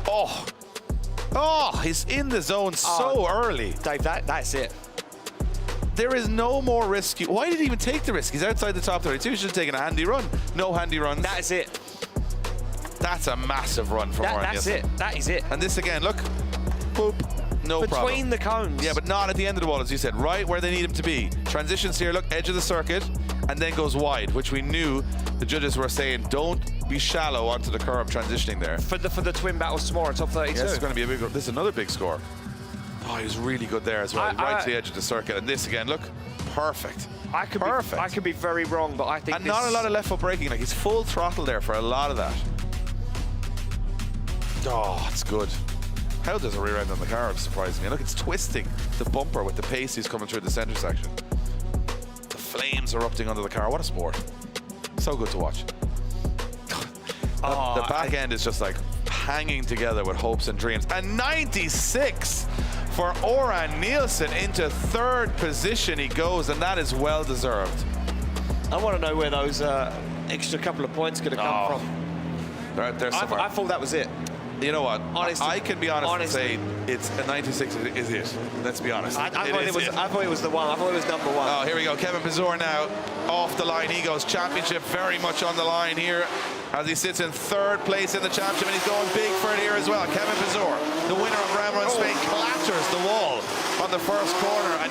S1: Oh, he's in the zone so early.
S2: Dave, that's it.
S1: There is no more risk. Why did he even take the risk? He's outside the top 32. He should have taken a handy run. No handy runs.
S2: That is it.
S1: That's a massive run from Oran
S2: That's
S1: Nielsen.
S2: it. That is it.
S1: And this again, look. Boop. No problem.
S2: Between the cones.
S1: Yeah, but not at the end of the wall, as you said. Right where they need him to be. Transitions here, look, edge of the circuit, and then goes wide, which we knew the judges were saying, don't be shallow onto the curb transitioning there.
S2: For the twin battles tomorrow, top 32.
S1: Yes, it's going to be a big. This is another big score. Oh, he was really good there as well. Right to the edge of the circuit. And this again, look, perfect.
S2: I could be very wrong, but I think
S1: and not a lot of left foot braking. Like, he's full throttle there for a lot of that. Oh, it's good. How does a rear end on the car surprise me? Look, it's twisting the bumper with the pace he's coming through the center section. The flames erupting under the car. What a sport. So good to watch. The back end is just like hanging together with hopes and dreams. And 96 for Oran Nielsen. Into third position he goes, and that is well deserved.
S2: I want to know where those extra couple of points could have come from.
S1: They're out there somewhere.
S2: I thought that was it.
S1: You know what?
S2: Honestly,
S1: I can be honest and say it's a 96 is it. Let's be honest.
S2: I thought it was the one. I thought it was number one.
S1: Oh, here we go. Kevin Pazur now off the line. He goes. Championship very much on the line here as he sits in third place in the championship, and he's going big for it here as well. Kevin Pazur, the winner of Round 1 Spain, clatters the wall on the first corner and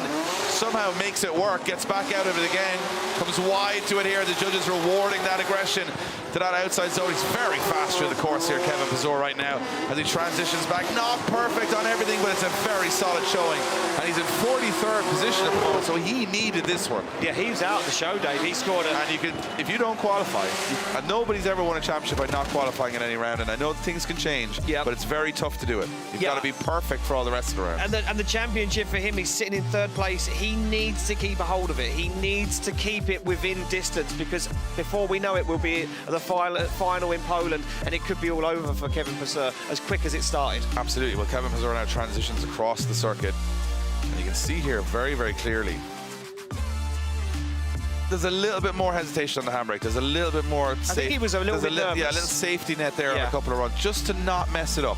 S1: somehow makes it work, gets back out of it again, comes wide to it here. The judges rewarding that aggression to that outside zone. He's very fast through the course here, Kevin Pazur, right now, as he transitions back. Not perfect on everything, but it's a very solid showing. And he's in 43rd position at the moment, so he needed this one.
S2: Yeah, he was out at the show, Dave. He scored
S1: And you can, if you don't qualify, and nobody's ever won a championship by not qualifying in any round, and I know things can change, but it's very tough to do it. You've got to be perfect for all the rest of the rounds.
S2: And the championship for him, he's sitting in third place. He needs to keep a hold of it. He needs to keep it within distance, because before we know it, we'll be at the final in Poland, and it could be all over for Kevin Pazur as quick as it started.
S1: Absolutely. Well, Kevin Pazur now transitions across the circuit, and you can see here very, very clearly there's a little bit more hesitation on the handbrake. There's a little bit more.
S2: I think he was a little bit nervous.
S1: Yeah, a little safety net there on a couple of runs, just to not mess it up.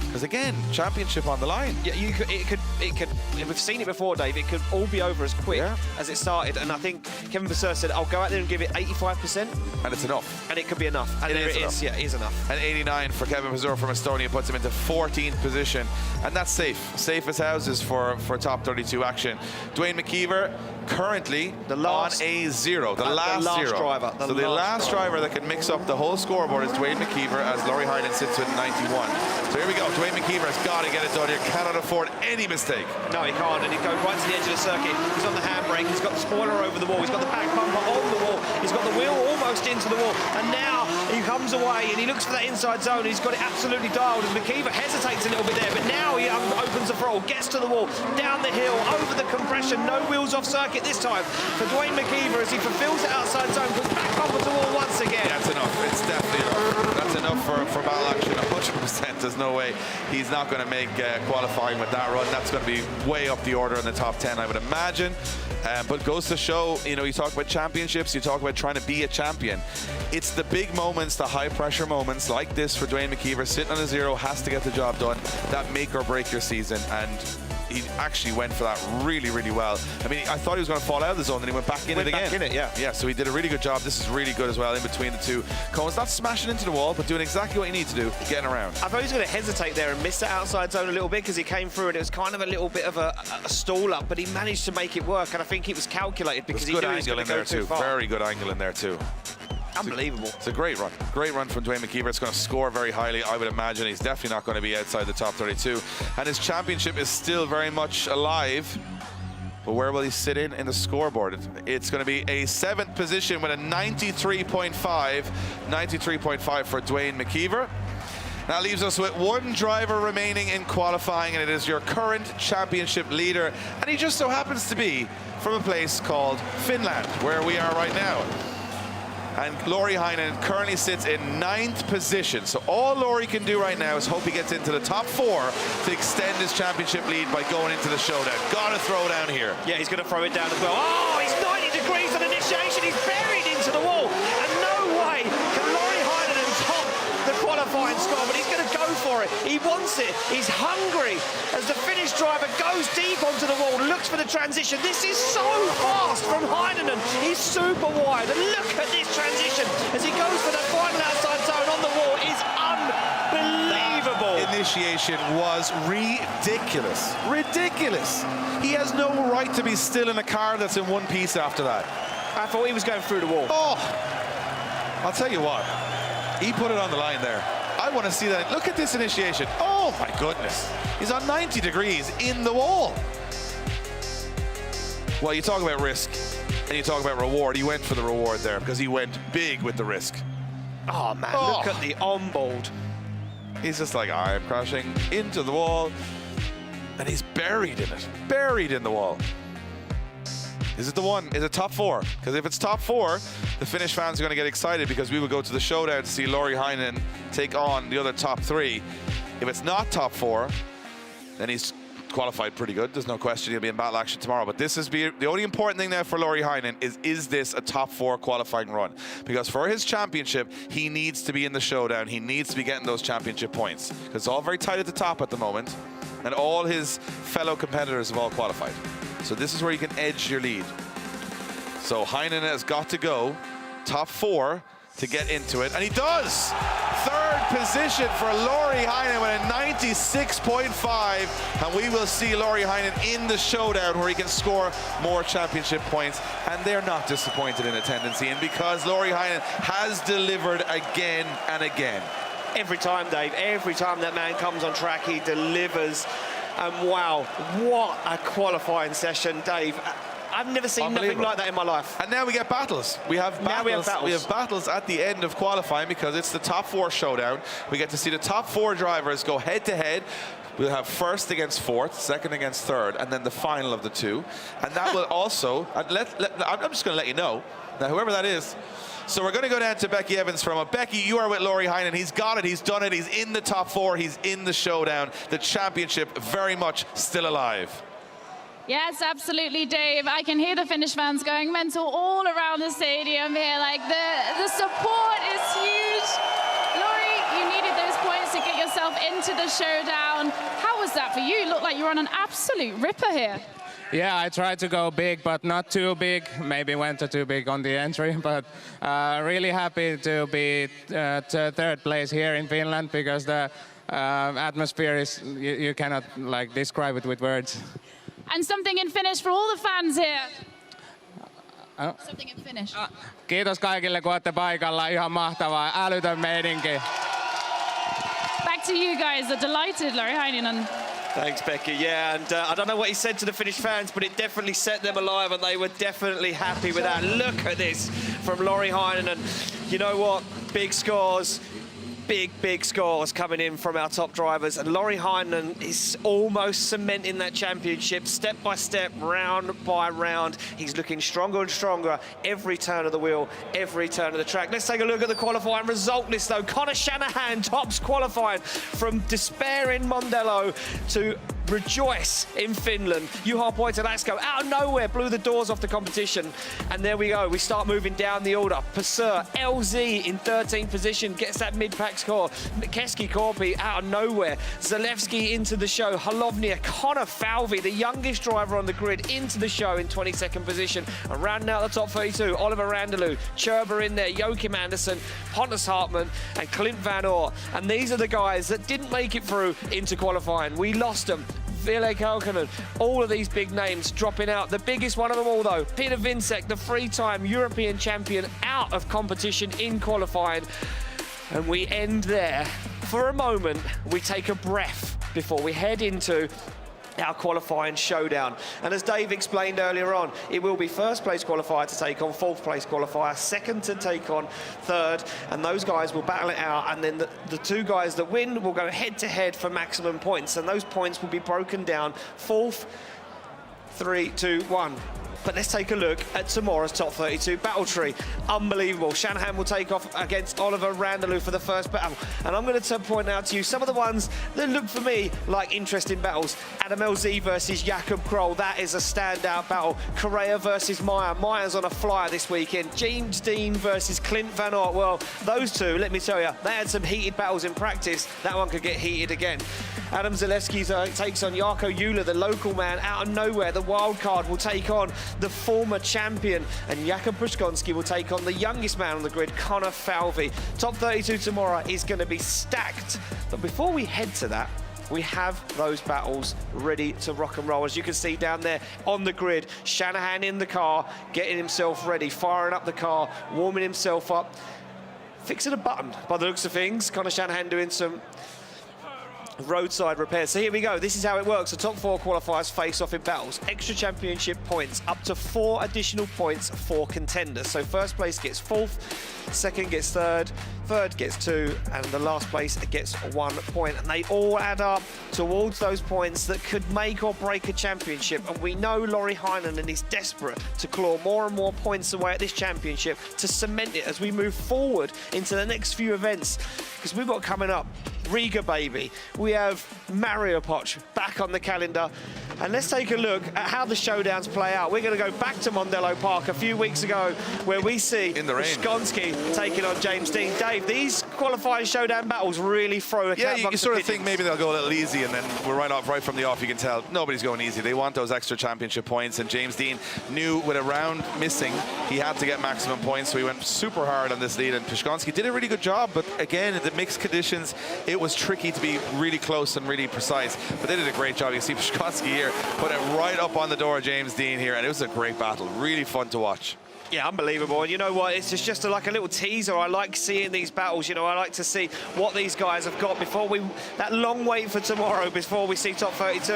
S1: Because again, championship on the line.
S2: Yeah, it could. We've seen it before, Dave. It could all be over as quick as it started. And I think Kevin Pazur said, "I'll go out there and give it 85%,
S1: and it's enough."
S2: And it could be enough. And it is. Yeah, it is enough.
S1: And 89 for Kevin Pazur from Estonia puts him into 14th position, and that's safe. Safe as houses for top 32 action. Dwayne McKeever currently on a zero, the last zero.
S2: Driver.
S1: So the last driver that can mix up the whole scoreboard is Dwayne McKeever, as Laurie Hyden sits with 91. So here we go. Dwayne McKeever has got to get it done here. Cannot afford any mistake.
S2: No, he can't. And he goes right to the edge of the circuit. He's on the handbrake. He's got the spoiler over the wall. He's got the back bumper on the wall. He's got the wheel almost into the wall. And now he comes away and he looks for that inside zone. He's got it absolutely dialed. And McKeever hesitates a little bit there, but now he opens the throttle, gets to the wall, down the hill, over the compression. No wheels off circuit this time for Dwayne McKeever as he fulfills the outside zone, puts back bumper to the wall once again.
S1: That's enough. It's definitely enough. That's enough for battle action. 100%. There's no way he's not going to make qualifying with that run. That's going to be way up the order in the top 10, I would imagine. But goes to show, you know, you talk about championships, you talk about trying to be a champion. It's the big moments, the high pressure moments like this for Dwayne McKeever, sitting on a zero, has to get the job done, that make or break your season. And he actually went for that really, really well. I mean, I thought he was going to fall out of the zone, and he went back in it again.
S2: Back in it, yeah.
S1: Yeah, so he did a really good job. This is really good as well in between the two cones. Not smashing into the wall, but doing exactly what you need to do, getting around.
S2: I thought he was going to hesitate there and miss that outside zone a little bit because he came through and it was kind of a little bit of a stall up, but he managed to make it work, and I think it was calculated because he knew he was going to go too far.
S1: Very good angle in there too.
S2: Unbelievable.
S1: It's a great run. Great run from Dwayne McKeever. It's going to score very highly, I would imagine. He's definitely not going to be outside the top 32. And his championship is still very much alive. But where will he sit in the scoreboard? It's going to be a 7th position with a 93.5. 93.5 for Dwayne McKeever. That leaves us with one driver remaining in qualifying, and it is your current championship leader. And he just so happens to be from a place called Finland, where we are right now. And Lauri Heinonen currently sits in 9th position. So all Lauri can do right now is hope he gets into the top 4 to extend his championship lead by going into the showdown. Gotta throw down here.
S2: Yeah, he's going to throw it down as well. Oh, he's 90 degrees on initiation. He's buried into the wall. And no way can Lauri Heinonen top the qualifying score, but he's going to go for it. He wants it. He's hungry as the Finnish driver goes deep onto the wall, looks for the transition. This is so fast from Heinonen. He's super wide. And look at this transition as he goes for the final outside zone on the wall. It's unbelievable.
S1: That initiation was ridiculous. Ridiculous. He has no right to be still in a car that's in one piece after that.
S2: I thought he was going through the wall.
S1: Oh, I'll tell you what. He put it on the line there. I want to see that. Look at this initiation. Oh, my goodness. He's on 90 degrees in the wall. Well, you talk about risk and you talk about reward. He went for the reward there because he went big with the risk.
S2: Oh, man, look at the onboard.
S1: He's just like, I'm crashing into the wall. And he's buried in it. Buried in the wall. Is it the one? Is it top 4? Because if it's top 4, the Finnish fans are going to get excited because we will go to the showdown to see Lauri Heinonen take on the other top 3. If it's not top 4, then he's qualified pretty good. There's no question he'll be in battle action tomorrow. But this is the only important thing now for Lauri Heinonen is this a top 4 qualifying run? Because for his championship, he needs to be in the showdown. He needs to be getting those championship points. Because it's all very tight at the top at the moment. And all his fellow competitors have all qualified. So this is where you can edge your lead. So Heinonen has got to go top 4 to get into it, and he does! 3rd position for Lauri Heinonen with a 96.5, and we will see Lauri Heinonen in the showdown where he can score more championship points, and they're not disappointed in attendance, Ian, because Lauri Heinonen has delivered again and again.
S2: Every time, Dave, every time that man comes on track, he delivers. And wow, what a qualifying session, Dave. I've never seen nothing like that in my life.
S1: And now we get battles. We have battles. We have battles at the end of qualifying because it's the top 4 showdown. We get to see the top 4 drivers go head-to-head. We'll have 1st against 4th, 2nd against 3rd, and then the final of the 2. And that will also, I'm just going to let you know, that whoever that is, so we're going to go down to Becky Evans from a Becky, you are with Lauri Heinonen. He's got it, he's done it, he's in the top 4, he's in the showdown. The championship very much still alive.
S3: Yes, absolutely, Dave. I can hear the Finnish fans going mental all around the stadium here. Like, the support is huge. Lauri, you needed those points to get yourself into the showdown. How was that for you? You looked like you were on an absolute ripper here.
S11: Yeah, I tried to go big, but not too big. Maybe went too big on the entry, but really happy to be third place here in Finland because the atmosphere is, you cannot like describe it with words.
S3: And something in Finnish for all the fans here. Something in Finnish.
S11: Kiitos kaikille, kun olette paikalla. Ihan mahtavaa, älytön meininki.
S3: Back to you guys. Are delighted, Lauri Heinonen.
S2: Thanks, Becky. Yeah, and I don't know what he said to the Finnish fans, but it definitely set them alive, and they were definitely happy with that. Look at this from Lauri Heinonen. You know what? Big scores. Big scores coming in from our top drivers, and Lauri Heinonen is almost cementing that championship step by step, round by round. He's looking stronger and stronger every turn of the wheel, every turn of the track. Let's take a look at the qualifying result list though. Connor Shanahan tops qualifying from despair in Mondello to rejoice in Finland. Juha Poitalaxko out of nowhere blew the doors off the competition, and there we go. We start moving down the order. Passeur, LZ in 13th position, gets that mid-pack score. Keski Korpi out of nowhere. Zalewski into the show. Halovnia, Connor Falvey, the youngest driver on the grid, into the show in 22nd position. And rounding out the top 32, Oliver Randalou, Cherber in there, Joachim Andersen, Pontus Hartmann, and Clint Van Oor. And these are the guys that didn't make it through into qualifying. We lost them. Ville Kaukonen, all of these big names dropping out. The biggest one of them all, though, Peter Vinsek, the three-time European champion, out of competition in qualifying. And we end there. For a moment, we take a breath before we head into our qualifying showdown. And as Dave explained earlier on, it will be first place qualifier to take on fourth place qualifier, second to take on third, and those guys will battle it out, and then the two guys that win will go head to head for maximum points, and those points will be broken down fourth, 3, 2, 1. But let's take a look at tomorrow's top 32 battle tree. Unbelievable. Shanahan will take off against Oliver Randalou for the first battle. And I'm going to point out to you some of the ones that look for me like interesting battles. Adam LZ versus Jakob Kroll. That is a standout battle. Correa versus Meyer. Meyer's on a flyer this weekend. James Dean versus Clint Van Ort. Well, those two, let me tell you, they had some heated battles in practice. That one could get heated again. Adam Zalewski takes on Jarko Euler, the local man out of nowhere. The wild card will take on the former champion, and Jakub Bruskonski will take on the youngest man on the grid, Connor Falvey. Top 32 tomorrow is going to be stacked. But before we head to that, we have those battles ready to rock and roll. As you can see down there on the grid, Shanahan in the car, getting himself ready, firing up the car, warming himself up, fixing a button by the looks of things. Connor Shanahan doing some roadside repairs. So here we go. This is how it works. The top 4 qualifiers face off in battles. Extra championship points, up to 4 additional points for contenders. So first place gets 4th, second gets 3rd, third gets 2, and the last place gets 1 point. And they all add up towards those points that could make or break a championship. And we know Laurie Heinonen is desperate to claw more and more points away at this championship to cement it as we move forward into the next few events. Because we've got coming up Riga, baby. We have Mario Poch back on the calendar. And let's take a look at how the showdowns play out. We're going to go back to Mondello Park a few weeks ago, where we see Bruskonski taking on James Dean. Dave, these qualifying showdown battles really throw a cat amongst
S1: you sort
S2: the
S1: of think maybe they'll go a little easy, and then we're right from the off, you can tell nobody's going easy. They want those extra championship points, and James Dean knew with a round missing, he had to get maximum points, so he went super hard on this lead, and Bruskonski did a really good job, but again, in the mixed conditions, it was tricky to be really close and really precise, but they did a great job. You can see Bruskonski here put it right up on the door of James Dean here, and it was a great battle. Really fun to watch.
S2: Yeah, unbelievable. And you know what? It's just like a little teaser. I like seeing these battles. You know, I like to see what these guys have got before that long wait for tomorrow before we see top 32.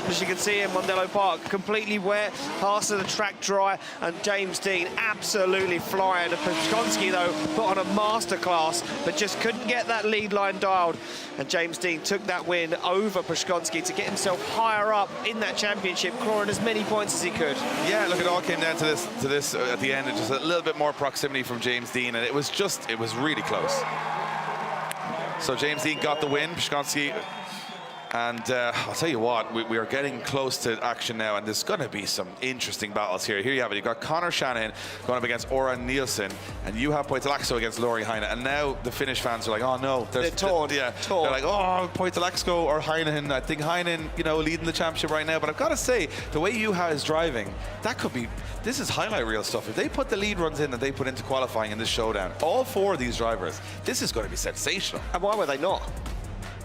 S2: As you can see in Mondello Park, completely wet, parts of the track dry, and James Dean absolutely flying. And Bruskonski, though, put on a masterclass, but just couldn't get that lead line dialed. And James Dean took that win over Bruskonski to get himself higher up in that championship, clawing as many points as he could.
S1: Yeah, look, it all came down to this at the end. Just a little bit more proximity from James Dean, and it was really close. So James Dean got the win, Bruskonski, and I'll tell you what, we are getting close to action now, and there's going to be some interesting battles here. Here you have it. You've got Connor Shanahan going up against Oran Nielsen, and you have Poitalaxo against Laurie Heine, and now the Finnish fans are like, oh no.
S2: They're torn.
S1: They're like, oh, Poitalaxo or Heinen. I think Heinen, you know, leading the championship right now, but I've got to say, the way Juha is driving, this is highlight reel stuff. If they put the lead runs in that they put into qualifying in this showdown, all 4 of these drivers, this is going to be sensational.
S2: And why were they not?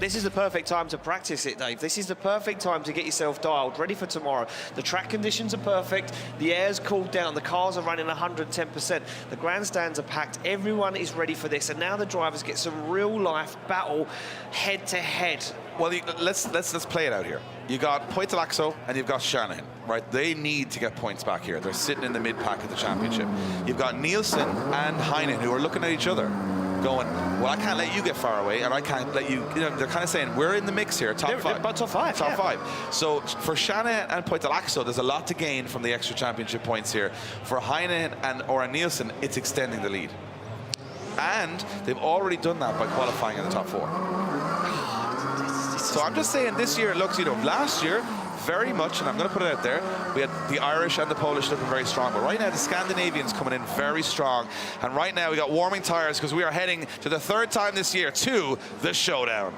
S2: This is the perfect time to practice it, Dave. This is the perfect time to get yourself dialed, ready for tomorrow. The track conditions are perfect, the air's cooled down, the cars are running 110%, the grandstands are packed, everyone is ready for this, and now the drivers get some real-life battle head-to-head.
S1: Well, let's play it out here. You got Poitalaxo and you've got Shanahan, right? They need to get points back here. They're sitting in the mid-pack of the championship. You've got Nielsen and Heinen who are looking at each other, going, well, I can't let you get far away, and I can't let you, they're kind of saying, we're in the mix here, top 5.
S2: But top 5,
S1: Top 5. So for Shanahan and Poitalaxo, there's a lot to gain from the extra championship points here. For Heinen and Oran Nielsen, it's extending the lead. And they've already done that by qualifying in the top 4. So I'm just saying, this year it looks, last year, very much, and I'm going to put it out there, we had the Irish and the Polish looking very strong, but right now the Scandinavians coming in very strong, and right now we got warming tires because we are heading to the 3rd time this year to the Showdown.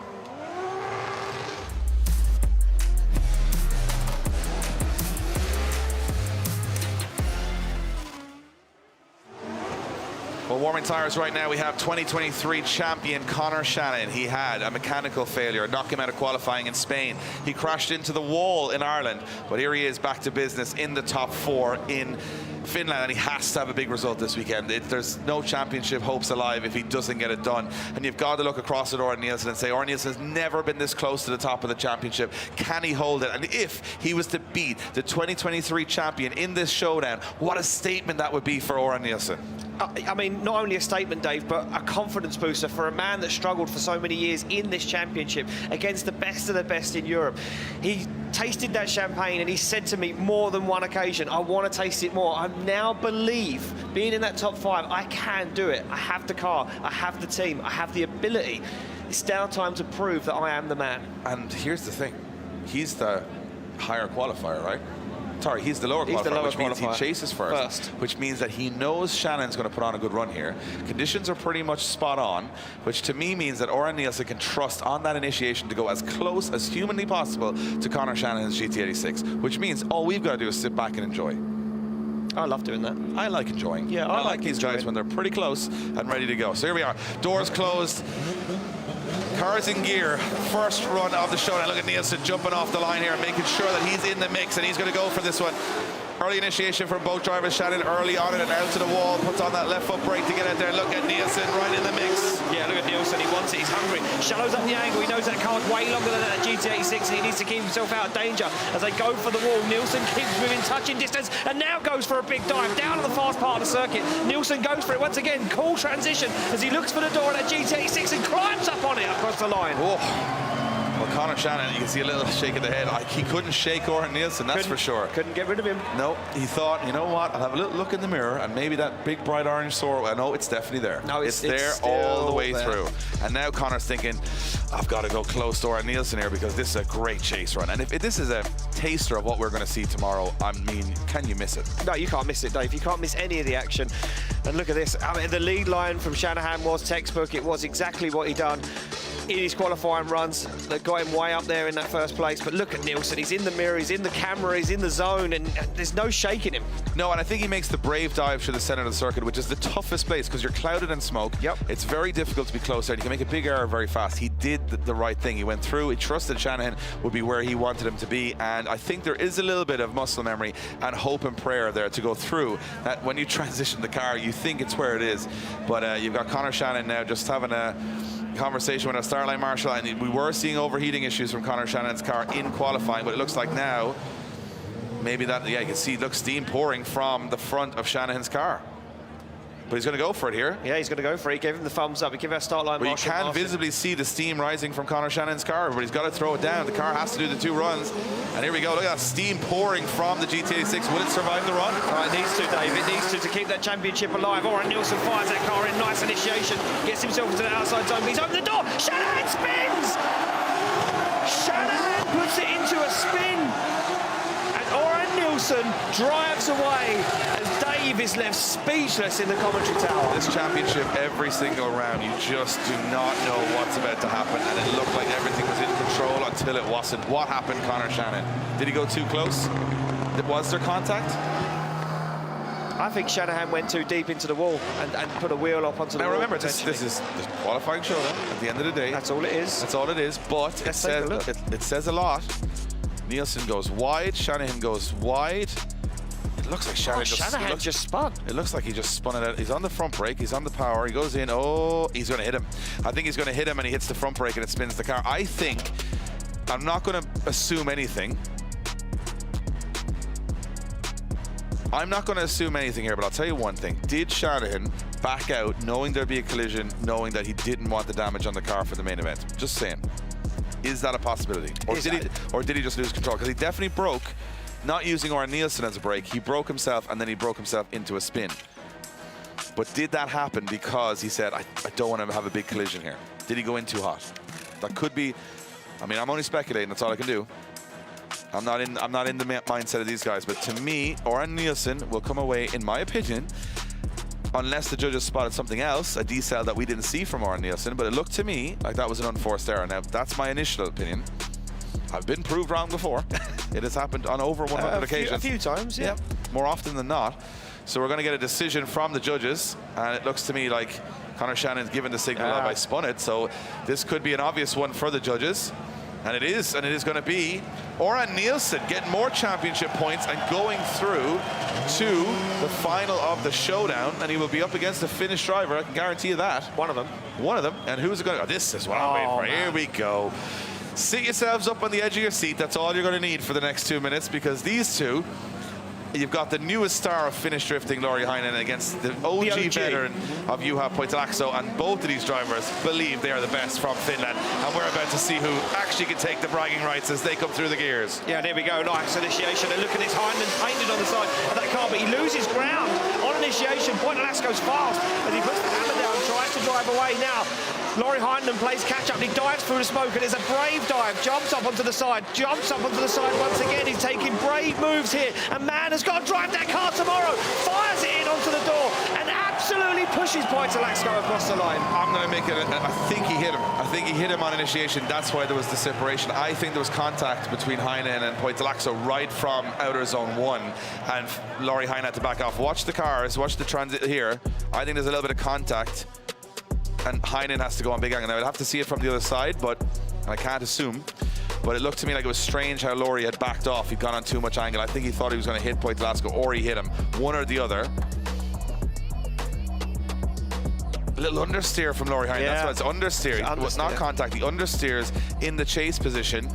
S1: Well, warming tires right now, we have 2023 champion Conor Shannon. He had a mechanical failure, knocked him out of qualifying in Spain. He crashed into the wall in Ireland, but here he is back to business in the top 4 in Finland, and he has to have a big result this weekend. There's no championship hopes alive if he doesn't get it done. And you've got to look across at Oren Nielsen and say, Oren Nielsen has never been this close to the top of the championship. Can he hold it? And if he was to beat the 2023 champion in this showdown, what a statement that would be for Oren Nielsen.
S2: I mean, not only a statement, Dave, but a confidence booster for a man that struggled for so many years in this championship against the best of the best in Europe. He tasted that champagne and he said to me more than one occasion, I want to taste it more. I now believe, being in that top 5, I can do it. I have the car, I have the team, I have the ability. It's now time to prove that I am the man.
S1: And here's the thing, he's the higher qualifier, right? Sorry, he's the lower qualifier, which means he chases first, which means that he knows Shannon's going to put on a good run here. Conditions are pretty much spot on, which to me means that Oren Nielsen can trust on that initiation to go as close as humanly possible to Conor Shannon's GT86, which means all we've got to do is sit back and enjoy.
S2: I love doing that.
S1: I like enjoying.
S2: Yeah,
S1: I like these guys when they're pretty close and ready to go. So here we are, doors closed. Cars in gear, first run of the showdown. Look at Nielsen jumping off the line here, making sure that he's in the mix, and he's going to go for this one. Early initiation from both drivers. Shannon early on and out to the wall, puts on that left foot brake to get out there. Look at Nielsen right in the mix.
S2: Yeah, look at Nielsen, he wants it, he's hungry. Shallows up the angle, he knows that car's way longer than that GT86 and he needs to keep himself out of danger. As they go for the wall, Nielsen keeps within touching distance and now goes for a big dive down on the fast part of the circuit. Nielsen goes for it once again, cool transition as he looks for the door of that GT86 and climbs up on it across the line.
S1: Oh. Well, Conor Shannon, you can see a little shake of the head. He couldn't shake Oren Nielsen, that's for sure.
S2: Couldn't get rid of him.
S1: No, he thought, you know what, I'll have a little look in the mirror and maybe that big bright orange sword, no, it's definitely there.
S2: No,
S1: it's there all the way through. And now Conor's thinking, I've got to go close to Oren Nielsen here because this is a great chase run. And if this is a taster of what we're going to see tomorrow, I mean, can you miss it?
S2: No, you can't miss it, Dave. You can't miss any of the action. And look at this. I mean, the lead line from Shanahan was textbook. It was exactly what he'd done in his qualifying runs that got him way up there in that first place. But look at Nielsen, he's in the mirror, he's in the camera, he's in the zone, and there's no shaking him.
S1: No, and I think he makes the brave dive to the center of the circuit, which is the toughest place because you're clouded in smoke. Yep. It's very difficult to be close there. You can make a big error very fast. He did the right thing. He went through, he trusted Shanahan would be where he wanted him to be, and I think there is a little bit of muscle memory and hope and prayer there to go through that when you transition the car, you think it's where it is. But you've got Conor Shannon now just having a conversation with our Starline Marshall, and we were seeing overheating issues from Conor Shannon's car in qualifying, but it looks like now maybe that, yeah, you can see, look, steam pouring from the front of Shanahan's car. But he's going to go for it here.
S2: Yeah, he's going to go for it. He gave him the thumbs up. He gave our start line.
S1: But you can visibly see the steam rising from Conor Shannon's car, but he's got to throw it down. The car has to do the 2 runs. And here we go. Look at that steam pouring from the GT86. Will it survive the run?
S2: Oh, it needs to, Dave. It needs to keep that championship alive. Oren Nielsen fires that car in. Nice initiation. Gets himself into the outside zone. He's opened the door. Shanahan spins! Shanahan puts it into a spin. And Oren Nielsen drives away as Dave is left speechless in the commentary tower.
S1: This championship, every single round, you just do not know what's about to happen, and it looked like everything was in control until it wasn't. What happened, Conor Shannon? Did he go too close? Was there contact?
S2: I think Shanahan went too deep into the wall and put a wheel up onto the wall.
S1: Now remember, this is the qualifying showdown at the end of the day.
S2: That's all it is.
S1: That's all it is, but it says a lot. Nielsen goes wide, Shanahan goes wide. It looks like Shanahan
S2: just spun.
S1: It looks like he just spun it out. He's on the front brake, he's on the power, he goes in, oh, he's going to hit him. I think he's going to hit him and he hits the front brake and it spins the car. I think, I'm not going to assume anything. I'm not going to assume anything here, but I'll tell you one thing. Did Shanahan back out knowing there'd be a collision, knowing that he didn't want the damage on the car for the main event? Just saying. Is that a possibility? Or did he just lose control? Because he definitely broke, not using Oren Nielsen as a brake, he broke himself and then he broke himself into a spin. But did that happen because he said, I don't want to have a big collision here? Did he go in too hot? That could be, I mean, I'm only speculating, that's all I can do. I'm not in the mindset of these guys, but to me, Oren Nielsen will come away, in my opinion, unless the judges spotted something else, a decel that we didn't see from Oren Nielsen, but it looked to me like that was an unforced error. Now, that's my initial opinion. I've been proved wrong before. It has happened on over 100 occasions.
S2: A few times, yeah.
S1: More often than not. So we're going to get a decision from the judges, and it looks to me like Conor Shannon's given the signal of I spun it. So this could be an obvious one for the judges. And it is going to be Oran Nielsen getting more championship points and going through to the final of the showdown. And he will be up against the Finnish driver, I can guarantee you that.
S2: One of them.
S1: One of them. And who's it going to... Oh, this is what I'm waiting for.
S2: Man.
S1: Here we go. Sit yourselves up on the edge of your seat. That's all you're going to need for the next 2 minutes, because these two... You've got the newest star of Finnish drifting, Lauri Heinonen, against the OG veteran of Juha Poitalakso, and both of these drivers believe they are the best from Finland, and we're about to see who actually can take the bragging rights as they come through the gears.
S2: Yeah, there we go, nice initiation, and look at this, Heinonen painted on the side of that car, but he loses ground on initiation. Poitalakso's fast as he puts the hammer down, tries to drive away now. Lauri Heinonen plays catch-up, and he dives through the smoke, and it's a brave dive, jumps up onto the side once again. He's taking brave moves here, and man has got to drive that car tomorrow, fires it in onto the door, and absolutely pushes Poitalakso across the line.
S1: I'm going to make it, I think he hit him. I think he hit him on initiation. That's why there was the separation. I think there was contact between Heinonen and Poitalakso right from outer zone 1, and Lauri Heinonen had to back off. Watch the cars, watch the transit here. I think there's a little bit of contact, and Heinonen has to go on big angle. Now, I'd have to see it from the other side, but I can't assume. But it looked to me like it was strange how Lauri had backed off. He'd gone on too much angle. I think he thought he was going to hit Poitalakso, or he hit him. One or the other. A little understeer from Lauri Heinonen.
S2: Yeah.
S1: That's what it's understeer. It was not contact. He understeers in the chase position.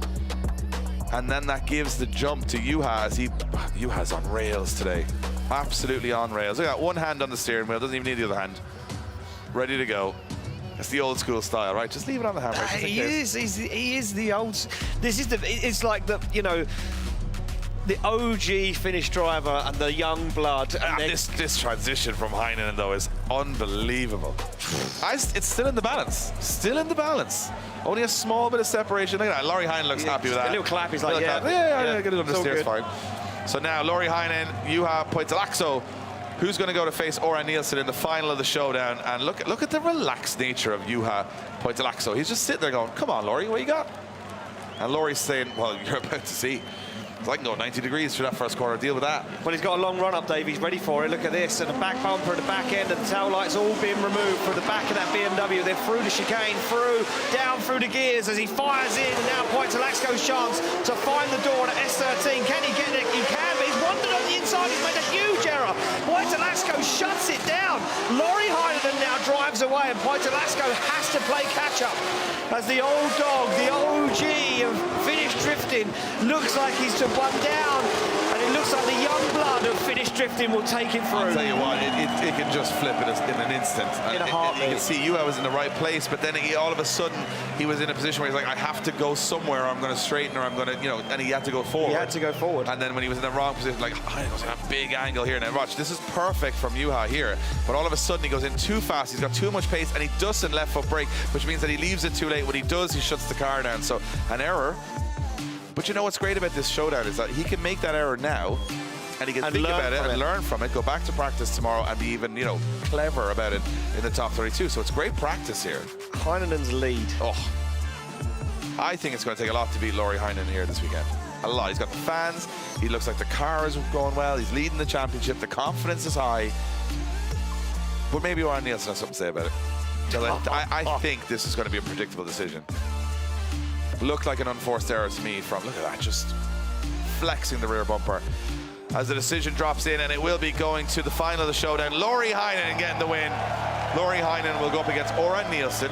S1: And then that gives the jump to Juha as Juha's on rails today. Absolutely on rails. Look at that, one hand on the steering wheel. Doesn't even need the other hand. Ready to go. It's the old school style, right? Just leave it on the handbrake.
S2: He is the old. It's like the, you know, the OG Finnish driver and the young blood. And
S1: this transition from Heinonen though is unbelievable. It's still in the balance. Still in the balance. Only a small bit of separation. Look at that. Lauri Heinonen looks happy with that.
S2: A little clap. He's like,
S1: yeah, get it understeer. It's fine. So now Lauri Heinonen, Juha Poitalakso. Who's going to go to face Oran Nielsen in the final of the showdown? And look at the relaxed nature of Juha Poitalakso. He's just sitting there going, come on, Lauri, what you got? And Lauri's saying, well, you're about to see. I can go 90 degrees through that first corner, deal with that.
S2: Well, he's got a long run up, Dave. He's ready for it. Look at this. And the back bumper at the back end, and the tail lights all being removed from the back of that BMW. They're through the chicane, down through the gears as he fires in. And now Poitalakso's chance to find the door to S13. Can he get it? He can, but he's wandered on the inside. He's made a huge error. Poitalakso shuts it down. Lauri Heinonen now drives away, and Poitalakso has to play catch-up as the old dog, the OG of Finnish drifting, looks like he's to one down, and it looks like the young blood of Finnish drifting will take it through.
S1: I'll tell you what, it can just flip in an instant.
S2: In a heartbeat.
S1: You can see Juha was in the right place, but then all of a sudden he was in a position where he's like, I have to go somewhere, or I'm going to straighten, or I'm going to, you know, and he had to go forward.
S2: He had to go forward.
S1: And then when he was in the wrong position, like, I was at a big angle here. Now watch, this is perfect from Juha here, but all of a sudden he goes in too fast. He's got too much pace, and he doesn't left foot brake, which means that he leaves it too late. When he does, he shuts the car down. So an error. But you know what's great about this showdown is that he can make that error now, and he can think about it and learn from it, go back to practice tomorrow, and be even, you know, clever about it in the top 32. So it's great practice here.
S2: Heinenen's lead.
S1: Oh, I think it's going to take a lot to beat Lauri Heinonen here this weekend. A lot. He's got the fans. He looks like the car is going well. He's leading the championship. The confidence is high. But maybe Oran Nielsen has something to say about it. I think this is going to be a predictable decision. Looked like an unforced error to me from, look at that, just flexing the rear bumper. As the decision drops in, and it will be going to the final of the showdown. Lauri Heinonen getting the win. Lauri Heinonen will go up against Oran Nielsen,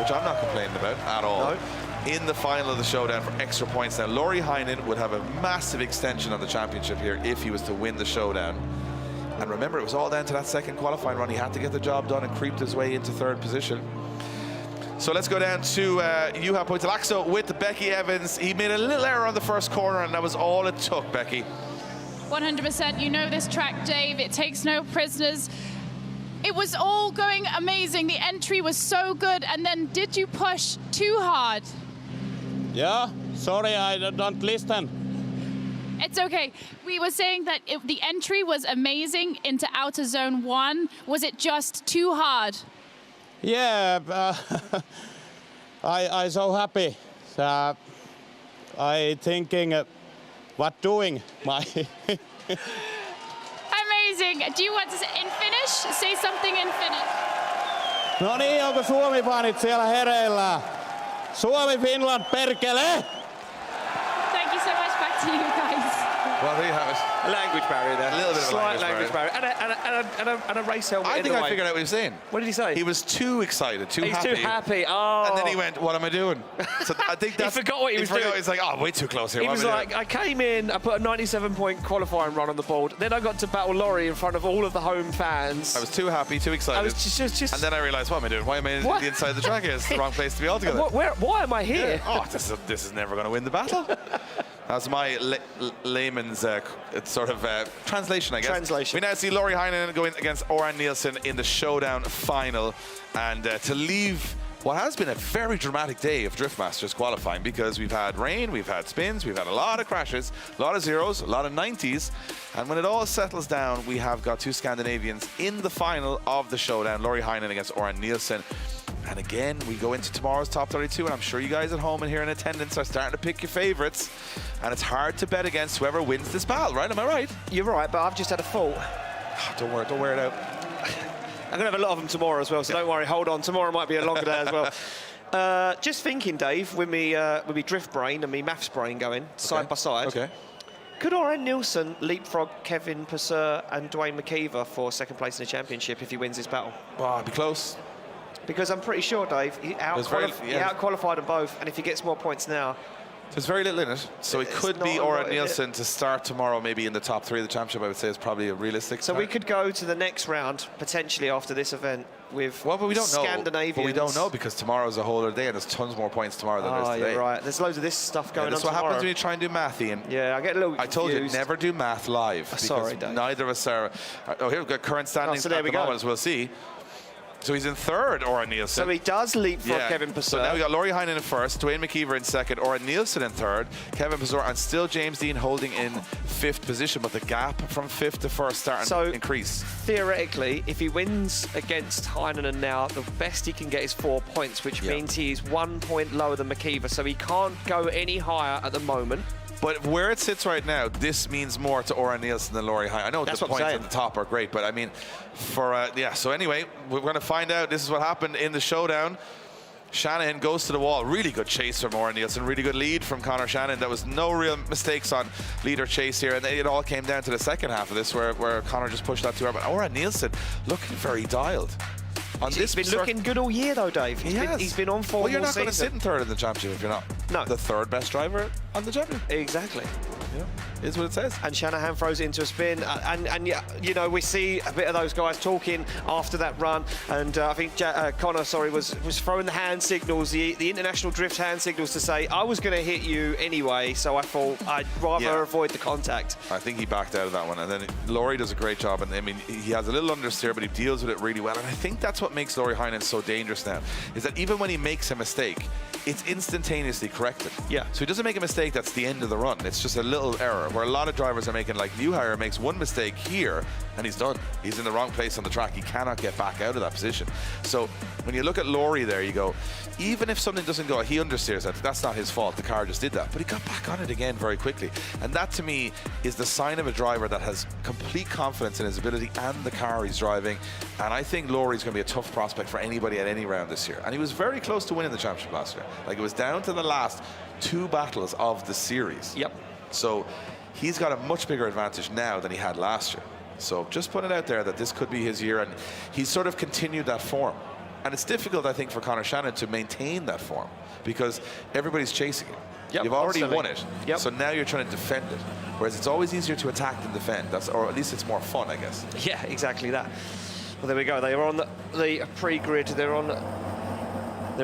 S1: which I'm not complaining about at all. No. In the final of the showdown for extra points. Now, Lauri Heinonen would have a massive extension on the championship here if he was to win the showdown. And remember, it was all down to that second qualifying run. He had to get the job done and creeped his way into third position. So let's go down to Juha Poitalakso with Becky Evans. He made a little error on the first corner, and that was all it took, Becky.
S3: 100%. You know this track, Dave. It takes no prisoners. It was all going amazing. The entry was so good. And then did you push too hard?
S12: Yeah, sorry, I don't listen.
S3: It's okay. We were saying that the entry was amazing into outer zone 1. Was it just too hard?
S12: Yeah, I so happy. I thinking what doing my.
S3: amazing. Do you want to, in Finnish, say something in Finnish?
S12: No niin, onko Suomi-fanit siellä hereillä? Suomi-Finland, perkele!
S3: Thank you so much. Back to you guys.
S1: Well, there you have it.
S2: A language barrier there.
S1: A little bit of a
S2: Slight
S1: language barrier.
S2: And a race helmet.
S1: I think I figured out what he was saying.
S2: What did he say?
S1: He was too excited, too
S2: He's
S1: happy.
S2: too happy. Oh.
S1: And then he went, what am I doing? So I think that's...
S2: He forgot what he was doing.
S1: He's like, oh, way too close here.
S2: He
S1: What
S2: was
S1: am I
S2: like,
S1: doing?
S2: I came in, I put a 97-point qualifying run on the board. Then I got to battle Laurie in front of all of the home fans.
S1: I was too happy, too excited.
S2: I was just...
S1: And then I realized, what am I doing? Why am I in the inside of the track here? It's the wrong place to be altogether.
S2: Why am I here?
S1: Yeah. Oh, this is never going to win the battle. That's my layman's sort of translation, I guess.
S2: Translation.
S1: We now see Laurie Heinonen going against Oran Nielsen in the Showdown Final. And to leave what has been a very dramatic day of Drift Masters qualifying, because we've had rain, we've had spins, we've had a lot of crashes, a lot of zeros, a lot of 90s. And when it all settles down, we have got two Scandinavians in the final of the Showdown, Laurie Heinonen against Oran Nielsen. And again, we go into tomorrow's top 32, and I'm sure you guys at home and here in attendance are starting to pick your favorites. And it's hard to bet against whoever wins this battle, right? Am I right?
S2: You're right, but I've just had a fault.
S1: Don't wear it out.
S2: I'm going to have a lot of them tomorrow as well, so don't worry, hold on. Tomorrow might be a longer day as well. Just thinking, Dave, with me drift brain and me maths brain going side by side.
S1: Okay.
S2: Could Oran Nielsen leapfrog Kevin Purser and Dwayne McKeever for second place in the championship if he wins this battle?
S1: Well, I'd be close.
S2: Because I'm pretty sure, Dave, he out-qualified them both, and if he gets more points now...
S1: There's very little in it, so it could be Oran Nielsen to start tomorrow, maybe in the top 3 of the championship. I would say is probably a realistic.
S2: So we could go to the next round potentially after this event with
S1: but we don't
S2: Scandinavians.
S1: know. But we don't know because tomorrow's a whole other day, and there's tons more points tomorrow than there is today.
S2: Yeah, right. There's loads of this stuff going on
S1: That's what
S2: tomorrow.
S1: happens when you try and do math, Ian.
S2: Yeah, I get a little
S1: I told
S2: confused.
S1: you, never do math live.
S2: Sorry, Dave.
S1: Neither of us are. Oh, here we've got current standings
S2: so there
S1: at
S2: we
S1: the
S2: go.
S1: moment, as we'll see. So he's in third, Oran Nielsen.
S2: So he does leapfrog Kevin Purser.
S1: So now we got Laurie Heinonen in first, Dwayne McKeever in second, Oran Nielsen in third, Kevin Purser, and still James Dean holding in 5th position, but the gap from 5th to 1st starting to increase.
S2: Theoretically, if he wins against Heinonen now, the best he can get is 4 points, which means he is 1 point lower than McKeever, so he can't go any higher at the moment.
S1: But where it sits right now, this means more to Oran Nielsen than Laurie Heinonen. I know the points at the top are great, but I mean, so anyway, we're going to find out. This is what happened in the Showdown. Shanahan goes to the wall. Really good chase from Oran Nielsen. Really good lead from Conor Shanahan. There was no real mistakes on lead or chase here, and it all came down to the second half of this where Conor just pushed that too hard. But Oran Nielsen looking very dialed.
S2: He's been looking good all year, though, Dave. He's been on form.
S1: Well, you're not
S2: going
S1: to sit in third in the championship if you're not the third best driver on the championship.
S2: Exactly.
S1: Yeah, is what it says.
S2: And Shanahan throws it into a spin, and you know, we see a bit of those guys talking after that run, and I think Conor, was throwing the hand signals, the international drift hand signals to say, I was going to hit you anyway, so I thought I'd rather avoid the contact.
S1: I think he backed out of that one, and then Laurie does a great job, and I mean, he has a little understeer, but he deals with it really well, and I think that's what makes Laurie Heinonen so dangerous now, is that even when he makes a mistake, it's instantaneously corrected.
S2: Yeah.
S1: So he doesn't make a mistake that's the end of the run. It's just a little error, where a lot of drivers are making, like Newhire makes one mistake here, and he's done. He's in the wrong place on the track. He cannot get back out of that position. So when you look at Laurie there, you go, even if something doesn't go, he understeers that. That's not his fault. The car just did that. But he got back on it again very quickly. And that, to me, is the sign of a driver that has complete confidence in his ability and the car he's driving. And I think Laurie's going to be a tough prospect for anybody at any round this year. And he was very close to winning the championship last year. Like, it was down to the last 2 battles of the series.
S2: Yep.
S1: So he's got a much bigger advantage now than he had last year. So just put it out there that this could be his year, and he's sort of continued that form. And it's difficult, I think, for Conor Shanahan to maintain that form because everybody's chasing it.
S2: Yep,
S1: You've already won it,
S2: yep.
S1: So now you're trying to defend it. Whereas it's always easier to attack than defend. Or at least it's more fun, I guess.
S2: Yeah, exactly that. Well, there we go. They are on the pre-grid. They're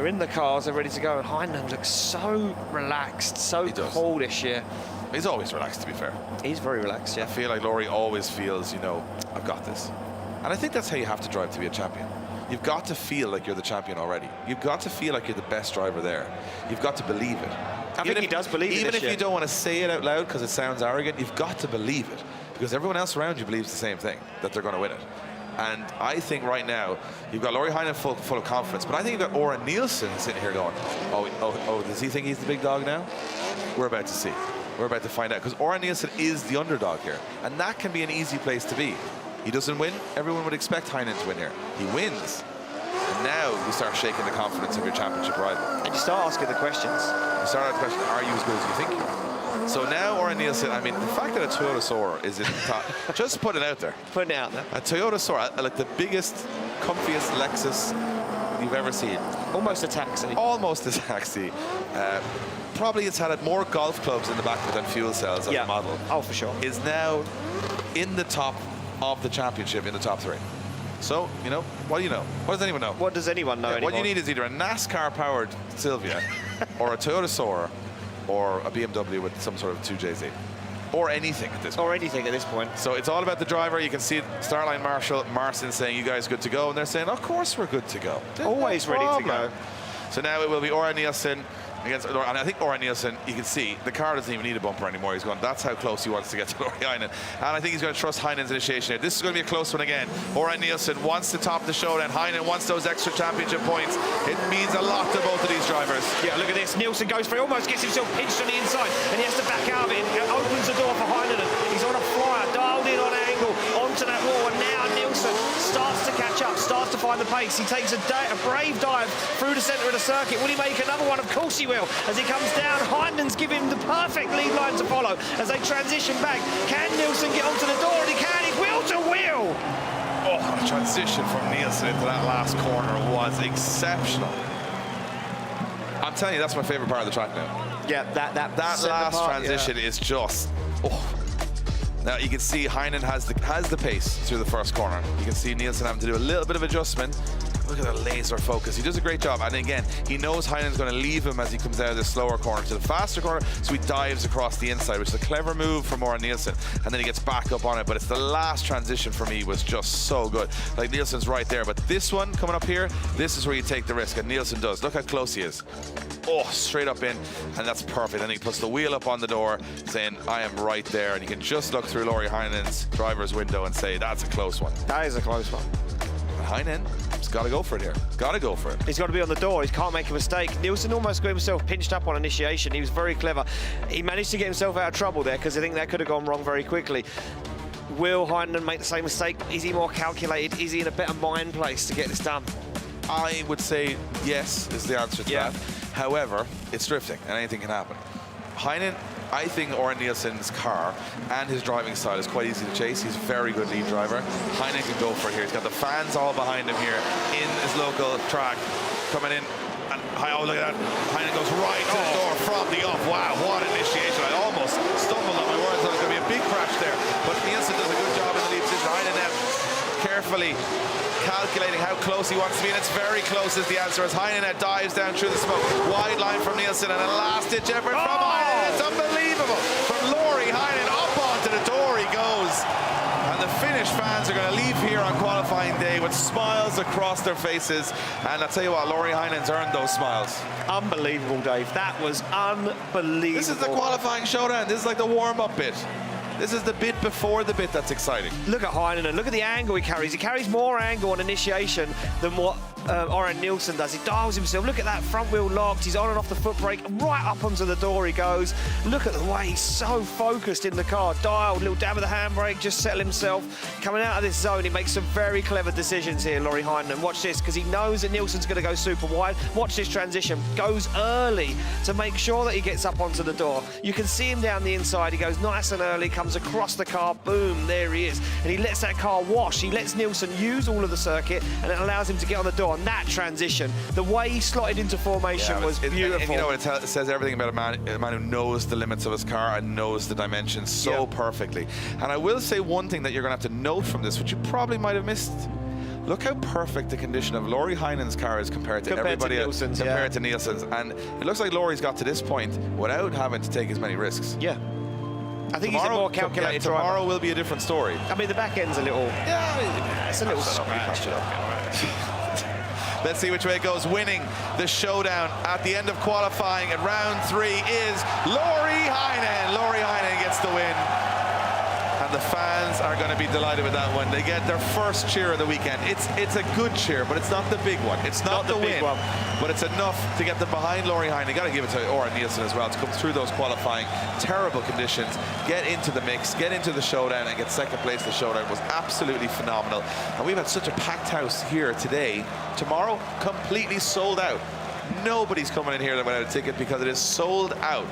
S2: in the cars. They're ready to go. And Heinonen looks so relaxed, so cool this year.
S1: He's always relaxed, to be fair.
S2: He's very relaxed, yeah.
S1: I feel like Laurie always feels, I've got this. And I think that's how you have to drive to be a champion. You've got to feel like you're the champion already. You've got to feel like you're the best driver there. You've got to believe it.
S2: I think he does believe it.
S1: Even if you don't want to say it out loud because it sounds arrogant, you've got to believe it. Because everyone else around you believes the same thing, that they're going to win it. And I think right now, you've got Laurie Heinonen full of confidence, but I think you've got Oran Nielsen sitting here going, oh, does he think he's the big dog now? We're about to see. We're about to find out, because Oran Nielsen is the underdog here, and that can be an easy place to be. He doesn't win. Everyone would expect Heinen to win here. He wins. And now you start shaking the confidence of your championship rival.
S2: And you start asking the questions.
S1: You start asking the question, are you as good as you think you are? So now Oren Nielsen, I mean, the fact that a Toyota Soarer is in the top, just put it out there.
S2: Put it out there.
S1: A Toyota Soarer, like the biggest, comfiest Lexus you've ever seen.
S2: Almost a taxi.
S1: Almost a taxi. Probably it's had more golf clubs in the back of it than fuel cells as a model.
S2: Oh, for sure.
S1: Is now in the top of the championship, in the top 3. So, you know, what do you know? What does anyone know?
S2: What does anyone know anymore?
S1: What you need is either a NASCAR-powered Silvia or a Toyota Soarer or a BMW with some sort of 2JZ. Or anything at this point.
S2: Or anything at this point.
S1: So it's all about the driver. You can see Starline Marshall, Marcin saying, you guys good to go? And they're saying, of course we're good to go.
S2: Always ready to go.
S1: So now it will be Oren Nielsen against, and I think Oren Nielsen, you can see, the car doesn't even need a bumper anymore. He's going, that's how close he wants to get to Lori Heinen. And I think he's going to trust Heinen's initiation here. This is going to be a close one again. Oren Nielsen wants to top the showdown. Heinen wants those extra championship points. It means a lot to both of these drivers.
S2: Yeah, look at this. Nielsen goes for it, almost gets himself pinched on the inside, and he has to back out of it. It opens the door for Heinen. He's on a flyer, dialed in on angle, onto that wall, and now Nielsen starts to catch up, starts to find the pace. He takes a brave dive through the centre of the circuit. Will he make another one? Of course he will. As he comes down, Heinen's giving him the perfect lead line to follow as they transition back. Can Nielsen get onto the door? And he can. He's wheel to wheel.
S1: Oh, the transition from Nielsen into that last corner was exceptional. I'm telling you, that's my favorite part of the track now.
S2: Yeah, that
S1: last transition is just. Oh. Now you can see Heinen has the pace through the first corner. You can see Nielsen having to do a little bit of adjustment. Look at the laser focus. He does a great job. And again, he knows Heinen's going to leave him as he comes out of the slower corner to the faster corner. So he dives across the inside, which is a clever move from Oren Nielsen. And then he gets back up on it. But it's the last transition for me was just so good. Like Nielsen's right there. But this one coming up here, this is where you take the risk. And Nielsen does. Look how close he is. Oh, straight up in. And that's perfect. And he puts the wheel up on the door saying, I am right there. And you can just look through Lori Heinen's driver's window and say, that's a close one.
S2: That is a close one.
S1: But Heinen has got to go for it here. Got to go for it.
S2: He's got to be on the door. He can't make a mistake. Nielsen almost got himself pinched up on initiation. He was very clever. He managed to get himself out of trouble there because I think that could have gone wrong very quickly. Will Heinen make the same mistake? Is he more calculated? Is he in a better mind place to get this done?
S1: I would say yes is the answer to that. However, it's drifting and anything can happen. Heinen, I think Oren Nielsen's car and his driving style is quite easy to chase. He's a very good lead driver. Heinen can go for it here. He's got the fans all behind him here in his local track. Coming in, and oh, look at that. Heinen goes right to the door from the off. Wow, what an initiation. I almost stumbled on my words. There was going to be a big crash there. But Nielsen does a good job in the lead position. Heinen now carefully calculating how close he wants to be, and it's very close is the answer as Heinen dives down through the smoke. Wide line from Nielsen and a last-ditch effort from Heinen. It's unbelievable. From Lori Heinen up onto the door he goes. And the Finnish fans are going to leave here on qualifying day with smiles across their faces. And I'll tell you what, Lori Heinen's earned those smiles.
S2: Unbelievable, Dave. That was unbelievable.
S1: This is the qualifying showdown. This is like the warm-up bit. This is the bit before the bit that's exciting.
S2: Look at Heinen and look at the angle he carries. He carries more angle on initiation than what Oren Nielsen does. He dials himself. Look at that front wheel locked. He's on and off the foot brake. Right up onto the door he goes. Look at the way he's so focused in the car. Dialed, little dab of the handbrake, just settle himself. Coming out of this zone, he makes some very clever decisions here, Lori Heinen. And watch this, because he knows that Nielsen's going to go super wide. Watch this transition. Goes early to make sure that he gets up onto the door. You can see him down the inside. He goes nice and early, comes across the car, boom, there he is. And he lets that car wash. He lets Nielsen use all of the circuit, and it allows him to get on the door. And that transition, the way he slotted into formation was beautiful.
S1: And you know what, it says everything about a man who knows the limits of his car and knows the dimensions so perfectly. And I will say one thing that you're going to have to note from this, which you probably might have missed. Look how perfect the condition of Lori Heinen's car is compared to everybody else, compared to Nielsen's. And it looks like Lori's got to this point without having to take as many risks.
S2: Yeah. I think he's a more calculated driver.
S1: Tomorrow will be a different story.
S2: I mean, the back end's a little... Yeah, it's a little scratched.
S1: Let's see which way it goes. Winning the showdown at the end of qualifying at round 3 is Lori Heinen. Lori Heinen gets the win. And And the fans are going to be delighted with that one. They get their first cheer of the weekend. It's a good cheer, but it's not the big one. It's not the win, but it's enough to get them behind Laurie Heine. You got to give it to Oren Nielsen as well to come through those qualifying terrible conditions, get into the mix, get into the showdown, and get second place. The showdown was absolutely phenomenal. And we've had such a packed house here today. Tomorrow, completely sold out. Nobody's coming in here without a ticket because it is sold out.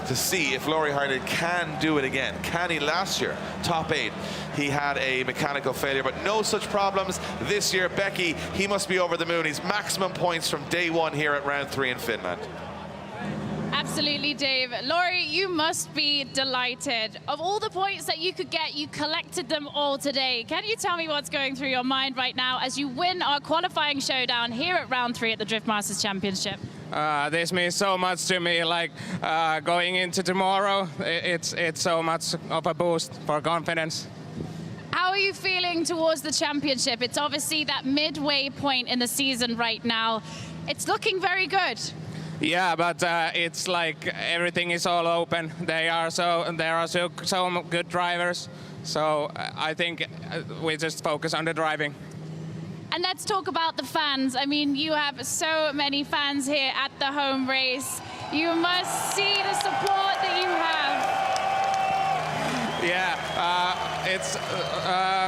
S1: To see if Laurie Heine can do it again. Can he? Last year, top 8. He had a mechanical failure, but no such problems this year. Becky, he must be over the moon. He's maximum points from day 1 here at round 3 in Finland.
S3: Absolutely, Dave. Laurie, you must be delighted. Of all the points that you could get, you collected them all today. Can you tell me what's going through your mind right now as you win our qualifying showdown here at round 3 at the Drift Masters Championship?
S11: This means so much to me. Like going into tomorrow, it's so much of a boost for confidence.
S3: How are you feeling towards the championship? It's obviously that midway point in the season right now. It's looking very good.
S11: Yeah, but it's like everything is all open. There are so good drivers. So I think we just focus on the driving.
S3: And let's talk about the fans. I mean, you have so many fans here at the home race. You must see the support that you have.
S11: Yeah, it's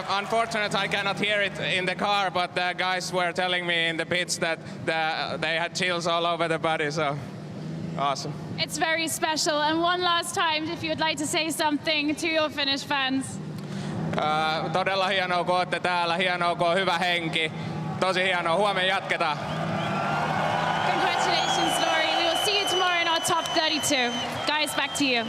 S11: unfortunate I cannot hear it in the car, but the guys were telling me in the pits that they had chills all over the body, so awesome.
S3: It's very special. And one last time, if you would like to say something to your Finnish fans.
S11: Todella hienoa, kun olette täällä. Hienoa, kun on hyvä henki. Tosi hienoa. Huomenna jatketaan.
S3: Congratulations, Laurie. We will see you tomorrow in our top 32. Guys, back to you.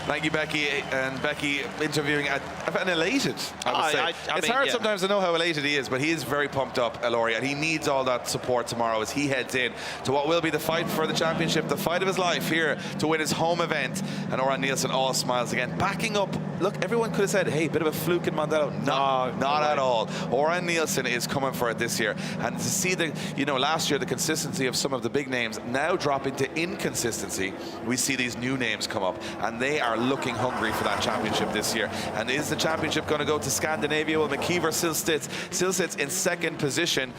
S1: Thank you, Becky. And Becky interviewing and elated, I would say. It's hard sometimes to know how elated he is, but he is very pumped up, Laurie, and he needs all that support tomorrow as he heads in to what will be the fight for the championship, the fight of his life here to win his home event. And Oren Nielsen all smiles again, backing up. Look, everyone could have said, hey, bit of a fluke in Mondello. No, not at all. Oren Nielsen is coming for it this year. And to see the, last year, the consistency of some of the big names now drop into inconsistency, we see these new names come up, and they are looking hungry for that championship this year. And is the championship going to go to Scandinavia? Well, McKeever still sits in second position.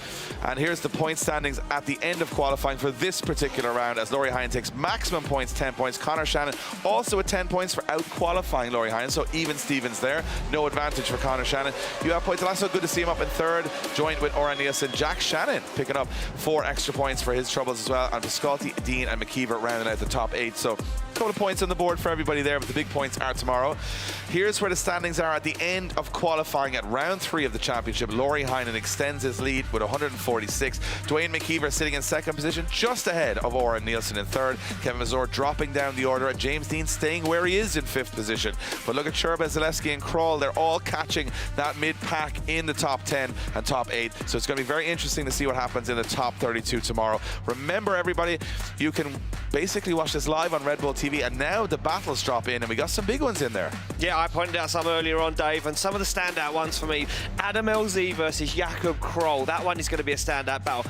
S1: And here's the point standings at the end of qualifying for this particular round as Laurie Heine takes maximum points, 10 points. Connor Shannon also at 10 points for out-qualifying Laurie Heine. So even Stevens there. No advantage for Connor Shannon. You have points. Also good to see him up in third, joined with Oren Nielsen. Jack Shannon picking up 4 extra points for his troubles as well. And Visconti, Dean and McKeever rounding out the top 8. So a couple of points on the board for everybody there, but the big points are tomorrow. Here's where the standings are at the end of qualifying at round 3 of the championship. Laurie Heine extends his lead with 146. Dwayne McKeever sitting in second position, just ahead of Oren Nielsen in third. Kevin Mazur dropping down the order, and James Dean staying where he is in 5th position. But look at Sherba, Zaleski and Kroll. They're all catching that mid-pack in the top 10 and top 8. So it's going to be very interesting to see what happens in the top 32 tomorrow. Remember, everybody, you can basically watch this live on Red Bull TV, and now the battles drop in, and we got some big ones in there.
S2: Yeah, I pointed out some earlier on, Dave, and some of the standout ones for me. Adam LZ versus Jakob Kroll. That one is going to be a standout battle.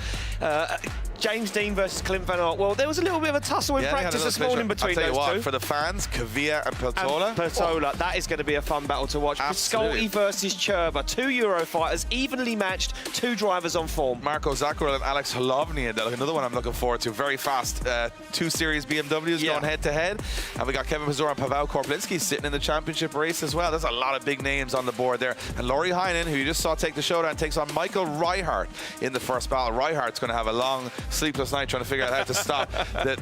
S2: James Dean versus Clint Van Aert. Well, there was a little bit of a tussle in practice this morning between those two.
S1: For the fans, Kavia and Peltola.
S2: That is going to be a fun battle to watch. Visconti versus Cherba. 2 Euro fighters, evenly matched, 2 drivers on form.
S1: Marco Zaccarel and Alex Hlavny, another one I'm looking forward to. Very fast. 2 Series BMWs going head-to-head. And we got Kevin Mazur and Pavel Korplinski sitting in the championship race as well. There's a lot of big names on the board there. And Laurie Heine, who you just saw take the showdown, takes on Michael Reichardt in the first battle. Reichardt's going to have a long, sleepless night trying to figure out how to stop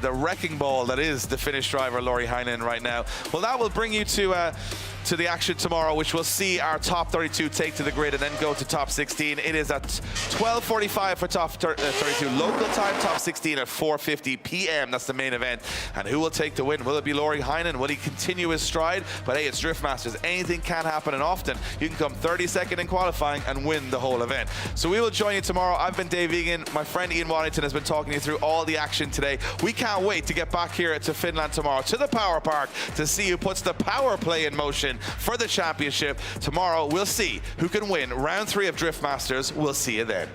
S1: the wrecking ball that is the Finnish driver Laurie Heine right now. Well, that will bring you to the action tomorrow, which will see our top 32 take to the grid and then go to top 16. It is at 12:45 for top 32 local time, top 16 at 4:50 p.m. That's the main event. And who will take the win? Will it be Laurie Heine? Will he continue his stride? But hey, it's Drift Masters. Anything can happen, and often you can come 32nd in qualifying and win the whole event. So we will join you tomorrow. I've been Dave Egan. My friend Ian Waddington has been talking you through all the action today. We can't wait to get back here to Finland tomorrow, to the PowerPark, to see who puts the power play in motion for the championship. Tomorrow, we'll see who can win round 3 of Drift Masters. We'll see you then.